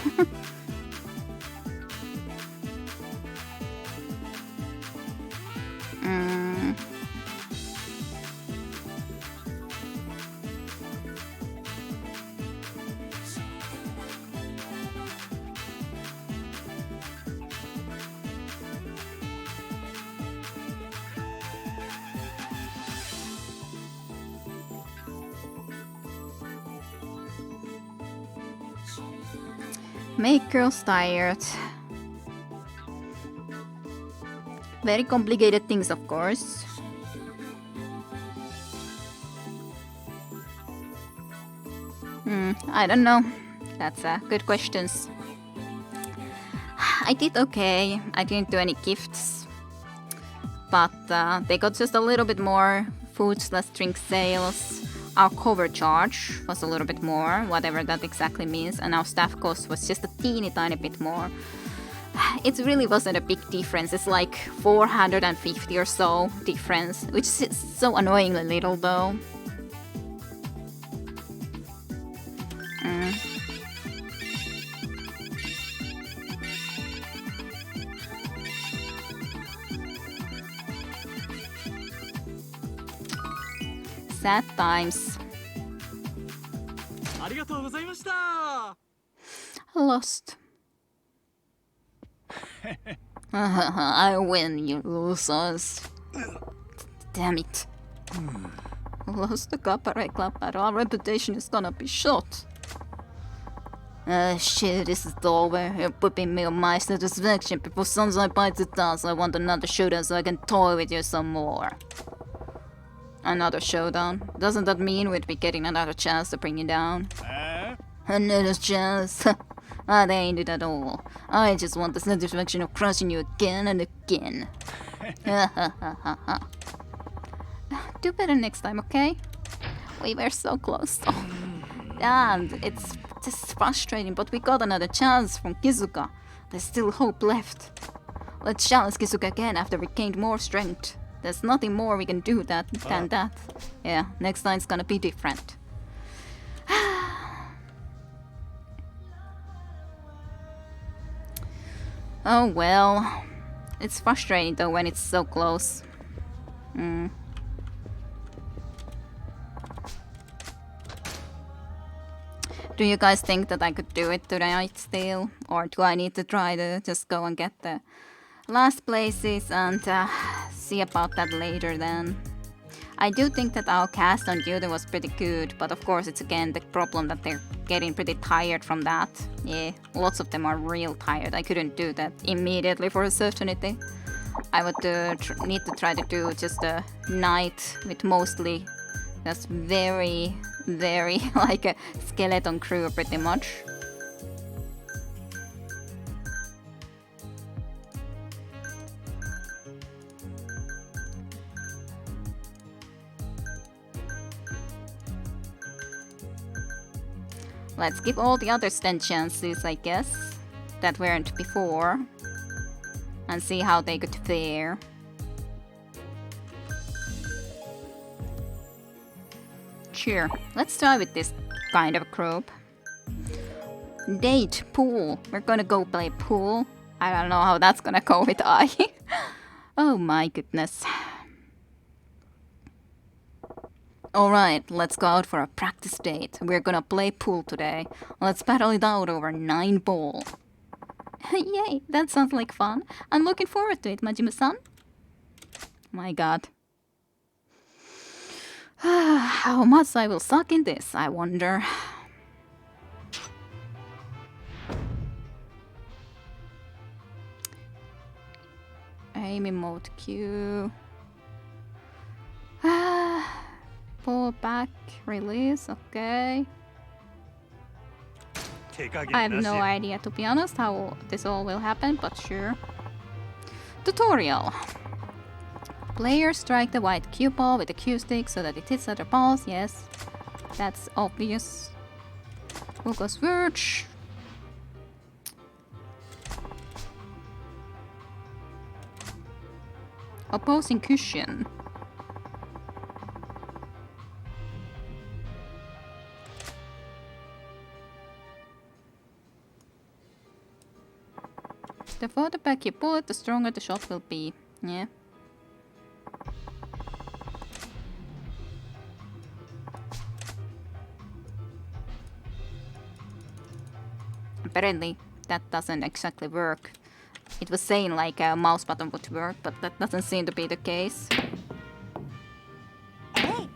mm. Make girls tired. Very complicated things, of course. I don't know. That's good questions. I did okay. I didn't do any gifts. But they got just a little bit more food/drink sales. Our cover charge was a little bit more, whatever that exactly means, and our staff cost was just a teeny tiny bit more. It really wasn't a big difference. It's like 450 or so difference, which is so annoyingly little though. Sad times. Lost. I win, you losers. Damn it. Lost the cabaret club battle. Our reputation is gonna be shot. Shit, this is over. You're putting me on my satisfaction. Before sunlight bites the dust, I want another showdown so I can toy with you some more. Another showdown? Doesn't that mean we'd be getting another chance to bring you down? Another chance? That ain't it at all. I just want the satisfaction of crushing you again and again. Do better next time, okay? We were so close. Oh, damn, it's just frustrating, but we got another chance from Kizuka. There's still hope left. Let's challenge Kizuka again after we gained more strength. There's nothing more we can do than that. Yeah, next time it's gonna be different. Oh well. It's frustrating though when it's so close. Do you guys think that I could do it tonight still? Or do I need to try to just go and get the last places and see about that later then? I do think that our cast on Yuta was pretty good, but of course it's again the problem that they're getting pretty tired from that. Yeah, lots of them are real tired. I couldn't do that immediately for a certainty. I would need to try to do just a night with mostly just very like a skeleton crew pretty much. Let's give all the others 10 chances, I guess, that weren't before, and see how they could fare. Sure, let's try with this kind of group. Date, pool. We're gonna go play pool. I don't know how that's gonna go with I. Oh my goodness. Alright, let's go out for a practice date. We're gonna play pool today. Let's battle it out over 9 ball. Yay, that sounds like fun. I'm looking forward to it, Majima-san. My god. How much I will suck in this, I wonder. Aim in mode Q. Pull back, release, okay. I have no idea, to be honest, how this all will happen, but sure. Tutorial. Players strike the white cue ball with the cue stick so that it hits other balls, yes. That's obvious. Focus Verge. Opposing cushion. The further back you pull it, the stronger the shot will be. Yeah. Apparently, that doesn't exactly work. It was saying like a mouse button would work, but that doesn't seem to be the case. Hey.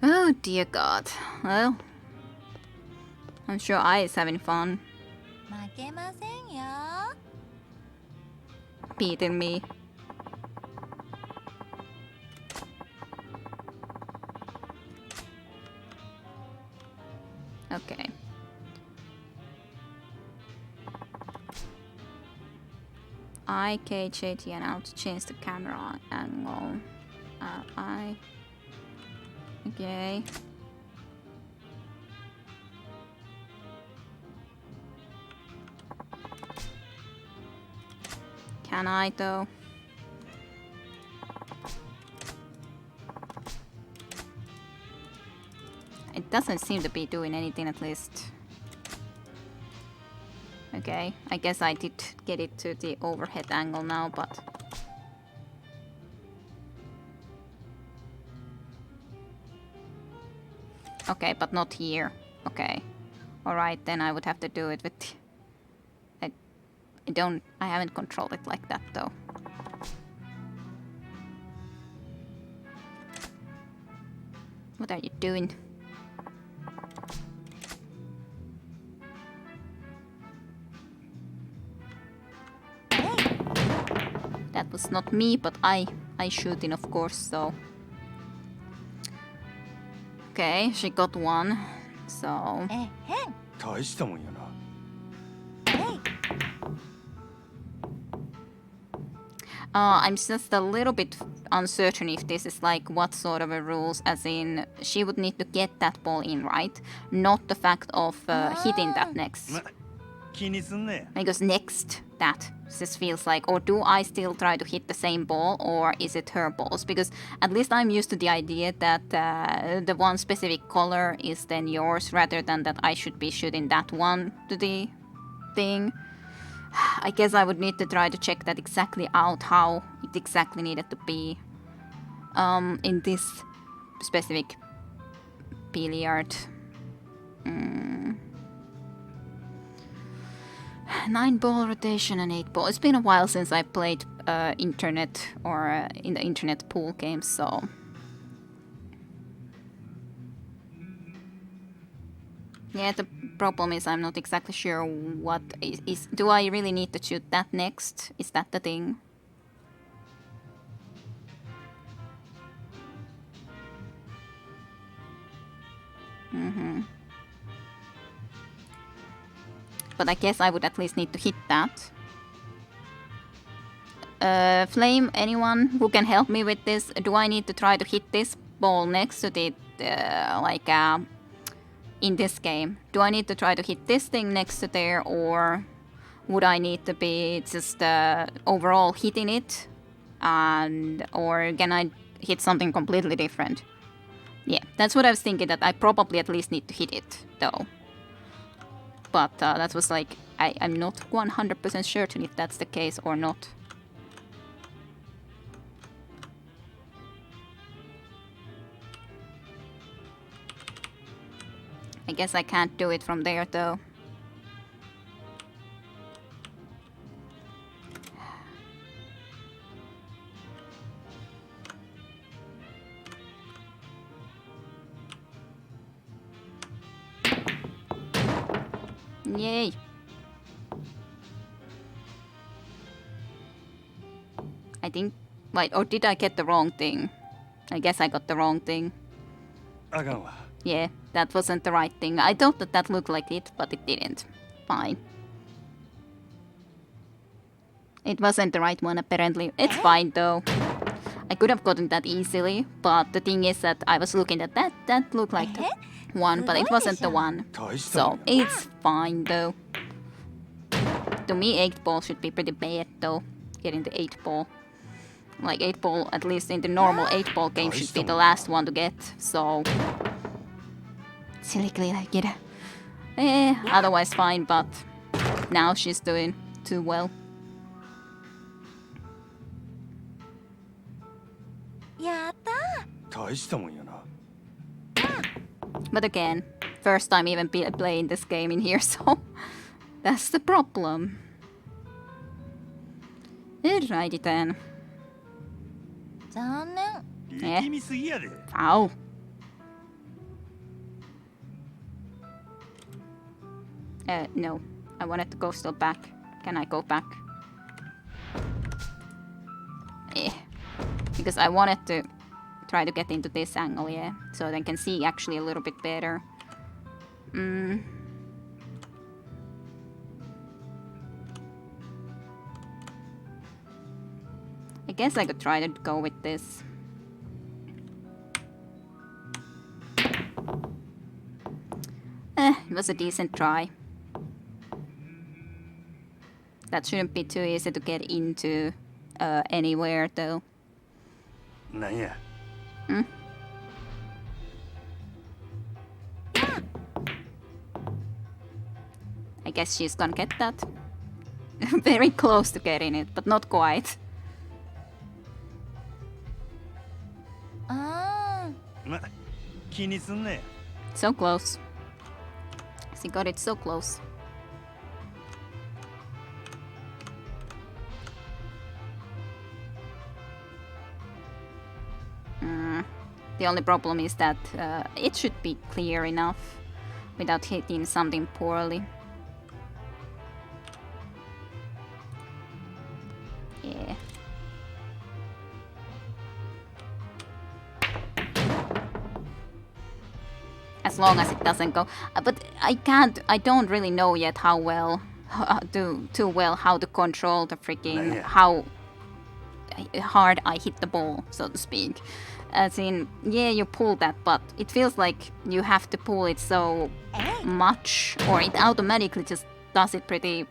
Oh dear God. Well, I'm sure I is having fun 負けませんよ。 beating me. Okay. IKJT and now to change the camera angle. Okay. Can I though? It doesn't seem to be doing anything at least. Okay, I guess I did get it to the overhead angle now, but... Okay, but not here. Okay. Alright, then I would have to do it with... I haven't controlled it like that though. What are you doing? That was not me, but I shooting, of course, so... Okay, she got one, so... えへん。大したもんやな。 I'm just a little bit uncertain if this is like what sort of a rules, as in she would need to get that ball in, right? Not the fact of hitting that next. ま、気にすんね。 Because next, that just feels like, or do I still try to hit the same ball, or is it her balls? Because at least I'm used to the idea that the one specific color is then yours, rather than that I should be shooting that one to the thing. I guess I would need to try to check that exactly out, how it exactly needed to be in this specific billiard. 9 ball rotation and 8 ball. It's been a while since I played internet or in the internet pool games, so... Yeah, the problem is I'm not exactly sure what is... Do I really need to shoot that next? Is that the thing? But I guess I would at least need to hit that. Flame, anyone who can help me with this? Do I need to try to hit this ball next to the... in this game? Do I need to try to hit this thing next to there, or would I need to be just overall hitting it? Or can I hit something completely different? Yeah, that's what I was thinking, that I probably at least need to hit it, though. But that was like, I'm not 100% certain if that's the case or not. I guess I can't do it from there, though. Yay! I think... Wait, or did I get the wrong thing? I guess I got the wrong thing. あかんわ。 Yeah, that wasn't the right thing. I thought that that looked like it, but it didn't. Fine. It wasn't the right one, apparently. It's fine, though. I could have gotten that easily, but the thing is that I was looking at that. That looked like the one, but it wasn't the one. So, it's fine, though. to me 8 ball should be pretty bad though. Getting the 8 ball. Like 8 ball, at least in the normal 8 ball game, should be the last one to get. So silly like it. Otherwise fine, but now she's doing too well. やったー。大したもんやな。 But again, first time even playing this game in here, so that's the problem. Alrighty then. 残念。力みすぎやで。 Ow. No. I wanted to go still back. Can I go back? Because I wanted to try to get into this angle, yeah. So then can see actually a little bit better. I guess I could try to go with this. It was a decent try. That shouldn't be too easy to get into anywhere though. なんや。 I guess she's gonna get that. Very close to getting it, but not quite. あま、気にすんなや。 So close. She got it so close. The only problem is that it should be clear enough without hitting something poorly. Yeah. As long as it doesn't go. But I don't really know yet how well, too well how to control the freaking, how hard I hit the ball, so to speak. As in, yeah, you pull that, but it feels like you have to pull it so much, or it automatically just does it pretty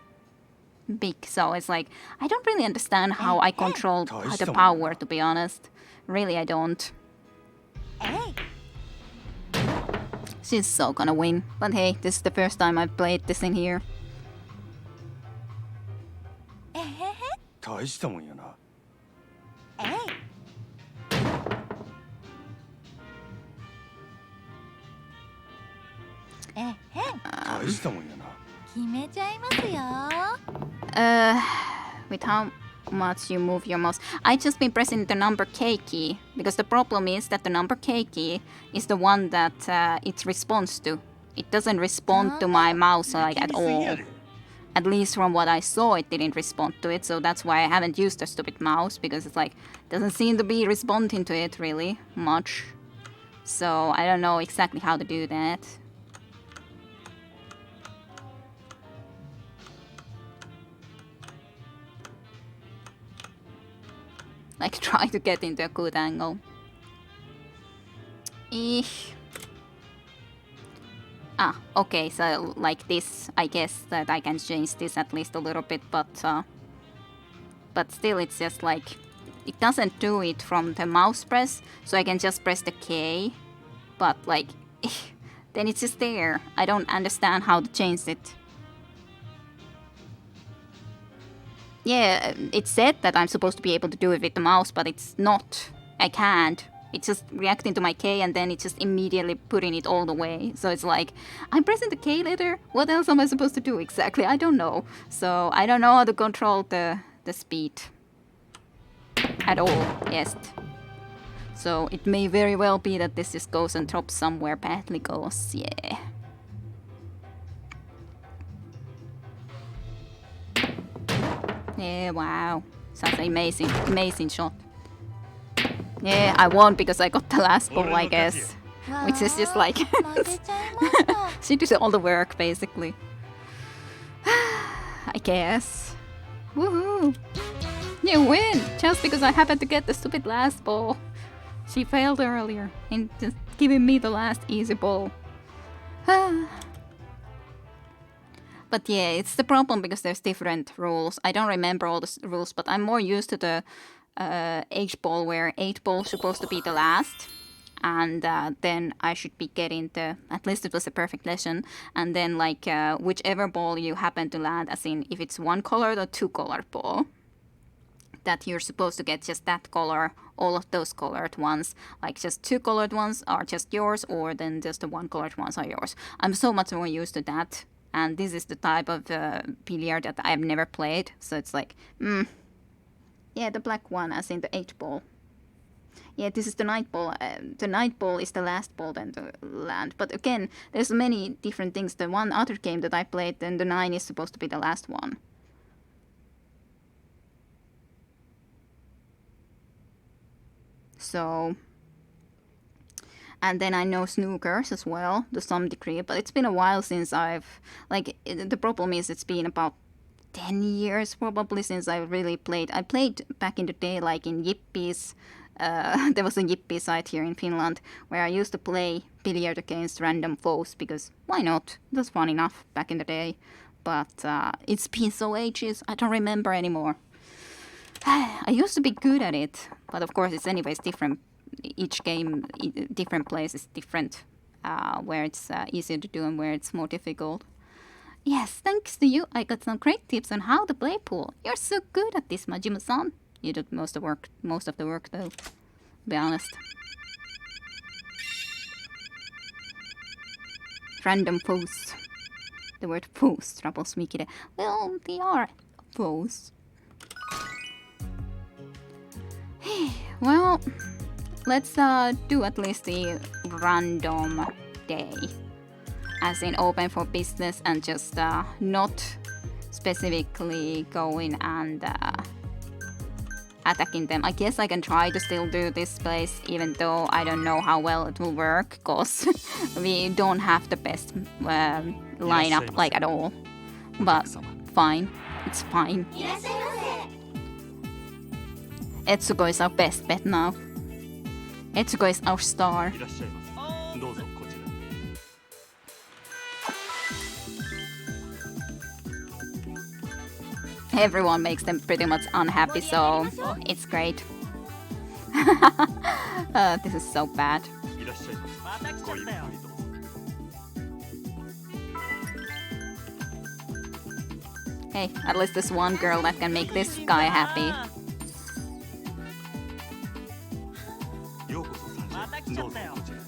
big. So it's like, I don't really understand how I control the power, to be honest. Really, I don't. She's so gonna win. But hey, this is the first time I've played this in here. えへへ。大したもんやな。えい。えへん。大したもんやな。決めちゃいますよ。With how much you move your mouse. I just been pressing the number K key, because the problem is that the number K key is the one that it responds to. It doesn't respond to my mouse like at all. At least from what I saw, it didn't respond to it, so that's why I haven't used the stupid mouse, because it's like, doesn't seem to be responding to it really much. So I don't know exactly how to do that. Like try to get into a good angle. Ah, okay, so like this, I guess that I can change this at least a little bit, but still it's just like, it doesn't do it from the mouse press, so I can just press the K, but like, then it's just there. I don't understand how to change it. Yeah, it said that I'm supposed to be able to do it with the mouse, but it's not. I can't. It's just reacting to my K and then it's just immediately putting it all the way. So it's like, I'm pressing the K letter? What else am I supposed to do exactly? I don't know. So I don't know how to control the speed. At all, yes. So it may very well be that this just goes and drops somewhere badly goes, yeah. Yeah, wow. Such an amazing shot. Yeah, I won because I got the last ball, I guess. Which is just like... she did all the work, basically. I guess. Woohoo! You win! Just because I happened to get the stupid last ball. She failed earlier in just giving me the last easy ball. But yeah, it's the problem because there's different rules. I don't remember all the rules, but I'm more used to the 8-ball where 8-ball supposed to be the last. And then I should be getting the, at least it was a perfect lesson. And then like whichever ball you happen to land, as in if it's 1-colored or 2-colored ball, that you're supposed to get just that color, all of those colored ones. Like just 2 colored ones are just yours, or then just the 1-colored ones are yours. I'm so much more used to that. And this is the type of billiard that I've never played. So it's like, yeah, the black one, as in the 8-ball. Yeah, this is the 9-ball. The 9-ball is the last ball then to land. But again, there's many different things. The one other game that I played, then the 9 is supposed to be the last one. So, and then I know snookers as well to some degree, but it's been a while since I've, like, the problem is it's been about 10 years probably since I really played. I played back in the day, like in Yippies. There was a Yippie site here in Finland where I used to play billiard against random foes because why not? It was fun enough back in the day. But it's been so ages, I don't remember anymore. I used to be good at it, but of course it's anyways different. Each game, different place is different, where it's easier to do and where it's more difficult. Yes, thanks to you, I got some great tips on how to play pool. You're so good at this, Majima-san. You did most of the work though, to be honest. Random foes. The word foes troubles me. Well, they are foes. Well, let's do at least the random day. As in open for business and just not specifically going and attacking them. I guess I can try to still do this place even though I don't know how well it will work because we don't have the best lineup like at all. But fine, it's fine. Etsuko is our best bet now. Etsuko is our star. いらっしゃいませ。どうぞこちらに。Everyone makes them pretty much unhappy, so it's great. This is so bad. いらっしゃいませ。ごゆっくりどうぞ。Hey, at least there's one girl that can make this guy happy. ようこそ参上。どうぞこちらに。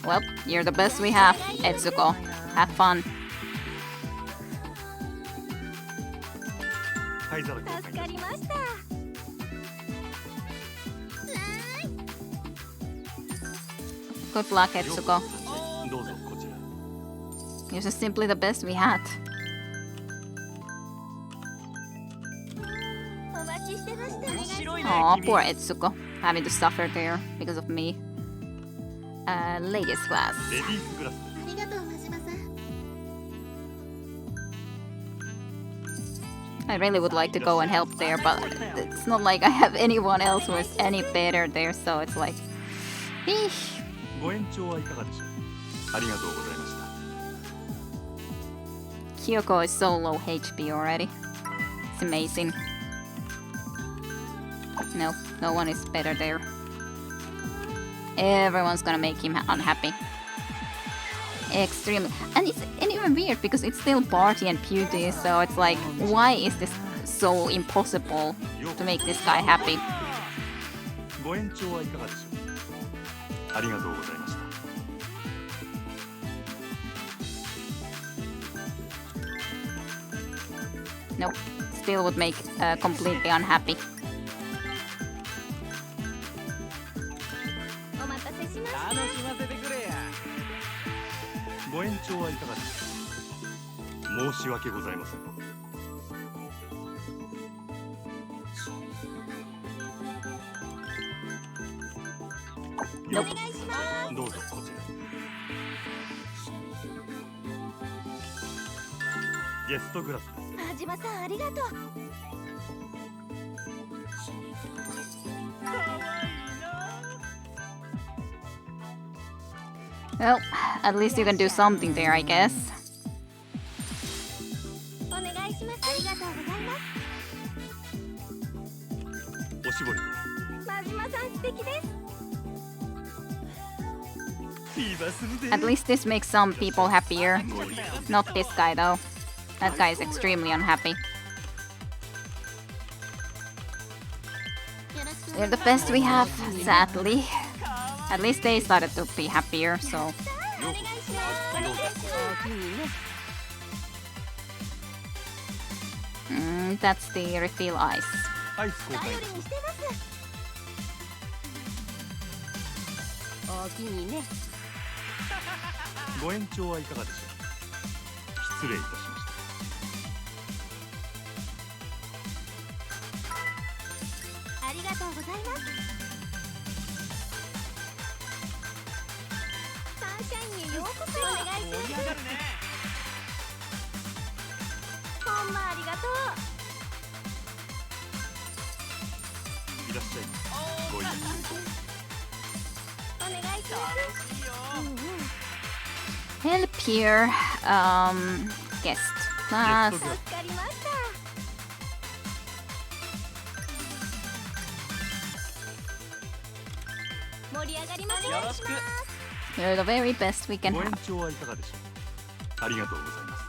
Well, you're the best we have, Etsuko. Have fun. 灰皿交換いたします。 Good luck, Etsuko. どうぞこちらに。 You're just simply the best we had. Aw, poor Etsuko. Having to suffer there because of me. Ladies class. レディースグラス。 ありがとう真島さん。 I really would like to go and help there, but it's not like I have anyone else who is any better there, so it's like... Eesh. ご延長はいかがでしょう。ありがとうございました。 Kyoko is so low HP already. It's amazing. No, no one is better there. Everyone's gonna make him unhappy. Extremely. And it's even weird because it's still Party and Beauty, so it's like, why is this so impossible to make this guy happy? ご延長はいかがでしょう。ありがとうございました。 Nope, still would make completely unhappy. お待たせしました。楽しませてくれや。ご延長はいかがでしょう。申し訳ございません。 Nope. どうぞこちらに。ゲストグラスです。 真島さんありがとう。かわいいな。Well, at least you can do something there, I guess. お願いします。ありがとうございます。おしぼり真島さん素敵です。 At least this makes some people happier. Not this guy though. That guy is extremely unhappy. They're the best we have, sadly. At least they started to be happier, so. That's the refill ice. アイス交換頼りにしてます。おおきにね。ご延長はいかがでしょう。失礼いたしました。ありがとうございます。サンシャインへようこそ。お願いします。ほんまありがとう。いらっしゃいませ。ごゆっくりお願いします。Help here. Guest class. 助かりました。盛り上がりましょう。よろしく。 You're the very best we can ご延 have. 長はいかがでしょう。ありがとうございます。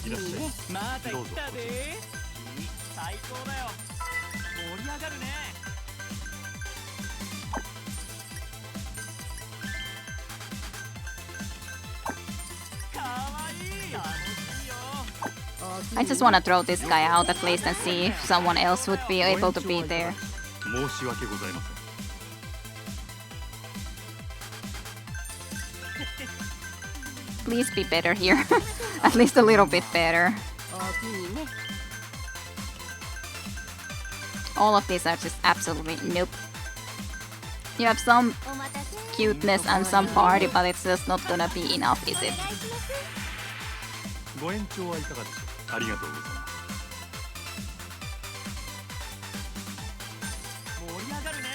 いらっしゃいませ。またどうぞ来たで。最高だよ。盛り上がるね。かわいい。楽しいよ。 I just want to throw this guy out at least and see if someone else would be able to be there. 申し訳ございません。 Please be better here. At least a little bit better. All of these are just absolutely nope. You have some お待たせ。 cuteness and some party, but it's just not gonna be enough, is it? ご延長はいかがでしょう。ありがとうございます。盛り上がるね。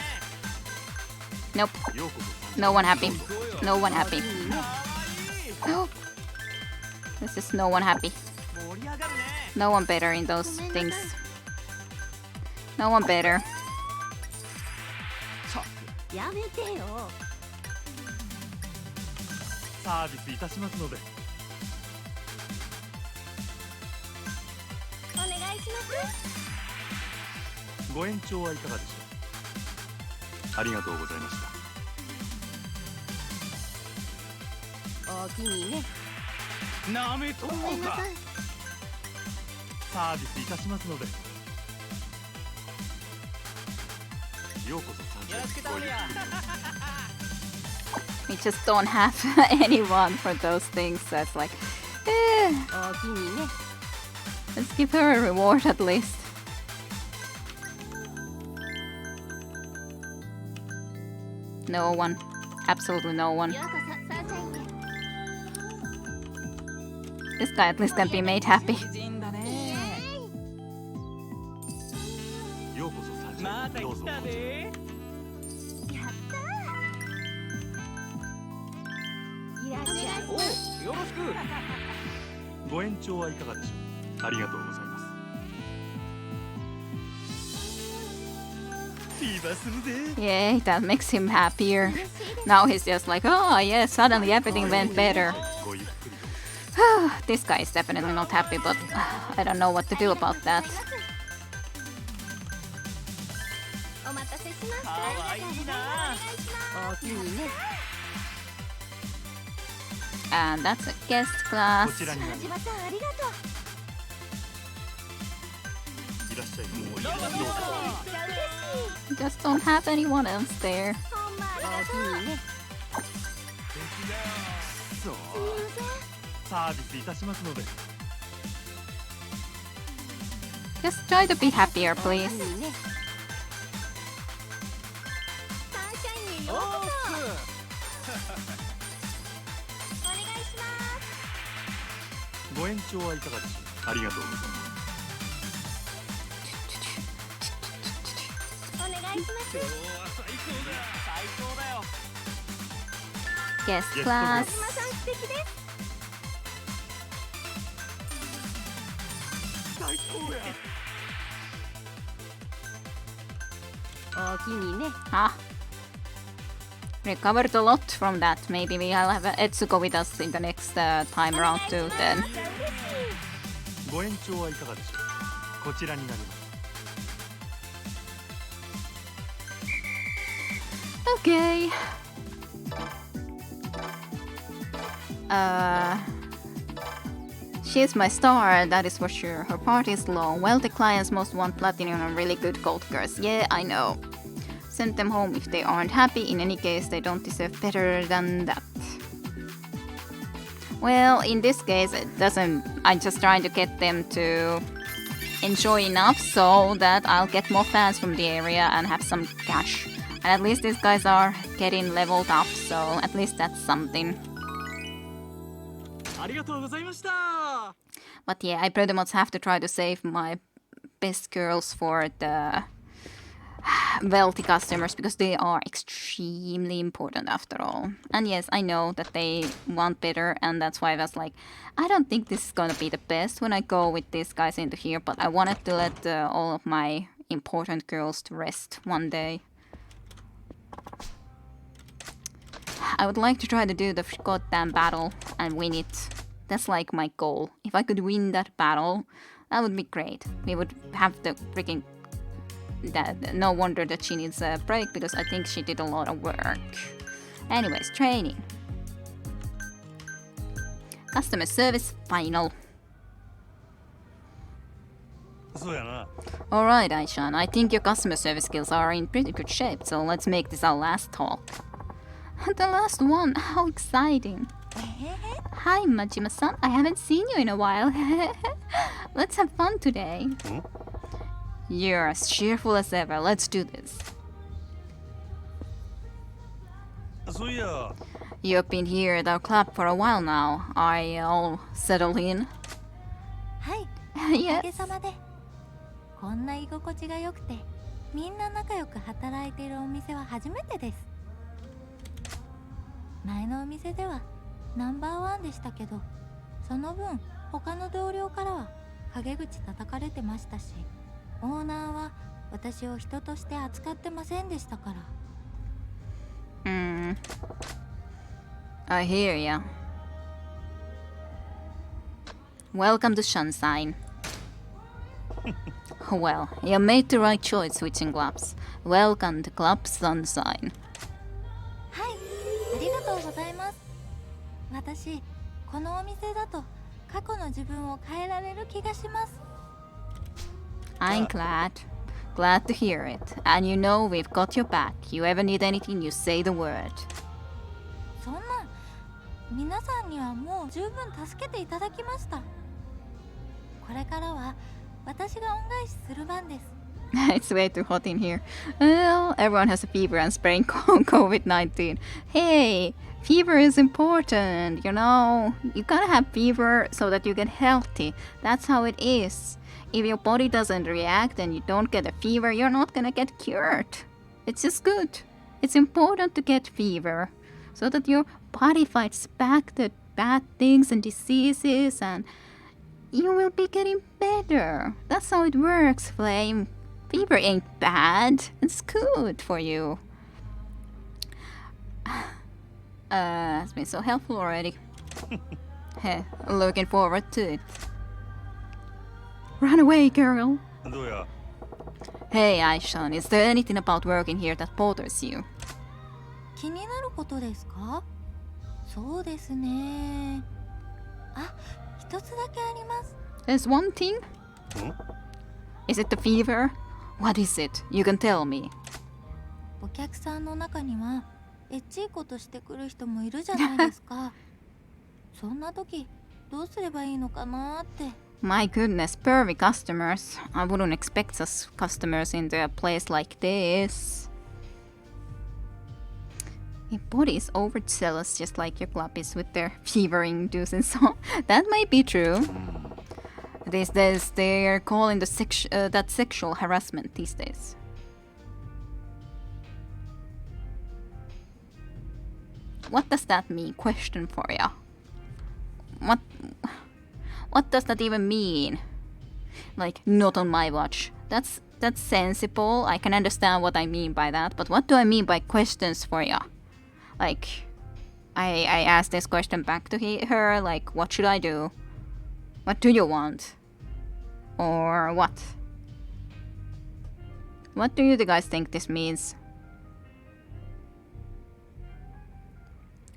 Nope. ようこそ。 No one happy. どうぞ No one happy. かわいい。 No. This is no one happy. 盛り上がるね。 No one better in those things. No one better. やめてよ。サービスいたしますので。お願いします。ご延長はいかがでしょう。ありがとうございました。おおきにね。なめとこうか。サービスいたしますので。ようこそサンシャイン。ごゆっくり。 We just don't have anyone for those things. So it's like, おおきにね。 let's give her a reward at least. No one. Absolutely no one. ようこそサンシャインへ。 This guy at least can be made happy. ようこそサンシャイン。またどうぞ。来たで。やったー。いらっしゃい。おう、よろしく。ご延長はいかがでしょう。ありがとうございます。フィーバーするで。 Yay, that makes him happier. Now he's just like, oh yes, suddenly everything went better. ごゆっくりと。 This guy is definitely not happy, but I don't know what to do about that. お待たせしました。かわいいな。おおきにね。 And that's a guest こ class. ちらになり真島さんありがとう。いらっしゃいませ。どうぞどうぞ。めっちゃ嬉しい。 Just don't have anyone else there. ほんまありがとう。素敵だよ。そう。サービスいたしますので。 Just try to be happier, please. サンシャインへようこそ。お願いします。ご延長はいかがでしょう。ありがとうございます。お願いし Guest Yes, class. マさん素敵です。おおきにね。 Ah. Recovered a lot from that. Maybe we'll have Etsuko with us in the next time around too then. ご延長はいかがでしょう。こちらになります。 Okay. She's my star, that is for sure. Her party is low. Wealthy clients most want platinum and really good gold girls. Yeah, I know. Send them home if they aren't happy. In any case, they don't deserve better than that. Well, in this case, it doesn't. I'm just trying to get them to enjoy enough so that I'll get more fans from the area and have some cash. And at least these guys are getting leveled up, so at least that's something. ありがとうございました。 But yeah, I pretty much have to try to save my best girls for the wealthy customers because they are extremely important after all. And yes, I know that they want better, and that's why I was like, I don't think this is gonna be the best when I go with these guys into here, but I wanted to let all of my important girls to rest one day. I would like to try to do the goddamn battle and win it. That's like my goal. If I could win that battle, that would be great. We would have the freaking... No wonder that she needs a break because I think she did a lot of work. Anyways, training. Customer service final. そうやな。 Alright, Aishan, I think your customer service skills are in pretty good shape, so let's make this our last talk. The last one, how exciting. Hi, Majima-san, I haven't seen you in a while. Let's have fun today. You're as cheerful as ever, let's do this. そういや、 You've been here at our club for a while now. Are you all settled in? はいおか Yes. げさまでこんな居心地が良くてみんな仲良く働いているお店は初めてです。前のお店ではナンバーワンでしたけど、その分他の同僚からは陰口叩かれてましたし、オーナーは私を人として扱ってませんでしたから。 I hear ya. Welcome to Sunshine. Well, you made the right choice switching clubs. Welcome to Club Sunshine. はいありがとうございます。私このお店だと過去の自分を変えられる気がします。 I'm glad. Glad to hear it. And you know we've got your back. You ever need anything, you say the word. そんな皆さんにはもう十分助けていただきました。これからは私が恩返しする番です。 It's way too hot in here. Well, everyone has a fever and spreading COVID-19. Hey, fever is important, you know. You gotta have fever so that you get healthy. That's how it is. If your body doesn't react and you don't get a fever, you're not gonna get cured. It's just good. It's important to get fever so that your body fights back the bad things and diseases and you will be getting better. That's how it works, Flame. Fever ain't bad. It's good for you. It's been so helpful already. Heh, looking forward to it. Run away, girl. どうや。 Hey, Aishan, is there anything about working here that bothers you? 気になることですか？そうですね。あ、一つだけあります。 There's one thing? Is it the fever? What is it? You can tell me. お客さんの中にはエッチいことしてくる人もいるじゃないですか。そんな時どうすればいいのかなって。 My goodness, pervy customers. I wouldn't expect us customers into a place like this. Your body is overzealous just like your club is with their fevering do's and so. That might be true. These days they're calling that sexual harassment these days. what does that mean? Question for ya. What does that even mean? Like, not on my watch. That's sensible. I can understand what I mean by that. But what do I mean by questions for ya? Like, I asked this question back to her. Like, what should I do? What do you want? Or what? What do you guys think this means?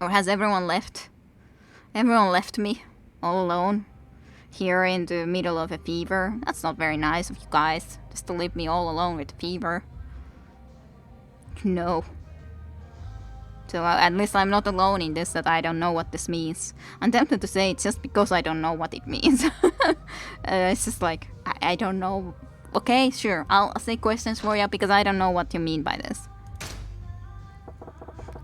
Or has everyone left? Everyone left me all alone here in the middle of a fever. That's not very nice of you guys, just to leave me all alone with fever. No. So at least I'm not alone in this, that I don't know what this means. I'm tempted to say it's just because I don't know what it means. It's just like, I don't know. Okay, sure, I'll say questions for you because I don't know what you mean by this.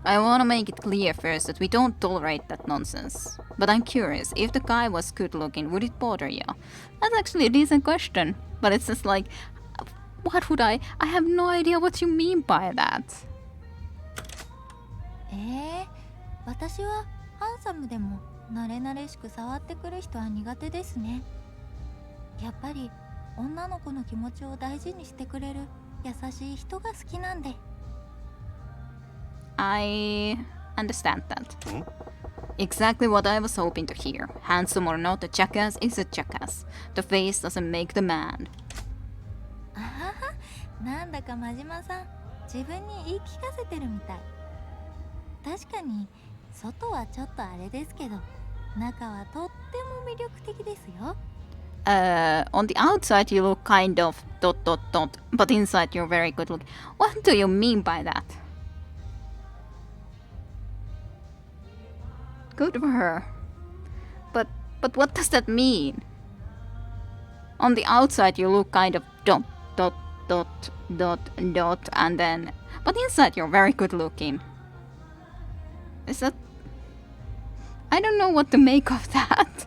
I want to make it clear first that we don't tolerate that nonsense. But I'm curious, if the guy was good looking, would it bother you? That's actually a decent question. But it's just like, what would I have no idea what you mean by that. 私はハンサムでも慣れ慣れしく触ってくる人は苦手ですね。やっぱり女の子の気持ちを大事にしてくれる優しい人が好きなんで。I understand that. Exactly what I was hoping to hear. Handsome or not, a jackass is a jackass. The face doesn't make the man. あはは、なんだか真島さん、自分に言い聞かせてるみたい。確かに外はちょっとあれですけど、中はとっても魅力的ですよ。On the outside you look kind of ... but inside you're very good looking. What do you mean by that? Good for her. But what does that mean? On the outside you look kind of ... and then... But inside you're very good looking. Is that... I don't know what to make of that.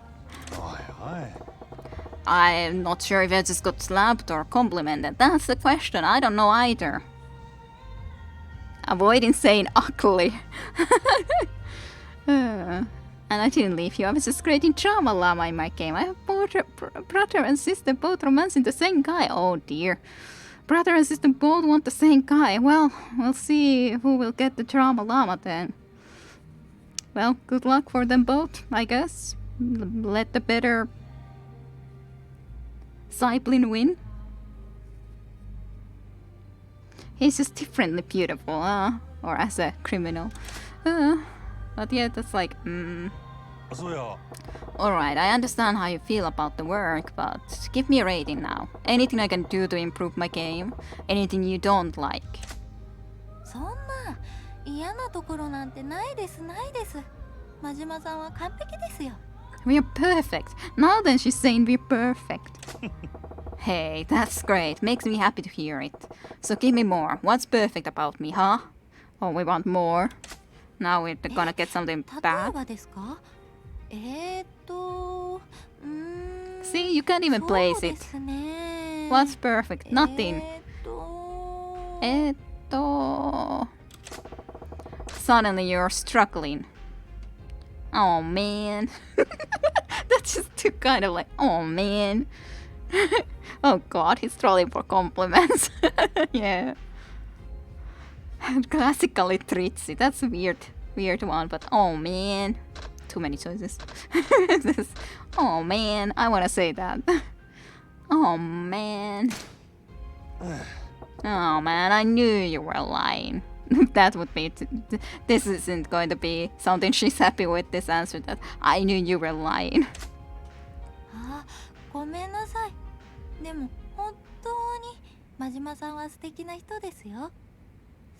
I'm not sure if I just got slapped or complimented. That's the question. I don't know either. Avoiding saying ugly. And I didn't leave you. I was just creating drama llama in my game. I have brother and sister both romancing the same guy. Oh dear. Brother and sister both want the same guy. Well, we'll see who will get the drama llama then. Well, good luck for them both, I guess. Let the better sibling win. He's just differently beautiful, or as a criminal. But yeah, that's like, Alright, I understand how you feel about the work, but give me a rating now. Anything I can do to improve my game? Anything you don't like? そんな嫌なところなんてないですないです。真島さんは完璧ですよ。We're perfect. Now then she's saying we're perfect. Hey, that's great. Makes me happy to hear it. So give me more. What's perfect about me, huh? Oh, we want more. Now we're gonna get something 例え bad. ばですかSee, you can't even そう place で it. すね。 What's perfect? Nothing. ー Suddenly you're struggling. Oh man. That's just too kind of like, oh man. Oh god, he's trolling for compliments. Yeah. Classically treatsy. That's a weird one, but oh man. Too many choices. Oh man, I wanna say that. Oh man. Oh man, I knew you were lying. That would be... this isn't going to be something she's happy with, this answer, that I knew you were lying. あ、ごめんなさい。でも本当に真島さんは素敵な人ですよ。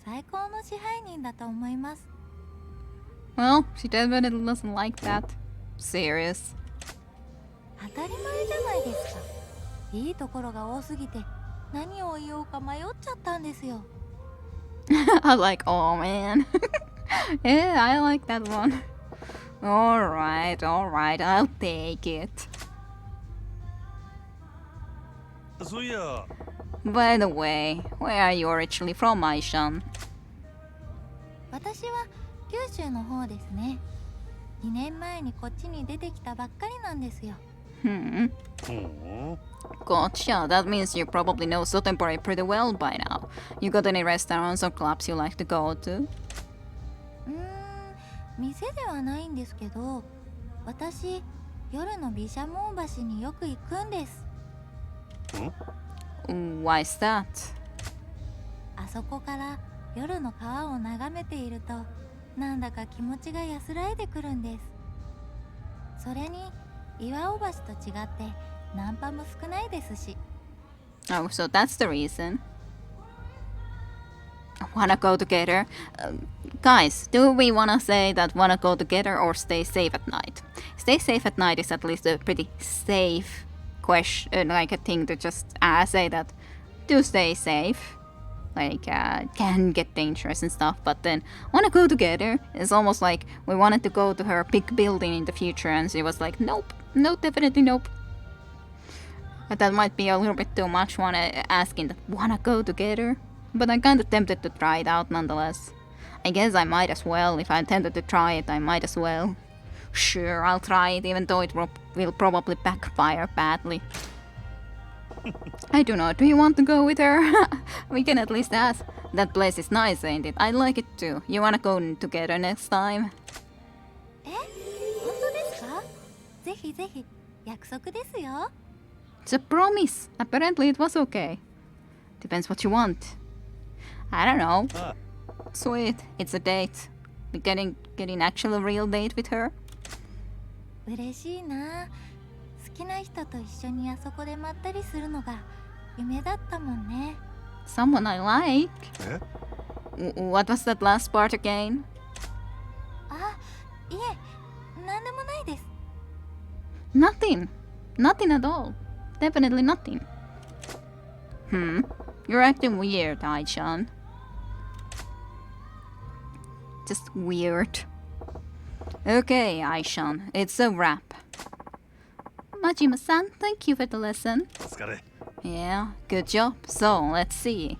最高の支配人だと思います。Well, she definitely doesn't like that. Serious. 当たり前じゃないですか。いいところが多すぎて何を言おうか迷っちゃったんですよ。I like, oh man. Yeah, I like that one. Alright, I'll take it. そういや By the way, where are you originally from, Aishan? 私は九州の方ですね。2年前にこっちに出てきたばっかりなんですよ。Hmm. ほう Gotcha. That means you probably know Sotenbori pretty well by now. You got any restaurants or clubs you like to go to? 店ではないんですけど、私夜の毘沙門橋によく行くんです。 Why's that? あそこから夜の川を眺めていると、なんだか気持ちが安らいでくるんです。それに岩尾橋と違ってナンパも少ないですし。 Oh, so that's the reason. Wanna go together? Guys, do we wanna say that wanna go together or stay safe at night? Stay safe at night is at least a pretty safe question, like a thing to just say that. Do stay safe. Like, can get dangerous and stuff, but then wanna go together is almost like we wanted to go to her big building in the future and she was like, nope, no, definitely nope. But that might be a little bit too much asking that wanna go together. But I'm kinda tempted to try it out nonetheless. I guess I might as well. If I'm tempted to try it, I might as well. Sure, I'll try it, even though it will probably backfire badly. I don't know, do you want to go with her? We can at least ask. That place is nice, ain't it? I like it too. You wanna go together next time? 本当ですか？ぜひぜひ、約束ですよ。 It's a promise. Apparently it was okay. Depends what you want. I don't know. Sweet, it's a date. We getting actually a real date with her? 嬉しいな。好きな人と一緒にあそこでまったりするのが夢だったもんね。 Someone I like? え What was that last part again? あ、いえ、なんでもないです。 Nothing. Nothing at all. Definitely nothing. You're acting weird, Ai-chan. Just weird. Okay, Ai-chan, it's a wrap. Majima-san, thank you for the lesson. お疲れ Yeah, good job. So, let's see.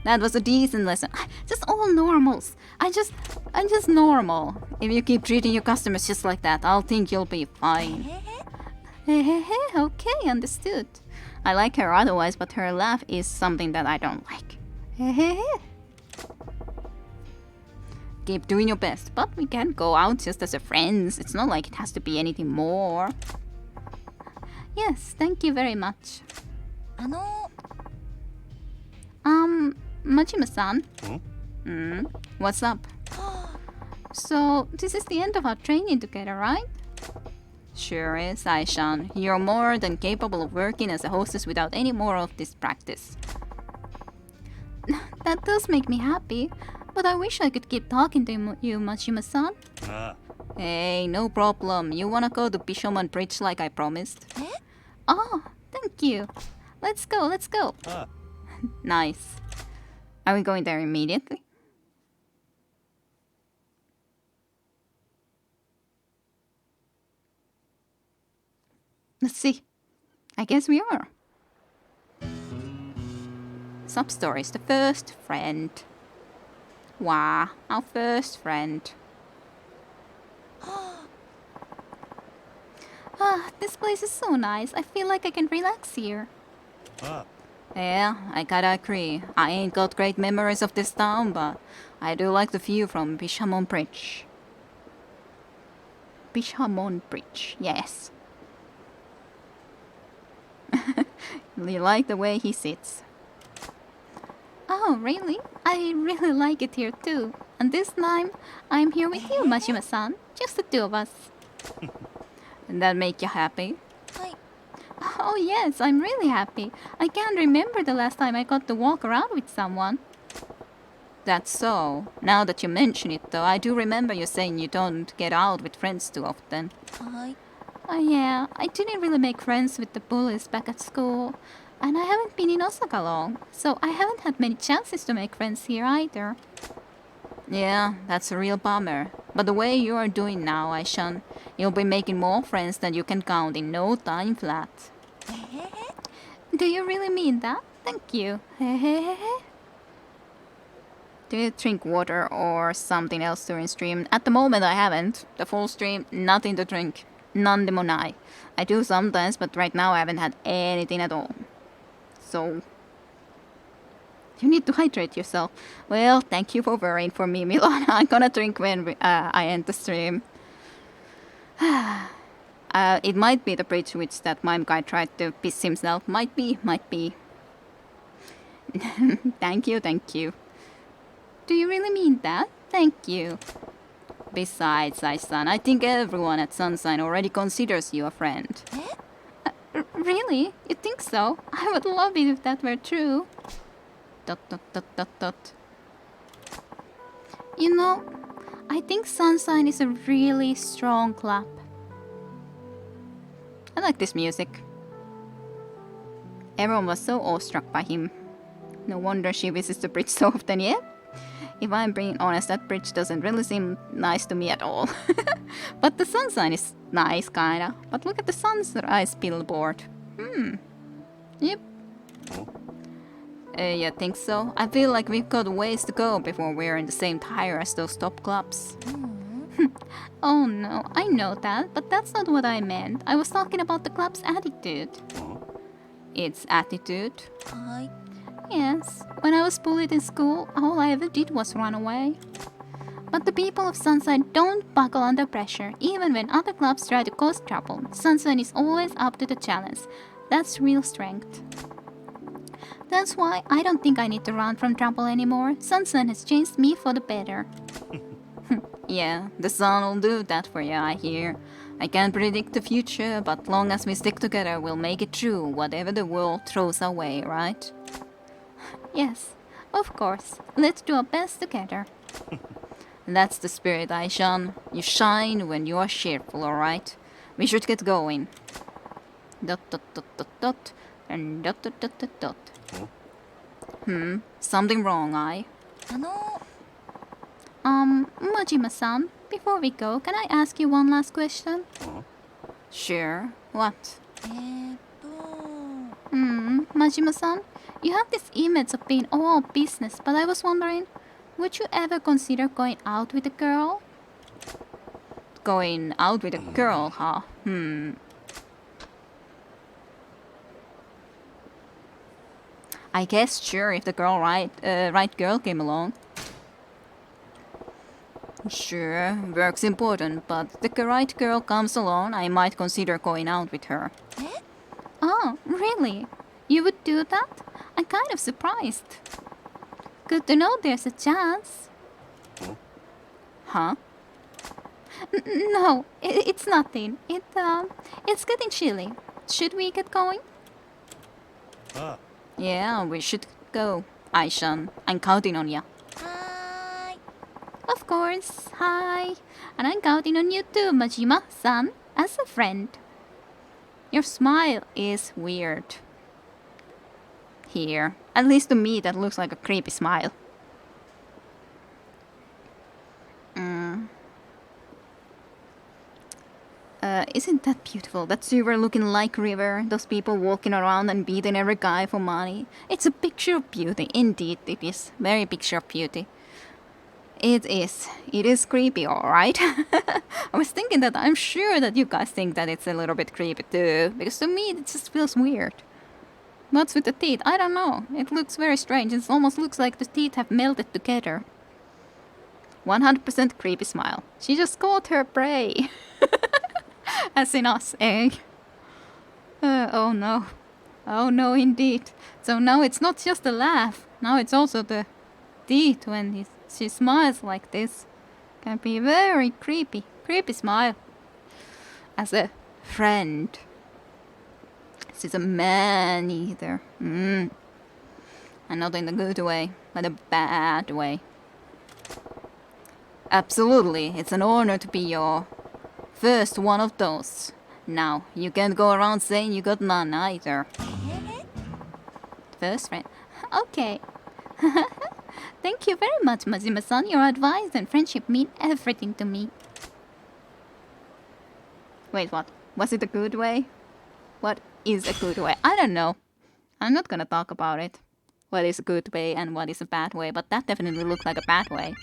That was a decent lesson. Just all normals. I'm just normal. If you keep treating your customers just like that, I'll think you'll be fine. Okay, understood. I like her otherwise, but her laugh is something that I don't like. Keep doing your best, but we can go out just as a friends. It's not like it has to be anything more. Yes, thank you very much. あの、 Majima-san, What's up? so this is the end of our training together, right? Sure is, Ai-chan. You're more than capable of working as a hostess without any more of this practice. That does make me happy, but I wish I could keep talking to you, Majima-san. あ Hey, no problem. You wanna go to Bishoman Bridge like I promised? Oh, thank you. Let's go, let's go. あ Nice. Are we going there immediately? Let's see. I guess we are. Sub-stories. The first friend. Wow, our first friend. Ah, this place is so nice. I feel like I can relax here. あ Yeah, I gotta agree. I ain't got great memories of this town, but I do like the view from Bishamon Bridge. Bishamon Bridge, yes. You like the way he sits. Oh, really? I really like it here too. And this time, I'm here with you, Majima-san. Just the two of us. And that make you happy? はい。 Oh yes, I'm really happy. I can't remember the last time I got to walk around with someone. That's so. Now that you mention it, though, I do remember you saying you don't get out with friends too often. はい。 Oh yeah, I didn't really make friends with the bullies back at school. And I haven't been in Osaka long, so I haven't had many chances to make friends here either. Yeah, that's a real bummer. But the way you are doing now, Aishan, you'll be making more friends than you can count in no time flat. Do you really mean that? Thank you. Do you drink water or something else during stream? At the moment I haven't. The full stream, nothing to drink. None demonai. I do sometimes, but right now I haven't had anything at all. So... You need to hydrate yourself. Well, thank you for worrying for me, Milan. I'm gonna drink when I end the stream. It might be the bridge which that mime guy tried to piss himself. Might be, might be. Thank you, thank you. Do you really mean that? Thank you. Besides, Aisan, I think everyone at Sunshine already considers you a friend. Really? You think so? I would love it if that were true. ... You know, I think Sunshine is a really strong club. I like this music. Everyone was so awestruck by him. No wonder she visits the bridge so often, yeah? If I'm being honest, that bridge doesn't really seem nice to me at all. But the Sunshine is nice, kinda. But look at the sunrise billboard. Yep. You think so? I feel like we've got ways to go before we're in the same tire as those top clubs. Oh no, I know that, but that's not what I meant. I was talking about the club's attitude. Its attitude? はい。 Yes, when I was bullied in school, all I ever did was run away. But the people of Sunshine don't buckle under pressure, even when other clubs try to cause trouble. Sunshine is always up to the challenge. That's real strength. That's why I don't think I need to run from trouble anymore. Sunshine has changed me for the better. Yeah, the sun will do that for you, I hear. I can't predict the future, but long as we stick together, we'll make it through whatever the world throws our way, right? Yes, of course. Let's do our best together. That's the spirit, Aishan. You shine when you are cheerful, alright? We should get going. ... And ... something wrong, I. あの、 Majima-san, before we go, can I ask you one last question? Sure. What? Majima-san, you have this image of being all business, but I was wondering, would you ever consider going out with a girl? Going out with a girl, huh? I guess sure if the right girl came along. Sure, work's important, but if the right girl comes along, I might consider going out with her. Oh, really? You would do that? I'm kind of surprised. Good to know there's a chance. Huh? No, it's nothing. It's getting chilly. Should we get going? Yeah, we should go. Aishan, I'm counting on ya. はーい。 Of course. Hi. And I'm counting on you too, Majima-san, as a friend. Your smile is weird. Here. At least to me, that looks like a creepy smile. Isn't that beautiful? That silver-looking like river, those people walking around and beating every guy for money. It's a picture of beauty. Indeed, it is. Very picture of beauty. It is. It is creepy, alright? I was thinking that I'm sure that you guys think that it's a little bit creepy too, because to me it just feels weird. What's with the teeth? I don't know. It looks very strange. It almost looks like the teeth have melted together. 100% creepy smile. She just caught her prey. As in us, eh? Oh no. Oh no, indeed. So now it's not just a laugh. Now it's also the teeth when she smiles like this. Can be very creepy. Creepy smile. As a friend. She's a man either. And not in the good way, but a bad way. Absolutely, it's an honor to be your first one of those. Now, you can't go around saying you got none either. First friend. Okay. Thank you very much, Majima-san. Your advice and friendship mean everything to me. Wait, what? Was it a good way? What is a good way? I don't know. I'm not gonna talk about it. what is a good way and what is a bad way, but that definitely looked like a bad way.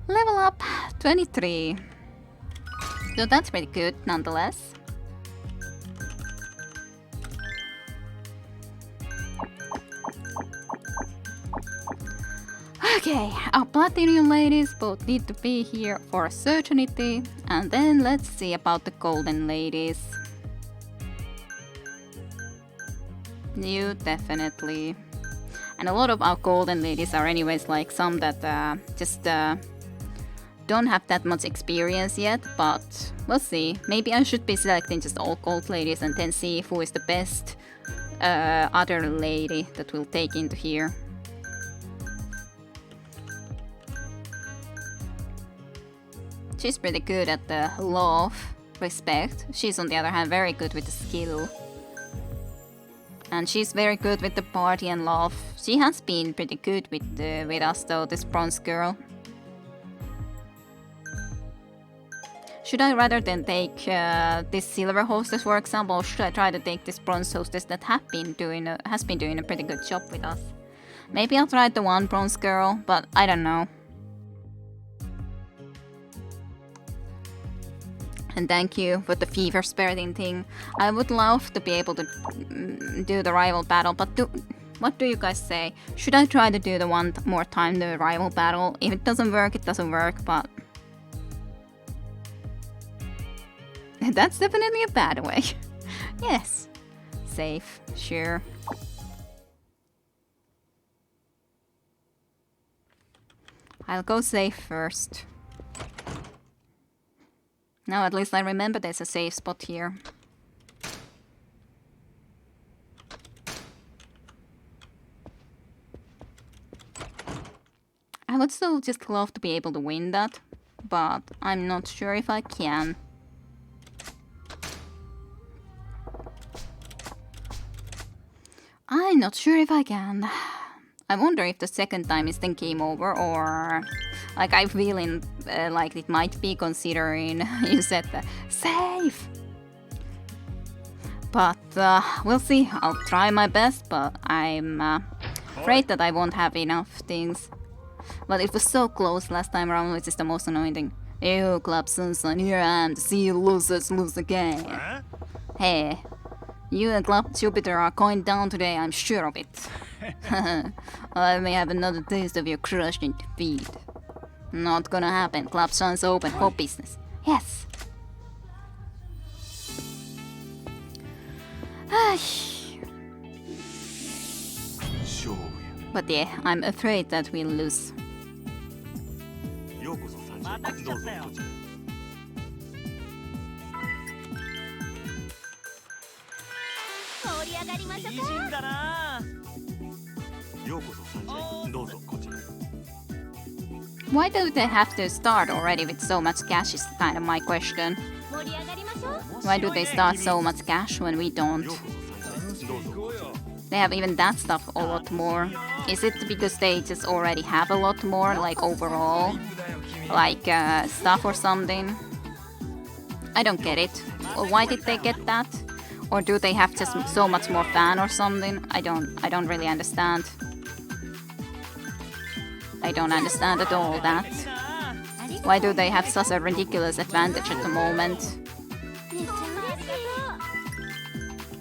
Level up 23. So that's pretty good nonetheless. Okay, our platinum ladies both need to be here for certainty, and then let's see about the golden ladies. You definitely. And a lot of our golden ladies are anyways like some that just don't have that much experience yet, but we'll see. Maybe I should be selecting just all gold ladies and then see who is the best other lady that we'll take into here. She's pretty good at the love, respect. She's on the other hand very good with the skill. And she's very good with the party and love. She has been pretty good with us though, this bronze girl. Should I rather than take this silver hostess for example, or should I try to take this bronze hostess that has been doing a pretty good job with us? Maybe I'll try the one bronze girl, but I don't know. And thank you for the fever spiriting thing. I would love to be able to do the rival battle, but what do you guys say? Should I try to do the one more time, the rival battle? If it doesn't work, it doesn't work, but... That's definitely a bad way. Yes. Safe, sure. I'll go safe first. Now at least I remember there's a safe spot here. I would still just love to be able to win that, but I'm not sure if I can. I'm not sure if I can. I wonder if the second time is then game over, or... Like, I'm feeling like it might be, considering you said that safe. But we'll see. I'll try my best, but I'm afraid that I won't have enough things. But it was so close last time around, which is the most annoying thing. Ew, Club Sunshine, here I am to see you losers lose again. Hey, you and Club Jupiter are going down today, I'm sure of it. I may have another taste of your crushing defeat. Not gonna happen. Club Sun's open for business. Yes. But yeah, I'm afraid that we'll lose. Why do they have to start already with so much cash is kind of my question. Why do they start so much cash when we don't? They have even that stuff a lot more. Is it because they just already have a lot more, like overall? Like stuff or something? I don't get it. Why did they get that? Or do they have just so much more fan or something? I don't really understand. I don't understand at all that. Why do they have such a ridiculous advantage at the moment?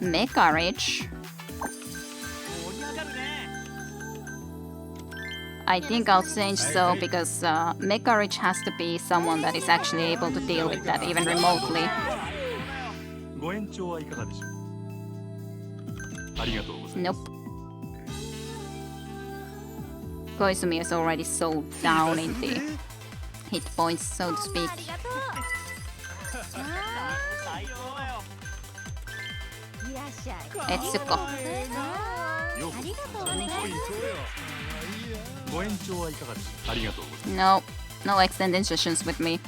Mega rich? I think I'll change so, because Mega Rich has to be someone that is actually able to deal with that even remotely. Nope. Koizumi is already so down in the hit points, so to speak. Etsuko. No, no extended sessions with me.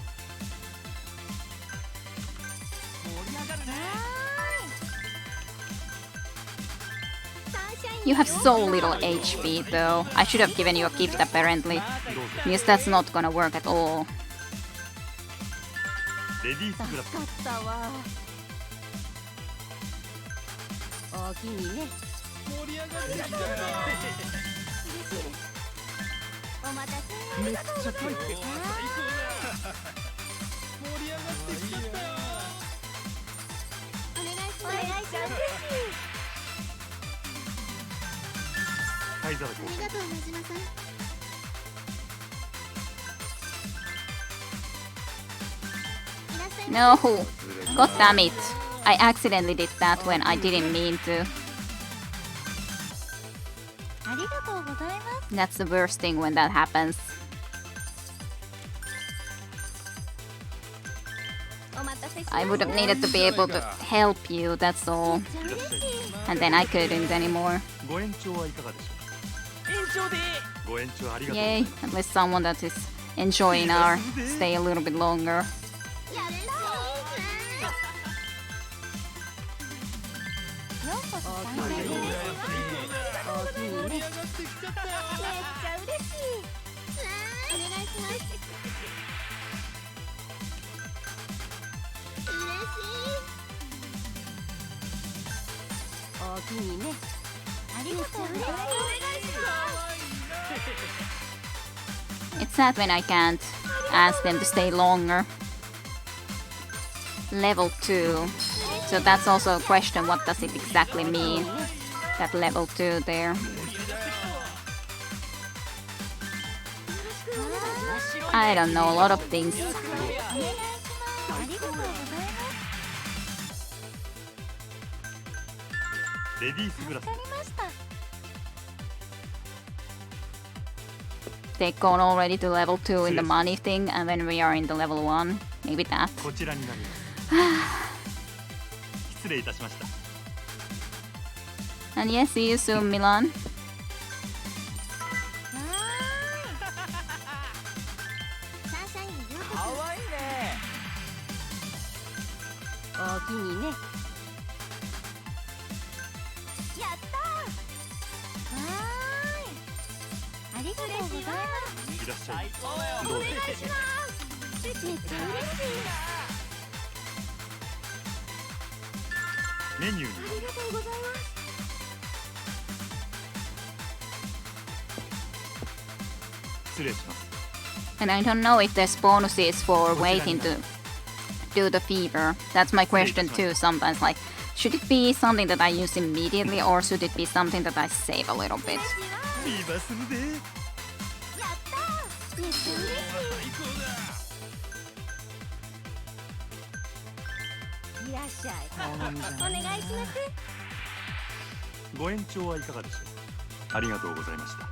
You have so little HP though. I should have given you a gift apparently. Because that's not gonna work at all. おおきにね。盛り上がってきたよ。お待たせ。めっちゃ最高だ。盛り上がってきちゃったよ。お願いします。お願いします。灰皿交換。ありがとう、真島さん。 No, god damn it. I accidentally did that when I didn't mean to. ありがとうございます。 That's the worst thing when that happens. お待たせしました。 I would have needed to be able to help you, that's all. いらっしゃい。 And then I couldn't anymore. ご延長はいかがでしょうか。延長で。ご延長ありがとうござい Yay, ます。 at least someone that is enjoying our stay a little bit longer. やったようこそ参加へ。ー。おおきにね。盛り上がってきちゃったよ。めっちゃ嬉しい。お願いします。嬉しい。おおきにね。ありがとうございます。 It's sad when I can't ask them to stay longer. Level 2. So that's also a question, what does it exactly mean? That level 2 there. I don't know, a lot of things. お願いします。ありがとうございます。 レディースグラスわ。かりました。 They've gone already to level 2 in the money thing, and then we are in the level 1. Maybe that. こちらになります。失礼いたしました。 And yes, see you soon, Milan. サンシャインにようこ可愛いね。そ。おおきにね。やったわーい。ありがとうございます。いらっしゃい。最高だよ。どうぞ。ー。めっちゃ嬉しい。メニューにありがとうございます。 失礼します。 And I don't know if there's bonuses for waiting to do the fever. That's my question too sometimes. Like, should it be something that I use immediately, or should it be something that I save a little bit? フィーバーするで。やったー。めっちゃ嬉しい。最高だ。いらっしゃい。お願いします。ご延長はいかがでしょう。ありがとうございました。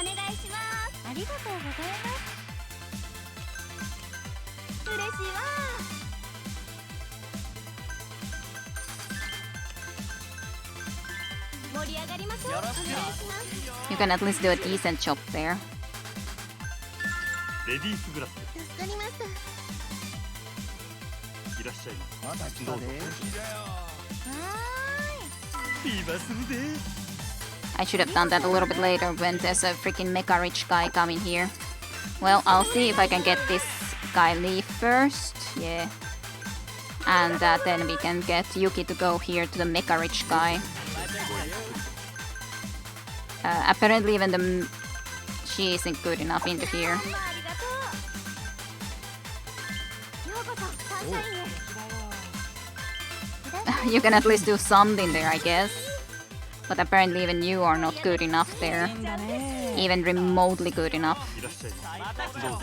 お願いします。ありがとうございます。 嬉しいわー。盛り上がりましょう。お願いします。 You can at least do a decent job there. レディースグラスで助かりました。す。いらっしゃいままだ来す。どうぞ。たで。わフィーバーするで。 I should have done that a little bit later when there's a freaking mecha rich guy coming here. Well, I'll see if I can get this guy leave first. Yeah. And then we can get Yuki to go here to the mecha rich guy. Apparently even she isn't good enough into here. どうもありがとう。ようこそサンシャインへ。 You can at least do something there, I guess. But apparently even you are not good enough there. Even remotely good enough. いらっしゃいませ。どうぞこちら。ーい。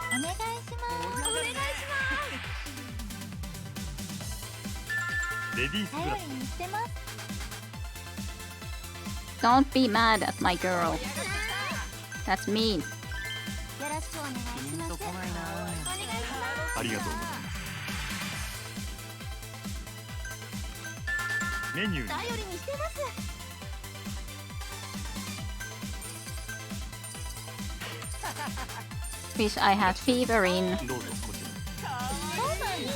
お願いします。お願いしレディースグラ頼りにしてます。 Don't be mad at my girl. That's mean. ます。よろしくお願いします。お願いします。ス。ありがとうございます。メニューに頼りにしてます。 Wish I had fever in. どうぞこちら。そうなんです。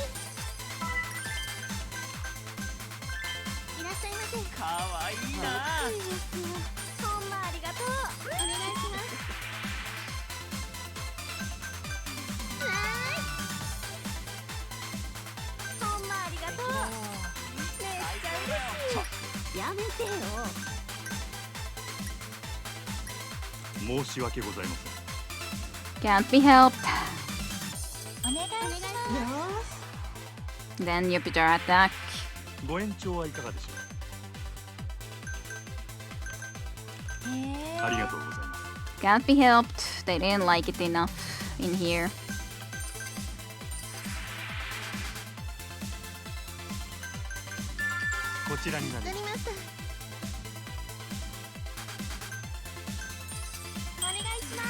いらっしゃいませ。可愛いな。いいですよ。ほんまありがとう。お願いします。はーい。申し訳ございません。 Can't be helped. お願いします。 Then Jupiter attack. ご延長はいかがでしょう。ありがとうございます。 Can't be helped. They didn't like it enough in here. こちらになります。わかりました。お願いしま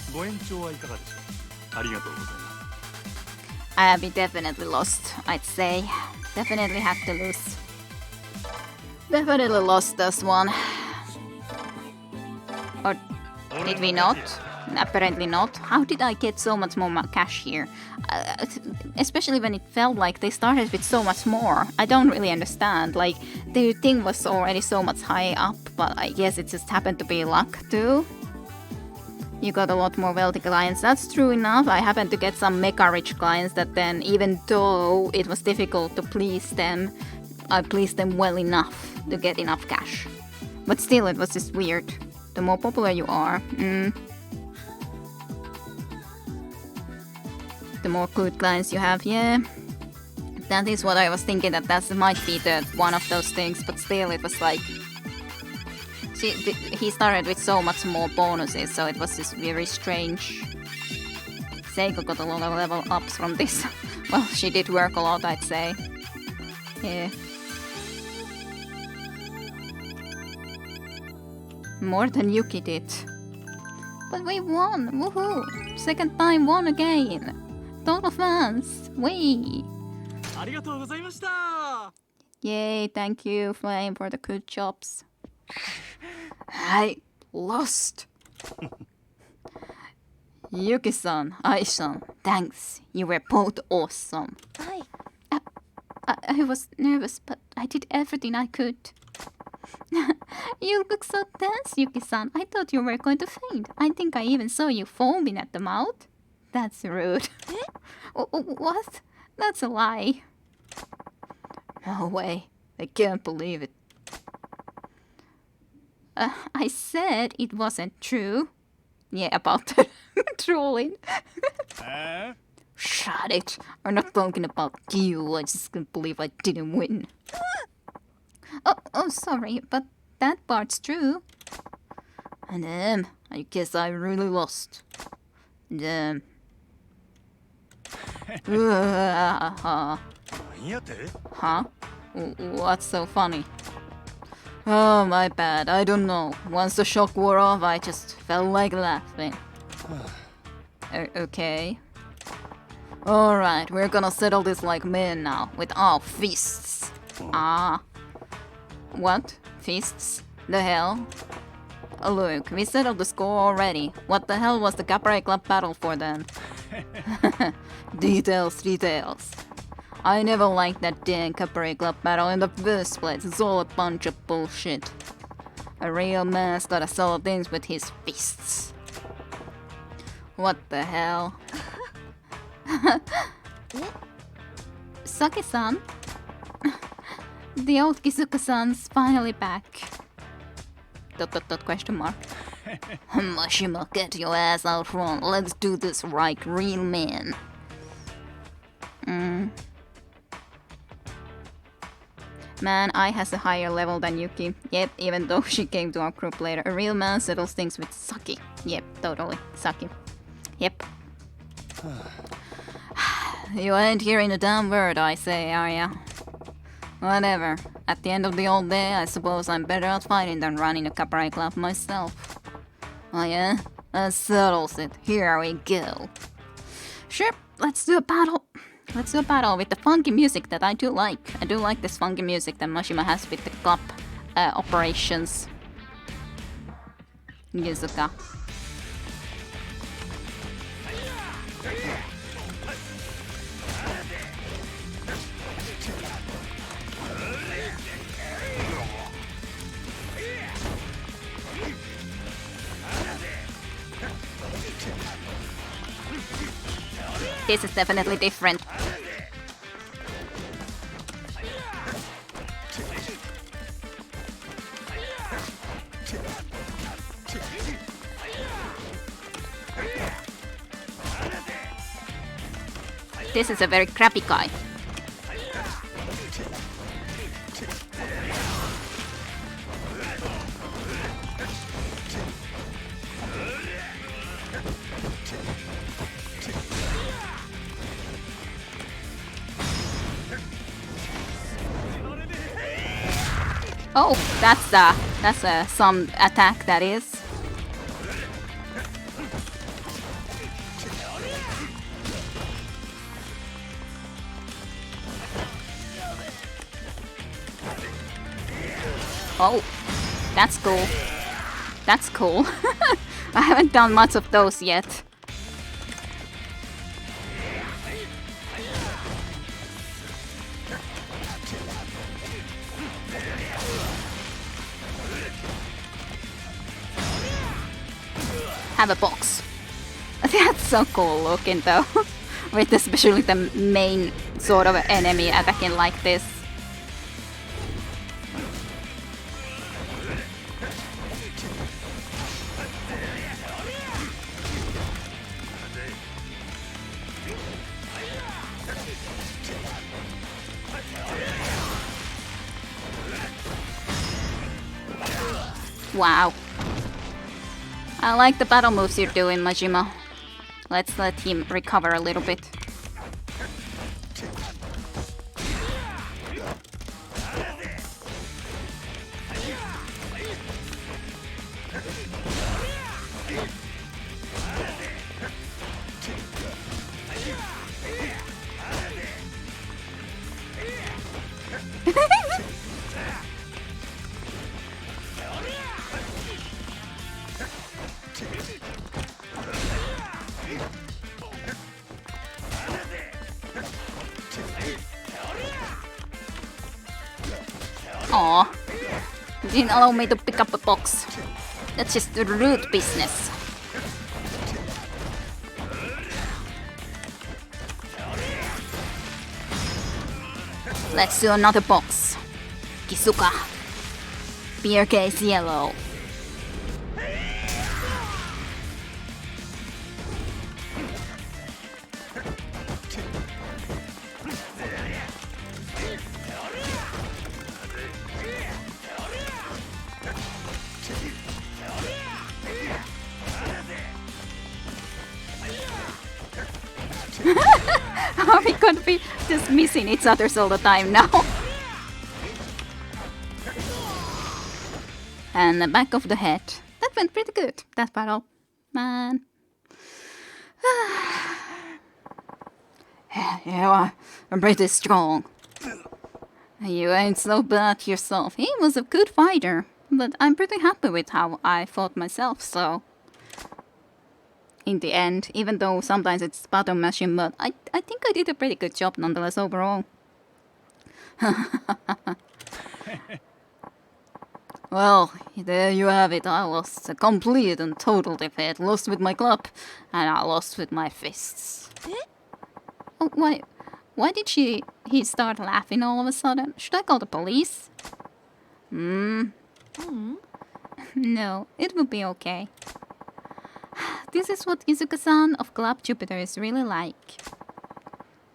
す。ご延長はいかがでしょう。ありがとうございます。 I'll be definitely lost, I'd say. Definitely have to lose. Definitely lost this one. Or did we not? Apparently not. How did I get so much more cash here? Especially when it felt like they started with so much more. I don't really understand. Like, the thing was already so much high up, but I guess it just happened to be luck too. You got a lot more wealthy clients. That's true enough. I happened to get some mega rich clients that then, even though it was difficult to please them, I pleased them well enough to get enough cash. But still, it was just weird. The more popular you are, the more good clients you have, yeah. That is what I was thinking, that might be the one of those things, but still it was like... he started with so much more bonuses, so it was just very strange. Seiko got a lot of level ups from this. Well, she did work a lot, I'd say. Yeah. More than Yuki did. But we won! Woohoo! Second time won again! Total fans! Whee! ありがとうございました。 Yay, thank you, Flame, for the good jobs. I lost. Yuki-san, Ai-san, thanks. You were both awesome. はい。 I was nervous, but I did everything I could. You look so tense, Yuki-san. I thought you were going to faint. I think I even saw you foaming at the mouth. That's rude. What? That's a lie. No way. I can't believe it. I said it wasn't true. Yeah, about the trolling. Shut it. I'm not talking about you. I just can't believe I didn't win. Oh, sorry, but that part's true. Damn, I guess I really lost. Damn. Huh? What's so funny? Oh, my bad. I don't know. Once the shock wore off, I just felt like laughing. Okay. Alright, we're gonna settle this like men now, with our fists. Ah. What? Fists? The hell? Look, we settled the score already. What the hell was the Cabaret Club battle for then? Details. I never liked that damn Cabaret Club battle in the first place. It's all a bunch of bullshit. A real man's gotta settle things with his fists. What the hell? Saki-san? The old Kizuka-san's finally back. ... question mark. Mashima, get your ass out front. Let's do this right, real man. Man, I has a higher level than Yuki. Yep, even though she came to our group later. A real man settles things with Saki. Yep, totally. Saki. Yep. You ain't hearing a damn word I say, are ya? Whatever. At the end of the old day, I suppose I'm better at fighting than running a cabaret club myself. Oh yeah? That settles it. Here we go. Sure, let's do a battle. Let's do a battle with the funky music that I do like. I do like this funky music that Mashima has with the club operations. Yuzuka. This is definitely different. This is a very crappy guy. Oh, that's some attack that is. Oh, that's cool. That's cool. I haven't done much of those yet. Have a box. That's so cool looking though. With especially the main sort of enemy attacking like this. Wow. I like the battle moves you're doing, Majima. Let's let him recover a little bit. Aw. You didn't allow me to pick up a box. That's just rude business. Let's do another box. Kisuka. Beer case yellow. Are we gonna be just missing each other all the time now? And the back of the head. That went pretty good, that battle. Man. Yeah, I'm pretty strong. You ain't so bad yourself. He was a good fighter, but I'm pretty happy with how I fought myself, so... In the end, even though sometimes it's battle machine, but I think I did a pretty good job nonetheless overall. Well, there you have it. I lost a complete and total defeat. Lost with my club, and I lost with my fists. Oh, why did he start laughing all of a sudden? Should I call the police? No, it will be okay. This is what Izuka-san of Club Jupiter is really like.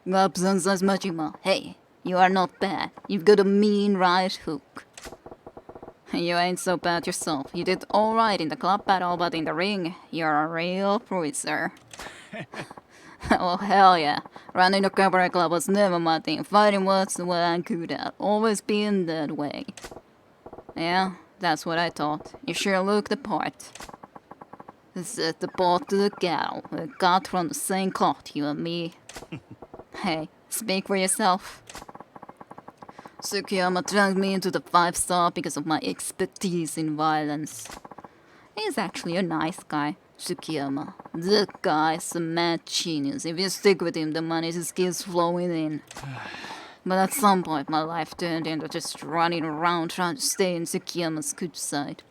Club-san says Majima, hey, you are not bad. You've got a mean right hook. You ain't so bad yourself. You did alright in the club battle, but in the ring, you're a real bruiser. Oh hell yeah. Running a cabaret club was never my thing. Fighting was what I'm good at. Always been that way. Yeah, that's what I thought. You sure look the part. Set the pot to the kettle. We got from the same cloth, you and me. Hey, speak for yourself. Tsukiyama dragged me into the 5-star because of my expertise in violence. He's actually a nice guy, Tsukiyama. That guy's a mad genius. If you stick with him, the money just keeps flowing in. But at some point, my life turned into just running around trying to stay in Tsukiyama's good side.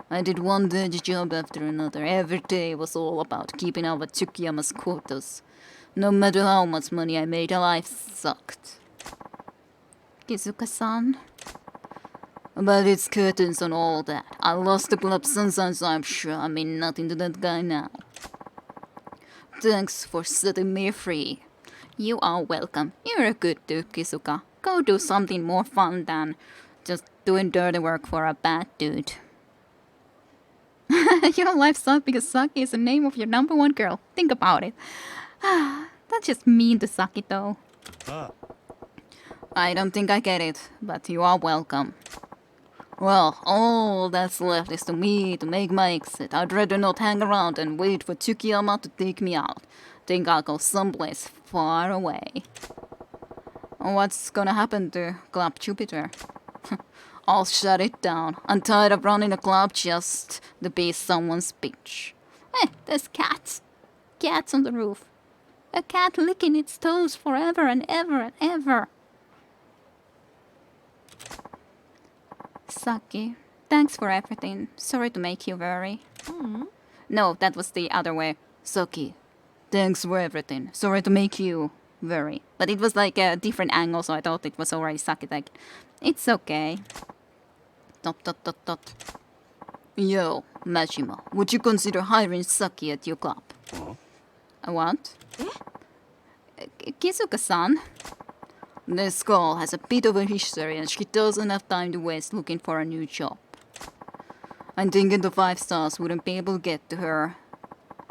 I did one dirty job after another. Every day was all about keeping up with Tsukiyama's quotas. No matter how much money I made, life sucked. Kizuka-san. But it's curtains on all that. I lost the club sometimes, so I'm sure I mean nothing to that guy now. Thanks for setting me free. You are welcome. You're a good dude, Kisuka. Go do something more fun than just doing dirty work for a bad dude. Your life sucks because Saki is the name of your number one girl. Think about it. That's just mean to Saki though. I don't think I get it, but you are welcome. Well, all that's left is to me to make my exit. I'd rather not hang around and wait for Tsukiyama to take me out. Think I'll go someplace far away. What's gonna happen to Club Jupiter? I'll shut it down. I'm tired of running a club just to be someone's bitch. Hey, there's cats. Cats on the roof. A cat licking its toes forever and ever and ever. Saki, thanks for everything. Sorry to make you worry. No, that was the other way. Saki, thanks for everything. Sorry to make you worry. But it was like a different angle, so I thought it was already Saki. Like, it's okay. ... Yo, Majima, would you consider hiring Saki at your club? What? Kizuka-san. This girl has a bit of a history and she doesn't have time to waste looking for a new job. I'm thinking the 5 stars wouldn't be able to get to her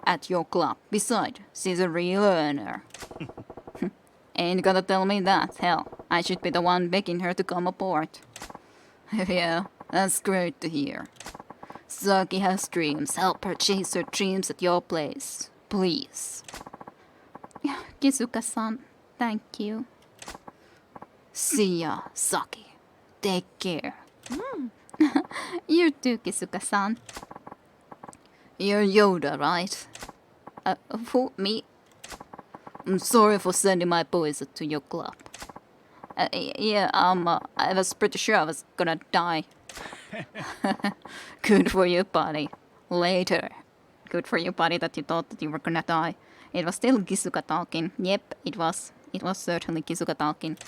at your club. Besides, she's a real earner. Ain't gonna tell me that. Hell, I should be the one begging her to come aboard. Yeah, that's great to hear. Saki has dreams. Help her chase her dreams at your place. Please. Kizuka-san, thank you. See ya, Saki. Take care. You too, Kizuka-san. You're Yoda, right? Who, me? I'm sorry for sending my boys to your club. Yeah, I was pretty sure I was gonna die. Good for you, buddy. Later. Good for you, buddy, that you thought that you were gonna die. It was still Kizuka talking. Yep, it was. It was certainly Kizuka talking.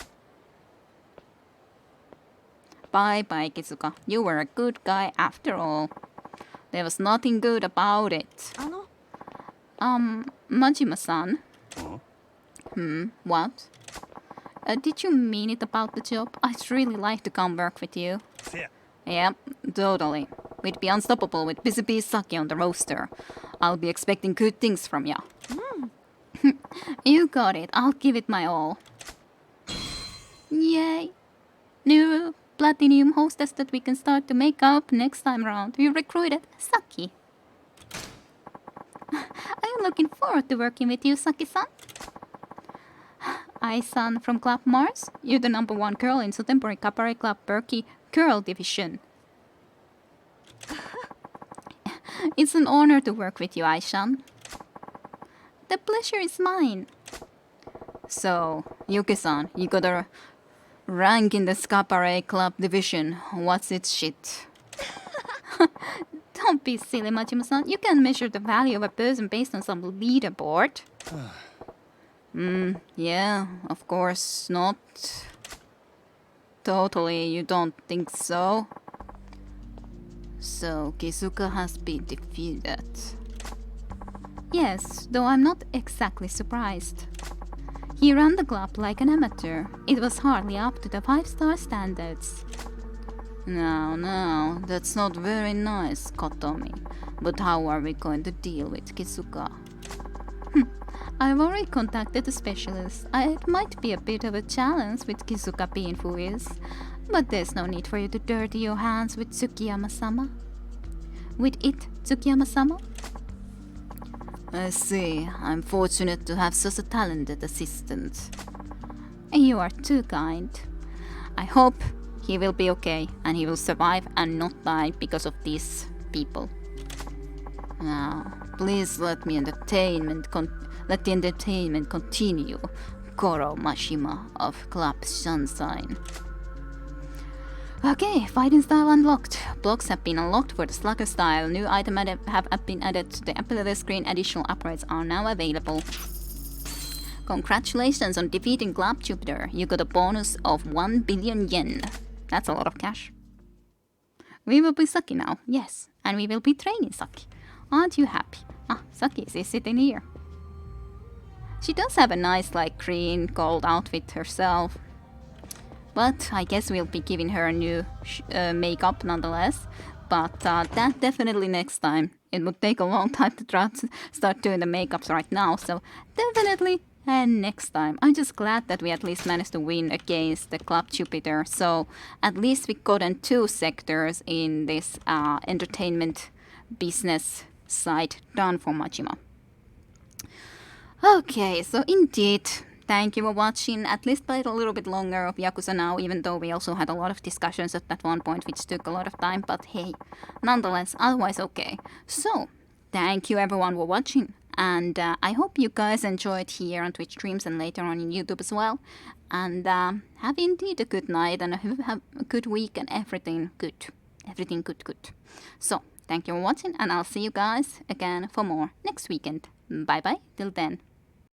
Bye-bye, Kizuka. You were a good guy after all. There was nothing good about it. Majima-san. What? Did you mean it about the job? I'd really like to come work with you. Yep, totally. We'd be unstoppable with Busy Bee Saki on the roster. I'll be expecting good things from ya. You got it. I'll give it my all. Yay. New platinum hostess that we can start to make up next time round. We recruited Saki. I'm looking forward to working with you, Saki-san. Ai-san from Club Mars. You're the number 1 girl in Sotenbori Cabaret Club Berkey Girl Division. It's an honor to work with you, Ai-san. The pleasure is mine. So, Yuki-san, you got a rank in the Cabaret Club division. What's its shit? Don't be silly, Majima-san. You can measure the value of a person based on some leaderboard. Yeah, of course not. Totally, you don't think so? So, Kizuka has been defeated. Yes, though I'm not exactly surprised. He ran the club like an amateur. It was hardly up to the 5-star standards. No, that's not very nice, Kotomi. But how are we going to deal with Kizuka? I've already contacted the specialist. It might be a bit of a challenge with Kizuka being who is, but there's no need for you to dirty your hands with Tsukiyama-sama. With it, Tsukiyama-sama? I see. I'm fortunate to have such a talented assistant. You are too kind. I hope he will be okay and he will survive and not die because of these people. Now, please let the entertainment continue. Goro Mashima of Club Sunshine. Okay, fighting style unlocked. Blocks have been unlocked for the slugger style. New items have been added to the ability screen. Additional upgrades are now available. Congratulations on defeating Club Jupiter. You got a bonus of 1 billion yen. That's a lot of cash. We will be Saki now, yes, and we will be training Saki. Aren't you happy? Saki is sitting here. She does have a nice like green gold outfit herself. But I guess we'll be giving her a new makeup nonetheless. But that definitely next time. It would take a long time to try to start doing the makeups right now. So definitely next time. I'm just glad that we at least managed to win against the Club Jupiter. So at least we got in 2 sectors in this entertainment business side done for Majima. Okay, so indeed, thank you for watching. At least played a little bit longer of Yakuza now, even though we also had a lot of discussions at that one point, which took a lot of time. But hey, nonetheless, otherwise okay. So, thank you everyone for watching. And I hope you guys enjoyed here on Twitch streams and later on in YouTube as well. And have indeed a good night and have a good week and everything good. Everything good. So, thank you for watching and I'll see you guys again for more next weekend. Bye bye, till then.